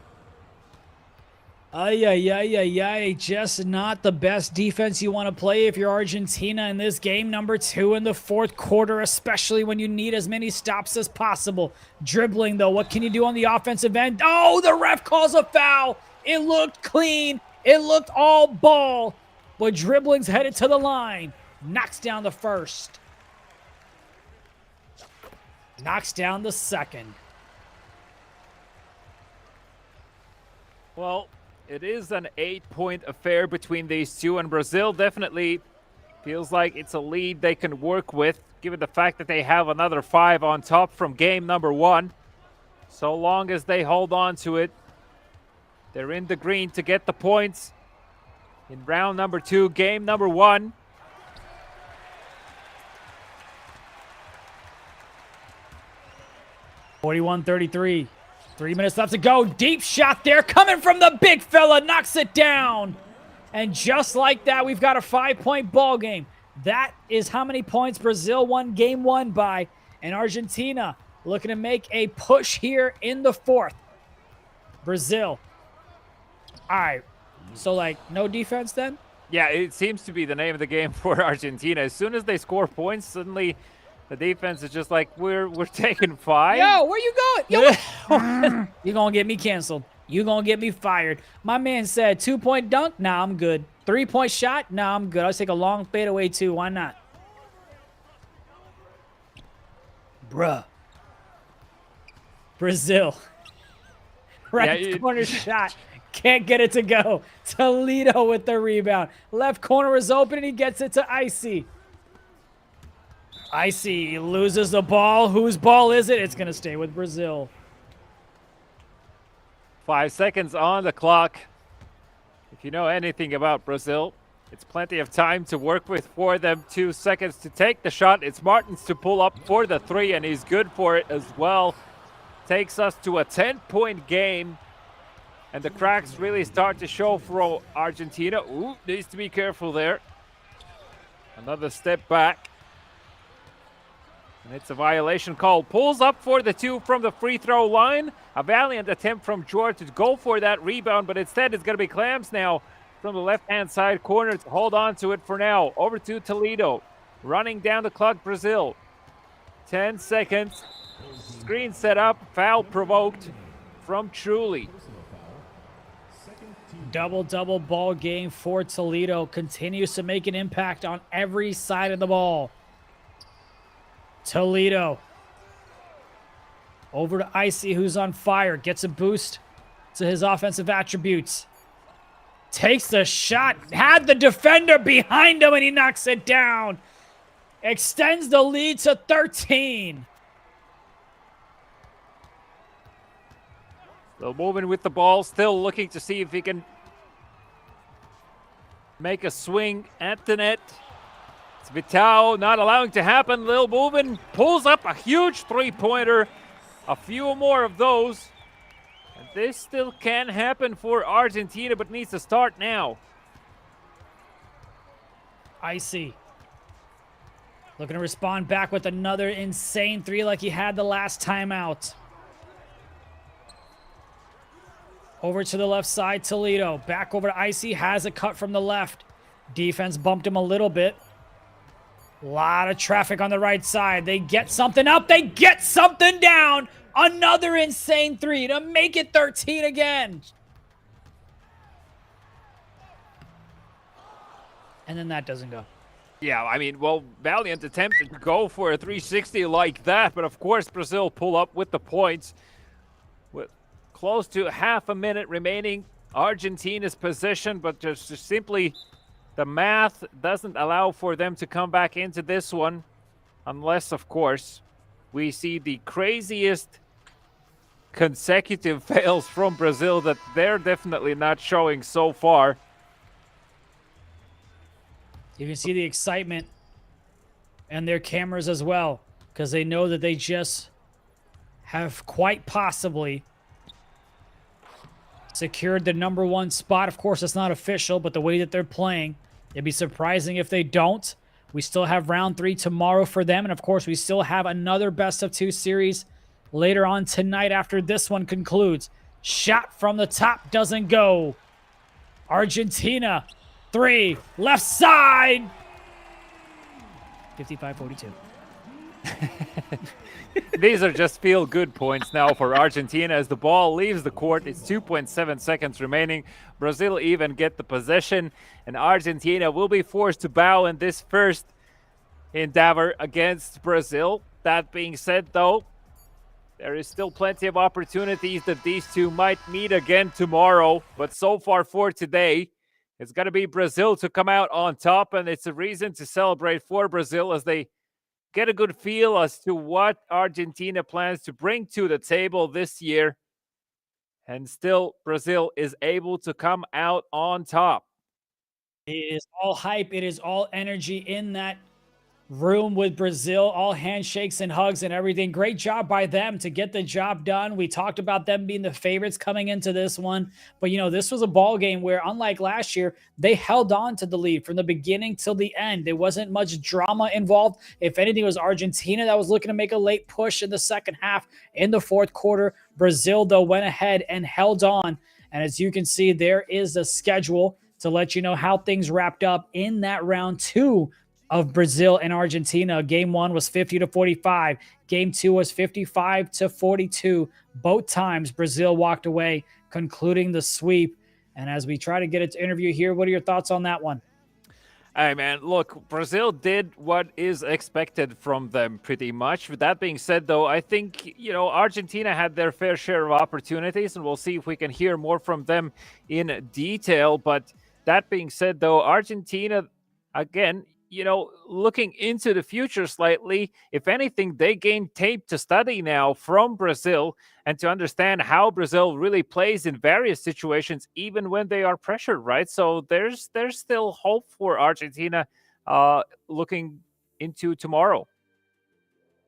Just not the best defense you want to play if you're Argentina in this game. Number 2 in the 4th quarter, especially when you need as many stops as possible. Dribbling, though, what can you do on the offensive end? Oh, the ref calls a foul. It looked clean. It looked all ball. But dribbling's headed to the line. Knocks down the first. Knocks down the second. Well, it is an 8-point affair between these two, and Brazil definitely feels like it's a lead they can work with, given the fact that they have another 5 on top from game number 1. So long as they hold on to it, they're in the green to get the points in round number 2, game number 1. (41-33). 3 minutes left to go. Deep shot there coming from the big fella. Knocks it down. And just like that, we've got a 5-point ball game. That is how many points Brazil won game 1 by. And Argentina looking to make a push here in the 4th. Brazil. All right. So, like, no defense then? Yeah, it seems to be the name of the game for Argentina. As soon as they score points, suddenly the defense is just like, we're taking 5. Yo, where you going? Yo, you're going to get me canceled. You're going to get me fired. My man said 2-point dunk. Nah, I'm good. 3-point shot. Nah, I'm good. I'll take a long fadeaway too. Why not? Bruh. Brazil. Right corner shot. Can't get it to go. Toledo with the rebound. Left corner is open, and he gets it to Icy. Icy loses the ball. Whose ball is it? It's going to stay with Brazil. 5 seconds on the clock. If you know anything about Brazil, it's plenty of time to work with for them. 2 seconds to take the shot. It's Martins to pull up for the 3, and he's good for it as well. Takes us to a 10-point game. And the cracks really start to show for Argentina. Ooh, needs to be careful there. Another step back. And it's a violation call. Pulls up for the 2 from the free throw line. A valiant attempt from George to go for that rebound, but instead it's going to be Clams now from the left-hand side corner to hold on to it for now. Over to Toledo. Running down the clock, Brazil. 10 seconds. Screen set up. Foul provoked from Truly. Double-double ball game for Toledo. Continues to make an impact on every side of the ball. Toledo. Over to 𝐂𝐄𝐄𝐂, who's on fire. Gets a boost to his offensive attributes. Takes the shot. Had the defender behind him, and he knocks it down. Extends the lead to 13. Still moving with the ball. Still looking to see if he can make a swing at the net. It's Vitao not allowing to happen. Lil moving. Pulls up a huge three-pointer. A few more of those. And this still can happen for Argentina, but needs to start now. 𝐂𝐄𝐄𝐂 looking to respond back with another insane three like he had the last time out. Over to the left side, Toledo. Back over to 𝐂𝐄𝐄𝐂. Has a cut from the left. Defense bumped him a little bit. A lot of traffic on the right side. They get something up. They get something down. Another insane three to make it 13 again. And then that doesn't go. Yeah, I mean, well, valiant attempt to go for a 360 like that, but of course Brazil pull up with the points. With close to half a minute remaining, Argentina's possession, but just simply the math doesn't allow for them to come back into this one, unless, of course, we see the craziest consecutive fails from Brazil that they're definitely not showing so far. You can see the excitement and their cameras as well, because they know that they just have quite possibly secured the #1 spot. Of course, it's not official, but the way that they're playing, it'd be surprising if they don't. We still have round 3 tomorrow for them, and of course, we still have another best-of-2 series later on tonight after this one concludes. Shot from the top doesn't go. Argentina, 3, left side. 55-42. These are just feel-good points now for Argentina as the ball leaves the court. It's 2.7 seconds remaining. Brazil even get the possession, and Argentina will be forced to bow in this first endeavor against Brazil. That being said, though, there is still plenty of opportunities that these two might meet again tomorrow. But so far for today, it's going to be Brazil to come out on top, and it's a reason to celebrate for Brazil as they get a good feel as to what Argentina plans to bring to the table this year. And still, Brazil is able to come out on top. It is all hype. It is all energy in that room with Brazil, all handshakes and hugs and everything. Great job by them to get the job done. We talked about them being the favorites coming into this one, but this was a ball game where, unlike last year, they held on to the lead from the beginning till the end. There wasn't much drama involved. If anything, it was Argentina that was looking to make a late push in the second half. In the fourth quarter, Brazil, though, went ahead and held on. And as you can see, there is a schedule to let you know how things wrapped up in that round 2 of Brazil and Argentina. Game 1 was 50-45. Game 2 was 55-42. Both times Brazil walked away, concluding the sweep. And as we try to get its interview here, what are your thoughts on that one? Hey, man, look, Brazil did what is expected from them pretty much. With that being said, though, I think, Argentina had their fair share of opportunities, and we'll see if we can hear more from them in detail. But that being said, though, Argentina, again, looking into the future slightly, if anything, they gain tape to study now from Brazil and to understand how Brazil really plays in various situations, even when they are pressured, right? So there's still hope for Argentina looking into tomorrow.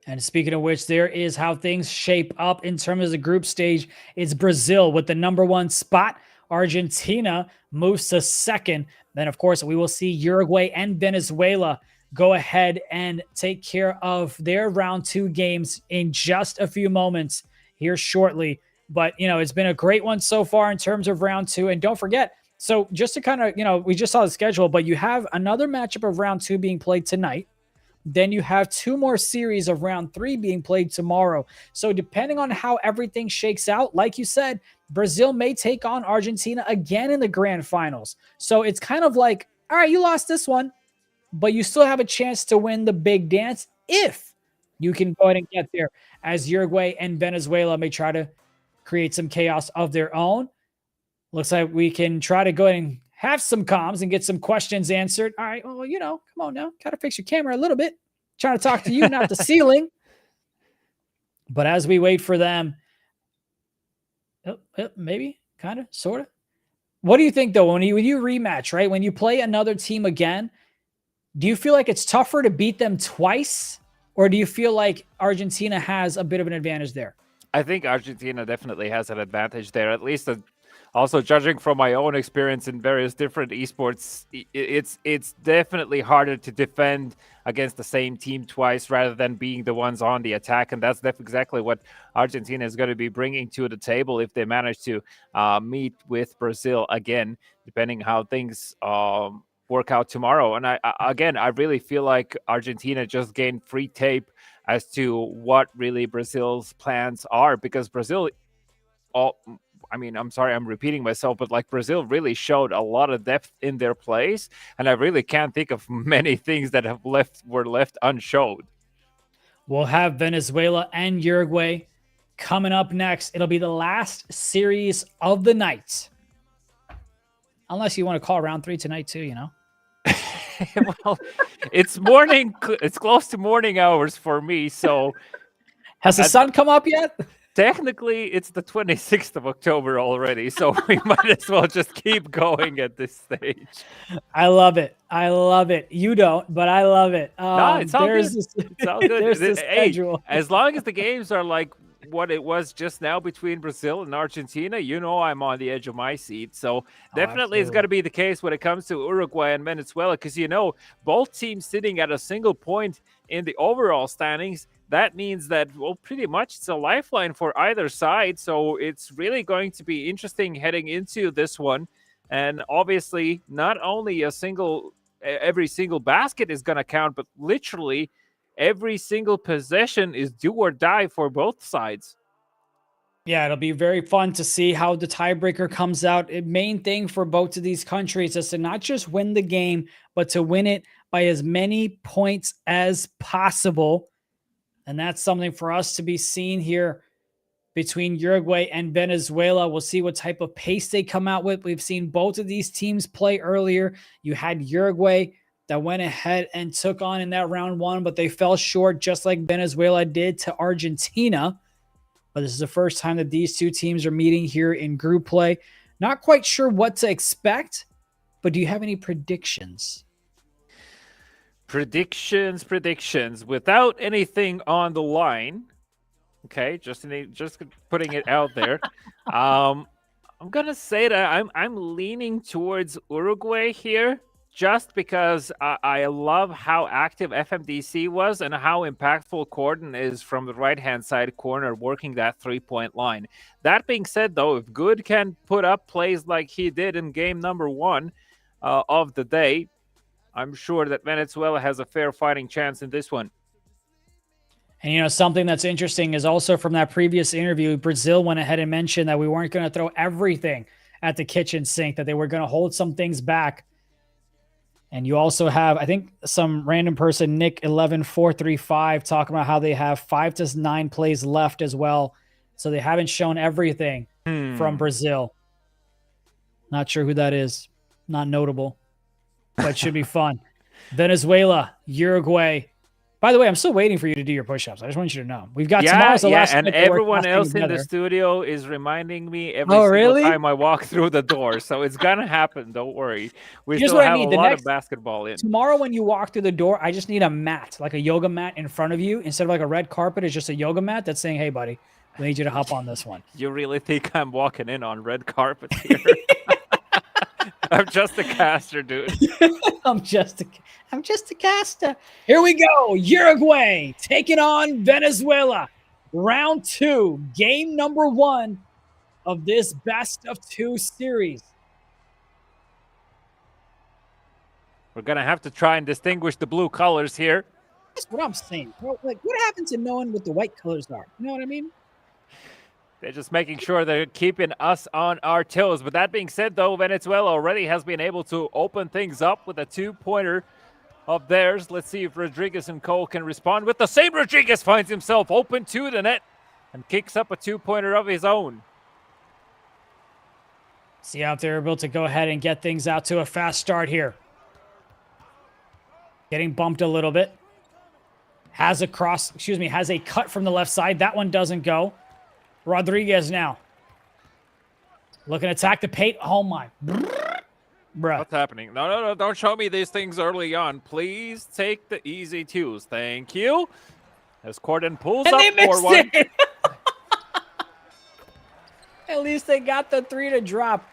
And speaking of which, there is how things shape up in terms of the group stage. It's Brazil with the #1 spot. Argentina moves to second. Then, of course, we will see Uruguay and Venezuela go ahead and take care of their round 2 games in just a few moments here shortly. But, it's been a great one so far in terms of round 2. And don't forget, so just to kind of, we just saw the schedule, but you have another matchup of round 2 being played tonight. Then you have 2 more series of round 3 being played tomorrow. So depending on how everything shakes out, like you said, Brazil may take on Argentina again in the grand finals. So it's kind of like, all right, you lost this one, but you still have a chance to win the big dance if you can go ahead and get there, as Uruguay and Venezuela may try to create some chaos of their own. Looks like we can try to go ahead and have some comms and get some questions answered. All right, well, come on now. Got to fix your camera a little bit. Trying to talk to you, not the ceiling. But as we wait for them, maybe, kind of, sort of. What do you think, though, when you rematch, right? When you play another team again, do you feel like it's tougher to beat them twice? Or do you feel like Argentina has a bit of an advantage there? I think Argentina definitely has an advantage there, at least also judging from my own experience in various different esports. It's definitely harder to defend against the same team twice rather than being the ones on the attack, and that's exactly what Argentina is going to be bringing to the table if they manage to meet with Brazil again, depending how things work out tomorrow. And I really feel like Argentina just gained free tape as to what really Brazil's plans are, because Brazil, I'm sorry, I'm repeating myself, but like Brazil really showed a lot of depth in their plays, and I really can't think of many things that were left unshowed. We'll have Venezuela and Uruguay coming up next. It'll be the last series of the night, unless you want to call round 3 tonight too. Well, it's morning. It's close to morning hours for me. So, has the sun come up yet? Technically, it's the 26th of October already, so we might as well just keep going at this stage. I love it. You don't, but I love it. No, it's all good. It's all good. There's the schedule. As long as the games are like what it was just now between Brazil and Argentina, I'm on the edge of my seat. So definitely it's got to be the case when it comes to Uruguay and Venezuela, because both teams sitting at a single point in the overall standings. That means that, well, pretty much it's a lifeline for either side. So it's really going to be interesting heading into this one. And obviously, not only every single basket is going to count, but literally every single possession is do or die for both sides. Yeah, it'll be very fun to see how the tiebreaker comes out. The main thing for both of these countries is to not just win the game, but to win it by as many points as possible. And that's something for us to be seen here between Uruguay and Venezuela. We'll see what type of pace they come out with. We've seen both of these teams play earlier. You had Uruguay that went ahead and took on in that round 1, but they fell short just like Venezuela did to Argentina. But this is the first time that these two teams are meeting here in group play. Not quite sure what to expect, but do you have any predictions? Predictions without anything on the line. Okay, just putting it out there. I'm gonna say that I'm leaning towards Uruguay here, just because I love how active FMDC was and how impactful Corden is from the right-hand side corner working that three-point line. That being said, though, if Good can put up plays like he did in game number 1 of the day, I'm sure that Venezuela has a fair fighting chance in this one. And, something that's interesting is also from that previous interview, Brazil went ahead and mentioned that we weren't going to throw everything at the kitchen sink, that they were going to hold some things back. And you also have, I think, some random person, Nick11435, talking about how they have 5 to 9 plays left as well. So they haven't shown everything from Brazil. Not sure who that is. Not notable. But should be fun. Venezuela, Uruguay. By the way, I'm still waiting for you to do your push-ups. I just want you to know. We've got tomorrow's the last and everyone else in the studio is reminding me every single time I walk through the door. So it's going to happen. Don't worry. We still have a lot of basketball in. Tomorrow when you walk through the door, I just need a mat, like a yoga mat in front of you. Instead of like a red carpet, it's just a yoga mat that's saying, hey, buddy, we need you to hop on this one. You really think I'm walking in on red carpet here? I'm just a caster, dude. I'm just a caster. Here we go. Uruguay taking on Venezuela. Round 2, game number 1 of this best of 2 series. We're going to have to try and distinguish the blue colors here. That's what I'm saying. Bro. Like, what happened to knowing what the white colors are? You know what I mean? They're just making sure they're keeping us on our toes. But that being said, though, Venezuela already has been able to open things up with a two-pointer of theirs. Let's see if Rodriguez and Cole can respond with the same. Rodriguez finds himself open to the net and kicks up a two-pointer of his own. See how they're able to go ahead and get things out to a fast start here. Getting bumped a little bit. Has a cut from the left side. That one doesn't go. Rodriguez now. Looking to attack the paint. Oh my. Bruh. What's happening? No. Don't show me these things early on. Please take the easy twos. Thank you. As Corden pulls And up they missed 4-1. it. At least they got the 3 to drop.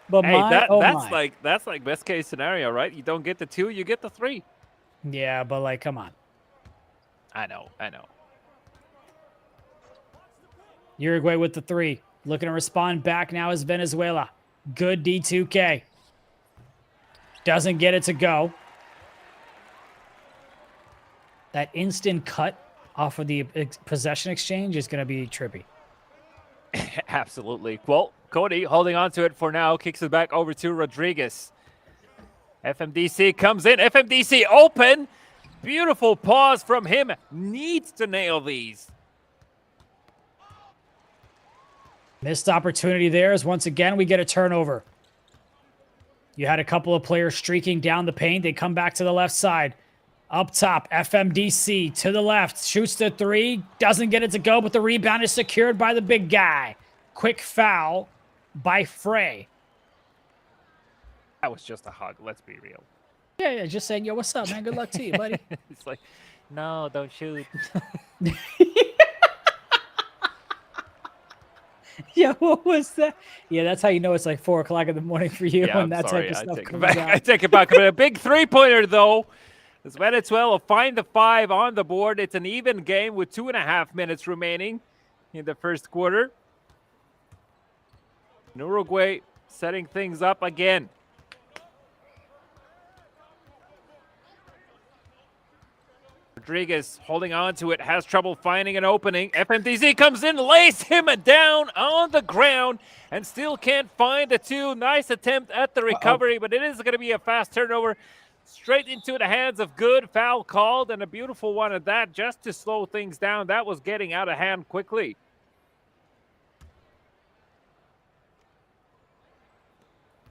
But Hey, that's like best case scenario, right? You don't get the 2, you get the 3. Yeah, but like, come on. I know. Uruguay with the 3. Looking to respond back now is Venezuela. Good D2K. Doesn't get it to go. That instant cut off of the possession exchange is going to be trippy. Absolutely. Well, Cody holding on to it for now, kicks it back over to Rodriguez. FMDC comes in. FMDC open. Beautiful pause from him. Needs to nail these. Missed opportunity there as once again we get a turnover. You had a couple of players streaking down the paint. They come back to the left side. Up top, FMDC to the left. Shoots the 3. Doesn't get it to go, but the rebound is secured by the big guy. Quick foul by Frey. That was just a hug. Let's be real. Yeah, just saying, yo, what's up, man? Good luck to you, buddy. It's like, no, don't shoot. Yeah, what was that? Yeah, that's how you know it's like 4 o'clock in the morning for you when that type of stuff comes out. I take it back. But a big three-pointer, though. As Venezuela find the 5 on the board. It's an even game with 2.5 minutes remaining in the first quarter. And Uruguay setting things up again. Rodriguez holding on to it, has trouble finding an opening. FMDZ comes in, lays him down on the ground, and still can't find the 2. Nice attempt at the recovery, but it is going to be a fast turnover. Straight into the hands of Good. Foul called, and a beautiful one at that, just to slow things down. That was getting out of hand quickly.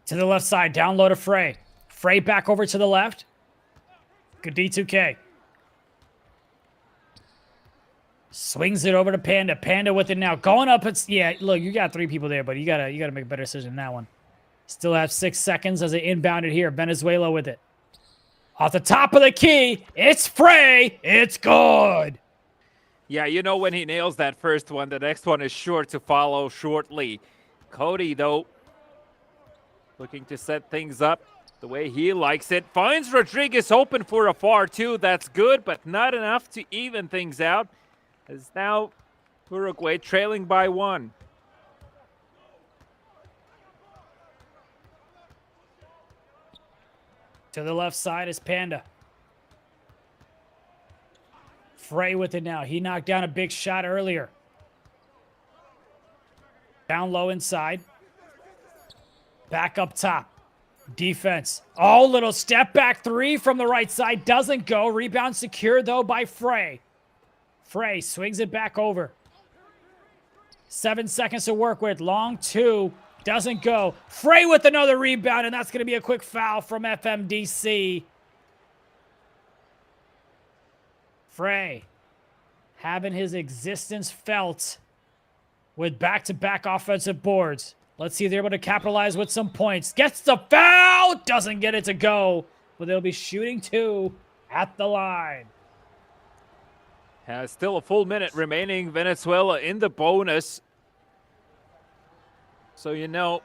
To the left side, down low to Frey. Frey back over to the left. Good D2K. Swings it over to Panda. Panda with it now. Going up. It's look, you got 3 people there, but you gotta make a better decision than that one. Still have 6 seconds as they inbound it here. Venezuela with it. Off the top of the key, it's Frey. It's good. Yeah, you know when he nails that first one, the next one is sure to follow shortly. Cody, though, looking to set things up the way he likes it. Finds Rodriguez open for a far 2. That's good, but not enough to even things out. As now Uruguay trailing by 1. To the left side is Panda. Frey with it now. He knocked down a big shot earlier. Down low inside. Back up top. Defense. Oh, little step back 3 from the right side. Doesn't go. Rebound secured, though, by Frey. Frey swings it back over. 7 seconds to work with. Long 2. Doesn't go. Frey with another rebound, and that's going to be a quick foul from FMDC. Frey having his existence felt with back-to-back offensive boards. Let's see if they're able to capitalize with some points. Gets the foul! Doesn't get it to go, but they'll be shooting 2 at the line. Has still a full minute remaining. Venezuela in the bonus. So, you know,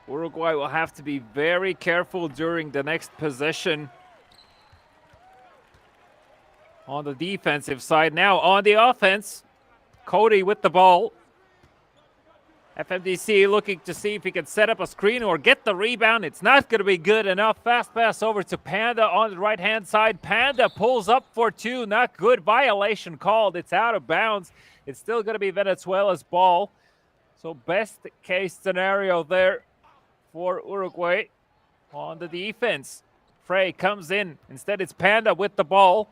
Uruguay will have to be very careful during the next possession. On the defensive side. Now on the offense, Cody with the ball. FMDC looking to see if he can set up a screen or get the rebound. It's not going to be good enough. Fast pass over to Panda on the right-hand side. Panda pulls up for two. Not good. Violation called. It's out of bounds. It's still going to be Venezuela's ball. So best case scenario there for Uruguay on the defense. Frey comes in. Instead, it's Panda with the ball.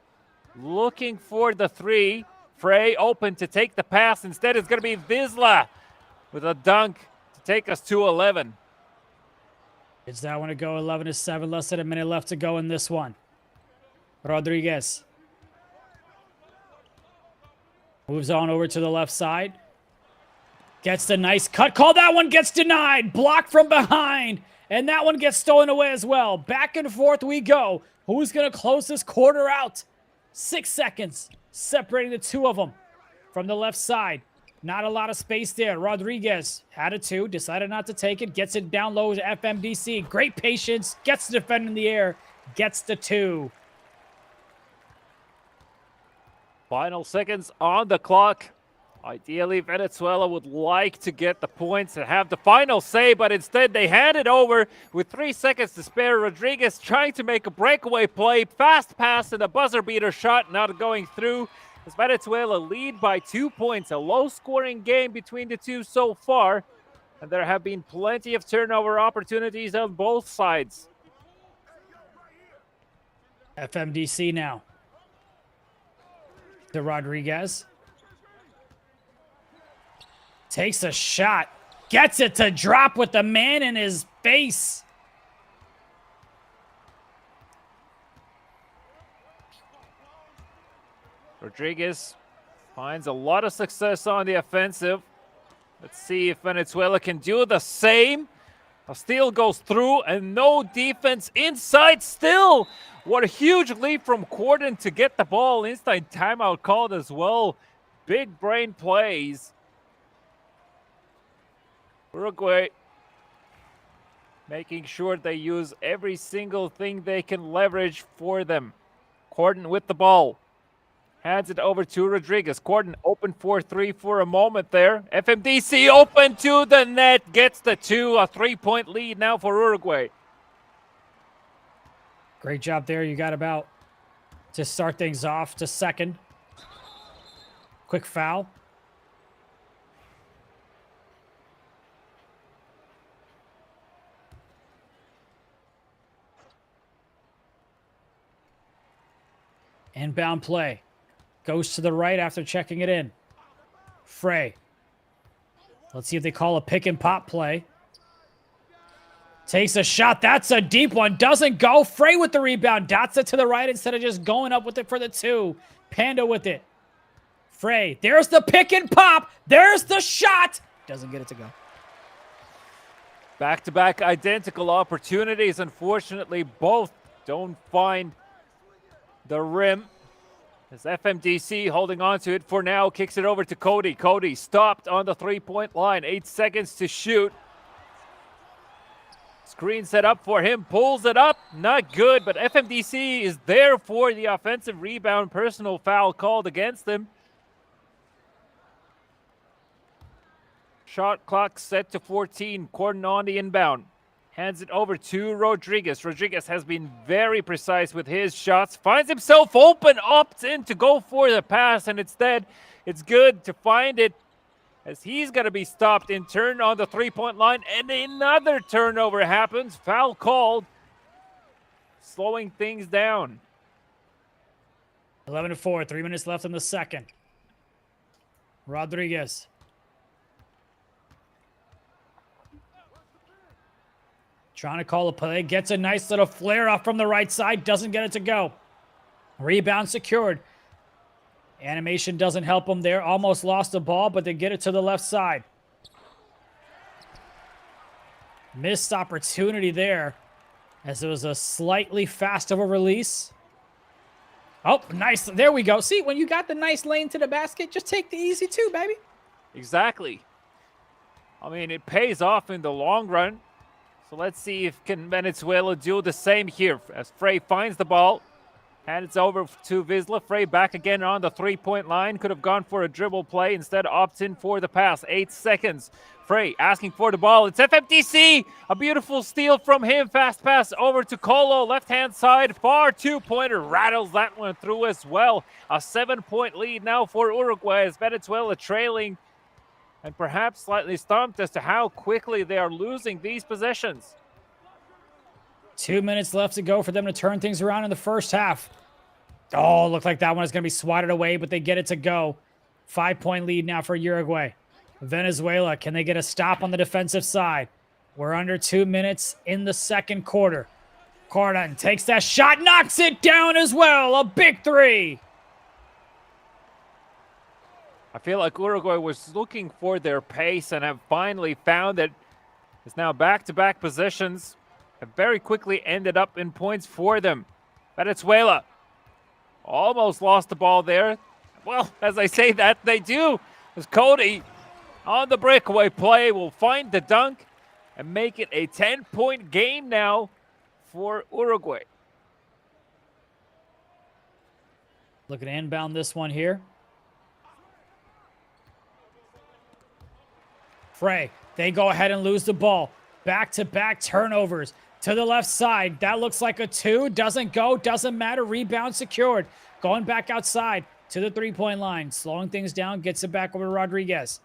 Looking for the three. Frey open to take the pass. Instead, it's going to be Vizsla with a dunk to take us to 11. It's that one to go. 11-7. Less than a minute left to go in this one. Rodriguez moves on over to the left side. Gets the nice cut call. That one gets denied. Blocked from behind. And that one gets stolen away as well. Back and forth we go. Who's going to close this quarter out? 6 seconds separating the two of them from the left side. Not a lot of space there. Rodriguez had a two, decided not to take it, gets it down low to FMDC. Great patience, gets the defender in the air, gets the two. Final seconds on the clock. Ideally, Venezuela would like to get the points and have the final say, but instead they hand it over with 3 seconds to spare. Rodriguez trying to make a breakaway play. Fast pass and a buzzer beater shot not going through. As Venezuela lead by 2 points. A low-scoring game between the two so far. And there have been plenty of turnover opportunities on both sides. FMDC now. To Rodriguez. Takes a shot. Gets it to drop with the man in his face. Rodriguez finds a lot of success on the offensive. Let's see if Venezuela can do the same. A steal goes through and no defense inside still. What a huge leap from 𝐂𝐇𝐄𝐂 to get the ball. Instant timeout called as well. Big brain plays. Uruguay making sure they use every single thing they can leverage for them. 𝐂𝐂𝐄𝐂 with the ball. Hands it over to Rodriguez. 𝐂𝐂𝐄𝐂 open 4-3 for a moment there. FMDC open to the net. Gets the two. A 3-point lead now for Uruguay. Great job there. You got about to start things off to second. Quick foul. Inbound play. Goes to the right after checking it in. Frey. Let's see if they call a pick and pop play. Takes a shot. That's a deep one. Doesn't go. Frey with the rebound. Dots it to the right instead of just going up with it for the two. Panda with it. Frey. There's the pick and pop. There's the shot. Doesn't get it to go. Back-to-back identical opportunities. Unfortunately, both don't find the rim. As FMDC holding on to it for now, kicks it over to 𝐂𝐇𝐄𝐂. 𝐂𝐇𝐄𝐂 stopped on the three-point line. 8 seconds to shoot. Screen set up for him, pulls it up. Not good, but FMDC is there for the offensive rebound. Personal foul called against him. Shot clock set to 14. 𝐂𝐂𝐄𝐂 on the inbound. Hands it over to Rodriguez. Rodriguez has been very precise with his shots. Finds himself open, opts in to go for the pass, and instead it's good to find it as he's going to be stopped in turn on the three-point line, and another turnover happens. Foul called, slowing things down. 11-4, 3 minutes left in the second. Rodriguez. Trying to call a play. Gets a nice little flare off from the right side. Doesn't get it to go. Rebound secured. Animation doesn't help them there. Almost lost the ball, but they get it to the left side. Missed opportunity there as it was a slightly fast of a release. Oh, nice. There we go. See, when you got the nice lane to the basket, just take the easy two, baby. Exactly. I mean, it pays off in the long run. So let's see if can Venezuela do the same here as Frey finds the ball. And it's over to Wisla. Frey back again on the three-point line. Could have gone for a dribble play. Instead opts in for the pass. 8 seconds. Frey asking for the ball. It's FMDC. A beautiful steal from him. Fast pass over to 𝐂𝐄𝐄. Left-hand side. Far two-pointer. Rattles that one through as well. A 7-point lead now for Uruguay as Venezuela trailing and perhaps slightly stumped as to how quickly they are losing these possessions. 2 minutes left to go for them to turn things around in the first half. Oh, looked like that one is going to be swatted away, but they get it to go. 5-point lead now for Uruguay. Venezuela, can they get a stop on the defensive side? We're under 2 minutes in the second quarter. Carden takes that shot, knocks it down as well. A big three. I feel like Uruguay was looking for their pace and have finally found it. It's now back-to-back possessions. Have very quickly ended up in points for them. Venezuela almost lost the ball there. Well, as I say that, they do. As Cody on the breakaway play will find the dunk and make it a 10-point game now for Uruguay. Looking to inbound this one here. Frey, they go ahead and lose the ball. Back-to-back turnovers. To the left side, that looks like a 2. Doesn't go, doesn't matter. Rebound secured. Going back outside to the three-point line. Slowing things down, gets it back over to Rodriguez.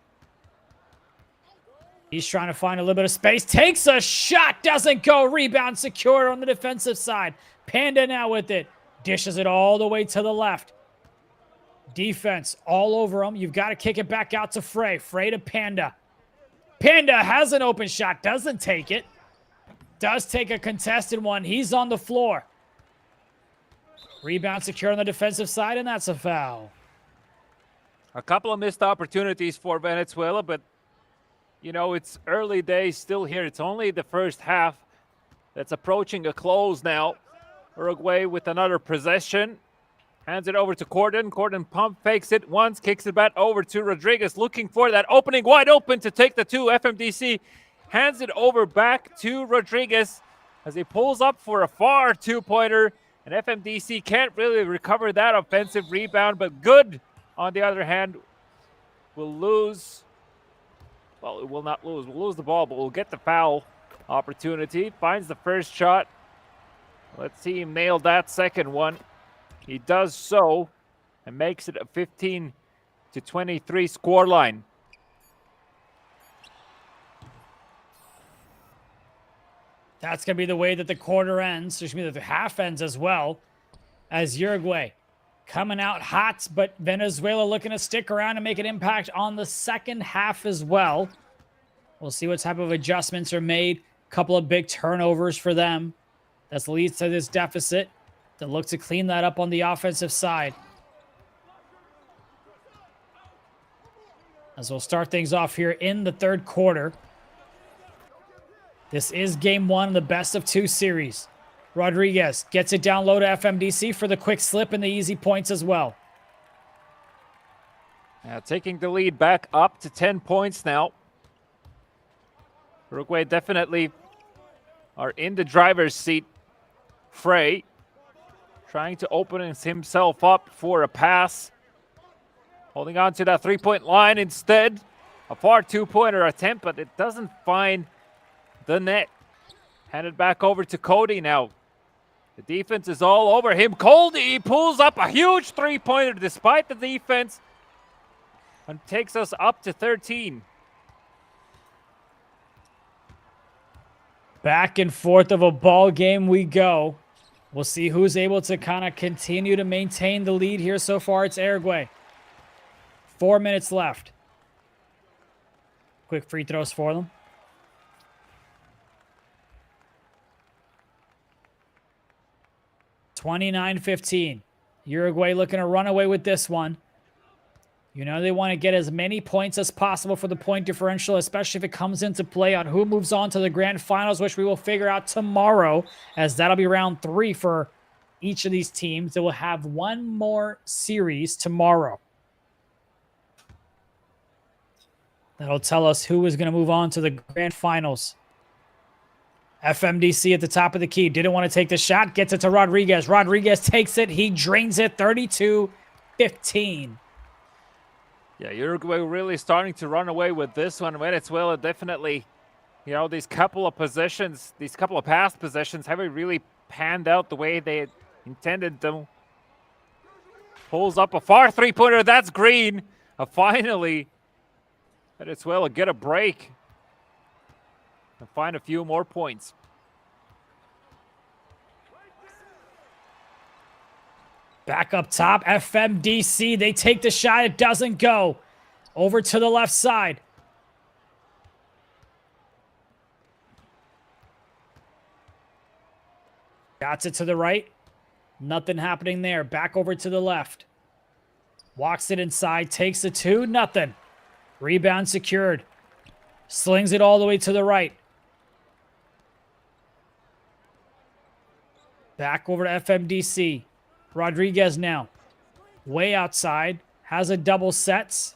He's trying to find a little bit of space. Takes a shot, doesn't go. Rebound secured on the defensive side. Panda now with it. Dishes it all the way to the left. Defense all over him. You've got to kick it back out to Frey. Frey to Panda. Panda has an open shot, doesn't take it. Does take a contested one. He's on the floor. Rebound secure on the defensive side, and that's a foul. A couple of missed opportunities for Venezuela, but, you know, it's early days still here. It's only the first half that's approaching a close now. Uruguay with another possession. Hands it over to Corden. Corden pump fakes it once, kicks it back over to Rodriguez, looking for that opening wide open to take the 2. FMDC hands it over back to Rodriguez as he pulls up for a far two-pointer. And FMDC can't really recover that offensive rebound, but good, on the other hand, will lose. Well, it will not lose. We'll lose the ball, but we'll get the foul opportunity. Finds the first shot. Let's see him nail that second one. He does so and makes it a 15-23 scoreline. That's going to be the way that the quarter ends. There's going to be the half ends as well, as Uruguay coming out hot, but Venezuela looking to stick around and make an impact on the second half as well. We'll see what type of adjustments are made. A couple of big turnovers for them. That leads to this deficit. They'll look to clean that up on the offensive side. As we'll start things off here in the third quarter. This is game 1 of the best of 2 series. Rodriguez gets it down low to FMDC for the quick slip and the easy points as well. Now taking the lead back up to 10 points now. Uruguay definitely are in the driver's seat. Frey trying to open himself up for a pass. Holding on to that three-point line instead. A far two-pointer attempt, but it doesn't find the net. Handed back over to Cody now. The defense is all over him. Cody pulls up a huge three-pointer despite the defense and takes us up to 13. Back and forth of a ball game we go. We'll see who's able to kind of continue to maintain the lead here. So far, it's Uruguay. 4 minutes left. Quick free throws for them. (29-15). Uruguay looking to run away with this one. You know they want to get as many points as possible for the point differential, especially if it comes into play on who moves on to the grand finals, which we will figure out tomorrow, as that'll be round 3 for each of these teams. They will have one more series tomorrow. That'll tell us who is going to move on to the grand finals. FMDC at the top of the key. Didn't want to take the shot. Gets it to Rodriguez. Rodriguez takes it. He drains it. 32-15. Yeah, Uruguay really starting to run away with this one. Venezuela definitely, you know, these couple of past possessions haven't really panned out the way they intended them. Pulls up a far three-pointer. That's green. Finally, Venezuela get a break and find a few more points. Back up top, FMDC. They take the shot. It doesn't go. Over to the left side. Got it to the right. Nothing happening there. Back over to the left. Walks it inside. Takes the two. Nothing. Rebound secured. Slings it all the way to the right. Back over to FMDC. Rodriguez now. Way outside. Has a double sets.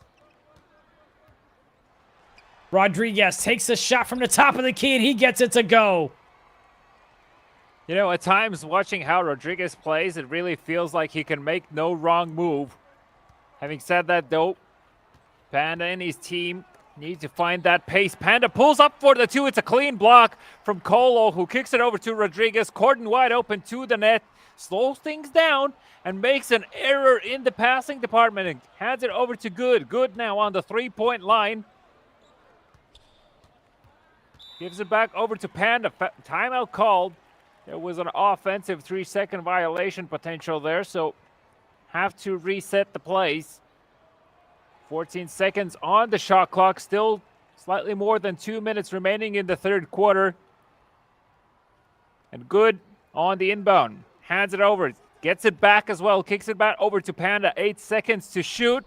Rodriguez takes a shot from the top of the key and he gets it to go. You know, at times watching how Rodriguez plays, it really feels like he can make no wrong move. Having said that, though, Panda and his team need to find that pace. Panda pulls up for the two. It's a clean block from 𝐂𝐄𝐂, who kicks it over to Rodriguez. Cordon wide open to the net. Slows things down and makes an error in the passing department and hands it over to Good. Good now on the three-point line. Gives it back over to Panda. Timeout called. There was an offensive 3-second violation potential there, so have to reset the plays. 14 seconds on the shot clock. Still slightly more than 2 minutes remaining in the third quarter. And Good on the inbound. Hands it over. Gets it back as well. Kicks it back over to Panda. 8 seconds to shoot.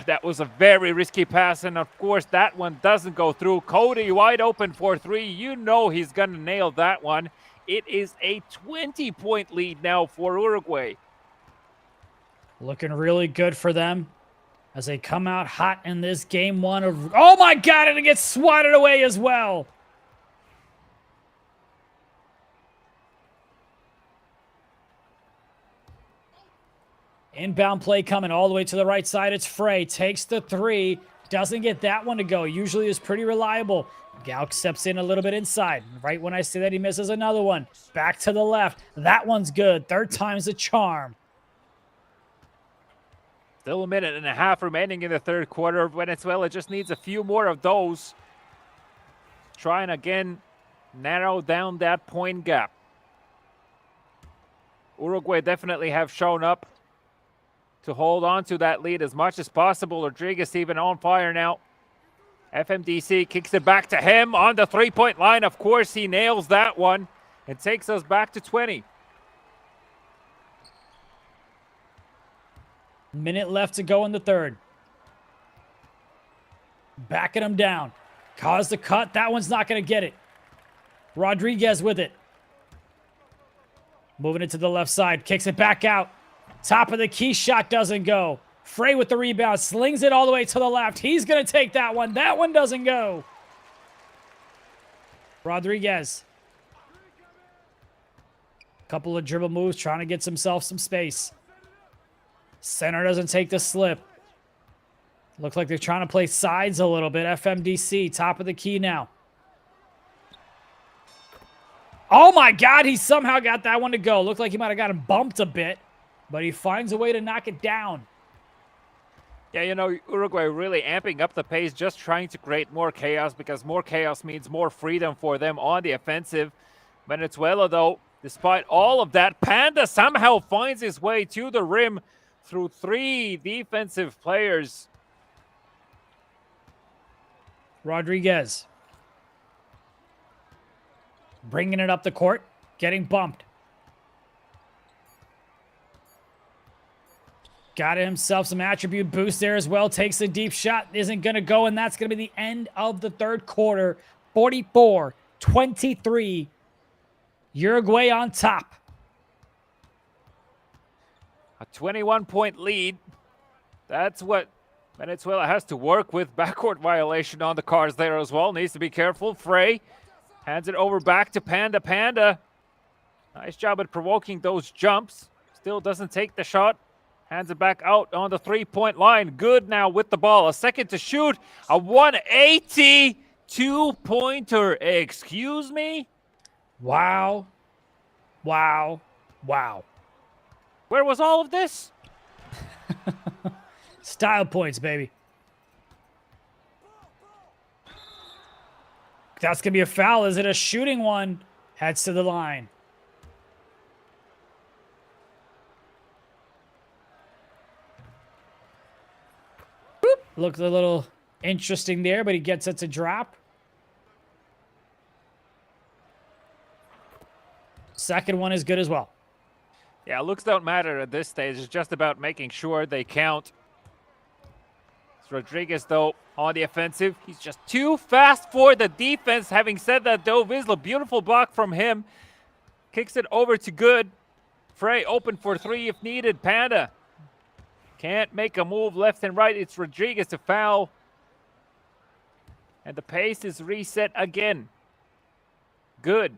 That was a very risky pass, and of course that one doesn't go through. 𝐂𝐄𝐄 wide open for three. You know he's going to nail that one. It is a 20-point lead now for Uruguay. Looking really good for them as they come out hot in this game one of... Oh my God, and it gets swatted away as well. Inbound play coming all the way to the right side. It's Frey. Takes the three. Doesn't get that one to go. Usually is pretty reliable. 𝐂𝐄𝐄 steps in a little bit inside. Right when I say that, he misses another one. Back to the left. That one's good. Third time's a charm. Still a minute and a half remaining in the third quarter. Venezuela just needs a few more of those. Try and again narrow down that point gap. Uruguay definitely have shown up to hold on to that lead as much as possible. Rodriguez even on fire now. FMDC kicks it back to him on the three-point line. Of course, he nails that one. It takes us back to 20. Minute left to go in the third. Backing him down. Caused the cut. That one's not going to get it. Rodriguez with it. Moving it to the left side. Kicks it back out. Top of the key, shot doesn't go. Frey with the rebound, slings it all the way to the left. He's going to take that one. That one doesn't go. Rodriguez. Couple of dribble moves, trying to get himself some space. Center doesn't take the slip. Looks like they're trying to play sides a little bit. FMDC, top of the key now. Oh my God, he somehow got that one to go. Looked like he might have got him bumped a bit, but he finds a way to knock it down. Yeah, you know, Uruguay really amping up the pace, just trying to create more chaos, because more chaos means more freedom for them on the offensive. Venezuela, though, despite all of that, Panda somehow finds his way to the rim through three defensive players. Rodriguez. Bringing it up the court, getting bumped. Got himself some attribute boost there as well. Takes a deep shot. Isn't going to go, and that's going to be the end of the third quarter. 44-23. Uruguay on top. A 21-point lead. That's what Venezuela has to work with. Backcourt violation on the cards there as well. Needs to be careful. Frey Hands it over back to Panda. Panda. Nice job at provoking those jumps. Still doesn't take the shot. Hands it back out on the three-point line. Good now with the ball. A second to shoot. A 180 two-pointer. Excuse me? Wow. Wow. Wow. Where was all of this? Style points, baby. That's going to be a foul. Is it a shooting one? Heads to the line. Boop. Looked a little interesting there, but he gets it to drop. Second one is good as well. Yeah, looks don't matter at this stage. It's just about making sure they count. It's Rodriguez, though, on the offensive. He's just too fast for the defense. Having said that, though, Wisla, beautiful block from him. Kicks it over to Good. Frey open for three if needed. Panda can't make a move left and right. It's Rodriguez to foul. And the pace is reset again. Good.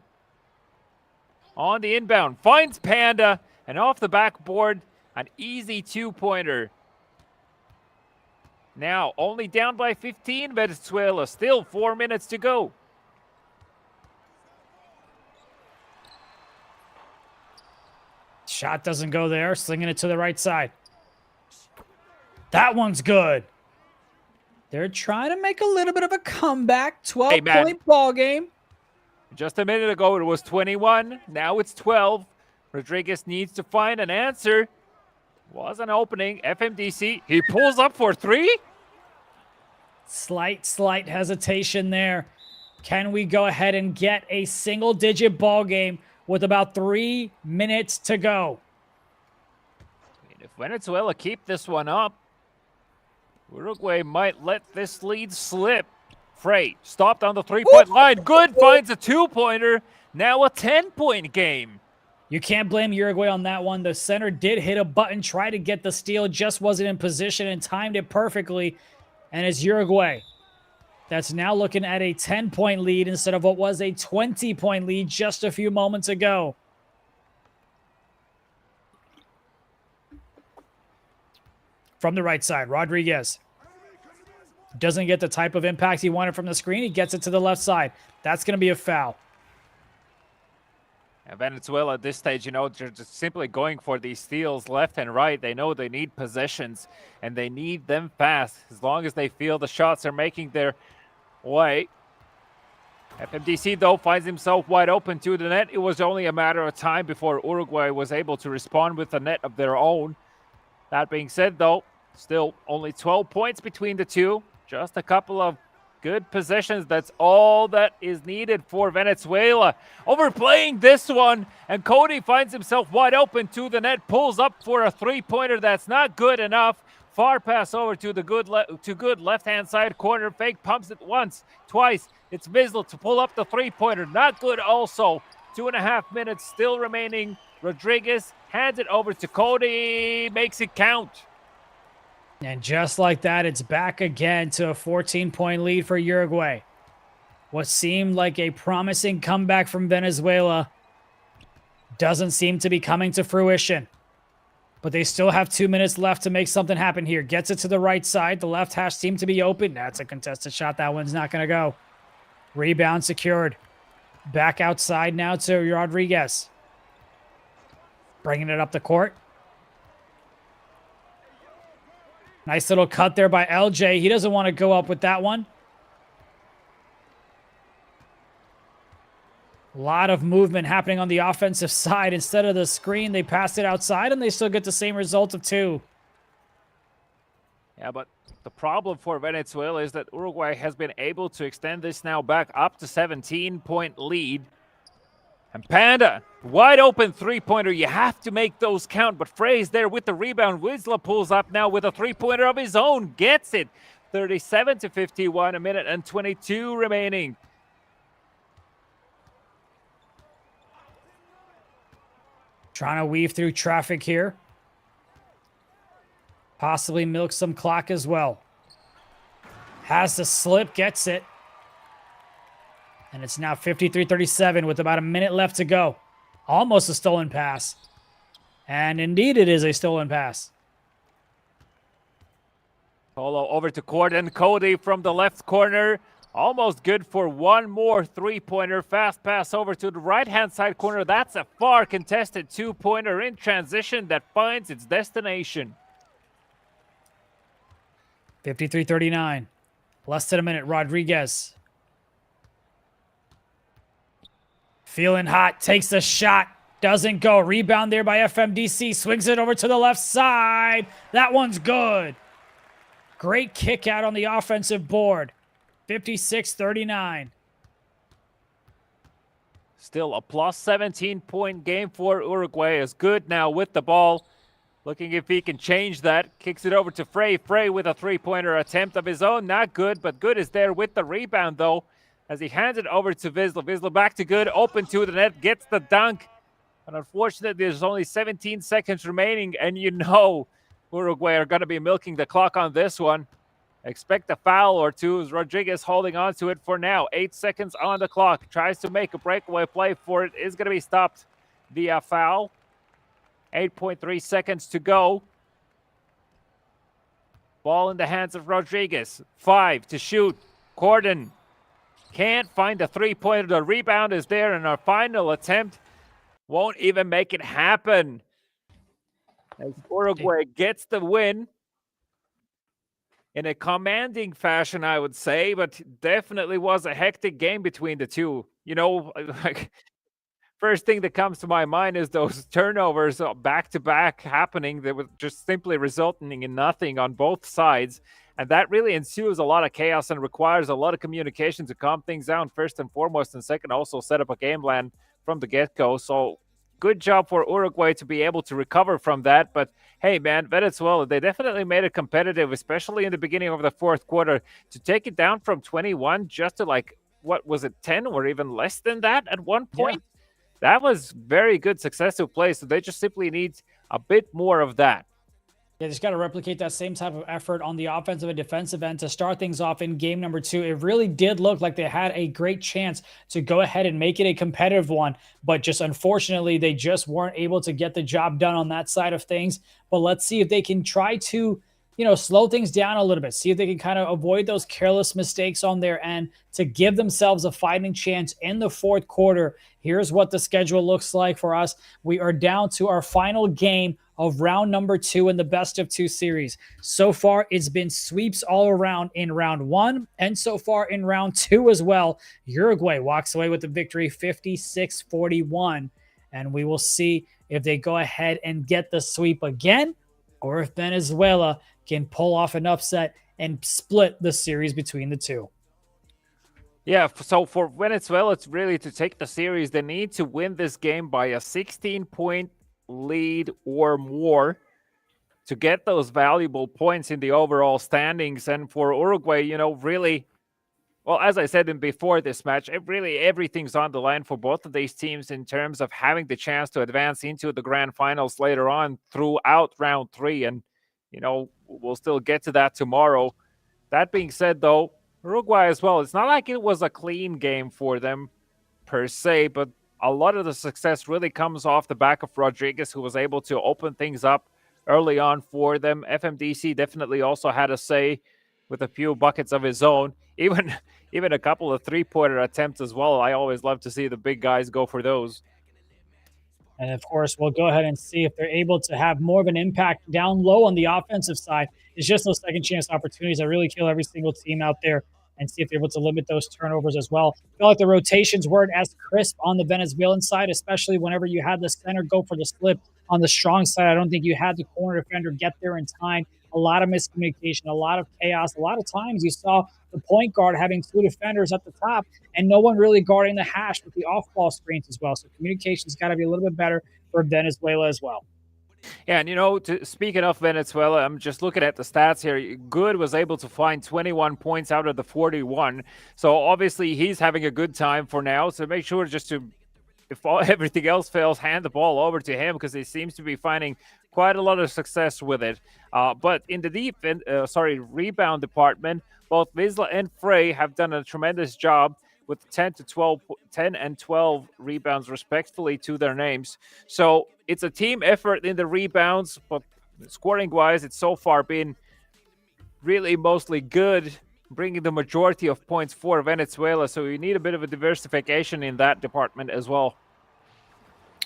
On the inbound. Finds Panda. And off the backboard, an easy two-pointer. Now, only down by 15, Venezuela. Still 4 minutes to go. Shot doesn't go there. Slinging it to the right side. That one's good. They're trying to make a little bit of a comeback. 12-point ball game. Just a minute ago, it was 21. Now it's 12. Rodriguez needs to find an answer. Was an opening. FMDC. He pulls up for three. Slight hesitation there. Can we go ahead and get a single-digit ball game with about 3 minutes to go? If Venezuela keep this one up, Uruguay might let this lead slip. Frey stopped on the three-point line. Good, finds a two-pointer. Now a 10-point game. You can't blame Uruguay on that one. The center did hit a button, try to get the steal, just wasn't in position and timed it perfectly. And it's Uruguay that's now looking at a 10-point lead instead of what was a 20-point lead just a few moments ago. From the right side, Rodriguez doesn't get the type of impact he wanted from the screen. He gets it to the left side. That's going to be a foul. And Venezuela at this stage, you know, they're just simply going for these steals left and right. They know they need possessions, and they need them fast as long as they feel the shots are making their way. FMDC, though, finds himself wide open to the net. It was only a matter of time before Uruguay was able to respond with a net of their own. That being said, though, still only 12 points between the two. Just a couple of good possessions. That's all that is needed for Venezuela. Overplaying this one, and Cody finds himself wide open to the net. Pulls up for a three-pointer. That's not good enough. Far pass over to the good left-hand side corner. Fake pumps it once, twice. It's Vizsla to pull up the three-pointer. Not good also. 2.5 minutes still remaining. Rodriguez hands it over to Cody. Makes it count. And just like that, it's back again to a 14-point lead for Uruguay. What seemed like a promising comeback from Venezuela doesn't seem to be coming to fruition. But they still have 2 minutes left to make something happen here. Gets it to the right side. The left hash seemed to be open. That's a contested shot. That one's not going to go. Rebound secured. Back outside now to Rodriguez. Bringing it up the court. Nice little cut there by LJ. He doesn't want to go up with that one. A lot of movement happening on the offensive side. Instead of the screen, they passed it outside, and they still get the same result of 2. Yeah, but the problem for Venezuela is that Uruguay has been able to extend this now back up to 17-point lead. And Panda, wide open three-pointer. You have to make those count. But Frey's there with the rebound. Wisla pulls up now with a three-pointer of his own. Gets it. 37-51, a minute and 22 remaining. Trying to weave through traffic here. Possibly milk some clock as well. Has the slip, gets it. And it's now 53-37 with about a minute left to go. Almost a stolen pass. And indeed it is a stolen pass. Polo over to Gordon. Cody from the left corner. Almost good for one more three-pointer. Fast pass over to the right-hand side corner. That's a far contested two-pointer in transition that finds its destination. 53-39. Less than a minute. Rodriguez. Feeling hot. Takes a shot. Doesn't go. Rebound there by FMDC. Swings it over to the left side. That one's good. Great kick out on the offensive board. 56-39. Still a plus 17-point game for Uruguay. Is good now with the ball. Looking if he can change that. Kicks it over to Frey. Frey with a three-pointer attempt of his own. Not good, but Good is there with the rebound, though, as he hands it over to Wisla. Wisla back to Good. Open to the net. Gets the dunk. But unfortunately, there's only 17 seconds remaining, and you know Uruguay are going to be milking the clock on this one. Expect a foul or two as Rodriguez holding on to it for now. 8 seconds on the clock. Tries to make a breakaway play for it. Is going to be stopped via foul. 8.3 seconds to go. Ball in the hands of Rodriguez. 5 to shoot. Gordon can't find the three-pointer. The rebound is there in our final attempt. Won't even make it happen. As Uruguay gets the win in a commanding fashion, I would say, but definitely was a hectic game between the two. You know, like, first thing that comes to my mind is those turnovers back-to-back happening that were just simply resulting in nothing on both sides. And that really ensues a lot of chaos and requires a lot of communication to calm things down, first and foremost, and second, also set up a game plan from the get-go. So good job for Uruguay to be able to recover from that. But hey, man, Venezuela, they definitely made it competitive, especially in the beginning of the fourth quarter, to take it down from 21 just to, like, what was it, 10 or even less than that at one point? Yeah. That was very good successful play. So they just simply need a bit more of that. Yeah, just got to replicate that same type of effort on the offensive and defensive end to start things off in game number 2. It really did look like they had a great chance to go ahead and make it a competitive one, but just unfortunately, they just weren't able to get the job done on that side of things. But let's see if they can try to, slow things down a little bit, see if they can kind of avoid those careless mistakes on their end to give themselves a fighting chance in the fourth quarter. Here's what the schedule looks like for us. We are down to our final game of round number 2 in the best of 2 series. So far, it's been sweeps all around in round 1 and so far in round 2 as well. Uruguay walks away with the victory 56-41, and we will see if they go ahead and get the sweep again or if Venezuela can pull off an upset and split the series between the two. Yeah, so for Venezuela, it's really to take the series. They need to win this game by a 16-point lead or more to get those valuable points in the overall standings. And for Uruguay, really, well, as I said before this match, everything's on the line for both of these teams in terms of having the chance to advance into the grand finals later on throughout round 3. And, we'll still get to that tomorrow. That being said, though, Uruguay as well, it's not like it was a clean game for them per se, but a lot of the success really comes off the back of Rodriguez, who was able to open things up early on for them. FMDC definitely also had a say with a few buckets of his own, even a couple of three-pointer attempts as well. I always love to see the big guys go for those. And of course, we'll go ahead and see if they're able to have more of an impact down low on the offensive side. It's just those second chance opportunities that really kill every single team out there, and see if they're able to limit those turnovers as well. I feel like the rotations weren't as crisp on the Venezuelan side, especially whenever you had the center go for the slip. On the strong side, I don't think you had the corner defender get there in time. A lot of miscommunication, a lot of chaos. A lot of times you saw the point guard having 2 defenders at the top and no one really guarding the hash with the off-ball screens as well. So communication's got to be a little bit better for Venezuela as well. Yeah, and speaking of Venezuela, I'm just looking at the stats here. Good was able to find 21 points out of the 41. So obviously he's having a good time for now. So make sure just to, if everything else fails, hand the ball over to him, because he seems to be finding quite a lot of success with it. But in the rebound department, both Wisla and Frey have done a tremendous job. with 10 and 12 rebounds respectively to their names. So it's a team effort in the rebounds, but scoring-wise, it's so far been really mostly good, bringing the majority of points for Venezuela. So you need a bit of a diversification in that department as well.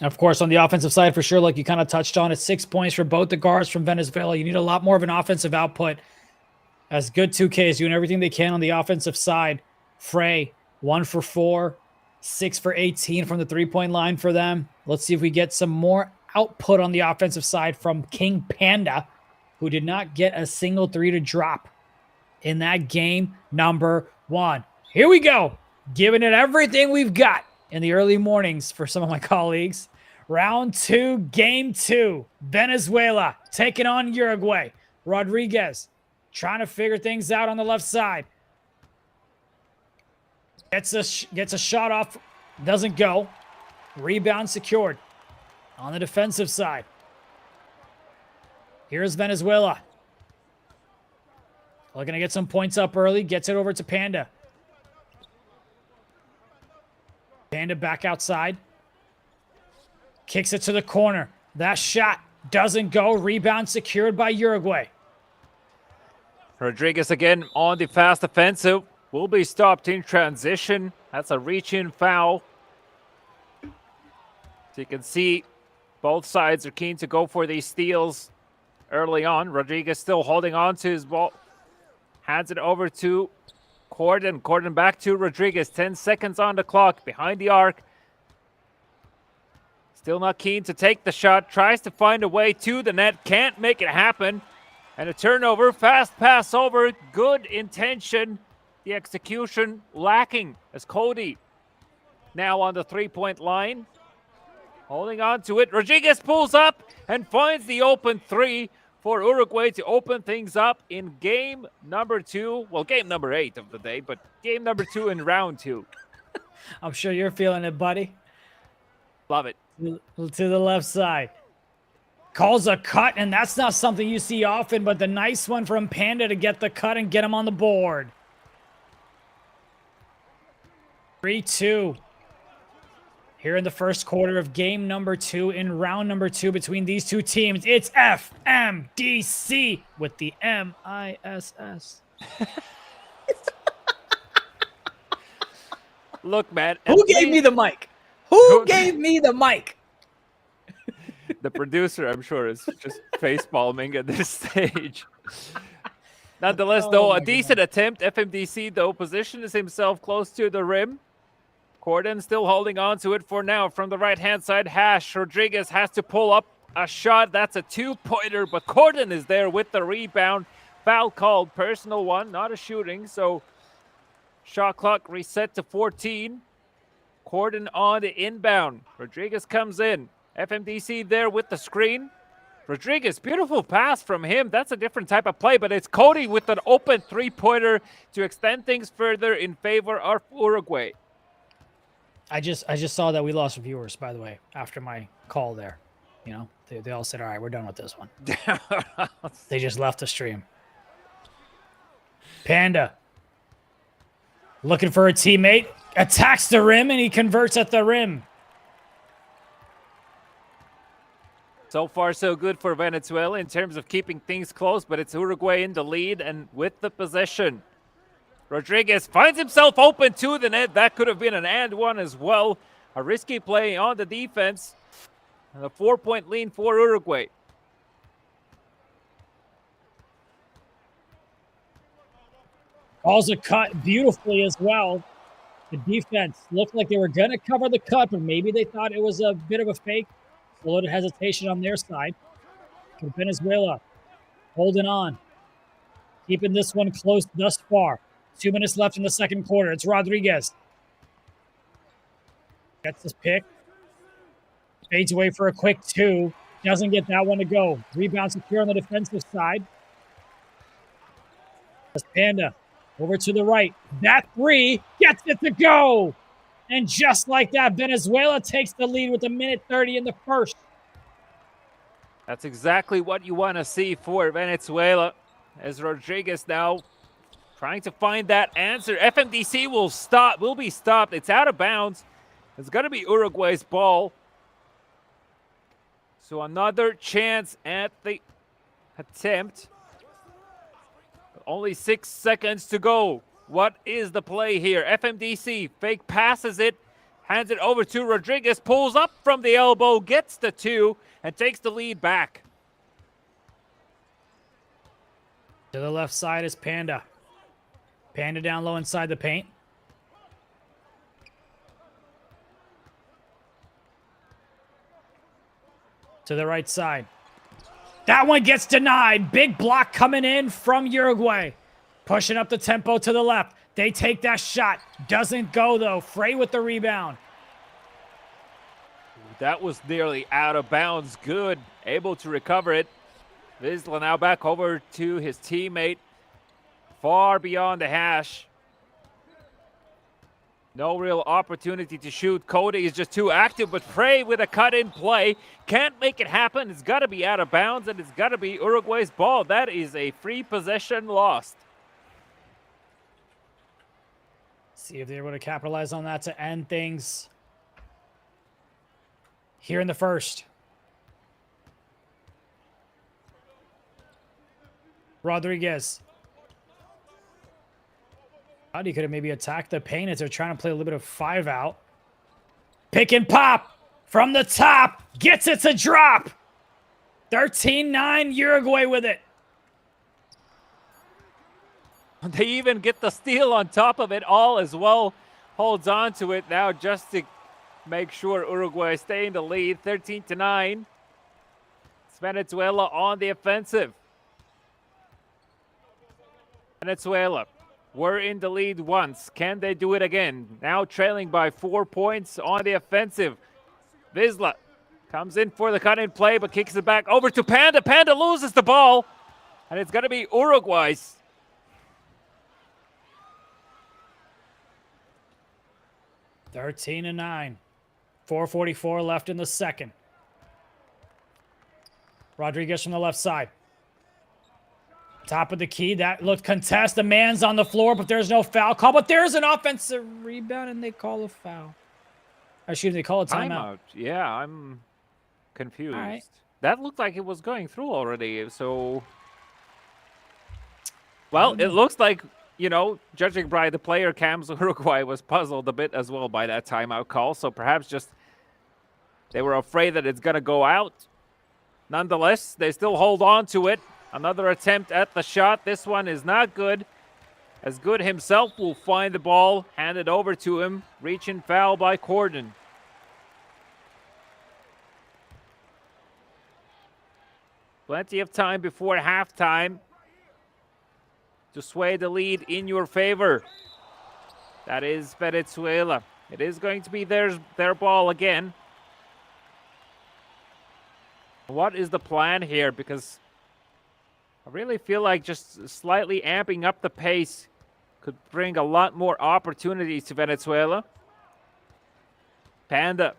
Of course, on the offensive side, for sure, like you kind of touched on, it's 6 points for both the guards from Venezuela. You need a lot more of an offensive output. As good 2K is doing everything they can on the offensive side. Frey, 1 for 4, 6 for 18 from the three-point line for them. Let's see if we get some more output on the offensive side from King Panda, who did not get a single three to drop in that game number 1. Here we go. Giving it everything we've got in the early mornings for some of my colleagues. Round 2, game 2. Venezuela taking on Uruguay. Rodriguez trying to figure things out on the left side. Gets a shot off. Doesn't go. Rebound secured on the defensive side. Here's Venezuela. Looking to get some points up early. Gets it over to Panda. Panda back outside. Kicks it to the corner. That shot doesn't go. Rebound secured by Uruguay. Rodriguez again on the fast offensive. Will be stopped in transition. That's a reach-in foul. So you can see both sides are keen to go for these steals early on. Rodriguez still holding on to his ball. Hands it over to Corden. Corden back to Rodriguez. 10 seconds on the clock. Behind the arc. Still not keen to take the shot. Tries to find a way to the net. Can't make it happen. And a turnover. Fast pass over. Good intention. The execution lacking as Cody now on the three-point line. Holding on to it. Rodriguez pulls up and finds the open three for Uruguay to open things up in game number 2. Well, game number 8 of the day, but game number 2 in round 2. I'm sure you're feeling it, buddy. Love it. To the left side. Calls a cut, and that's not something you see often, but the nice one from Panda to get the cut and get him on the board. 3-2. Here in the first quarter of game number 2 in round number 2 between these two teams. It's FMDC with the MISS. Look, man. Who gave me the mic? Who gave me the mic? The producer, I'm sure, is just face palming at this stage. Nonetheless, though, a decent attempt. FMDC, though, positions himself close to the rim. Corden still holding on to it for now from the right-hand side. Hash. Rodriguez has to pull up a shot. That's a two-pointer, but Corden is there with the rebound. Foul called. Personal one, not a shooting. So shot clock reset to 14. Corden on the inbound. Rodriguez comes in. FMDC there with the screen. Rodriguez, beautiful pass from him. That's a different type of play, but it's Cody with an open three-pointer to extend things further in favor of Uruguay. I just saw that we lost viewers, by the way, after my call there. You know, they all said, all right, we're done with this one. They just left the stream. Panda. Looking for a teammate. Attacks the rim, and he converts at the rim. So far, so good for Venezuela in terms of keeping things close, but it's Uruguay in the lead and with the possession. Rodriguez finds himself open to the net. That could have been an and one as well. A risky play on the defense. And a 4-point lead for Uruguay. Calls a cut beautifully as well. The defense looked like they were going to cover the cut, but maybe they thought it was a bit of a fake. A little hesitation on their side. For Venezuela holding on. Keeping this one close thus far. 2 minutes left in the second quarter. It's Rodriguez. Gets his pick. Fades away for a quick 2. Doesn't get that one to go. Rebound secure on the defensive side. That's Panda. Over to the right. That 3 gets it to go. And just like that, Venezuela takes the lead with 1:30 in the first. That's exactly what you want to see for Venezuela. As Rodriguez now Trying to find that answer. FMDC will be stopped. It's out of bounds. It's going to be Uruguay's ball. So another chance at the attempt. Only 6 seconds to go. What is the play here? FMDC fake passes it, hands it over to Rodriguez, pulls up from the elbow, gets the 2, and takes the lead back. To the left side is Panda. Panda down low inside the paint. To the right side. That one gets denied. Big block coming in from Uruguay. Pushing up the tempo to the left. They take that shot. Doesn't go, though. Frey with the rebound. That was nearly out of bounds. Good. Able to recover it. Vizsla now back over to his teammate. Far beyond the hash. No real opportunity to shoot. 𝐂𝐄𝐄 is just too active, but Frey with a cut-in play. Can't make it happen. It's got to be out of bounds, and it's got to be Uruguay's ball. That is a free possession lost. See if they're able to capitalize on that to end things here in the first. Rodriguez. He could have maybe attacked the paint as they're trying to play a little bit of 5 out. Pick and pop from the top. Gets it to drop. 13-9 Uruguay with it. They even get the steal on top of it all as well. Holds on to it now just to make sure Uruguay stay in the lead. 13-9. It's Venezuela on the offensive. Venezuela were in the lead once. Can they do it again? Now trailing by 4 points on the offensive. Vizsla comes in for the cut-in play, but kicks it back over to Panda. Panda loses the ball, and it's going to be Uruguay's. (13-9). 4:44 left in the second. Rodriguez from the left side. Top of the key. That looked contest. The man's on the floor, but there's no foul call. But there's an offensive rebound, and they call a foul. Excuse me, they call a timeout. Yeah, I'm confused. All right. That looked like it was going through already, so... Well, it looks like, you know, judging by the player cams, Uruguay was puzzled a bit as well by that timeout call, so perhaps just they were afraid that it's going to go out. Nonetheless, they still hold on to it. Another attempt at the shot. This one is not good. As Good himself will find the ball, hand it over to him. Reach and foul by Corden. Plenty of time before halftime to sway the lead in your favor. That is Venezuela. It is going to be their ball again. What is the plan here? Because I really feel like just slightly amping up the pace could bring a lot more opportunities to Venezuela. Panda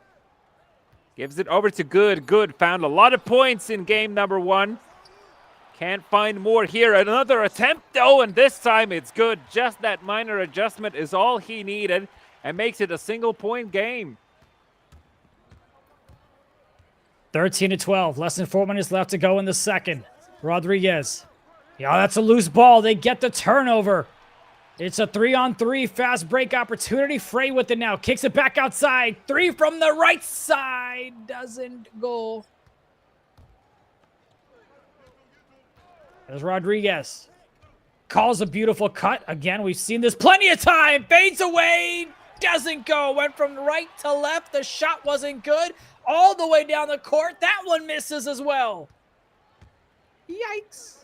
gives it over to Good. Good found a lot of points in game number 1. Can't find more here. Another attempt, though, and this time it's Good. Just that minor adjustment is all he needed and makes it a single-point game. 13-12. Less than 4 minutes left to go in the second. Rodriguez. Yeah, that's a loose ball. They get the turnover. It's a 3-on-3 fast break opportunity. Frey with it now. Kicks it back outside. 3 from the right side. Doesn't go. There's Rodriguez. Calls a beautiful cut. Again, we've seen this plenty of time. Fades away. Doesn't go. Went from right to left. The shot wasn't good. All the way down the court. That one misses as well. Yikes.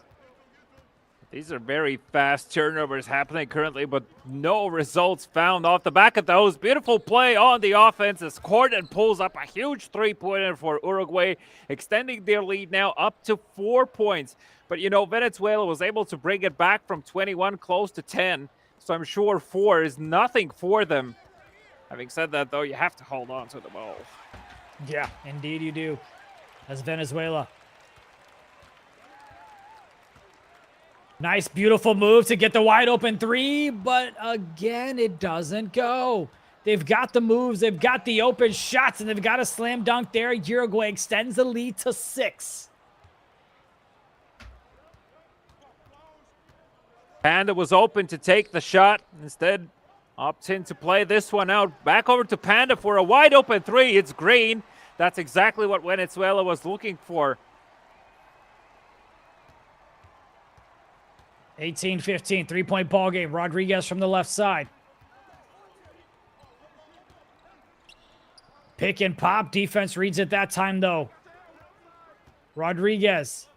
These are very fast turnovers happening currently, but no results found off the back of those. Beautiful play on the offense as Corden pulls up a huge three-pointer for Uruguay, extending their lead now up to 4 points. But, you know, Venezuela was able to bring it back from 21 close to 10, so I'm sure 4 is nothing for them. Having said that, though, you have to hold on to the ball. Yeah, indeed you do. As Venezuela Nice, beautiful move to get the wide open three, but again, it doesn't go. They've got the moves, they've got the open shots, and they've got a slam dunk there. Uruguay extends the lead to 6. Panda was open to take the shot. Instead, opts in to play this one out. Back over to Panda for a wide open three. It's green. That's exactly what Venezuela was looking for. 18-15, three-point ball game. Rodriguez from the left side. Pick and pop. Defense reads it that time, though. Rodriguez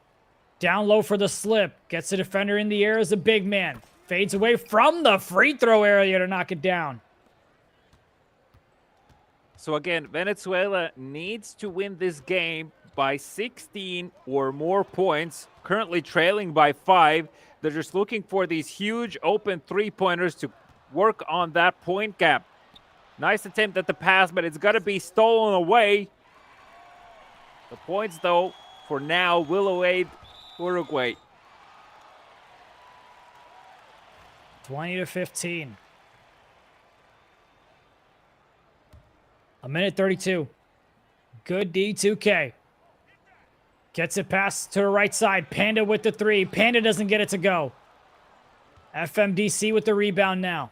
down low for the slip. Gets the defender in the air as a big man. Fades away from the free throw area to knock it down. So again, Venezuela needs to win this game by 16 or more points. Currently trailing by 5. They're just looking for these huge open three-pointers to work on that point gap. Nice attempt at the pass, but it's got to be stolen away. The points, though, for now will await Uruguay. 20-15. A minute 32. Good D, 2K. Gets it past to the right side. Panda with the three. Panda doesn't get it to go. FMDC with the rebound now.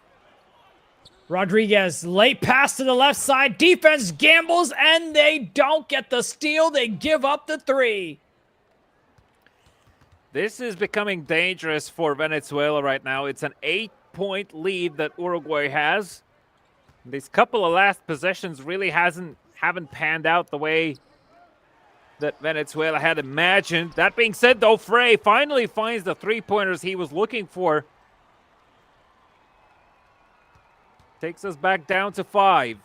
Rodriguez, late pass to the left side. Defense gambles, and they don't get the steal. They give up the three. This is becoming dangerous for Venezuela right now. It's an 8-point lead that Uruguay has. These couple of last possessions really haven't panned out the way that Venezuela had imagined. That being said, though, Frey finally finds the three-pointers he was looking for. Takes us back down to 5.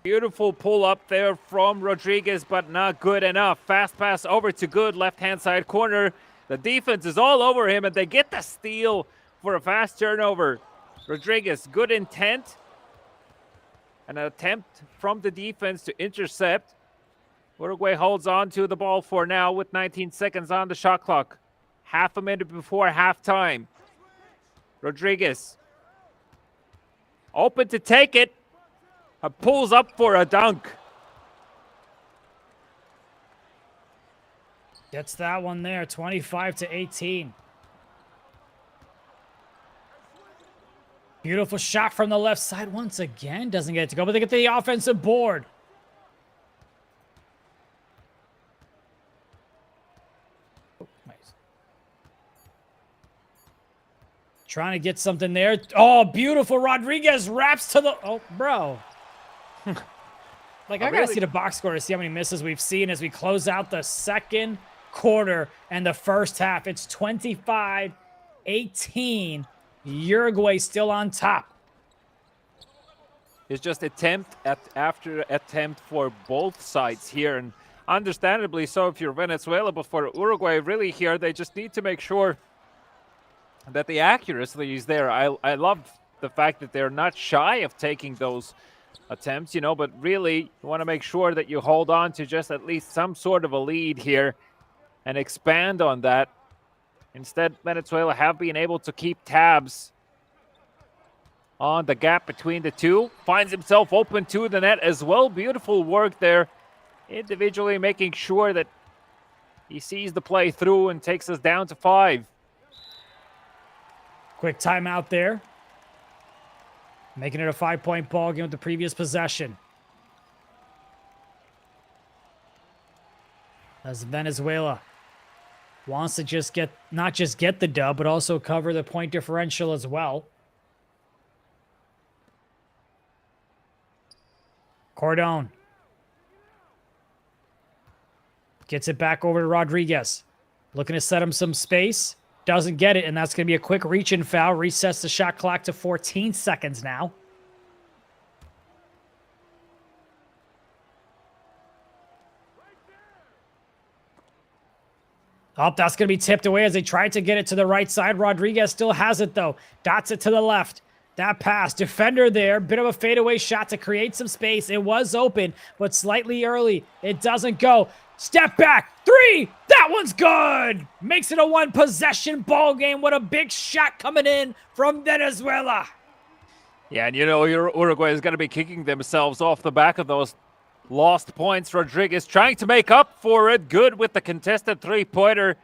Beautiful pull up there from Rodriguez, but not good enough. Fast pass over to Good, left-hand side corner. The defense is all over him, and they get the steal for a fast turnover. Rodriguez, good intent. An attempt from the defense to intercept. Uruguay holds on to the ball for now with 19 seconds on the shot clock. Half a minute before halftime. Rodriguez. Open to take it. Pulls up for a dunk. Gets that one there, 25-18. Beautiful shot from the left side once again. Doesn't get it to go, but they get the offensive board. Oh, nice. Trying to get something there. Oh, beautiful. Rodriguez wraps to the... Oh, bro. Like, I gotta see the box score to see how many misses we've seen as we close out the second quarter and the first half. It's 25-18. Uruguay still on top. It's just attempt after attempt for both sides here, and understandably so if you're Venezuela, but for Uruguay really here, they just need to make sure that the accuracy is there. I love the fact that they're not shy of taking those attempts, you know, but really you want to make sure that you hold on to just at least some sort of a lead here and expand on that. Instead, Venezuela have been able to keep tabs on the gap between the two. Finds himself open to the net as well. Beautiful work there, individually making sure that he sees the play through and takes us down to 5. Quick timeout there. Making it a 5-point ball game with the previous possession. As Venezuela wants to just not just get the dub, but also cover the point differential as well. Cordon gets it back over to Rodriguez. Looking to set him some space. Doesn't get it, and that's going to be a quick reach-in foul. Resets the shot clock to 14 seconds now. Oh, that's going to be tipped away as they tried to get it to the right side. Rodriguez still has it, though. Dots it to the left. That pass, defender there, bit of a fadeaway shot to create some space. It was open, but slightly early. It doesn't go. Step back, 3, that one's good. Makes it a 1-possession ball game. What a big shot coming in from Venezuela. Yeah, and Uruguay is going to be kicking themselves off the back of those lost points. Rodriguez trying to make up for it. Good with the contested 3-pointer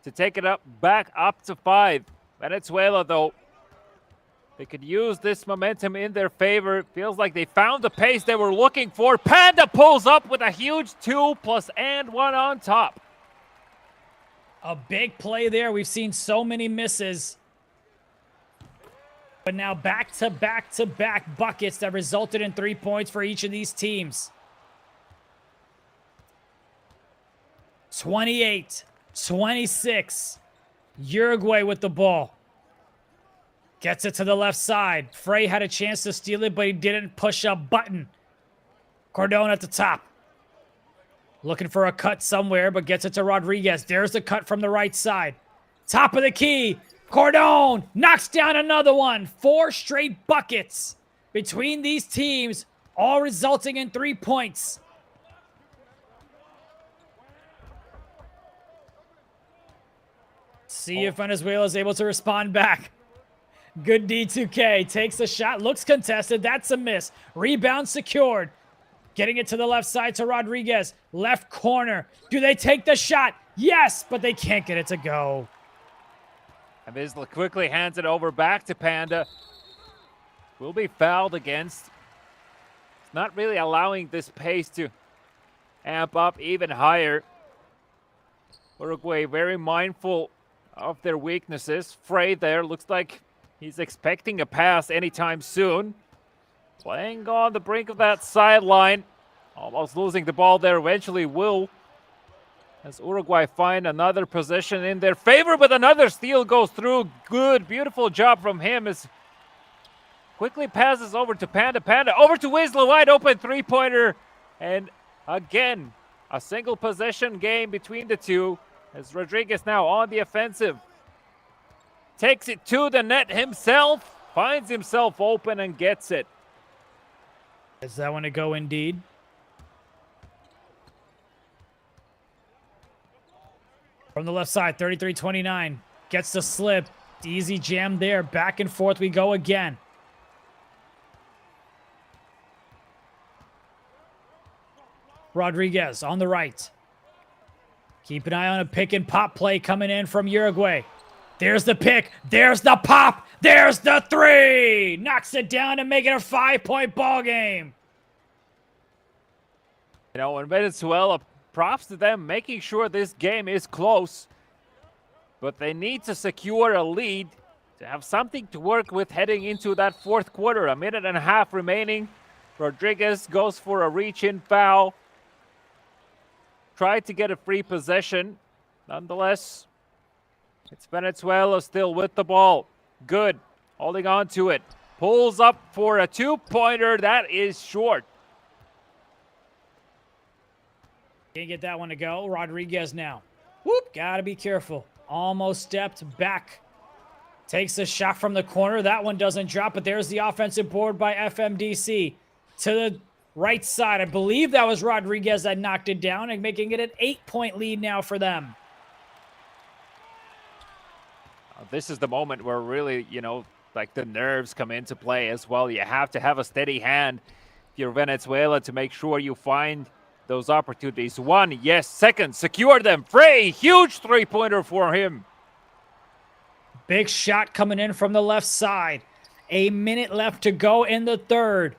to take it back up to 5. Venezuela, though, they could use this momentum in their favor. Feels like they found the pace they were looking for. Panda pulls up with a huge 2+1 on top. A big play there. We've seen so many misses. But now back-to-back buckets that resulted in 3 points for each of these teams. 28-26. Uruguay with the ball. Gets it to the left side. Frey had a chance to steal it, but he didn't push a button. Cordon at the top. Looking for a cut somewhere, but gets it to Rodriguez. There's the cut from the right side. Top of the key. Cordon knocks down another one. 4 straight buckets between these teams, all resulting in 3 points. See if Venezuela is able to respond back. Good D2K. Takes the shot. Looks contested. That's a miss. Rebound secured. Getting it to the left side to Rodriguez. Left corner. Do they take the shot? Yes, but they can't get it to go. And Vizsla quickly hands it over back to Panda. Will be fouled against. It's not really allowing this pace to amp up even higher. Uruguay very mindful of their weaknesses. Frey there looks like he's expecting a pass anytime soon. Playing on the brink of that sideline. Almost losing the ball there. Eventually will. As Uruguay find another position in their favor, but another steal goes through. Good, beautiful job from him as quickly passes over to Panda. Panda over to Vizsla, wide open 3-pointer. And again, a single possession game between the two. As Rodriguez now on the offensive. Takes it to the net himself. Finds himself open and gets it. Is that one to go indeed? From the left side, 33-29. Gets the slip. Easy jam there. Back and forth we go again. Rodriguez on the right. Keep an eye on a pick and pop play coming in from Uruguay. There's the pick. There's the pop. There's the 3. Knocks it down to make it a 5-point ball game. You know, in Venezuela, props to them making sure this game is close. But they need to secure a lead to have something to work with heading into that 4th quarter. 1.5 minutes remaining. Rodriguez goes for a reach-in foul. Tried to get a free possession. Nonetheless, it's Venezuela still with the ball. Good. Holding on to it. Pulls up for a 2-pointer. That is short. Can't get that one to go. Rodriguez now. Whoop. Gotta be careful. Almost stepped back. Takes a shot from the corner. That one doesn't drop, but there's the offensive board by FMDC. To the right side. I believe that was Rodriguez that knocked it down and making it an 8-point lead now for them. This is the moment where really, like the nerves come into play as well. You have to have a steady hand if you're Venezuela to make sure you find those opportunities. 1, yes. 2nd, secure them. Frey, huge 3-pointer for him. Big shot coming in from the left side. 1 minute left to go in the 3rd.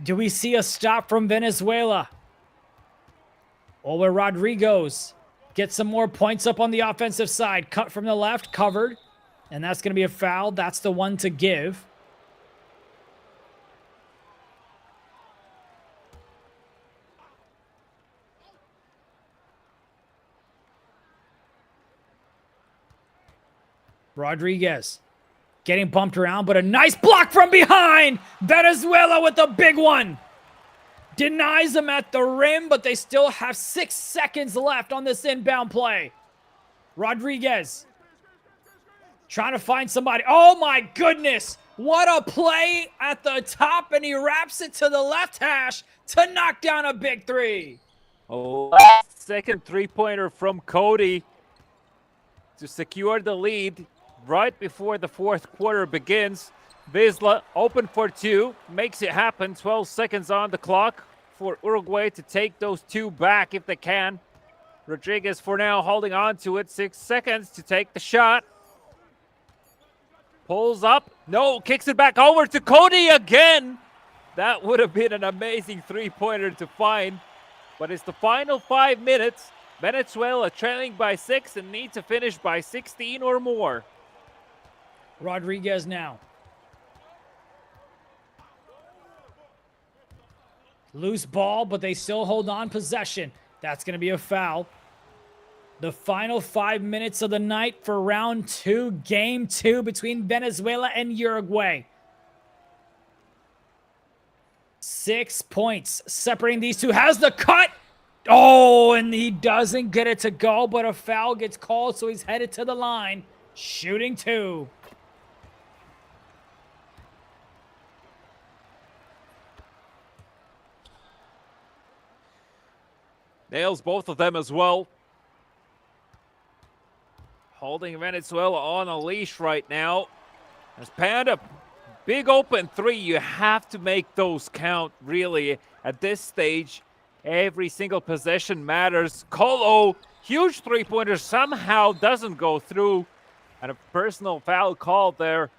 Do we see a stop from Venezuela? Or will Rodriguez get some more points up on the offensive side? Cut from the left, covered. And that's going to be a foul. That's the one to give. Rodriguez getting bumped around, but a nice block from behind. Venezuela with the big one. Denies them at the rim, but they still have 6 seconds left on this inbound play. Rodriguez trying to find somebody. Oh my goodness. What a play at the top, and he wraps it to the left hash to knock down a big three. Second three-pointer from Cody to secure the lead right before the fourth quarter begins. Wisla open for two, makes it happen. 12 seconds on the clock for Uruguay to take those two back if they can. Rodriguez for now holding on to it. 6 seconds to take the shot. Pulls up. No, kicks it back over to Cody again. That would have been an amazing three-pointer to find. But it's the final 5 minutes. Venezuela trailing by 6 and need to finish by 16 or more. Rodriguez now. Loose ball, but they still hold on possession. That's going to be a foul. The final 5 minutes of the night for round 2, game 2 between Venezuela and Uruguay. 6 points separating these two. Has the cut. Oh, and he doesn't get it to go, but a foul gets called, so he's headed to the line. Shooting 2. Nails both of them as well. Holding Venezuela on a leash right now. There's Panda. Big open three. You have to make those count, really, at this stage. Every single possession matters. 𝐂𝐄, huge three-pointer, somehow doesn't go through. And a personal foul called there.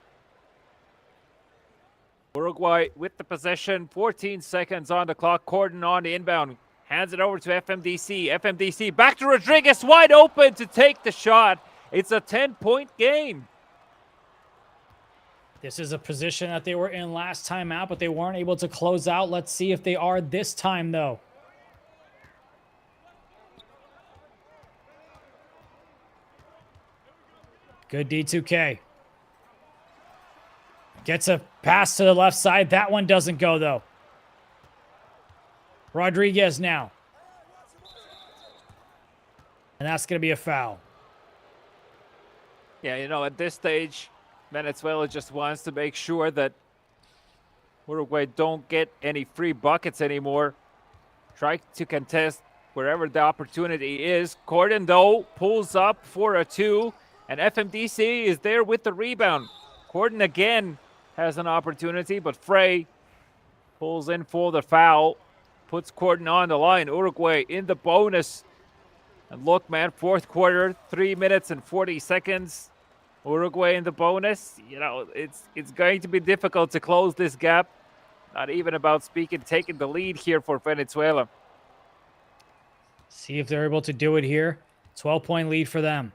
Uruguay with the possession. 14 seconds on the clock. Corden on the inbound. Hands it over to FMDC. FMDC back to Rodriguez. Wide open to take the shot. It's a 10-point game. This is a position that they were in last time out, but they weren't able to close out. Let's see if they are this time, though. Good D2K. Gets a pass to the left side. That one doesn't go, though. Rodriguez now. And that's going to be a foul. Yeah, you know, at this stage, Venezuela just wants to make sure that Uruguay don't get any free buckets anymore. Try to contest wherever the opportunity is. Corden, though, pulls up for a 2, and FMDC is there with the rebound. Corden again has an opportunity, but Frey pulls in for the foul. Puts Corden on the line. Uruguay in the bonus. And look, man, fourth quarter, 3 minutes and 40 seconds. Uruguay in the bonus. You know, it's going to be difficult to close this gap. Not even about speaking, taking the lead here for Venezuela. See if they're able to do it here. 12-point lead for them.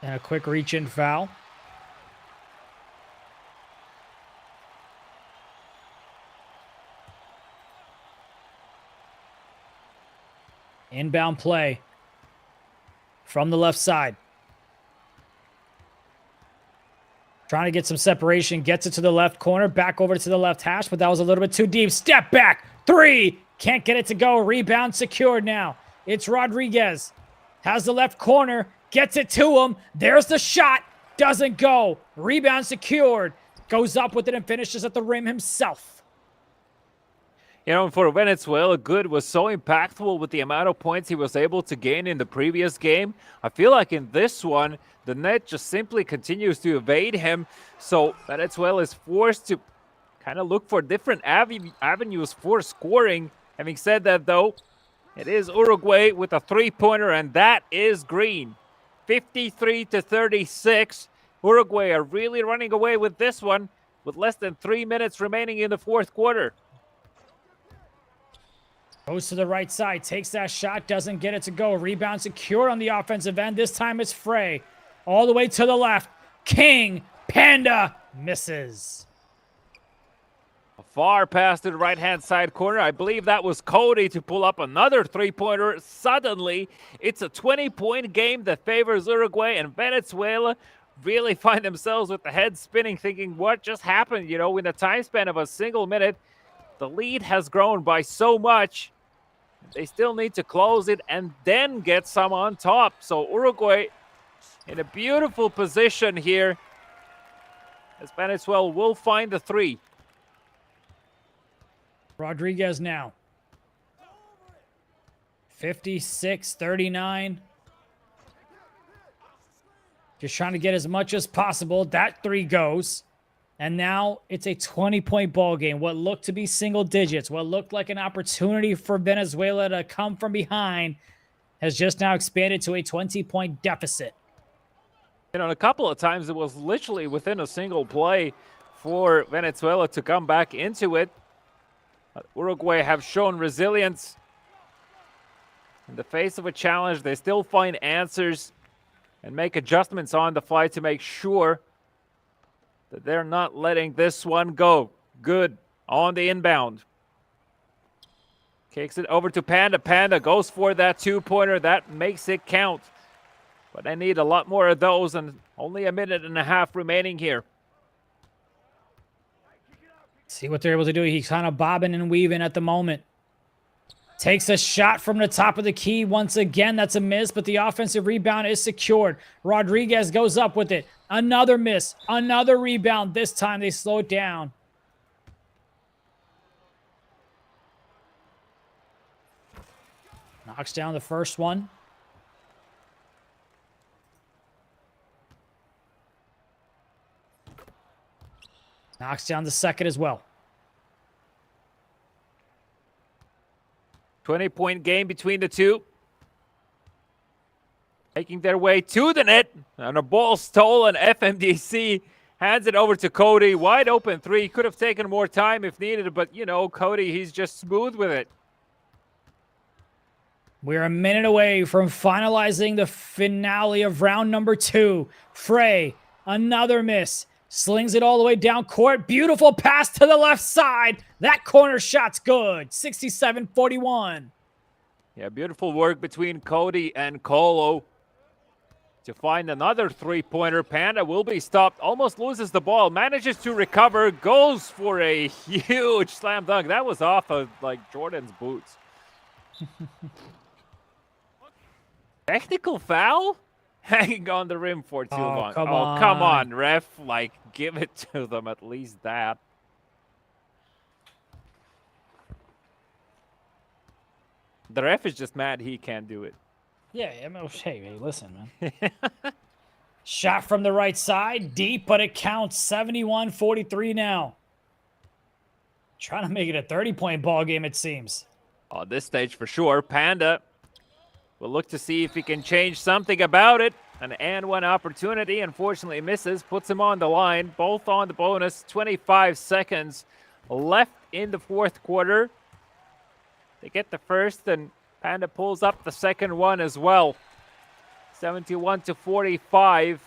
And a quick reach-in foul. Inbound play from the left side. Trying to get some separation. Gets it to the left corner. Back over to the left hash, but that was a little bit too deep. Step back. 3. Can't get it to go. Rebound secured now. It's Rodriguez. Has the left corner. Gets it to him. There's the shot. Doesn't go. Rebound secured. Goes up with it and finishes at the rim himself. You know, for Venezuela, Good was so impactful with the amount of points he was able to gain in the previous game. I feel like in this one, the net just simply continues to evade him. So Venezuela is forced to kind of look for different avenues for scoring. Having said that, though, it is Uruguay with a three-pointer, and that is green. 53-36. Uruguay are really running away with this one with less than 3 minutes remaining in the fourth quarter. Goes to the right side, takes that shot, doesn't get it to go. Rebound secured on the offensive end. This time it's Frey. All the way to the left. King, Panda, misses. Far past to the right-hand side corner. I believe that was Cody to pull up another three-pointer. Suddenly, it's a 20-point game that favors Uruguay, and Venezuela really find themselves with the head spinning, thinking, what just happened? You know, in the time span of a single minute, the lead has grown by so much. They still need to close it and then get some on top. So Uruguay in a beautiful position here as Venezuela will find the three. Rodriguez now. 56-39. Just trying to get as much as possible. That three goes. And now it's a 20-point ball game. What looked to be single digits, what looked like an opportunity for Venezuela to come from behind, has just now expanded to a 20-point deficit. You know, a couple of times it was literally within a single play for Venezuela to come back into it. But Uruguay have shown resilience. In the face of a challenge, they still find answers and make adjustments on the fly to make sure that they're not letting this one go. Good on the inbound. Kicks it over to Panda. Panda goes for that two-pointer. That makes it count. But I need a lot more of those, and only a minute and a half remaining here. See what they're able to do. He's kind of bobbing and weaving at the moment. Takes a shot from the top of the key. Once again, that's a miss, but the offensive rebound is secured. Rodriguez goes up with it. Another miss. Another rebound. This time they slow it down. Knocks down the first one. Knocks down the second as well. 20-point game between the two. Making their way to the net. And a ball stolen. FMDC hands it over to 𝐂𝐇𝐄𝐂. Wide open three. Could have taken more time if needed, but, you know, 𝐂𝐂𝐄𝐂, he's just smooth with it. We're a minute away from finalizing the finale of round number 2. Frey, another miss. Slings it all the way down court. Beautiful pass to the left side. That corner shot's good. 67-41. Yeah, beautiful work between 𝐂𝐇𝐄𝐂 and 𝐂𝐂𝐄 to find another three-pointer. Panda will be stopped. Almost loses the ball. Manages to recover. Goes for a huge slam dunk. That was off of, like, Jordan's boots. Technical foul? Hanging on the rim for too long. Come on, ref. Like, give it to them, at least that. The ref is just mad he can't do it. Yeah, I mean, hey, listen, man. Shot from the right side. Deep, but it counts. 71-43 now. Trying to make it a 30-point ball game, it seems. On this stage, for sure. Panda will look to see if he can change something about it. An and one opportunity, unfortunately misses, puts him on the line. Both on the bonus. 25 seconds left in the fourth quarter. They get the first, and Panda pulls up the second one as well. 71-45. If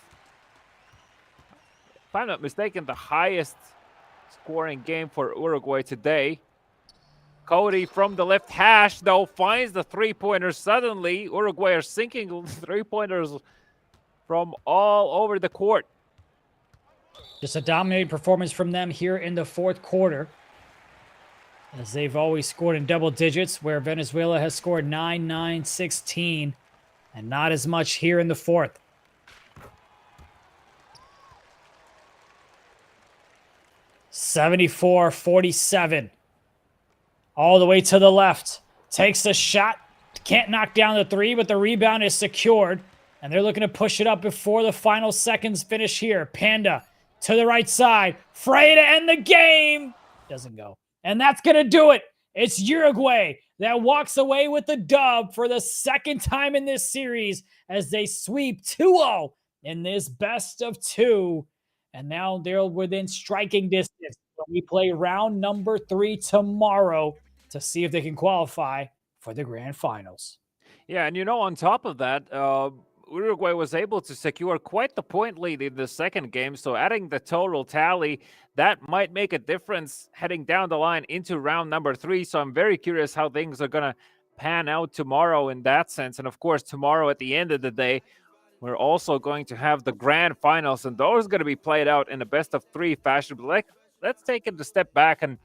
I'm not mistaken, the highest scoring game for Uruguay today. 𝐂𝐶 from the left hash, though, finds the three-pointer. Suddenly, Uruguay are sinking three-pointers from all over the court. Just a dominating performance from them here in the fourth quarter, as they've always scored in double digits, where Venezuela has scored 9, 9, 16, and not as much here in the fourth. (74-47). All the way to the left. Takes the shot. Can't knock down the three, but the rebound is secured. And they're looking to push it up before the final seconds finish here. Panda to the right side. Frey to end the game. Doesn't go. And that's going to do it. It's Uruguay that walks away with the dub for the second time in this series as they sweep 2-0 in this best of two. And now they're within striking distance. We play round number 3 tomorrow to see if they can qualify for the grand finals. Yeah, and you know, on top of that, Uruguay was able to secure quite the point lead in the second game. So adding the total tally, that might make a difference heading down the line into round number 3. So I'm very curious how things are going to pan out tomorrow in that sense. And of course, tomorrow at the end of the day, we're also going to have the grand finals, and those are going to be played out in a best of 3 fashion. But let's take it a step back and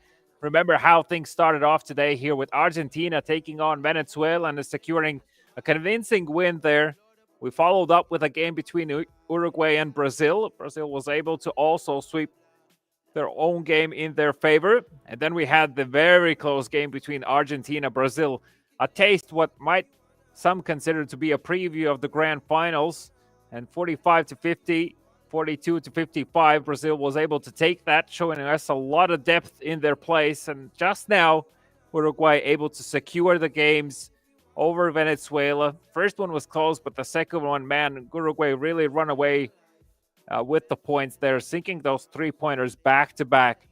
remember how things started off today here with Argentina taking on Venezuela and securing a convincing win there. We followed up with a game between Uruguay and Brazil. Brazil was able to also sweep their own game in their favor. And then we had the very close game between Argentina, Brazil. A taste what might some consider to be a preview of the grand finals. And 45-50, 42-55, Brazil was able to take that, showing us a lot of depth in their place. And just now, Uruguay able to secure the games over Venezuela. First one was close, but the second one, man, Uruguay really run away with the points there, sinking those 3-pointers back to back.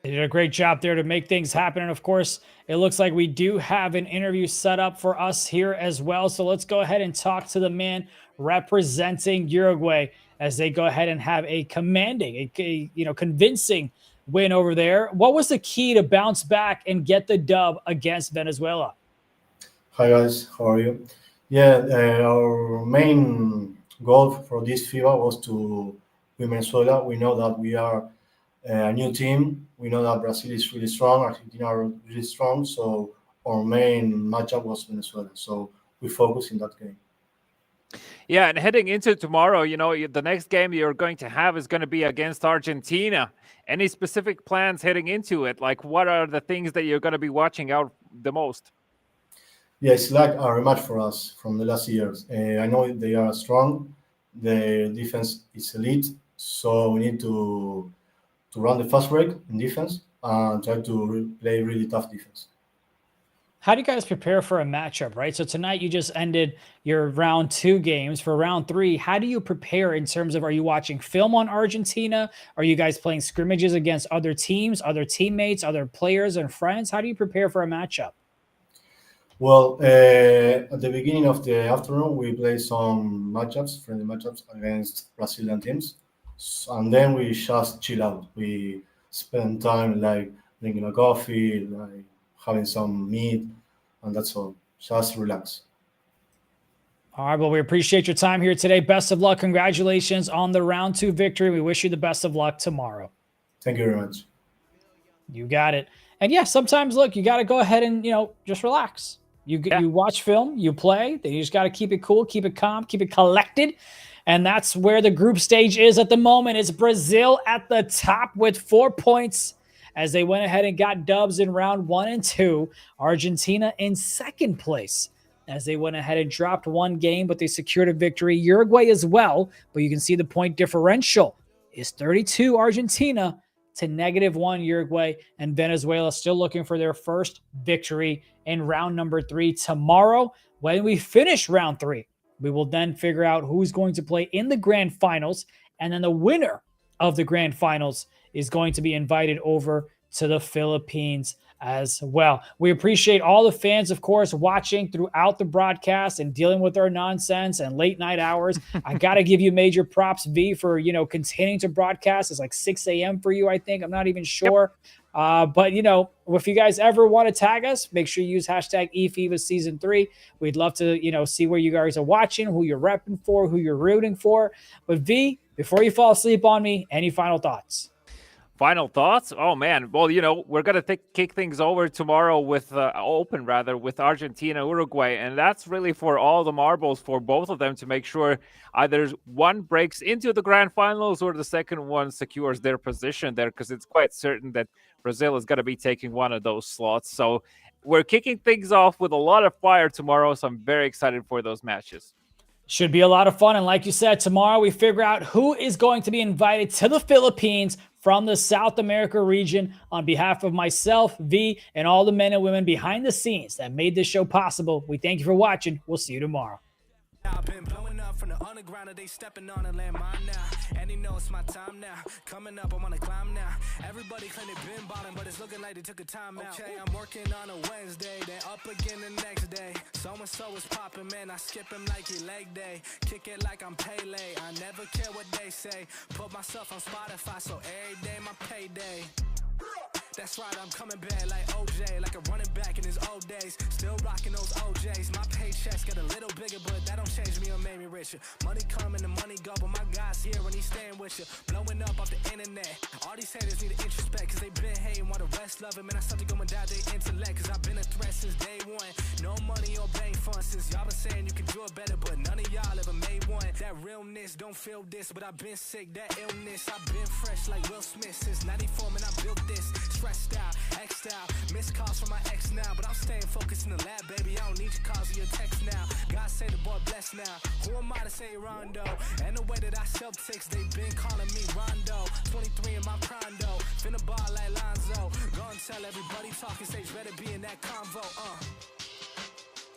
They did a great job there to make things happen. And of course, it looks like we do have an interview set up for us here as well. So let's go ahead and talk to the man representing Uruguay as they go ahead and have a commanding, convincing win over there. What was the key to bounce back and get the dub against Venezuela? Hi guys, how are you? Yeah, our main goal for this FIBA was to win Venezuela. We know that we are a new team. We know that Brazil is really strong, Argentina are really strong. So our main matchup was Venezuela. So we focus in that game. Yeah, and heading into tomorrow, the next game you're going to have is going to be against Argentina. Any specific plans heading into it? Like, what are the things that you're going to be watching out the most? Yeah, it's like a rematch for us from the last years. I know they are strong. The defense is elite. So we need to run the fast break in defense and try to play really tough defense. How do you guys prepare for a matchup, right? So tonight you just ended your round 2 games. For round 3, how do you prepare in terms of, are you watching film on Argentina? Are you guys playing scrimmages against other teams, other teammates, other players and friends? How do you prepare for a matchup? Well, at the beginning of the afternoon, we play some friendly matchups against Brazilian teams. And then we just chill out. We spend time like drinking a coffee, like having some meat, and that's all. Just relax. All right, well, we appreciate your time here today. Best of luck. Congratulations on the round 2 victory. We wish you the best of luck tomorrow. Thank you very much. You got it. And yeah, sometimes, look, you got to go ahead and, just relax. You watch film, you play. Then you just got to keep it cool, keep it calm, keep it collected. And that's where the group stage is at the moment. It's Brazil at the top with 4 points as they went ahead and got dubs in round 1 and 2. Argentina in second place as they went ahead and dropped 1 game, but they secured a victory. Uruguay as well, but you can see the point differential is 32 Argentina to -1 Uruguay, and Venezuela still looking for their first victory in round number 3 tomorrow. When we finish round 3, we will then figure out who's going to play in the grand finals, and then the winner of the grand finals is going to be invited over to the Philippines as well. We appreciate all the fans, of course, watching throughout the broadcast and dealing with our nonsense and late night hours. I got to give you major props, V, for, continuing to broadcast. It's like 6 a.m. for you, I think. I'm not even sure. But, if you guys ever want to tag us, make sure you use hashtag eFIBA Season 3. We'd love to, see where you guys are watching, who you're repping for, who you're rooting for. But V, before you fall asleep on me, any final thoughts? Final thoughts? Oh, man. Well, we're going to kick things over tomorrow with with Argentina, Uruguay. And that's really for all the marbles for both of them to make sure either one breaks into the grand finals or the second one secures their position there, because it's quite certain that Brazil is going to be taking one of those slots. So we're kicking things off with a lot of fire tomorrow. So I'm very excited for those matches. Should be a lot of fun. And like you said, tomorrow we figure out who is going to be invited to the Philippines from the South America region. On behalf of myself, V, and all the men and women behind the scenes that made this show possible, we thank you for watching. We'll see you tomorrow. I've been blowing up from the underground and they stepping on a landmine now. And they know it's my time now. Coming up, I'm on a climb now. Everybody claim they been bottom, but it's looking like they took a time out. Okay, I'm working on a Wednesday, then up again the next day. So-and-so is popping, man, I skip him like he leg day. Kick it like I'm Pele, I never care what they say. Put myself on Spotify, so every day my payday. That's right, I'm coming back like OJ, like a running back in his old days. Still rocking those OJs. My paychecks get a little bigger, but that don't change me or make me richer. Money come and the money go, but my God's here and he's staying with you. Blowing up off the internet. All these haters need to introspect, cause they been hating while the rest love him. And I started going down their intellect, cause I've been a threat since day one. No money or bank funds, since y'all been saying you can do it better, but none of y'all ever made one. That realness, don't feel this, but I've been sick, that illness. I've been fresh like Will Smith since 94, man, I built this. Stressed out, X'd out, missed calls from my ex now, but I'm staying focused in the lab, baby. I don't need your calls or your text now. God say the boy blessed now. Who am I to say Rondo? And the way that I sell ticks, they been calling me Rondo. 23 in my prime though, finna ball like Lonzo. Go and tell everybody talking stage better be in that convo.